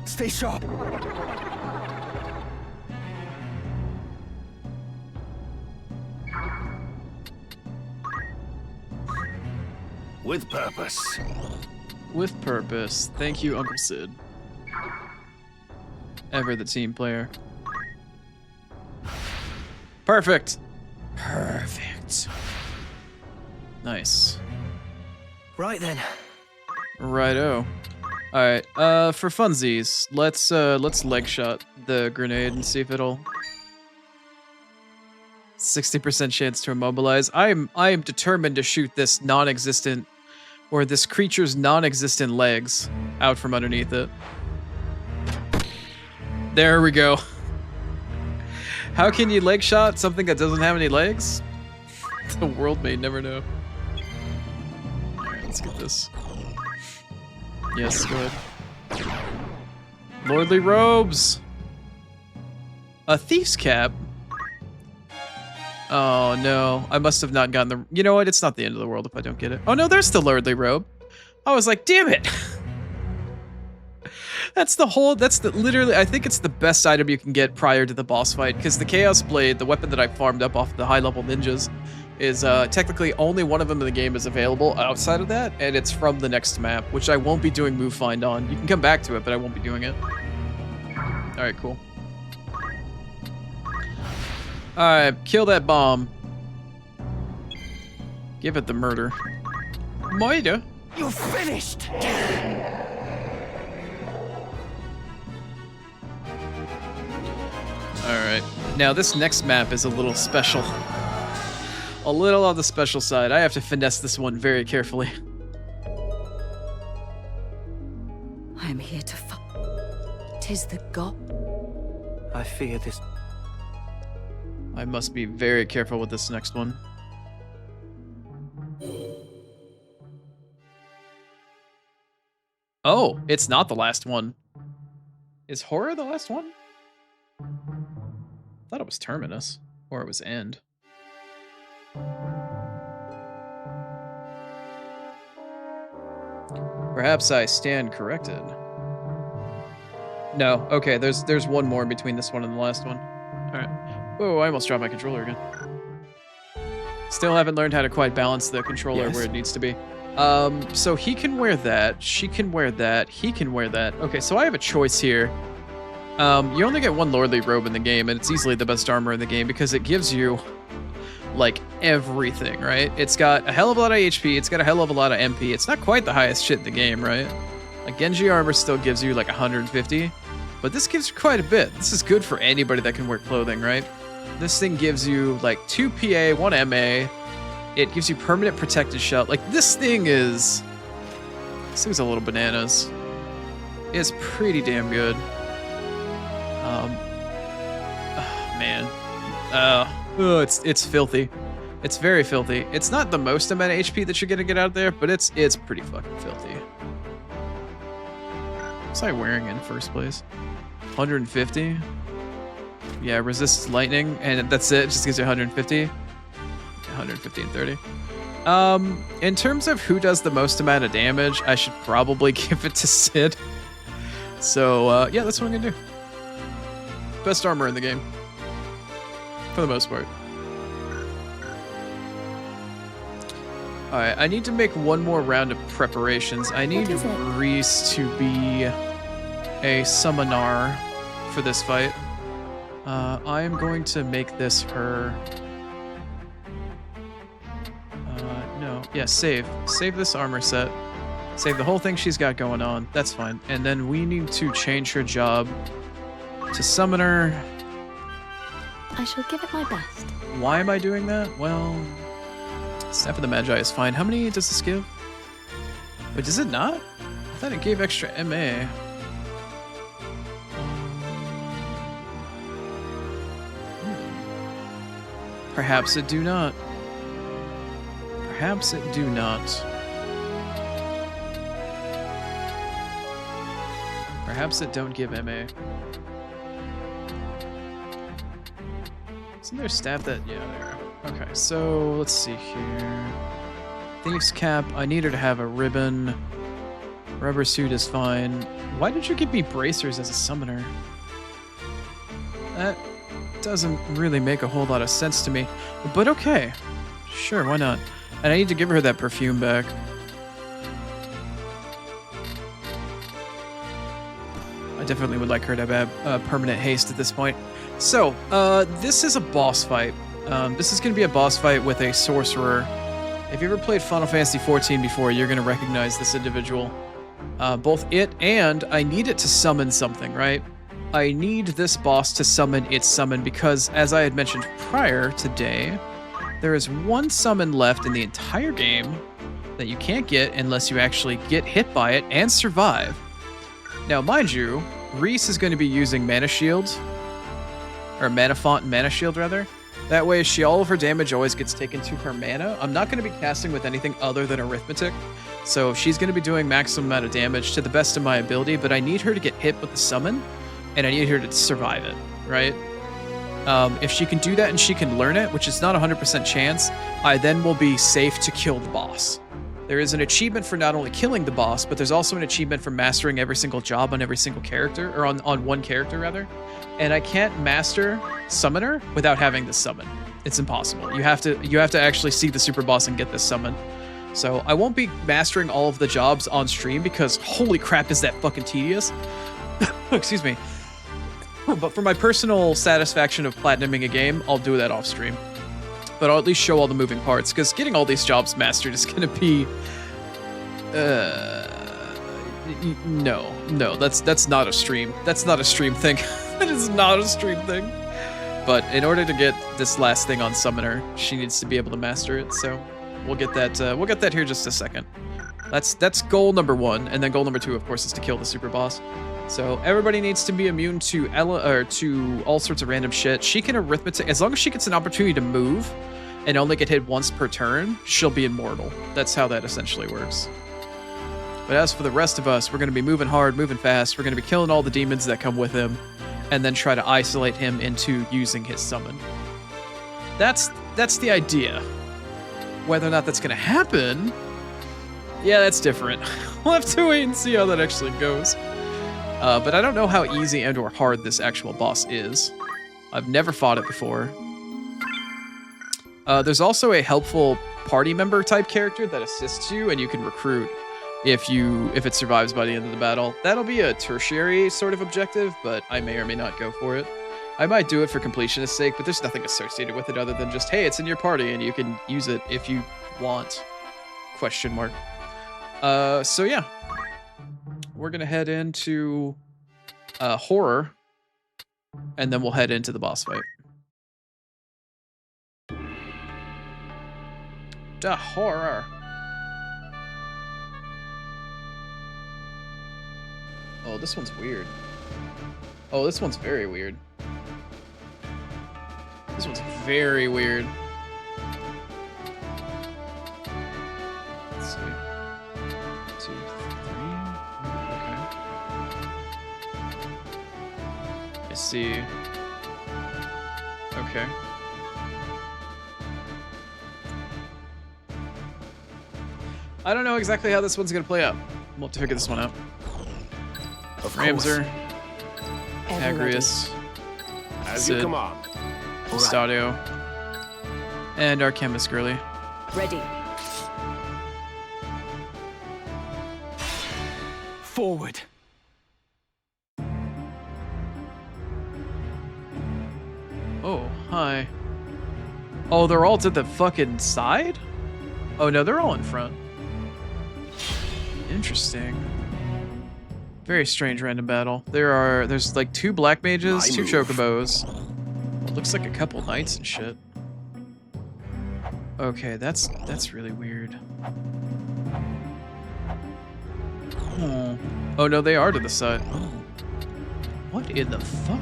Stay sharp. with purpose. With purpose. Thank you, Uncle Sid. Ever the team player. Perfect. Perfect. Nice. Right then. Righto. All right. For funsies, let's leg shot the grenade and see if it'll. 60% chance to immobilize. I am determined to shoot this non-existent, or this creature's non-existent legs out from underneath it. There we go. How can you leg shot something that doesn't have any legs? The world may never know. Alright, let's get this. Yes, go ahead. Lordly robes! A thief's cap? Oh no, I must have not gotten the... You know what, it's not the end of the world if I don't get it. Oh no, there's the lordly robe. I was like, damn it! That's literally, I think it's the best item you can get prior to the boss fight, because the Chaos Blade, the weapon that I farmed up off the high-level ninjas, is technically only one of them in the game is available outside of that, and it's from the next map, which I won't be doing move find on. You can come back to it, but I won't be doing it. Alright, cool. Alright, kill that bomb. Give it the murder. Murder? You're finished! Alright. Now this next map is a little special. A little on the special side. I have to finesse this one very carefully. I am here to fight. 'Tis the god. I fear this. I must be very careful with this next one. Oh, it's not the last one. Is horror the last one? I thought it was Terminus, or it was End. Perhaps I stand corrected. No, okay, there's one more between this one and the last one. Alright. Whoa, I almost dropped my controller again. Still haven't learned how to quite balance the controller where it needs to be. So he can wear that, she can wear that, he can wear that. Okay, so I have a choice here. You only get one lordly robe in the game, and it's easily the best armor in the game because it gives you, like, everything, right? It's got a hell of a lot of HP, it's got a hell of a lot of MP. It's not quite the highest shit in the game, right? Like, Genji armor still gives you, like, 150, but this gives you quite a bit. This is good for anybody that can wear clothing, right? This thing gives you, like, 2 PA, 1 MA. It gives you permanent protected shell. Like, this thing's a little bananas. It's pretty damn good. Oh, man. It's filthy. It's very filthy. It's not the most amount of HP that you're gonna get out there, but it's pretty fucking filthy. What's I wearing in first place? 150? Yeah, resists lightning, and that's it. Just gives you 150. 150 and 30. In terms of who does the most amount of damage, I should probably give it to Sid. So, yeah, that's what I'm gonna do. Best armor in the game. For the most part. Alright, I need to make one more round of preparations. I need Reese to be a summoner for this fight. I am going to make this her... no. Yeah, save. Save this armor set. Save the whole thing she's got going on. That's fine. And then we need to change her job to summoner. I shall give it my best. Why am I doing that? Well, Staff of the Magi is fine. How many does this give? Wait, does it not? I thought it gave extra MA. Perhaps it do not. Perhaps it do not. Perhaps it don't give MA. Isn't there staff that... Yeah, there. Okay, so let's see here. Thief's cap. I need her to have a ribbon. Rubber suit is fine. Why did you give me bracers as a summoner? That doesn't really make a whole lot of sense to me. But okay. Sure, why not? And I need to give her that perfume back. definitely would like her to have permanent haste at this point. So, this is a boss fight. This is going to be a boss fight with a sorcerer. If you ever played Final Fantasy XIV before, you're going to recognize this individual. Both it and I need it to summon something, right? I need this boss to summon its summon because, as I had mentioned prior today, there is one summon left in the entire game that you can't get unless you actually get hit by it and survive. Now, mind you, Reese is going to be using Mana Shield, or Mana Font and Mana Shield, rather. That way, all of her damage always gets taken to her mana. I'm not going to be casting with anything other than Arithmetic, so she's going to be doing maximum amount of damage to the best of my ability, but I need her to get hit with the summon, and I need her to survive it, right? If she can do that and she can learn it, which is not 100% chance, I then will be safe to kill the boss. There is an achievement for not only killing the boss, but there's also an achievement for mastering every single job on every single character, or on one character rather. And I can't master Summoner without having this summon. It's impossible. You have to actually see the super boss and get this summon. So I won't be mastering all of the jobs on stream because holy crap is that fucking tedious. Excuse me. But for my personal satisfaction of platinuming a game, I'll do that off stream. But I'll at least show all the moving parts, because getting all these jobs mastered is going to be... No, that's not a stream. That's not a stream thing. That is not a stream thing. But in order to get this last thing on Summoner, she needs to be able to master it, so we'll get that here just a second. That's goal number 1, and then goal number 2, of course, is to kill the super boss. So everybody needs to be immune to to all sorts of random shit. She can arithmetic as long as she gets an opportunity to move and only get hit once per turn, she'll be immortal. That's how that essentially works. But as for the rest of us, we're going to be moving hard, moving fast. We're going to be killing all the demons that come with him, and then try to isolate him into using his summon. That's the idea. Whether or not that's going to happen, yeah, that's different. We'll have to wait and see how that actually goes. But I don't know how easy and or hard this actual boss is. I've never fought it before. There's also a helpful party member type character that assists you, and you can recruit if it survives by the end of the battle. That'll be a tertiary sort of objective, but I may or may not go for it. I might do it for completionist's sake, but there's nothing associated with it other than just, hey, it's in your party and you can use it if you want. Question mark. So yeah. We're gonna head into horror, and then we'll head into the boss fight. The horror. Oh, this one's weird. Oh, this one's very weird. This one's very weird. Let's see. 2, 3. Okay. I see. Okay. I don't know exactly how this one's gonna play out. We'll have to figure this one out. Ramser, Agrius, As you Sid, command. Stadio, and our chemist girly. Ready. Forward. Oh, hi. Oh, they're all to the fucking side? Oh no, they're all in front. Interesting. Very strange random battle. There's like 2 black mages, 2 chocobos. It looks like a couple knights and shit. Okay, that's really weird. Oh. Oh no, they are to the side. Oh. What in the fuck?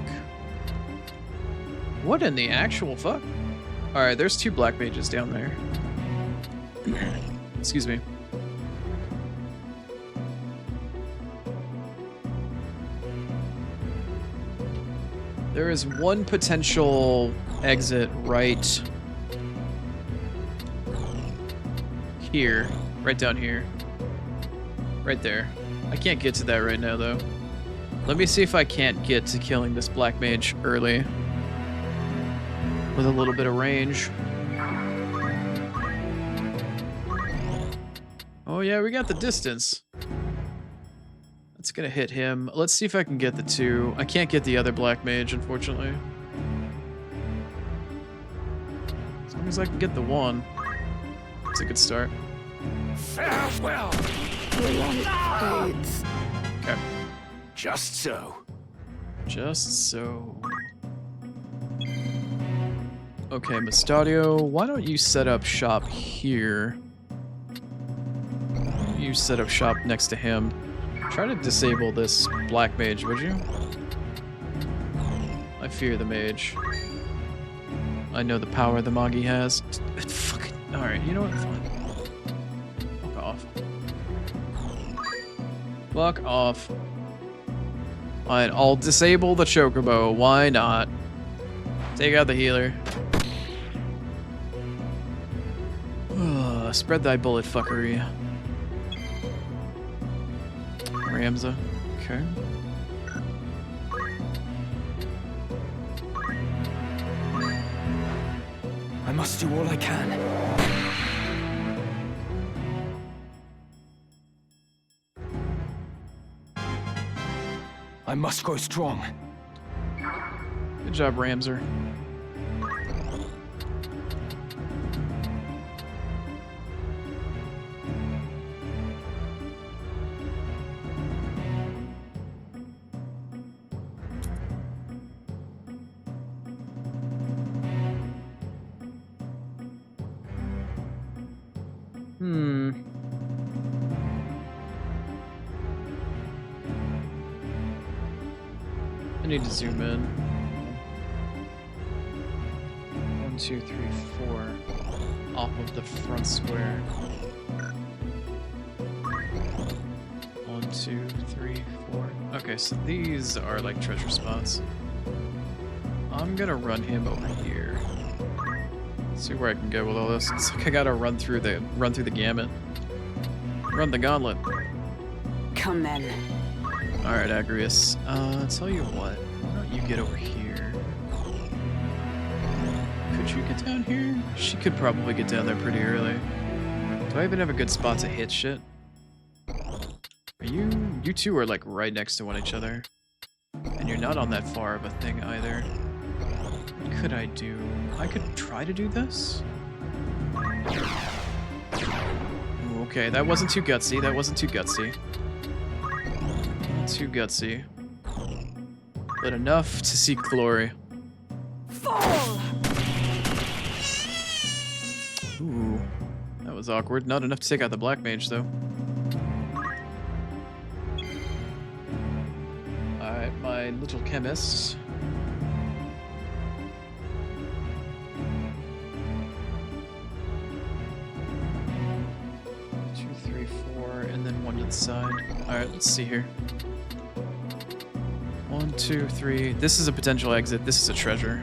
What in the actual fuck? Alright, there's 2 black mages down there. Excuse me. There is one potential exit right here. Right down here. Right there. I can't get to that right now, though. Let me see if I can't get to killing this black mage early. With a little bit of range. Oh yeah, we got the distance. It's gonna hit him. Let's see if I can get the 2. I can't get the other black mage, unfortunately. As long as I can get the 1, it's a good start. Farewell. Okay. Just so. Just so. Okay, Mustadio, why don't you set up shop here? You set up shop next to him. Try to disable this black mage, would you? I fear the mage. I know the power the Magi has. Fucking. Alright, you know what? Fine. Fuck off. Fuck off. Fine, I'll disable the Chocobo. Why not? Take out the healer. Spread thy bullet, fuckery. Ramza. Okay. I must do all I can. I must grow strong. Good job, Ramser. I need to zoom in. 1, 2, 3, 4. Off of the front square. 1, 2, 3, 4. Okay, so these are like treasure spots. I'm gonna run him over here. See where I can go with all this. It's like I gotta run through the gamut. Run the gauntlet. Come then. Alright, Agrius. Tell you what, why don't you get over here? Could you get down here? She could probably get down there pretty early. Do I even have a good spot to hit shit? Are you two are like right next to each other. And you're not on that far of a thing either. What could I do? I could try to do this? Ooh, okay, that wasn't too gutsy. That wasn't too gutsy. Not too gutsy. But enough to seek glory. Fall! Ooh, that was awkward. Not enough to take out the black mage, though. Alright, my little chemist. And then 1 to the side. Alright, let's see here. 1, 2, 3. This is a potential exit. This is a treasure.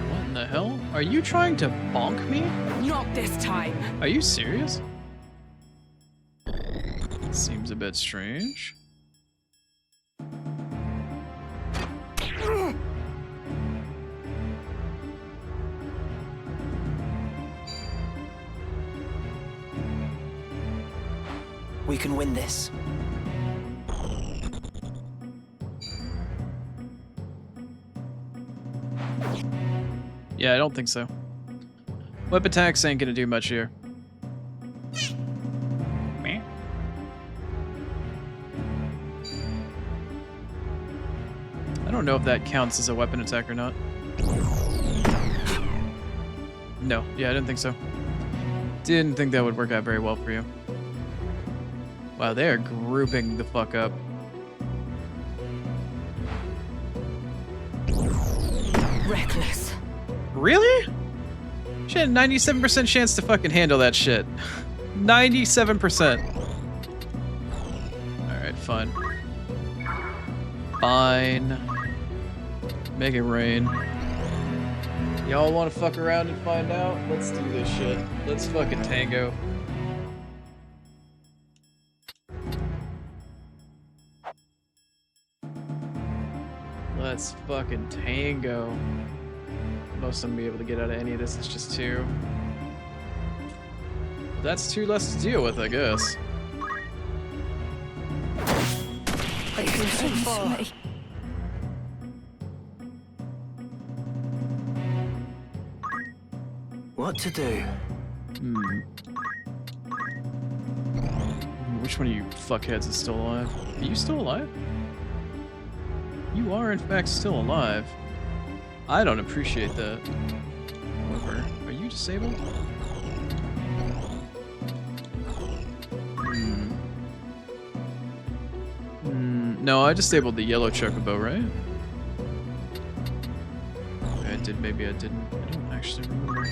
What in the hell? Are you trying to bonk me? Not this time. Are you serious? Seems a bit strange. We can win this. Yeah, I don't think so. Whip attacks ain't gonna do much here. I don't know if that counts as a weapon attack or not. No, yeah, I didn't think so. Didn't think that would work out very well for you. Wow, they are grouping the fuck up. Reckless. Really? She had a 97% chance to fucking handle that shit. 97%. Alright, fine. Fine. Make it rain. Y'all want to fuck around and find out? Let's do this shit. Let's fucking tango. Let's fucking tango. Most I'm gonna be able to get out of any of this is just 2. That's 2 less to deal with, I guess. It consumes me. What to do? Which one of you fuckheads is still alive? Are you still alive? You are, in fact, still alive. I don't appreciate that. However, are you disabled? No, I disabled the yellow chocobo, right? Maybe I did, maybe I didn't. I don't actually remember.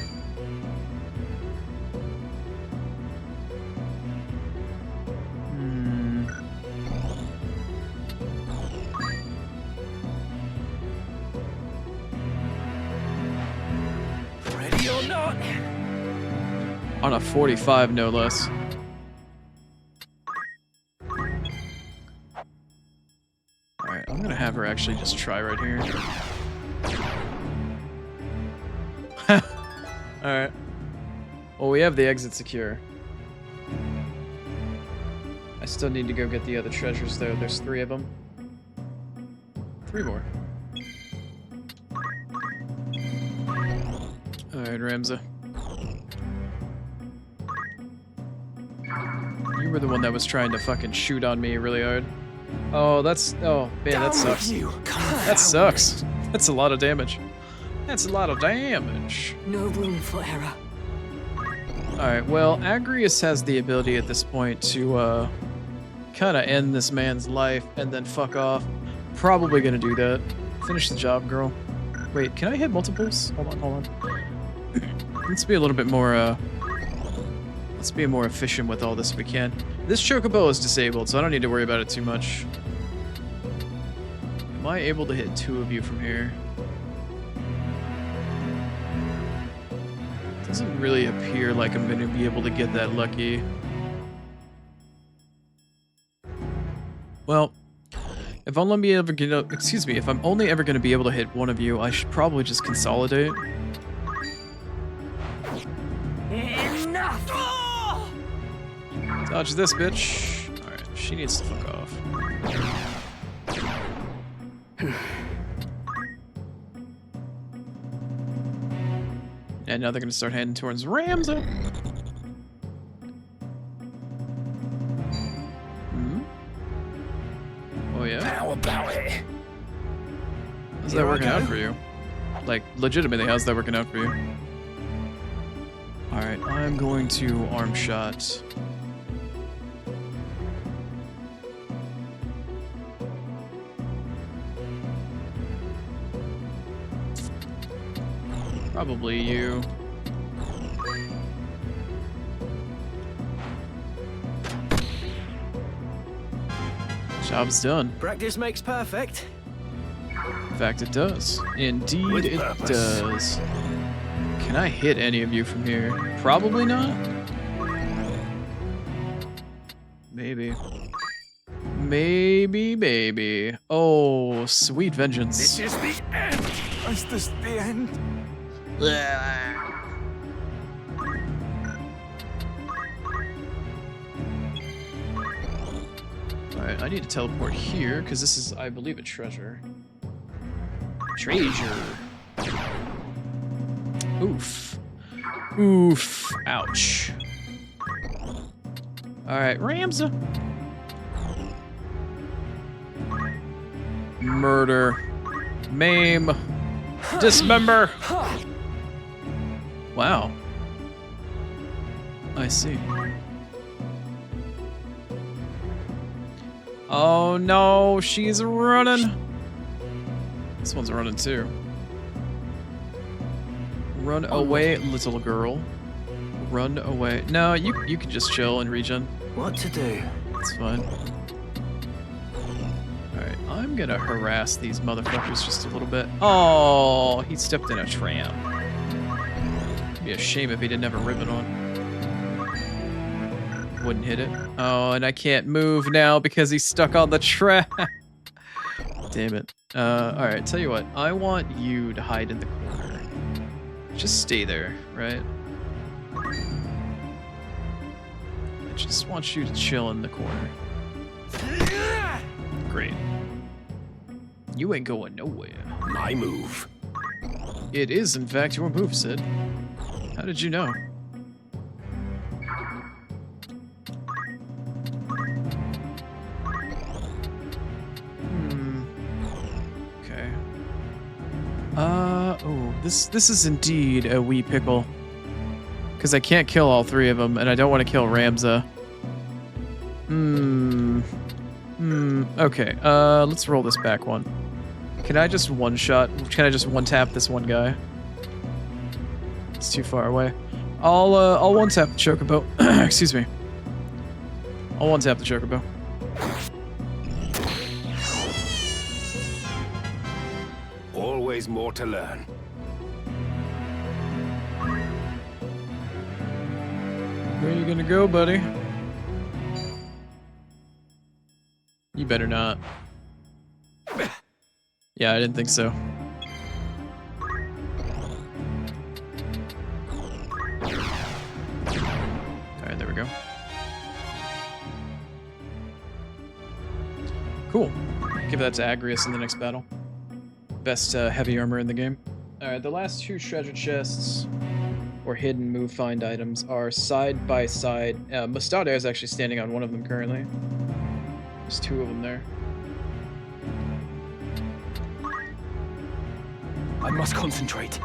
Ready or not? On a 45, no less. Alright, I'm gonna have her actually just try right here. Alright. Well, we have the exit secure. I still need to go get the other treasures, though. There's 3 of them. 3 more. Alright, Ramza. You were the one that was trying to fucking shoot on me really hard. Oh, that's... Oh, man, that sucks. That sucks. That's a lot of damage. That's a lot of damage. No room for error. Alright, well, Agrius has the ability at this point to, kind of end this man's life and then fuck off. Probably gonna do that. Finish the job, girl. Wait, can I hit multiples? Hold on. Let's be a little bit more, let's be more efficient with all this if we can. This chocobo is disabled, so I don't need to worry about it too much. Am I able to hit 2 of you from here? Doesn't really appear like I'm going to be able to get that lucky. Well, if I'm only ever gonna, excuse me, if I'm only ever going to be able to hit 1 of you, I should probably just consolidate. Enough! Dodge this bitch. Alright, she needs to fuck off. And now they're gonna start heading towards Ramza. Oh yeah? How about it? How's that working out for you? Like, legitimately, how's that working out for you? Alright, I'm going to arm shot. Probably you. Job's done. Practice makes perfect. In fact, it does. Indeed, With it purpose. does. Can I hit any of you from here? Probably not. Maybe. Maybe. Oh, sweet vengeance. This is the end. Is this the end? Alright, I need to teleport here, because this is, I believe, a treasure. Treasure. Oof. Oof. Ouch. Alright, Ramza. Murder. Maim. Dismember. Wow. I see. Oh no, she's running. This one's running too. Run away, little girl. Run away. No, you can just chill and regen. What to do? It's fine. Alright, I'm gonna harass these motherfuckers just a little bit. Oh, he stepped in a tram. It'd be a shame if he didn't have a ribbon on. Wouldn't hit it. Oh, and I can't move now because he's stuck on the trap. Damn it. Alright, tell you what. I want you to hide in the corner. Just stay there, right? I just want you to chill in the corner. Great. You ain't going nowhere. My move. It is, in fact, your move, Sid. How did you know? Okay. Oh, this is indeed a wee pickle. Because I can't kill all three of them, and I don't want to kill Ramza. Okay, let's roll this back one. Can I just one-shot? Can I just one-tap this one guy? It's too far away. I'll one-tap the Chocobo. Excuse me. I'll one-tap the Chocobo. Always more to learn. Where are you gonna go, buddy? You better not. Yeah, I didn't think so. Alright, there we go. Cool. Give that to Agrius in the next battle. Best heavy armor in the game. Alright, the last two treasure chests, or hidden move find items, are side by side. Mustade is actually standing on one of them currently. There's two of them there. I must concentrate.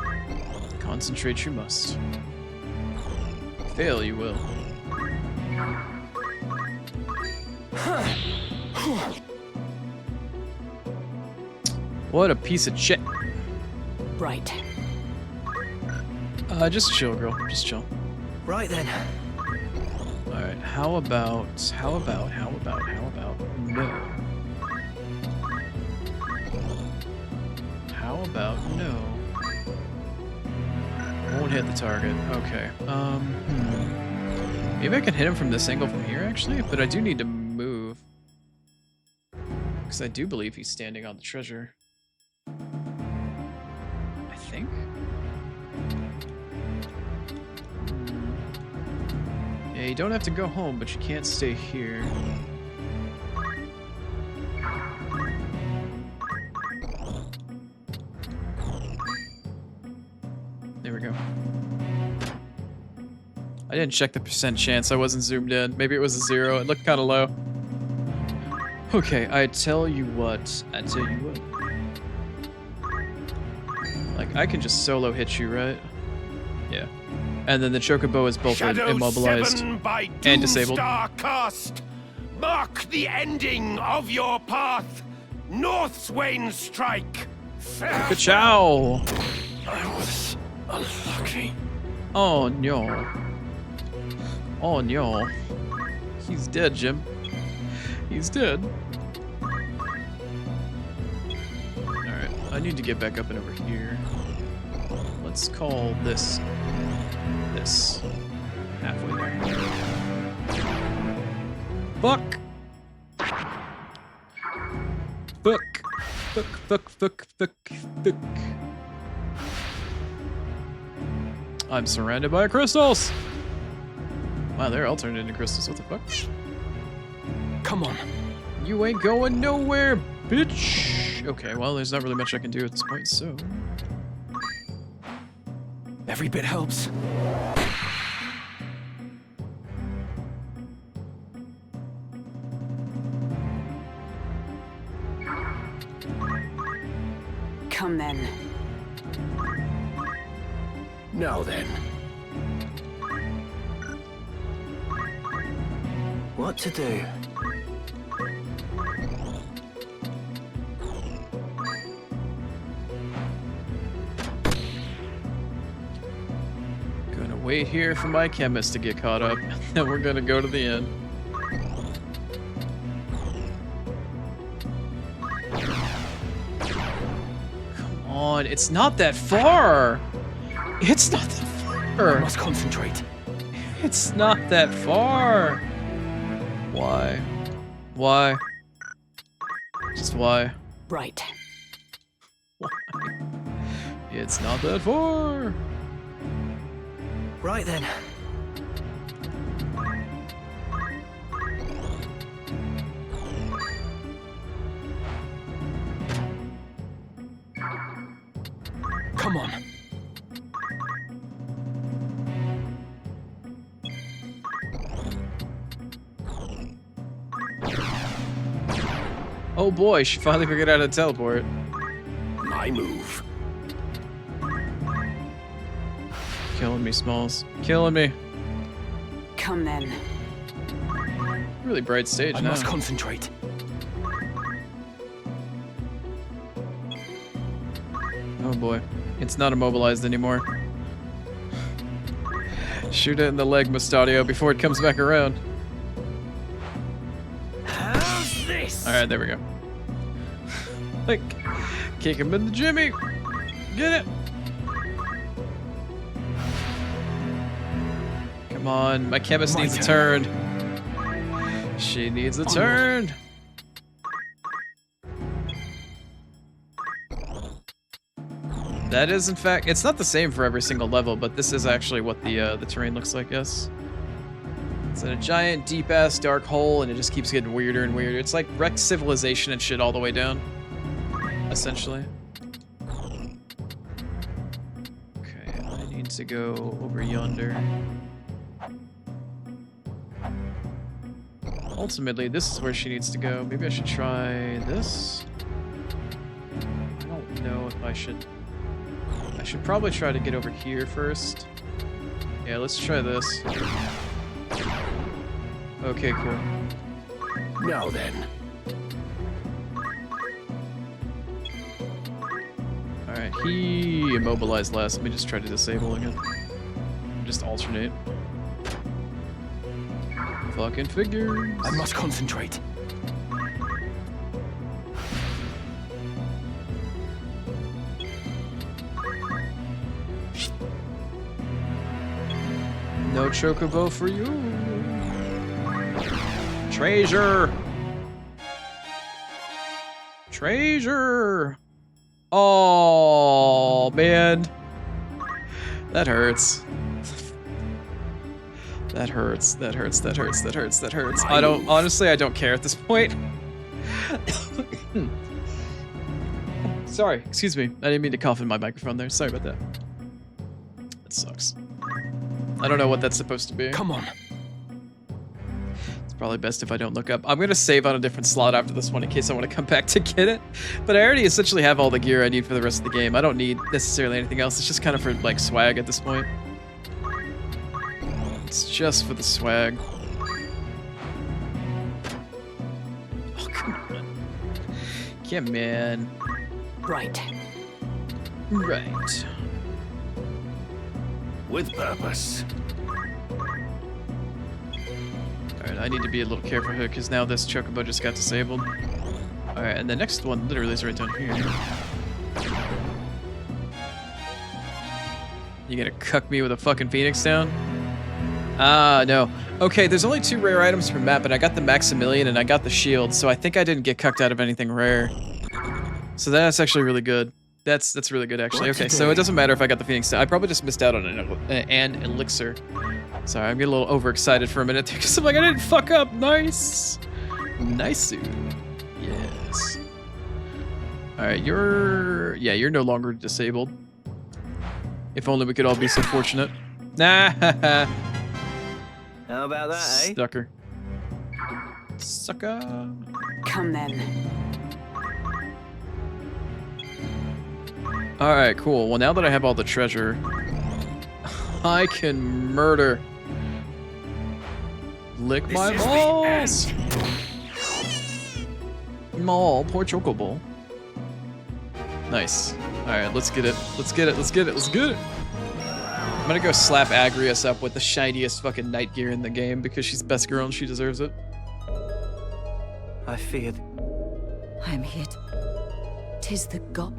Concentrate you must. Fail you will. What a piece of shit. Right. Just chill, girl. Just chill. Right then. Alright, how about no? How about no? Won't hit the target. Okay. Maybe I can hit him from this angle from here, actually, but I do need to move. Because I do believe he's standing on the treasure. I think? Yeah, you don't have to go home, but you can't stay here. There we go. I didn't check the percent chance. I wasn't zoomed in. Maybe it was a 0. It looked kind of low. Okay, I tell you what. Like, I can just solo hit you, right? Yeah. And then the Chocobo is both immobilized 7 by and disabled. Doomstar cast. Mark the ending of your path. Northswain strike. Ka-chow! I was unlucky. Oh no. Oh no. He's dead, Jim. He's dead. Alright, I need to get back up and over here. Let's call this. Halfway there. Fuck! Fuck. I'm surrounded by crystals! Wow, they're all turned into crystals. What the fuck? Come on. You ain't going nowhere, bitch! Okay, well, there's not really much I can do at this point, so... Every bit helps. Come then. Now then. What to do? Gonna wait here for my chemist to get caught up, then we're gonna go to the end. Come on, it's not that far! It's not that I far! must concentrate. It's not that far! Why? Why? Just why? Right. It's not that far. Right then. Come on. Oh boy, she finally figured out how to teleport. My move. Killing me, Smalls. Killing me. Come then. Really bright stage I now. must concentrate. Oh boy. It's not immobilized anymore. Shoot it in the leg, Mustadio, before it comes back around. How's this? Alright, there we go. Like, kick him in the jimmy. Get it. Come on, my chemist needs a turn. She needs a turn. That is, in fact, it's not the same for every single level, but this is actually what the terrain looks like, yes. It's in a giant, deep-ass, dark hole, and it just keeps getting weirder and weirder. It's like wrecked civilization and shit all the way down, essentially. Okay, I need to go over yonder. Ultimately, this is where she needs to go. Maybe I should try this. I don't know if I should... I should probably try to get over here first. Yeah, let's try this. Okay, cool. Now then. Alright, he immobilized last. Let me just try to disable again. Just alternate. Fucking figures. I must concentrate. No chocobo for you. Treasure. Treasure. Oh, man. That hurts. That hurts. That hurts. That hurts. That hurts. That hurts. I don't, honestly, I don't care at this point. Sorry, excuse me. I didn't mean to cough in my microphone there. Sorry about that. That sucks. I don't know what that's supposed to be. Come on. It's probably best if I don't look up. I'm gonna save on a different slot after this one in case I want to come back to get it. But I already essentially have all the gear I need for the rest of the game. I don't need necessarily anything else. It's just kind of for like swag at this point. It's just for the swag. Oh, come on. Come on. Right. Right. With purpose. Alright, I need to be a little careful here because now this chocobo just got disabled. Alright, and the next one literally is right down here. You gonna cuck me with a fucking phoenix down? Ah, no. Okay, there's only 2 rare items per map, and I got the Maximilian and I got the shield, so I think I didn't get cucked out of anything rare. So that's actually really good. That's really good, actually. Okay, so it doesn't matter if I got the Phoenix down. I probably just missed out on an elixir. Sorry, I'm getting a little overexcited for a minute there because I'm like, I didn't fuck up. Nice. Nice. Yes. Alright, you're no longer disabled. If only we could all be so fortunate. Nah. How about that, eh? Sucker. Sucker. Come then. Alright, cool. Well, now that I have all the treasure, I can murder. Lick my balls! Maul, poor chocobo. Nice. Alright, let's get it. Let's get it. Let's get it. Let's get it. I'm gonna go slap Agrius up with the shiniest fucking night gear in the game because she's best girl and she deserves it. I feared. I am here. Tis the god.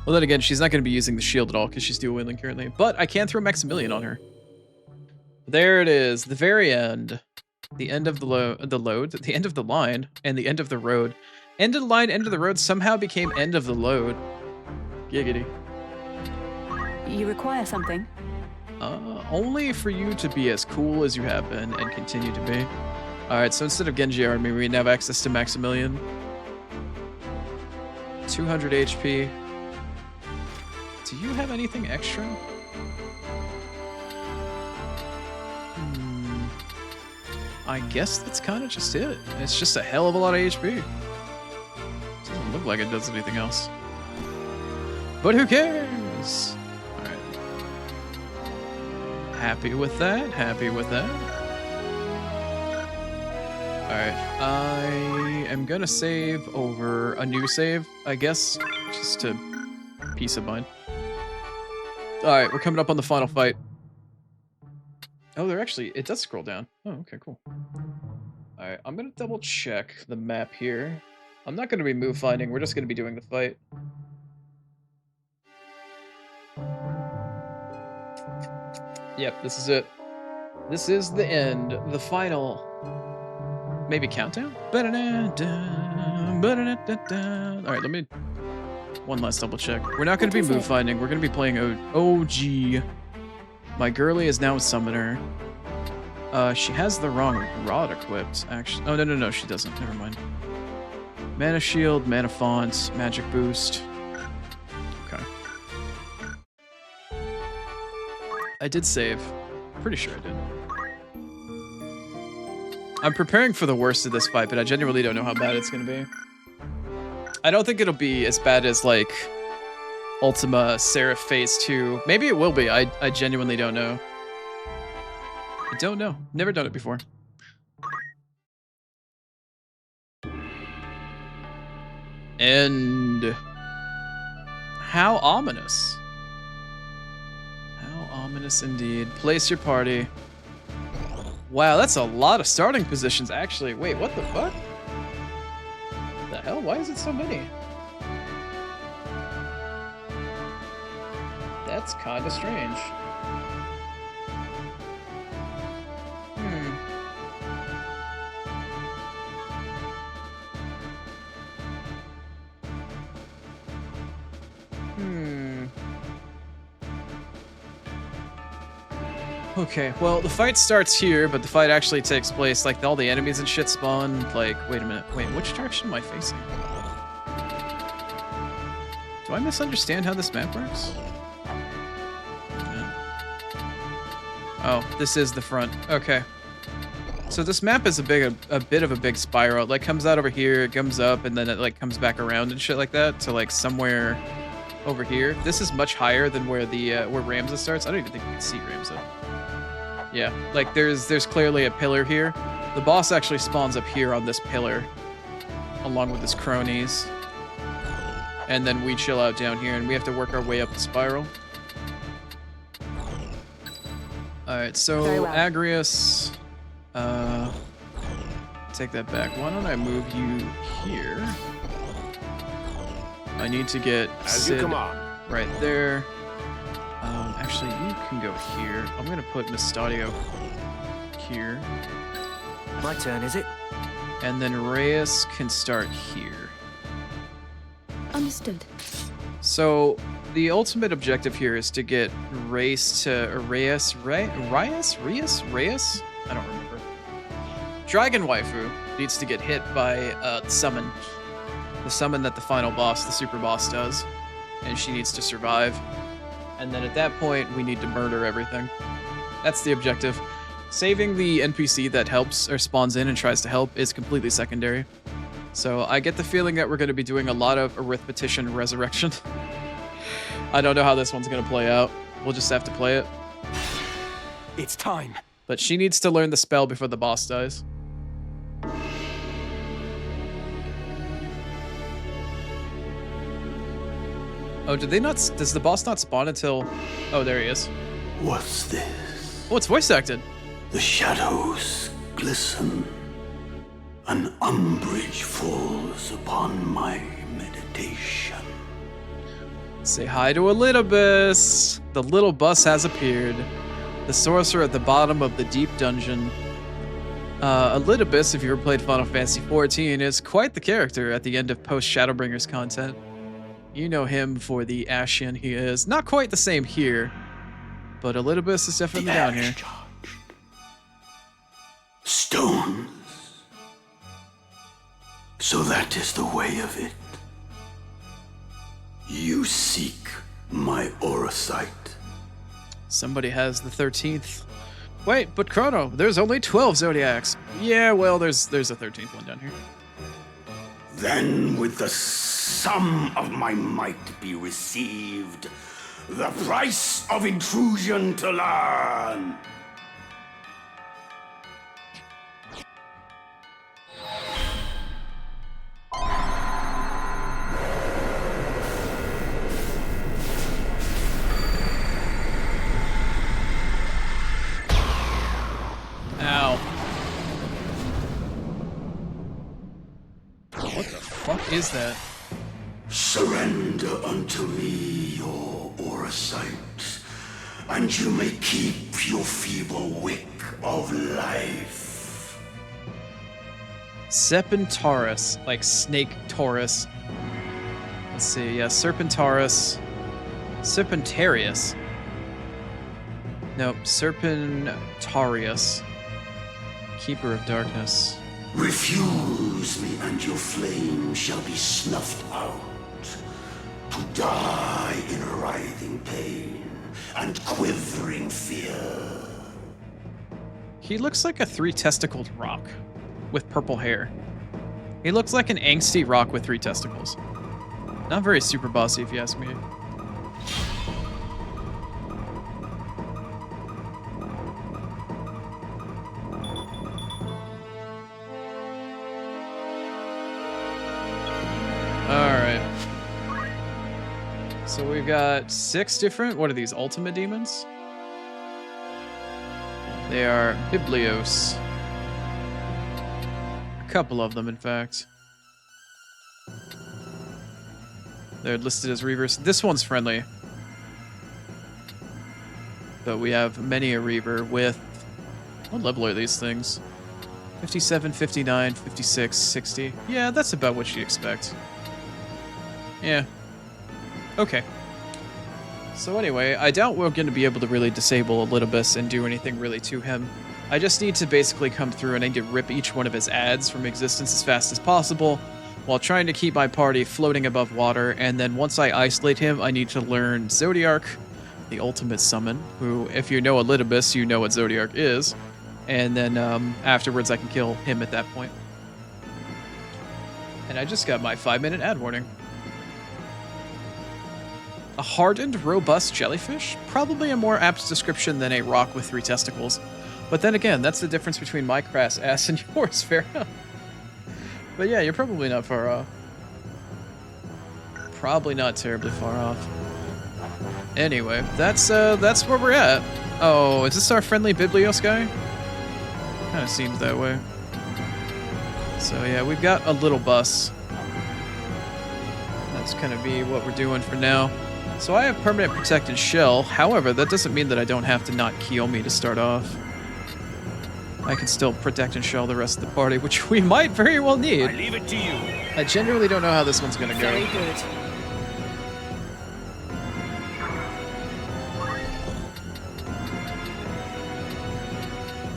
Well, then again, she's not going to be using the shield at all because she's dual wielding currently. But I can throw Maximilian on her. There it is, the very end. The end of the load, the end of the line, and the end of the road. End of the line, end of the road somehow became end of the load. Giggity. You require something? Only for you to be as cool as you have been and continue to be. Alright, so instead of Genji Army, we now have access to Maximilian. 200 HP. Do you have anything extra? I guess that's kind of just it. It's just a hell of a lot of HP. Doesn't look like it does anything else. But who cares? Alright. Happy with that. Happy with that. Alright. I am gonna save over a new save, I guess. Just to peace of mind. Alright, we're coming up on the final fight. Oh, they're actually, it does scroll down. Oh, okay, cool. Alright, I'm gonna double check the map here. I'm not gonna be move finding, we're just gonna be doing the fight. Yep, this is it. This is the end, the final, maybe countdown? Alright, let me, one last double check. We're not gonna be move finding, we're gonna be playing OG. My girly is now a summoner. She has the wrong rod equipped, actually. Oh, no, she doesn't. Never mind. Mana shield, mana font, magic boost. Okay. I did save. Pretty sure I did. I'm preparing for the worst of this fight, but I genuinely don't know how bad it's gonna be. I don't think it'll be as bad as, like, Ultima Seraph Phase 2. Maybe it will be. I genuinely don't know. I don't know. Never done it before. And how ominous. How ominous indeed. Place your party. Wow, that's a lot of starting positions, actually. Wait, what the fuck? The hell? Why is it so many? That's kind of strange. Okay, well, the fight starts here, but the fight actually takes place, like, all the enemies and shit spawn, like, wait a minute. Wait, which direction am I facing? Do I misunderstand how this map works? Oh, this is the front. Okay. So this map is a bit of a big spiral. It like comes out over here, it comes up, and then it like comes back around and shit like that to like somewhere over here. This is much higher than where the where Ramza starts. I don't even think you can see Ramza. Yeah, like there's clearly a pillar here. The boss actually spawns up here on this pillar, along with his cronies. And then we chill out down here, and we have to work our way up the spiral. Alright, so Agrius, take that back. Why don't I move you here? I need to get Sid right there. Actually, you can go here. I'm gonna put Mistadio here. My turn, is it? And then Reyes can start here. Understood. So the ultimate objective here is to get Reyes to Reyes? I don't remember. Dragon Waifu needs to get hit by the summon that the final boss, the super boss, does, and she needs to survive. And then at that point, we need to murder everything. That's the objective. Saving the NPC that helps or spawns in and tries to help is completely secondary. So I get the feeling that we're going to be doing a lot of arithmetician resurrection. I don't know how this one's going to play out. We'll just have to play it. It's time. But she needs to learn the spell before the boss dies. Oh, did they not? Does the boss not spawn until? Oh, there he is. What's this? Oh, it's voice acted. The shadows glisten. An umbrage falls upon my meditation. Say hi to Elidibus. The little bus has appeared. The sorcerer at the bottom of the deep dungeon. Elidibus, if you ever played Final Fantasy XIV, is quite the character at the end of post-Shadowbringers content. You know him for the Ashen he is. Not quite the same here, but Elidibus is definitely down here. Stones. So that is the way of it. You seek my aura sight. Somebody has the 13th. Wait, but Chrono, there's only 12 Zodiacs. Yeah, well, there's a 13th one down here. Then with the sum of my might be received the price of intrusion to learn. Ow. What the fuck is that? Surrender unto me your aura sight, and you may keep your feeble wick of life. Serpentaurus, like Snake Taurus. Let's see, yeah, Serpentaurus. Serpentarius. Nope, Serpentarius. Keeper of Darkness. Refuse me, and your flame shall be snuffed out, to die in writhing pain and quivering fear. He looks like a three-testicled rock with purple hair. He looks like an angsty rock with 3 testicles. Not very super bossy, if you ask me. Alright. So we've got 6 different, what are these, ultimate demons? They are Biblios. A couple of them, in fact. They're listed as Reavers. This one's friendly. But we have many a Reaver with... What level are these things? 57, 59, 56, 60. Yeah, that's about what you'd expect. Yeah. Okay. So anyway, I doubt we're going to be able to really disable Elidibus and do anything really to him. I just need to basically come through and I need to rip each one of his ads from existence as fast as possible while trying to keep my party floating above water, and then once I isolate him, I need to learn Zodiark, the ultimate summon, who, if you know Elidibus, you know what Zodiark is, and then afterwards I can kill him at that point. And I just got my 5-minute ad warning. A hardened, robust jellyfish? Probably a more apt description than a rock with 3 testicles. But then again, that's the difference between my crass ass and yours, fair enough. But yeah, you're probably not far off. Probably not terribly far off. Anyway, that's where we're at. Oh, is this our friendly Biblios guy? Kinda seems that way. So yeah, we've got a little bus. That's gonna be what we're doing for now. So I have permanent protected shell, however, that doesn't mean that I don't have to not Kiyomi to start off. I can still protect and shell the rest of the party, which we might very well need. I leave it to you. I genuinely don't know how this one's gonna Very go. good.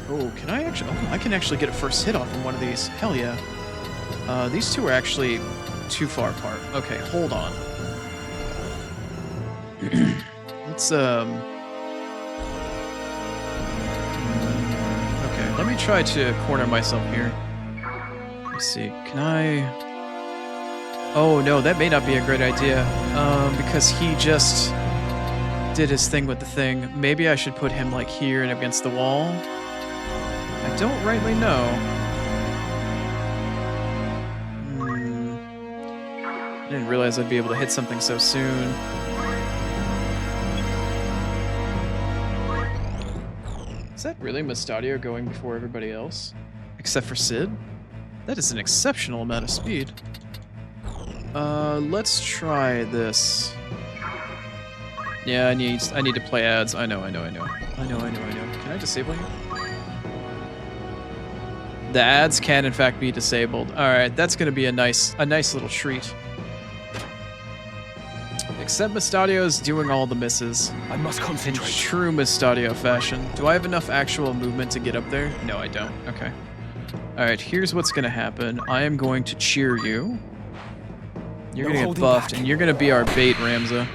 Oh, can I actually? Oh, I can actually get a first hit off from one of these. Hell yeah. These two are actually too far apart. Okay, hold on. Let's Okay, let me try to corner myself here. Let's see. Can I? Oh no, that may not be a great idea. Because he just did his thing with the thing. Maybe I should put him like here and against the wall. I don't rightly know. I didn't realize I'd be able to hit something so soon. Is that really Mustadio going before everybody else? Except for Sid? That is an exceptional amount of speed. Let's try this. Yeah, I need to play ads. I know. Can I disable you? The ads can in fact be disabled. All right, that's going to be a nice little treat. Except Mustadio's doing all the misses. I must In concentrate. true Mustadio fashion. Do I have enough actual movement to get up there? No, I don't. Okay. Alright, here's what's gonna happen. I am going to cheer you. You're No gonna get holding buffed, back. and you're gonna be our bait, Ramza.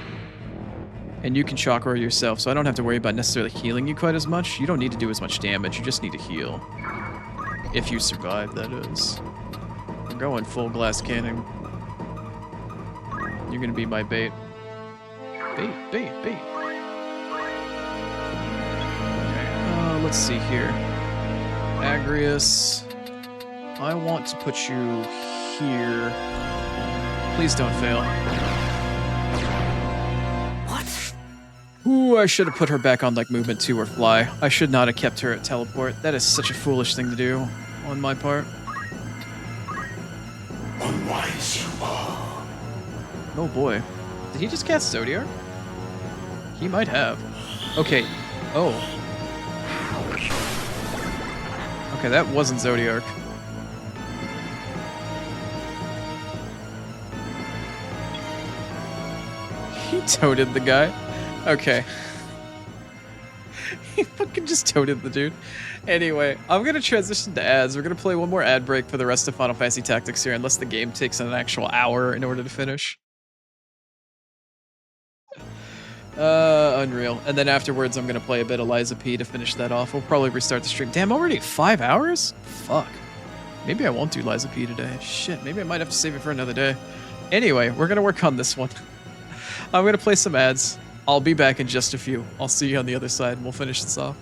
And you can chakra yourself, so I don't have to worry about necessarily healing you quite as much. You don't need to do as much damage, you just need to heal. If you survive, that is. We're going full glass cannon. You're gonna be my bait. Bait, bait, bait. Okay, let's see here. Agrius. I want to put you here. Please don't fail. What? Ooh, I should have put her back on like movement 2 or fly. I should not have kept her at teleport. That is such a foolish thing to do on my part. Unwise you are. Oh boy. Did he just cast Zodiark? He might have. Okay. Oh. Okay, that wasn't Zodiark. He toted the guy. Okay. He fucking just toted the dude. Anyway, I'm gonna transition to ads. We're gonna play one more ad break for the rest of Final Fantasy Tactics here, unless the game takes an actual hour in order to finish. Unreal. And then afterwards, I'm gonna play a bit of Liza P to finish that off. We'll probably restart the stream. Damn, already 5 hours? Fuck. Maybe I won't do Liza P today. Shit, maybe I might have to save it for another day. Anyway, we're gonna work on this one. I'm gonna play some ads. I'll be back in just a few. I'll see you on the other side, and we'll finish this off.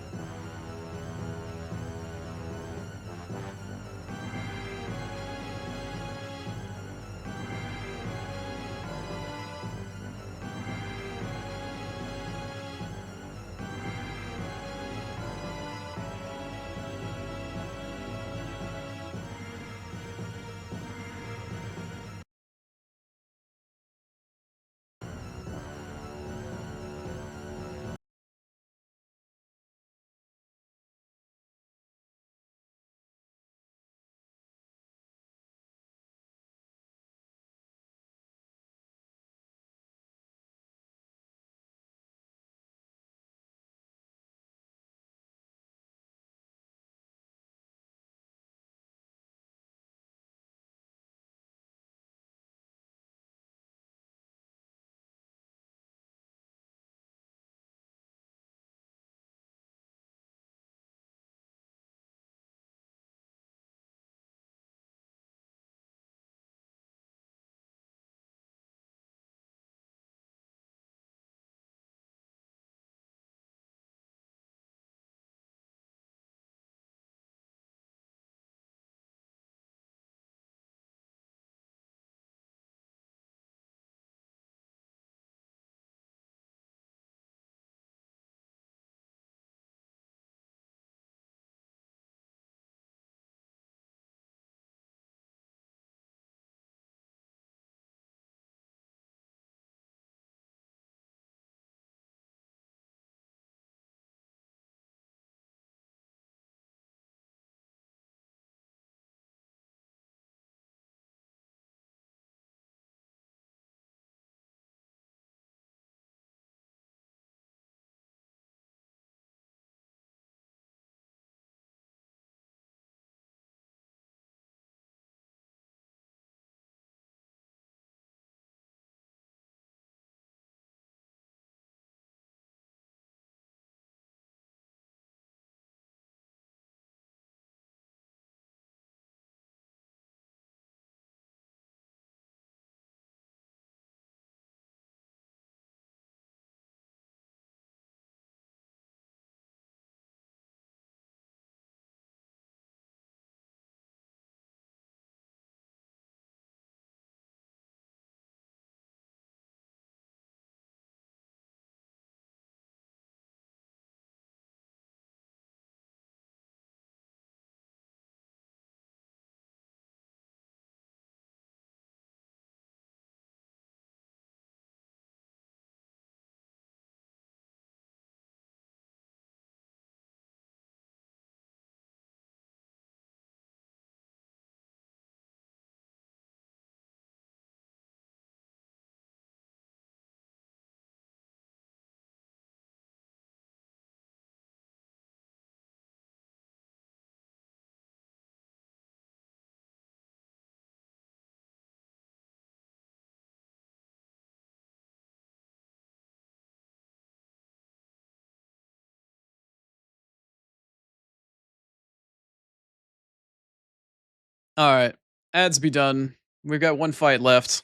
Alright. Ads be done. We've got one fight left.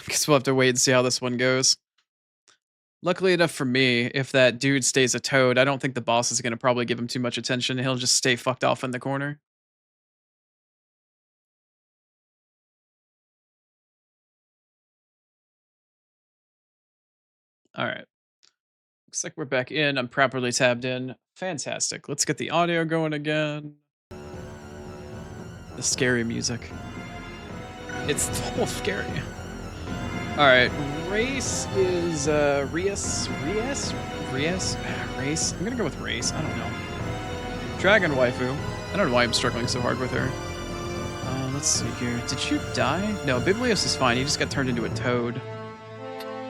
Guess we'll have to wait and see how this one goes. Luckily enough for me, if that dude stays a toad, I don't think the boss is going to probably give him too much attention. He'll just stay fucked off in the corner. Alright. Looks like we're back in. I'm properly tabbed in. Fantastic. Let's get the audio going again. The scary music. It's so scary. Alright, race is Race? I'm gonna go with race. I don't know. Dragon waifu. I don't know why I'm struggling so hard with her. Let's see here. Did you die? No, Biblios is fine. He just got turned into a toad.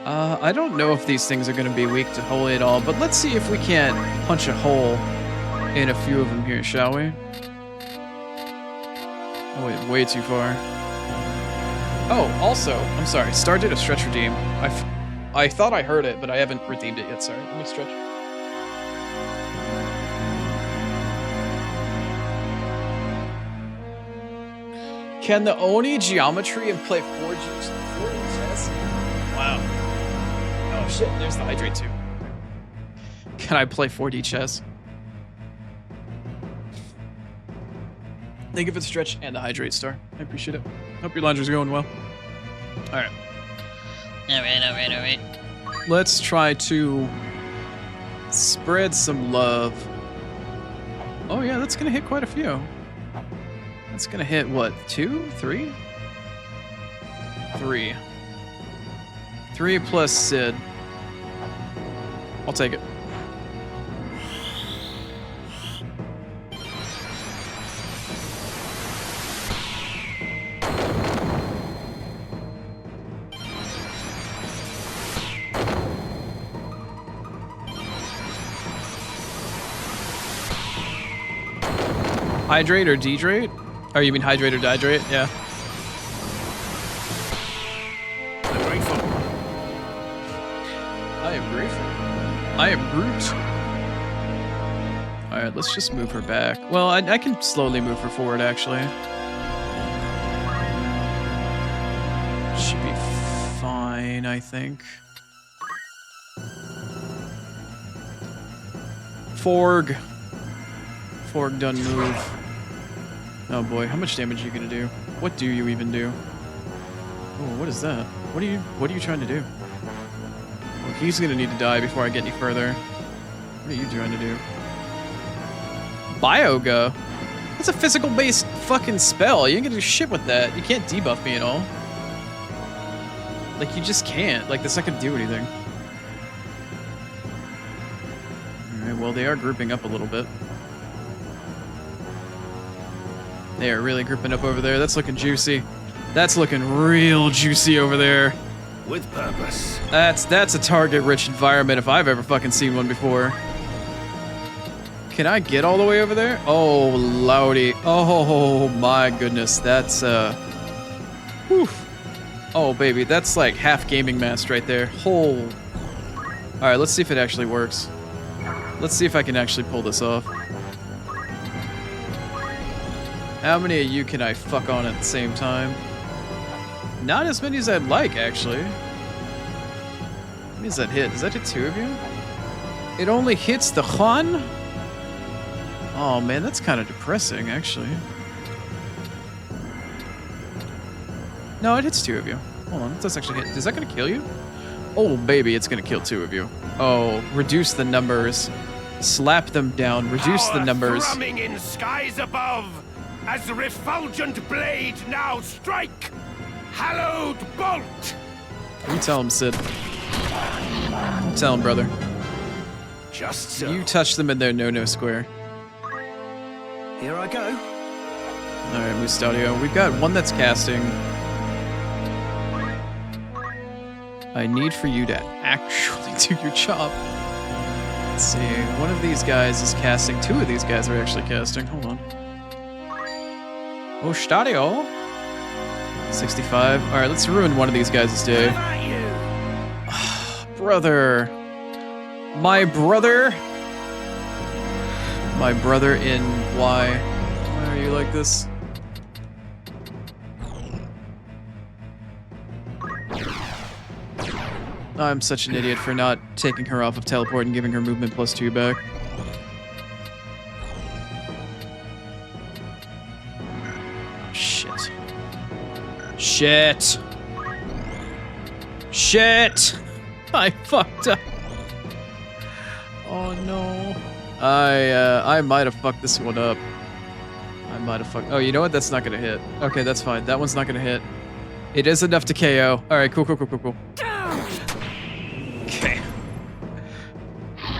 I don't know if these things are gonna be weak to holy at all, but let's see if we can't punch a hole in a few of them here, shall we? Oh wait, way too far. Oh, also, I'm sorry, Star did a stretch redeem. I thought I heard it, but I haven't redeemed it yet, sorry. Let me stretch. Can the Oni geometry and play 4G chess? Wow. Oh shit, there's the hydrate too. Can I play 4D chess? Thank you for the stretch and the hydrate, Star. I appreciate it. Hope your laundry's going well. Alright. Alright. Let's try to spread some love. Oh yeah, that's gonna hit quite a few. That's gonna hit what? 2? 3? 3. 3 plus Sid. I'll take it. Hydrate or dehydrate? Or you mean hydrate or dehydrate? Yeah. I'm grateful. I am grateful. I am Groot. Alright, let's just move her back. Well, I can slowly move her forward, actually. Should be fine, I think. Forg. Forg done move. Oh boy, how much damage are you gonna do? What do you even do? Oh, what is that? What are you trying to do? Well, he's gonna need to die before I get any further. What are you trying to do? Bioga? That's a physical-based fucking spell. You ain't gonna do shit with that. You can't debuff me at all. Like, you just can't. Like, that's not gonna do anything. Alright, well, they are grouping up a little bit. They are really grouping up over there. That's looking juicy. That's looking real juicy over there. With purpose. That's a target-rich environment if I've ever fucking seen one before. Can I get all the way over there? Oh, lordy. Oh, my goodness. That's, whew. Oh, baby. That's like half gaming mast right there. Oh. Alright, let's see if it actually works. Let's see if I can actually pull this off. How many of you can I fuck on at the same time? Not as many as I'd like, actually. How many does that hit? Does that hit 2 of you? It only hits the Khan? Oh man, that's kind of depressing, actually. No, it hits 2 of you. Hold on, that's actually hit. Is that gonna kill you? Oh baby, it's gonna kill 2 of you. Oh, reduce the numbers. Slap them down, reduce the numbers. Thrumming in skies above, as the refulgent blade now strike! Hallowed bolt! You tell him, Sid. Tell him, brother. Just so. You touch them in their no-no square. Here I go. Alright, Mustadio. We've got one that's casting. I need for you to actually do your job. Let's see. One of these guys is casting. 2 of these guys are actually casting. Hold on. Mustadio. 65. Alright, let's ruin one of these guys' day. Brother. My brother. My brother in why? Why are you like this? I'm such an idiot for not taking her off of teleport and giving her movement +2 back. Shit. Shit. Shit. I fucked up. Oh no. I might have fucked this one up. I might have fucked. Oh, you know what? That's not gonna hit. Okay, that's fine. That one's not gonna hit. It is enough to KO. All right, cool. Okay.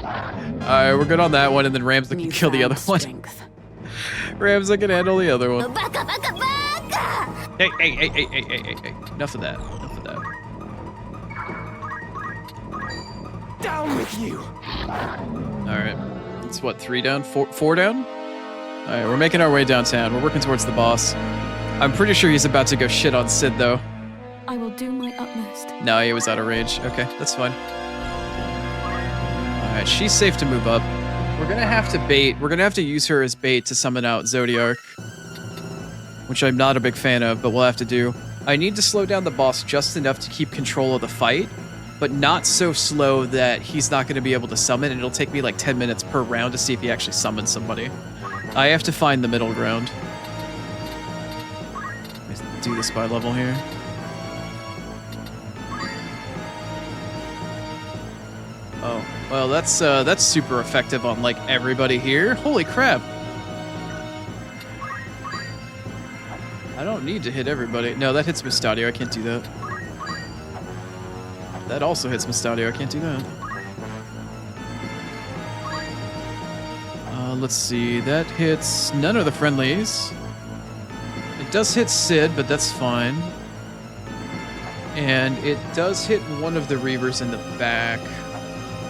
All right, we're good on that one, and then Ramsey can kill the other one. Ramsey can handle the other one. Hey. Enough of that. Down with you! All right. It's what, 3 down? 4 down? All right, we're making our way downtown. We're working towards the boss. I'm pretty sure he's about to go shit on Sid, though. I will do my utmost. No, he was out of range. Okay, that's fine. All right, she's safe to move up. We're gonna have to bait. We're gonna have to use her as bait to summon out Zodiark, which I'm not a big fan of, but we'll have to do. I need to slow down the boss just enough to keep control of the fight, but not so slow that he's not gonna be able to summon, and it'll take me like 10 minutes per round to see if he actually summons somebody. I have to find the middle ground. Let's do this by level here. Oh, well, that's super effective on like everybody here. Holy crap! I don't need to hit everybody. No, that hits Mustadio. I can't do that. That also hits Mustadio. I can't do that. Let's see. That hits none of the friendlies. It does hit Sid, but that's fine. And it does hit one of the Reavers in the back.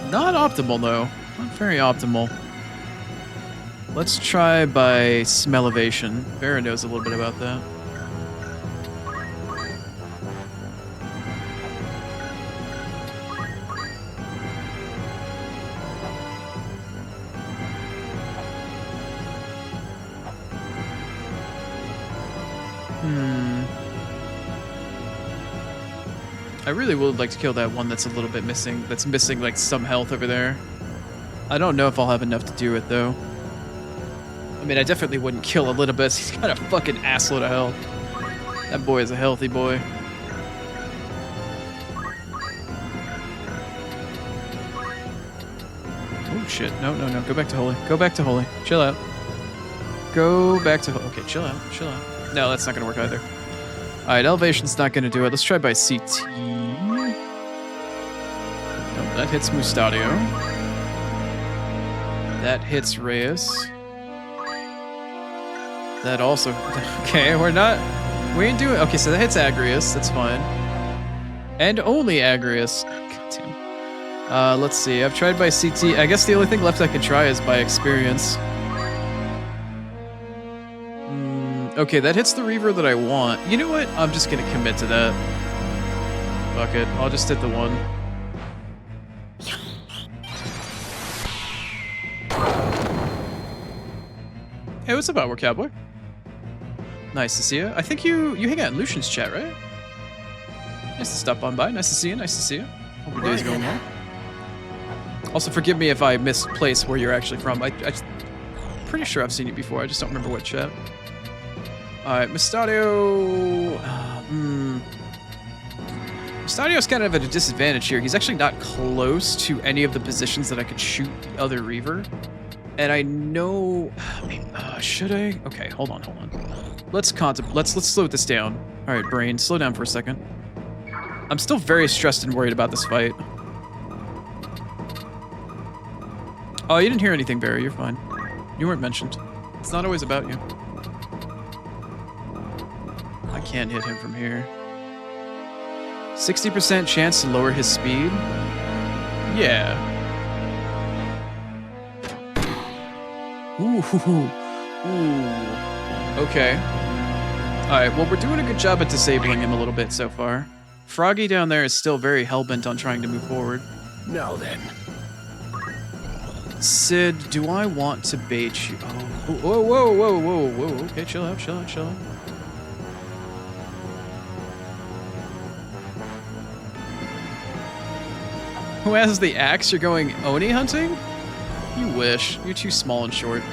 Not optimal, though. Not very optimal. Let's try by Smellivation. Vera knows a little bit about that. I really would like to kill that one that's a little bit missing. That's missing like some health over there. I don't know if I'll have enough to do it though. I mean, I definitely wouldn't kill Elidibus. He's got a fucking assload of health. That boy is a healthy boy. Oh shit! No. Go back to holy. Go back to holy. Chill out. Go back to okay. Chill out. No, that's not gonna work either. All right, elevation's not gonna do it. Let's try by CT. No, that hits Mustadio. That hits Reyes. That also... Okay, we ain't doing... Okay, so that hits Agrius. That's fine. And only Agrius. Goddamn. Let's see. I've tried by CT. I guess the only thing left I can try is by experience. Okay, that hits the Reaver that I want. You know what? I'm just gonna commit to that. Fuck it. I'll just hit the one. Hey, what's up, Outward Cowboy? Nice to see you. I think you hang out in Lucian's chat, right? Nice to stop on by. Nice to see you. Hope your day's going well. Also, forgive me if I misplace where you're actually from. I'm pretty sure I've seen you before. I just don't remember what chat. Alright, Mustadio... Mustadio's kind of at a disadvantage here. He's actually not close to any of the positions that I could shoot the other Reaver. And I know... should I? Okay, hold on. Let's slow this down. Alright, brain, slow down for a second. I'm still very stressed and worried about this fight. Oh, you didn't hear anything, Barry. You're fine. You weren't mentioned. It's not always about you. I can't hit him from here. 60% chance to lower his speed? Yeah. Ooh. Okay. Alright, well, we're doing a good job at disabling him a little bit so far. Froggy down there is still very hellbent on trying to move forward. Now then. Sid, do I want to bait you? Oh, whoa. Okay, chill out. Who has the axe? You're going Oni hunting? You wish. You're too small and short.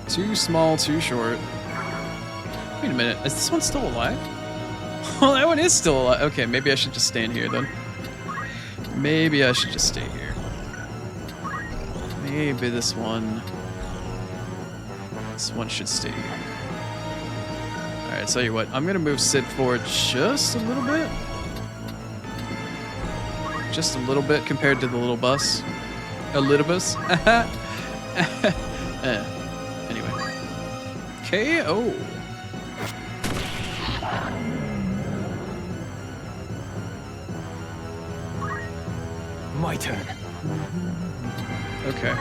Too small, too short. Wait a minute. Is this one still alive? Oh, that one is still alive. Okay, maybe I should just stand here then. Maybe I should just stay here. Maybe this one should stay here. Alright, tell you what. I'm going to move Sid forward just a little bit. Just a little bit compared to the little bus. Elidibus. Anyway. KO. My turn. Okay.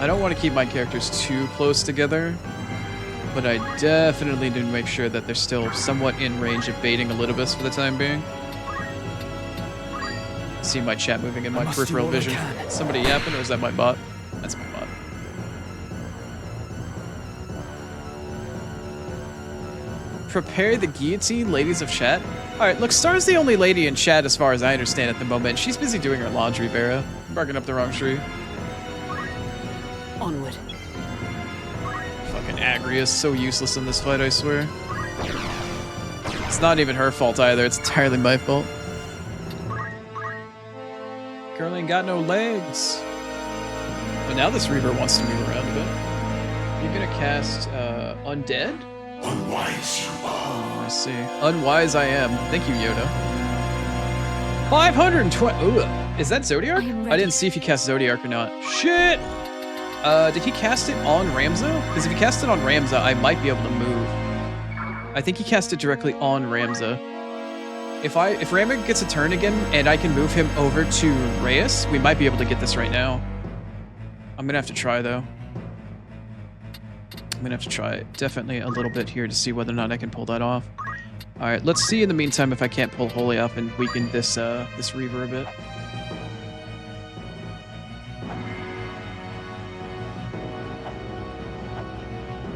I don't want to keep my characters too close together, but I definitely need to make sure that they're still somewhat in range of baiting Elidibus for the time being. See my chat moving in my peripheral vision. Somebody yapping, or is that my bot? That's my bot. Prepare the guillotine, ladies of chat. Alright, look, Star's the only lady in chat as far as I understand at the moment. She's busy doing her laundry, Vera. I'm barking up the wrong tree. Onward. Fucking Agrius, so useless in this fight, I swear. It's not even her fault either, it's entirely my fault. Girl ain't got no legs. But now this Reaver wants to move around a bit. You're gonna cast Undead? Unwise you are. Oh, I see. Unwise I am. Thank you, Yoda. 520. Ugh. Is that Zodiark? I didn't see if he cast Zodiark or not. Shit! Did he cast it on Ramza? Because if he cast it on Ramza, I might be able to move. I think he cast it directly on Ramza. If Ramza gets a turn again and I can move him over to Reyes, we might be able to get this right now. I'm gonna have to try though. I'm gonna have to try definitely a little bit here to see whether or not I can pull that off. All right, let's see in the meantime if I can't pull Holy off and weaken this this Reaver a bit.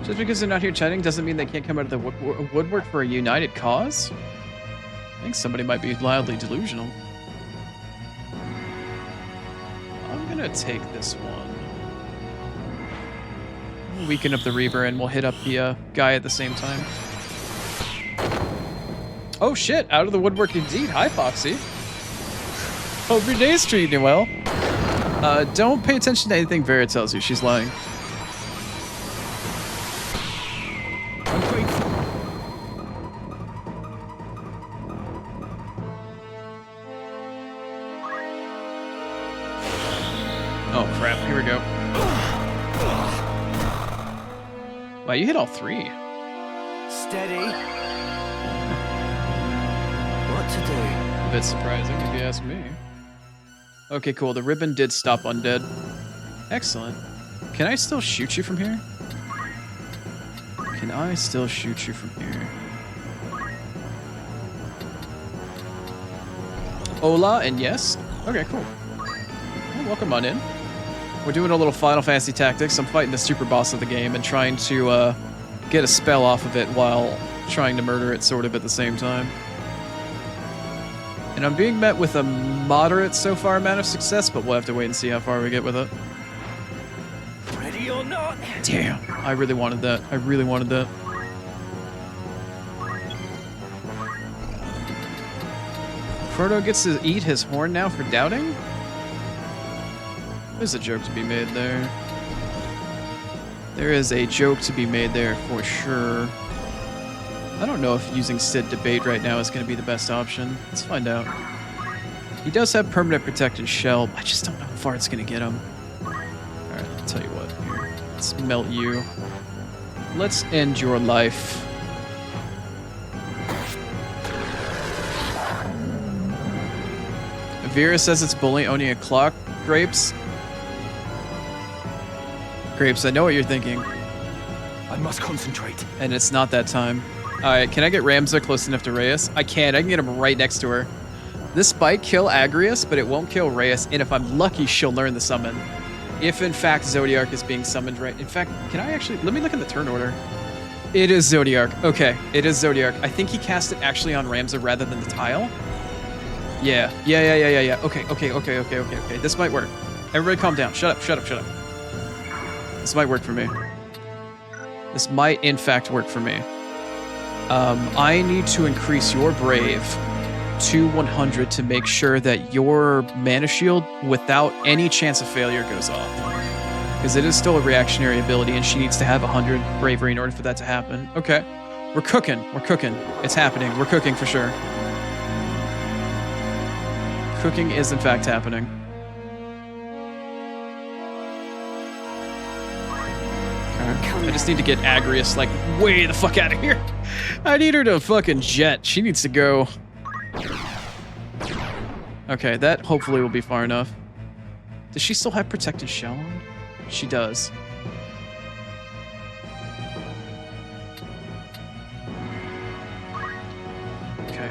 Just because they're not here chatting doesn't mean they can't come out of the woodwork for a united cause? I think somebody might be loudly delusional. I'm gonna take this one. Weaken up the Reaver and we'll hit up the guy at the same time. Oh shit, out of the woodwork indeed. Hi, Foxy. Hope your day's treating you well. Don't pay attention to anything Vera tells you. She's lying. Oh crap, here we go. Wow, you hit all three. Steady. What to do? A bit surprising if you ask me. Okay, cool. The ribbon did stop undead. Excellent. Can I still shoot you from here? Can I still shoot you from here? Hola and yes? Okay, cool. Well, welcome on in. We're doing a little Final Fantasy Tactics. I'm fighting the super boss of the game and trying to get a spell off of it while trying to murder it sort of at the same time. And I'm being met with a moderate so far amount of success, but we'll have to wait and see how far we get with it. Ready or not? Damn, I really wanted that. I really wanted that. Frodo gets to eat his horn now for doubting? There's a joke to be made there. There is a joke to be made there for sure. I don't know if using Sid to bait right now is going to be the best option. Let's find out. He does have permanent protected shell. I just don't know how far it's going to get him. Alright, I'll tell you what. Here, let's melt you. Let's end your life. Vera says it's bullying only a clock. Grapes. Grapes, I know what you're thinking. I must concentrate. And it's not that time. Alright, can I get Ramza close enough to Reyes? I can. I can get him right next to her. This might kill Agrius, but it won't kill Reyes. And if I'm lucky, she'll learn the summon. If, in fact, Zodiark is being summoned right... In fact, can I actually... Let me look in the turn order. It is Zodiark. Okay, it is Zodiark. I think he cast it actually on Ramza rather than the tile. Yeah. Okay. This might work. Everybody calm down. Shut up. This might work for me. This might, in fact, work for me. I need to increase your Brave to 100 to make sure that your mana shield, without any chance of failure, goes off. Because it is still a reactionary ability, and she needs to have 100 bravery in order for that to happen. Okay. We're cooking. It's happening. We're cooking for sure. Cooking is, in fact, happening. Okay. I just need to get Agrius, like, way the fuck out of here. I need her to fucking jet. She needs to go. Okay, that hopefully will be far enough. Does she still have Protected Shell on? She does. Okay.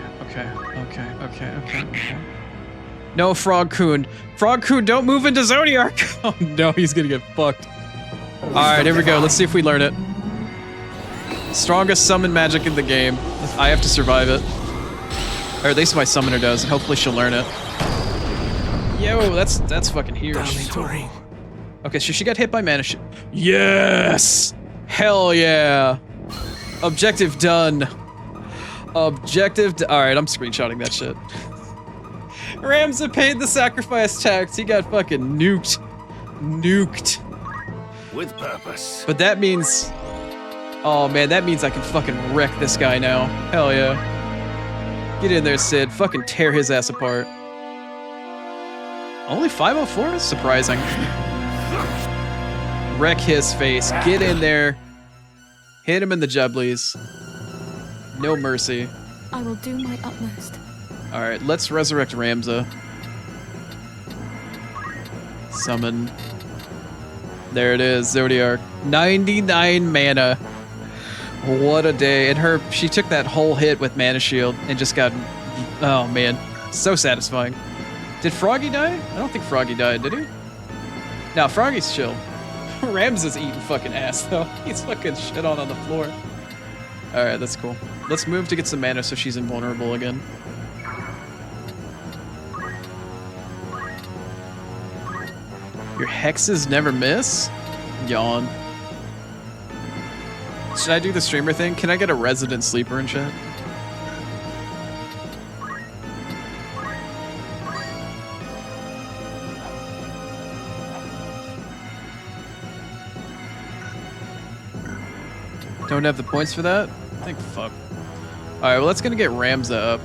No, Frog-kun. Frog-kun, don't move into Zodiark! Oh no, he's gonna get fucked. Alright, here we go. Let's see if we learn it. Strongest summon magic in the game. I have to survive it. Or at least my summoner does, and hopefully she'll learn it. Yo, that's fucking huge. Okay, so she got hit by mana. Yes! Hell yeah! Objective done. Alright, I'm screenshotting that shit. Ramza paid the sacrifice tax. He got fucking nuked. With purpose. But that means... Oh man, that means I can fucking wreck this guy now. Hell yeah. Get in there, Sid. Fucking tear his ass apart. Only 504 is surprising. Wreck his face. Get in there. Hit him in the jubblies. No mercy. I will do my utmost. Alright, let's resurrect Ramza. Summon. There it is, Zodiark. 99 mana. What a day. And she took that whole hit with Mana Shield and just got... Oh man, so satisfying. Did Froggy die? I don't think Froggy died, did he? No, Froggy's chill. Ramza's eating fucking ass though. He's fucking shit on the floor. Alright, that's cool. Let's move to get some mana so she's invulnerable again. Your hexes never miss? Yawn. Should I do the streamer thing? Can I get a resident sleeper in chat? Don't have the points for that? I think fuck. Alright, well that's gonna get Ramza up.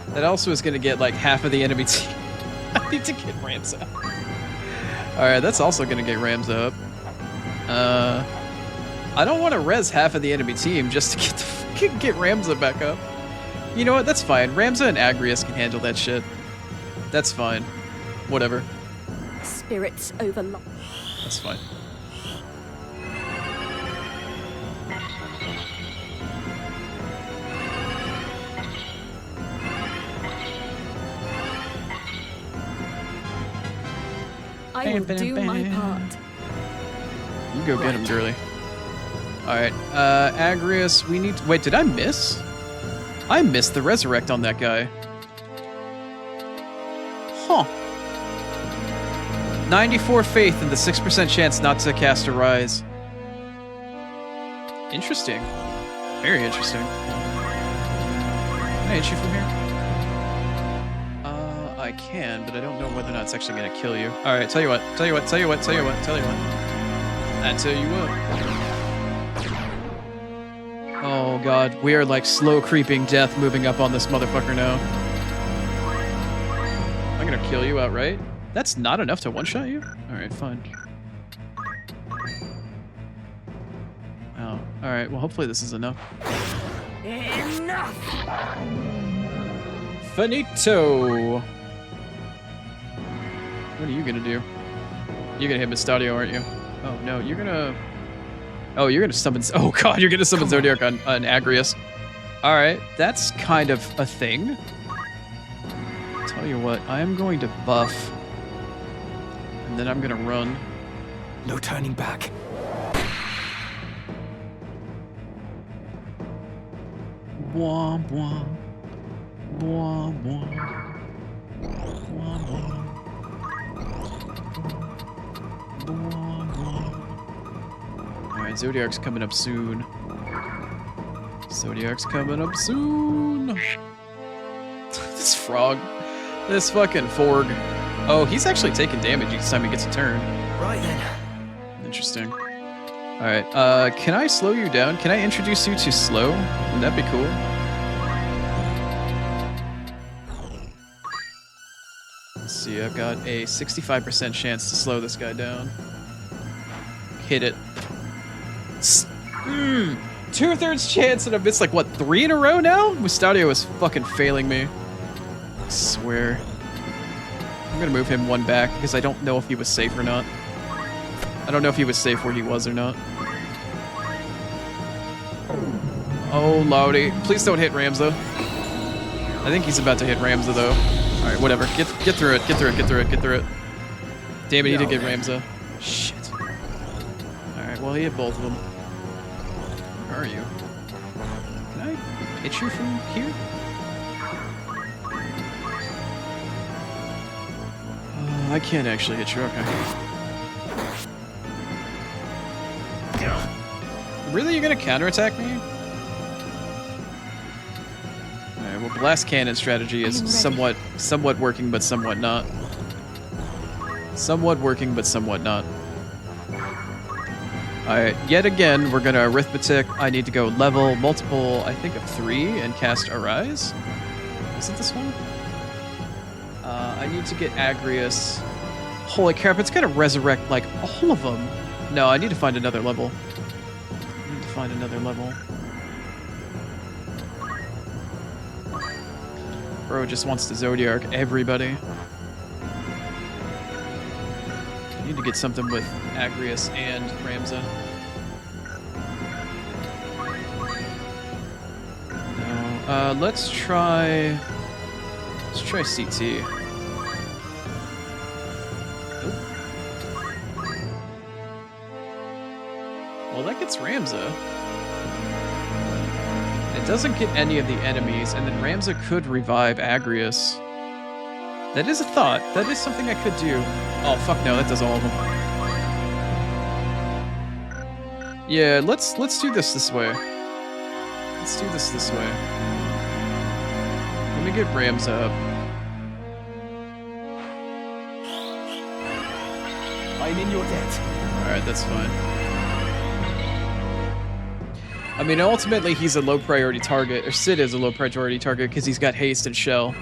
That also is gonna get like half of the enemy team. I need to get Ramza. Alright, that's also gonna get Ramza up. I don't want to res half of the enemy team just to get Ramza back up. You know what? That's fine. Ramza and Agrius can handle that shit. That's fine. Whatever. Spirits overload. That's fine. I will do my part. You go get him, girly. Alright, Agrius, we need to... Wait, did I miss? I missed the resurrect on that guy. Huh. 94 faith and the 6% chance not to cast a rise. Interesting. Very interesting. Can I hit you from here? I can, but I don't know whether or not it's actually gonna kill you. Alright, tell you what. I tell you what. Oh god, we are like slow creeping death moving up on this motherfucker now. I'm gonna kill you outright. That's not enough to one-shot you? Alright, fine. Oh, alright, well hopefully this is enough. Enough! Finito! What are you gonna do? You're gonna hit Mystadio, aren't you? Oh no, you're gonna... Oh, you're gonna summon... Oh god, you're gonna summon Zodiark on Agrius. Alright, that's kind of a thing. Tell you what, I am going to buff. And then I'm gonna run. No turning back. Bwah, bwah. Bwah, bwah. Bwah, bwah. Bwah, bwah. Alright, Zodiarc's coming up soon. Zodiarc's coming up soon. This frog. This fucking Forg. Oh, he's actually taking damage each time he gets a turn. Right then. Interesting. Alright, can I slow you down? Can I introduce you to slow? Wouldn't that be cool? Let's see, I've got a 65% chance to slow this guy down. Hit it. 2/3 chance and I've missed like, what, 3 in a row now? Mustadio is fucking failing me. I swear. I'm gonna move him one back because I don't know if he was safe or not. I don't know if he was safe where he was or not. Oh, Lordy. Please don't hit Ramza. I think he's about to hit Ramza, though. Alright, whatever. Get through it. Get through it. Get through it. Get through it. Damn it, he did get Ramza. Shit. Alright, well, he hit both of them. Where are you? Can I hit you from here? I can't actually hit you. Okay. Really? You're gonna counterattack me? Alright, well, blast cannon strategy is somewhat working, but somewhat not. Somewhat working, but somewhat not. Alright, yet again, we're gonna arithmetic. I need to go level multiple, I think of 3, and cast Arise. Is it this one? I need to get Agrius. Holy crap, it's gonna resurrect, like, all of them. No, I need to find another level. Find another level. Bro just wants to Zodiarc everybody. I need to get something with Agrius and Ramza. No. Let's try CT. Well, that gets Ramza. It doesn't get any of the enemies, and then Ramza could revive Agrius. That is a thought. That is something I could do. Oh, fuck no, that does all of them. Yeah, let's do this way. Let's do this way. Let me get Ramza up. I'm in your debt. Alright, that's fine. I mean, ultimately, he's a low priority target, or Sid is a low priority target because he's got haste and shell,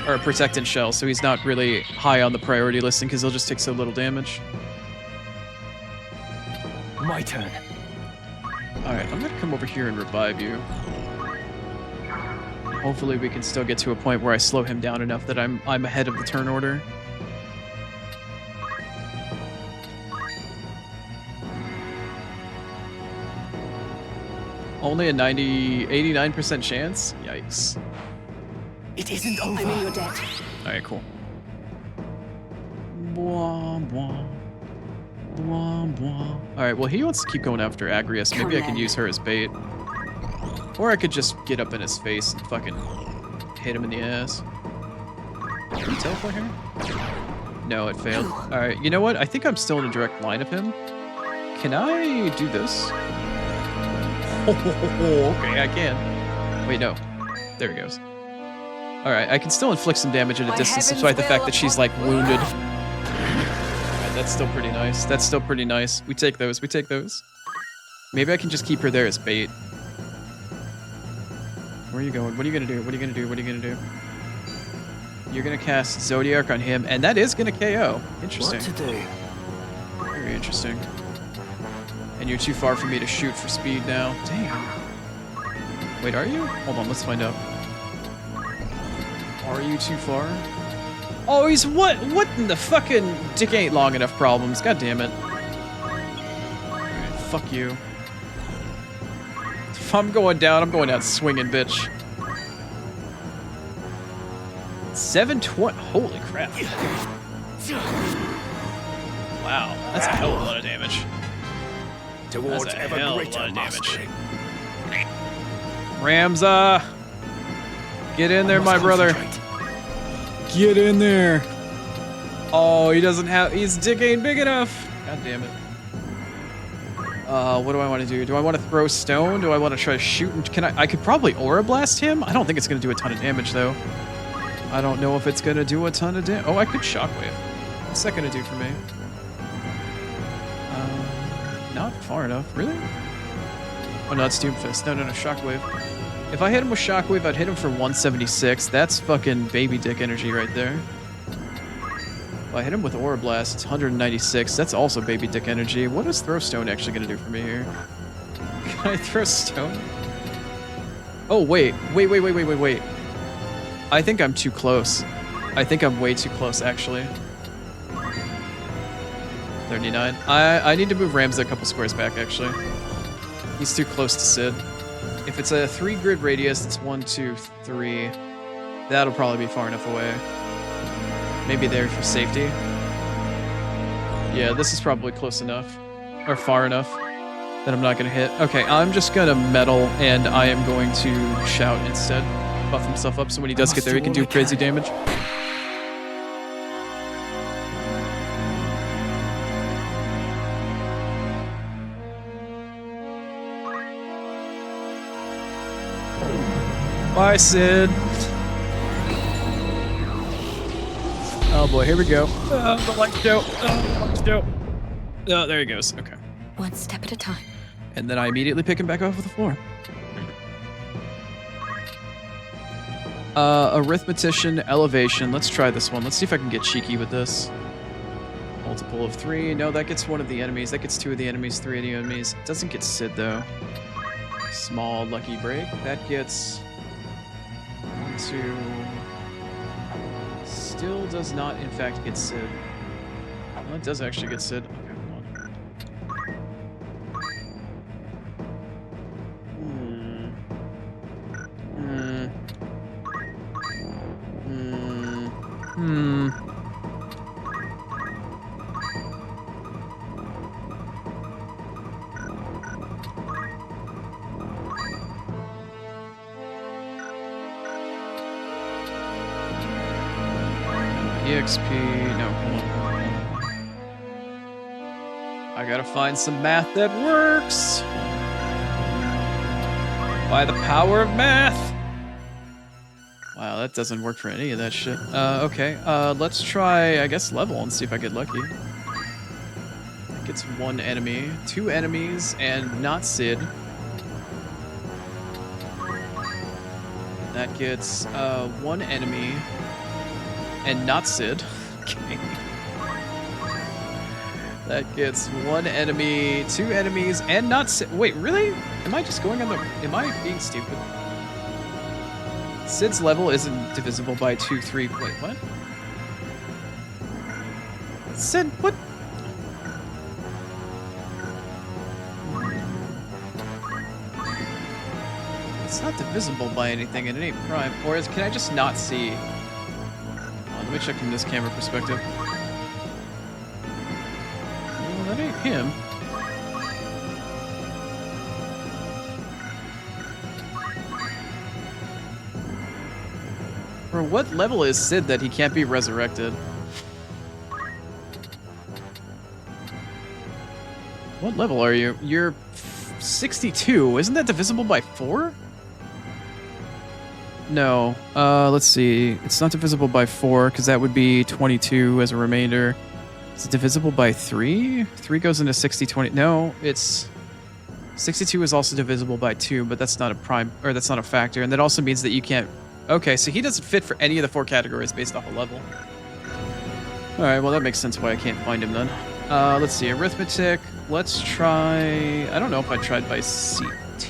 or protect and shell, so he's not really high on the priority listing because he'll just take so little damage. My turn. Alright, I'm gonna come over here and revive you. Hopefully we can still get to a point where I slow him down enough that I'm ahead of the turn order. Only a 89% chance? Yikes. It isn't over. I'm in your debt. Alright, cool. Bwah, bwah. Bwah, bwah. Alright, well, he wants to keep going after Agrius. Maybe I can use her as bait. Or I could just get up in his face and fucking hit him in the ass. Can you teleport here? No, it failed. Alright, you know what? I think I'm still in a direct line of him. Can I do this? Okay, I can. Wait, no. There he goes. Alright, I can still inflict some damage at a distance despite the fact that she's, like, wounded. Alright, that's still pretty nice. That's still pretty nice. We take those. We take those. Maybe I can just keep her there as bait. Where are you going? What are you gonna do? What are you gonna do? What are you gonna do? You're gonna cast Zodiarc on him, and that is gonna KO. Interesting. What to do? Very interesting. And you're too far for me to shoot for speed now. Damn. Wait, are you? Hold on, let's find out. Are you too far? Oh, he's what? What in the fucking dick ain't long enough problems? God damn it. Alright, fuck you. If I'm going down swinging, bitch. 720. Holy crap. Wow, that's a hell of a lot of damage. Towards That's a ever hell of a greater lot of damage. mastery. Ramza! Get in there, my brother. Get in there. Oh, he doesn't have... His dick ain't big enough. God damn it. What do I want to do? Do I want to throw stone? Do I want to try to shoot? And can I could probably aura blast him? I don't think it's going to do a ton of damage, though. I don't know if it's going to do a ton of damage. Oh, I could shockwave. What's that going to do for me? Not far enough. Really? Oh, no, that's Doomfist. No, shockwave. If I hit him with shockwave, I'd hit him for 176. That's fucking baby dick energy right there. If I hit him with Aura Blast, it's 196. That's also baby dick energy. What is Throw Stone actually going to do for me here? Can I throw stone? Oh, wait. I think I'm too close. I think I'm way too close, actually. 39. I need to move Ramza a couple squares back, actually. He's too close to Sid. If it's a 3 grid radius, it's 1, 2, 3. That'll probably be far enough away. Maybe there for safety. Yeah, this is probably close enough. Or far enough that I'm not going to hit. Okay, I'm just going to metal, and I am going to shout instead. Buff himself up so when he does get there, he can do crazy damage. Bye, Sid. Oh boy, here we go. The light show. Oh, there he goes. Okay. One step at a time. And then I immediately pick him back off of the floor. Arithmetician, elevation. Let's try this one. Let's see if I can get cheeky with this. Multiple of 3. No, that gets 1 of the enemies. That gets 2 of the enemies, 3 of the enemies. Doesn't get Sid, though. Small lucky break. That gets... 1, 2... Still does not, in fact, get Sid. Well, it does actually get Sid. Okay, hold on. EXP, no, hold on. I gotta find some math that works. By the power of math. Wow, that doesn't work for any of that shit. Okay, let's try, I guess, level and see if I get lucky. That gets 1 enemy, 2 enemies, and not Sid. That gets 1 enemy. And not Sid. Okay. That gets 1 enemy, 2 enemies, and not Sid. Wait, really? Am I just going on the... Am I being stupid? Sid's level isn't divisible by 2, 3... Wait, what? Sid, what? It's not divisible by anything, and it ain't prime. Or can I just not see... Let me check from this camera perspective. Well, that ain't him. For what level is Sid that he can't be resurrected? What level are you? You're 62. Isn't that divisible by 4? No. Let's see. It's not divisible by 4, because that would be 22 as a remainder. Is it divisible by 3? 3 goes into 60, 20. No, it's... 62 is also divisible by 2, but that's not a prime, or that's not a factor, and that also means that you can't... Okay, so he doesn't fit for any of the 4 categories based off a level. Alright, well that makes sense why I can't find him then. Let's see. Arithmetic. Let's try... I don't know if I tried by CT...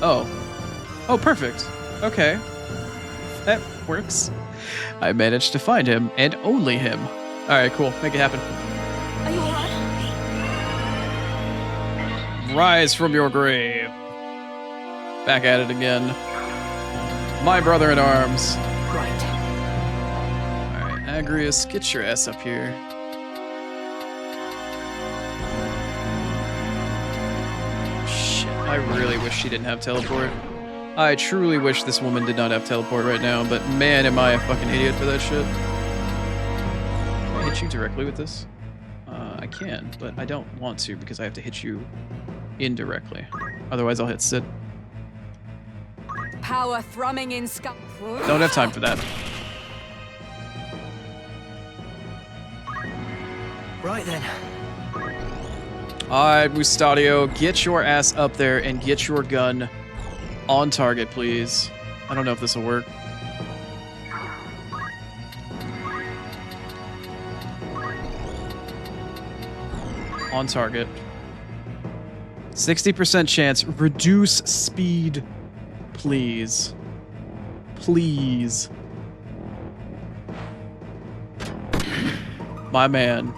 Oh. Oh, perfect. Okay. That works. I managed to find him, and only him. Alright, cool. Make it happen. Are you alright? Rise from your grave. Back at it again. My brother in arms. Right. Alright, Agrius, get your ass up here. I really wish she didn't have teleport. I truly wish this woman did not have teleport right now, but man, am I a fucking idiot for that shit. Can I hit you directly with this? I can, but I don't want to because I have to hit you indirectly. Otherwise, I'll hit Sid. Power thrumming in sky. Don't have time for that. Right then. Alright, Mustadio, get your ass up there and get your gun on target, please. I don't know if this will work. On target. 60% chance. Reduce speed, please. Please. My man.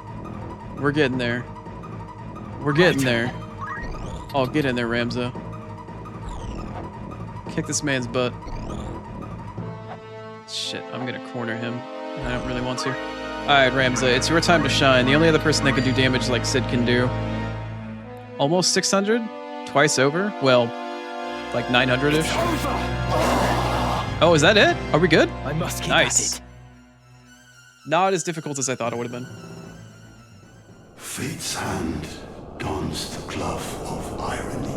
We're getting there. We're getting there. Oh, get in there, Ramza. Kick this man's butt. Shit, I'm gonna corner him. I don't really want to. Alright, Ramza, it's your time to shine. The only other person that can do damage like Sid can do. Almost 600? Twice over? Well, like 900-ish? Oh, is that it? Are we good? I must keep Nice. at it. Not as difficult as I thought it would have been. Fate's hand dons the glove of irony.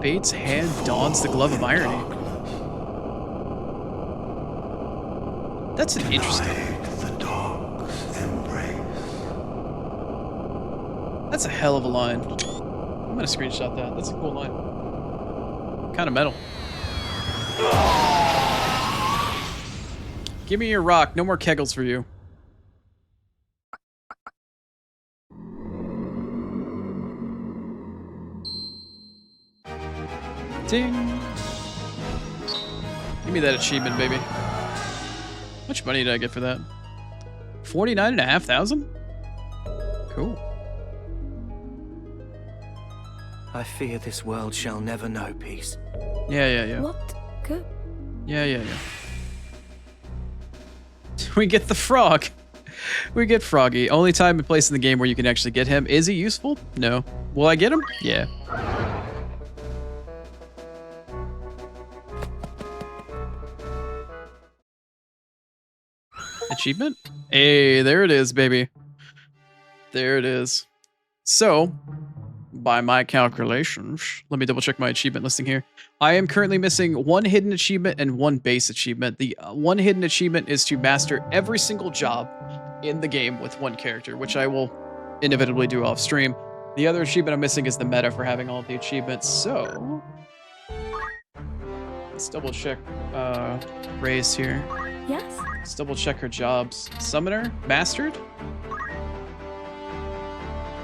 Fate's hand dons the glove of irony. That's an interesting. Denied the dark's embrace. That's a hell of a line. I'm gonna screenshot that. That's a cool line. Kind of metal. Give me your rock. No more kegels for you. Ding. Give me that achievement, baby. How much money did I get for that? 49,500? Cool. I fear this world shall never know peace. Yeah. What? Good. Yeah. We get the frog. We get Froggy. Only time and place in the game where you can actually get him. Is he useful? No. Will I get him? Yeah. Achievement? Hey, there it is, baby. There it is. So, by my calculations, let me double check my achievement listing here. I am currently missing one hidden achievement and one base achievement. The one hidden achievement is to master every single job in the game with one character, which I will inevitably do off stream. The other achievement I'm missing is the meta for having all of the achievements. So, let's double check Ray's here. Yes? Let's double check her jobs. Summoner? Mastered?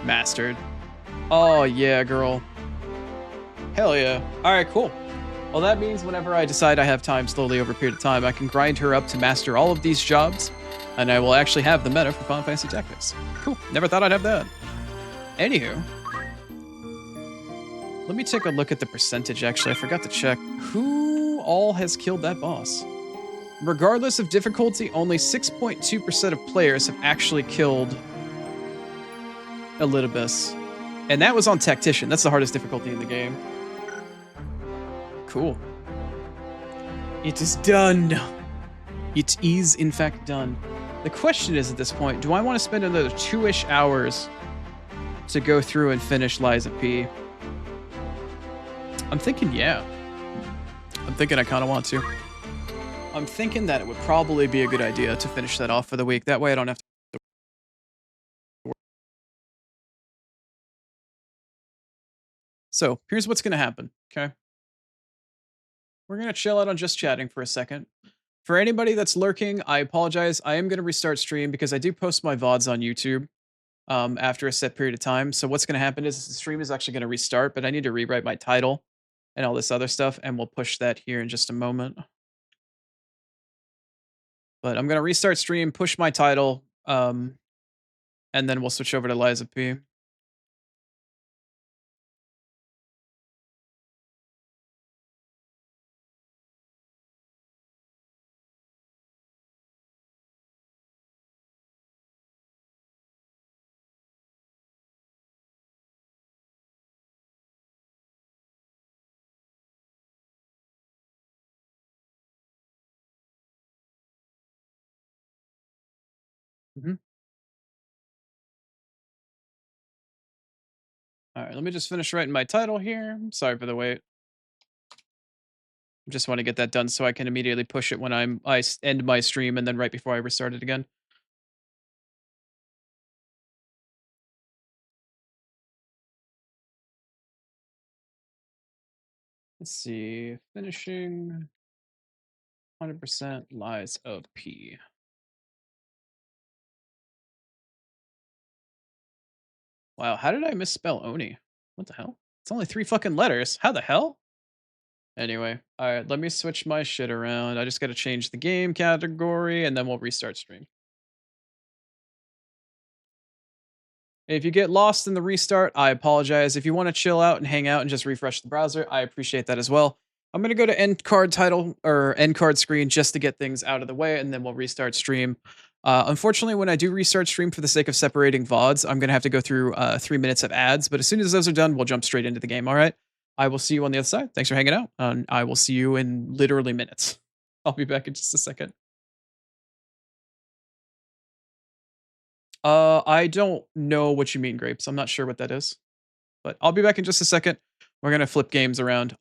Mastered. Oh, yeah, girl. Hell yeah. Alright, cool. Well, that means whenever I decide I have time slowly over a period of time, I can grind her up to master all of these jobs, and I will actually have the meta for Final Fantasy Tactics. Cool. Never thought I'd have that. Anywho. Let me take a look at the percentage, actually. I forgot to check. Who all has killed that boss? Regardless of difficulty, only 6.2% of players have actually killed Elidibus. And that was on Tactician. That's the hardest difficulty in the game. Cool. It is done. It is, in fact, done. The question is, at this point, do I want to spend another 2-ish hours to go through and finish Liza P? I'm thinking, yeah. I'm thinking I kind of want to. I'm thinking that it would probably be a good idea to finish that off for the week. That way I don't have to... So, here's what's going to happen, okay? We're going to chill out on just chatting for a second. For anybody that's lurking, I apologize. I am going to restart stream because I do post my VODs on YouTube after a set period of time. So what's going to happen is the stream is actually going to restart, but I need to rewrite my title and all this other stuff, and we'll push that here in just a moment. But I'm going to restart stream, push my title, and then we'll switch over to Liza P. Mhm. Alright, let me just finish writing my title here. Sorry for the wait. Just want to get that done so I can immediately push it when end my stream and then right before I restart it again. Let's see. Finishing 100% Lies of P. Wow, how did I misspell Oni? What the hell? It's only 3 fucking letters. How the hell? Anyway, alright, let me switch my shit around. I just gotta change the game category and then we'll restart stream. If you get lost in the restart, I apologize. If you want to chill out and hang out and just refresh the browser, I appreciate that as well. I'm going to go to end card title or end card screen just to get things out of the way, and then we'll restart stream. Unfortunately, when I do restart stream for the sake of separating VODs, I'm going to have to go through 3 minutes of ads. But as soon as those are done, we'll jump straight into the game. All right. I will see you on the other side. Thanks for hanging out. And I will see you in literally minutes. I'll be back in just a second. I don't know what you mean, Grapes. I'm not sure what that is. But I'll be back in just a second. We're going to flip games around.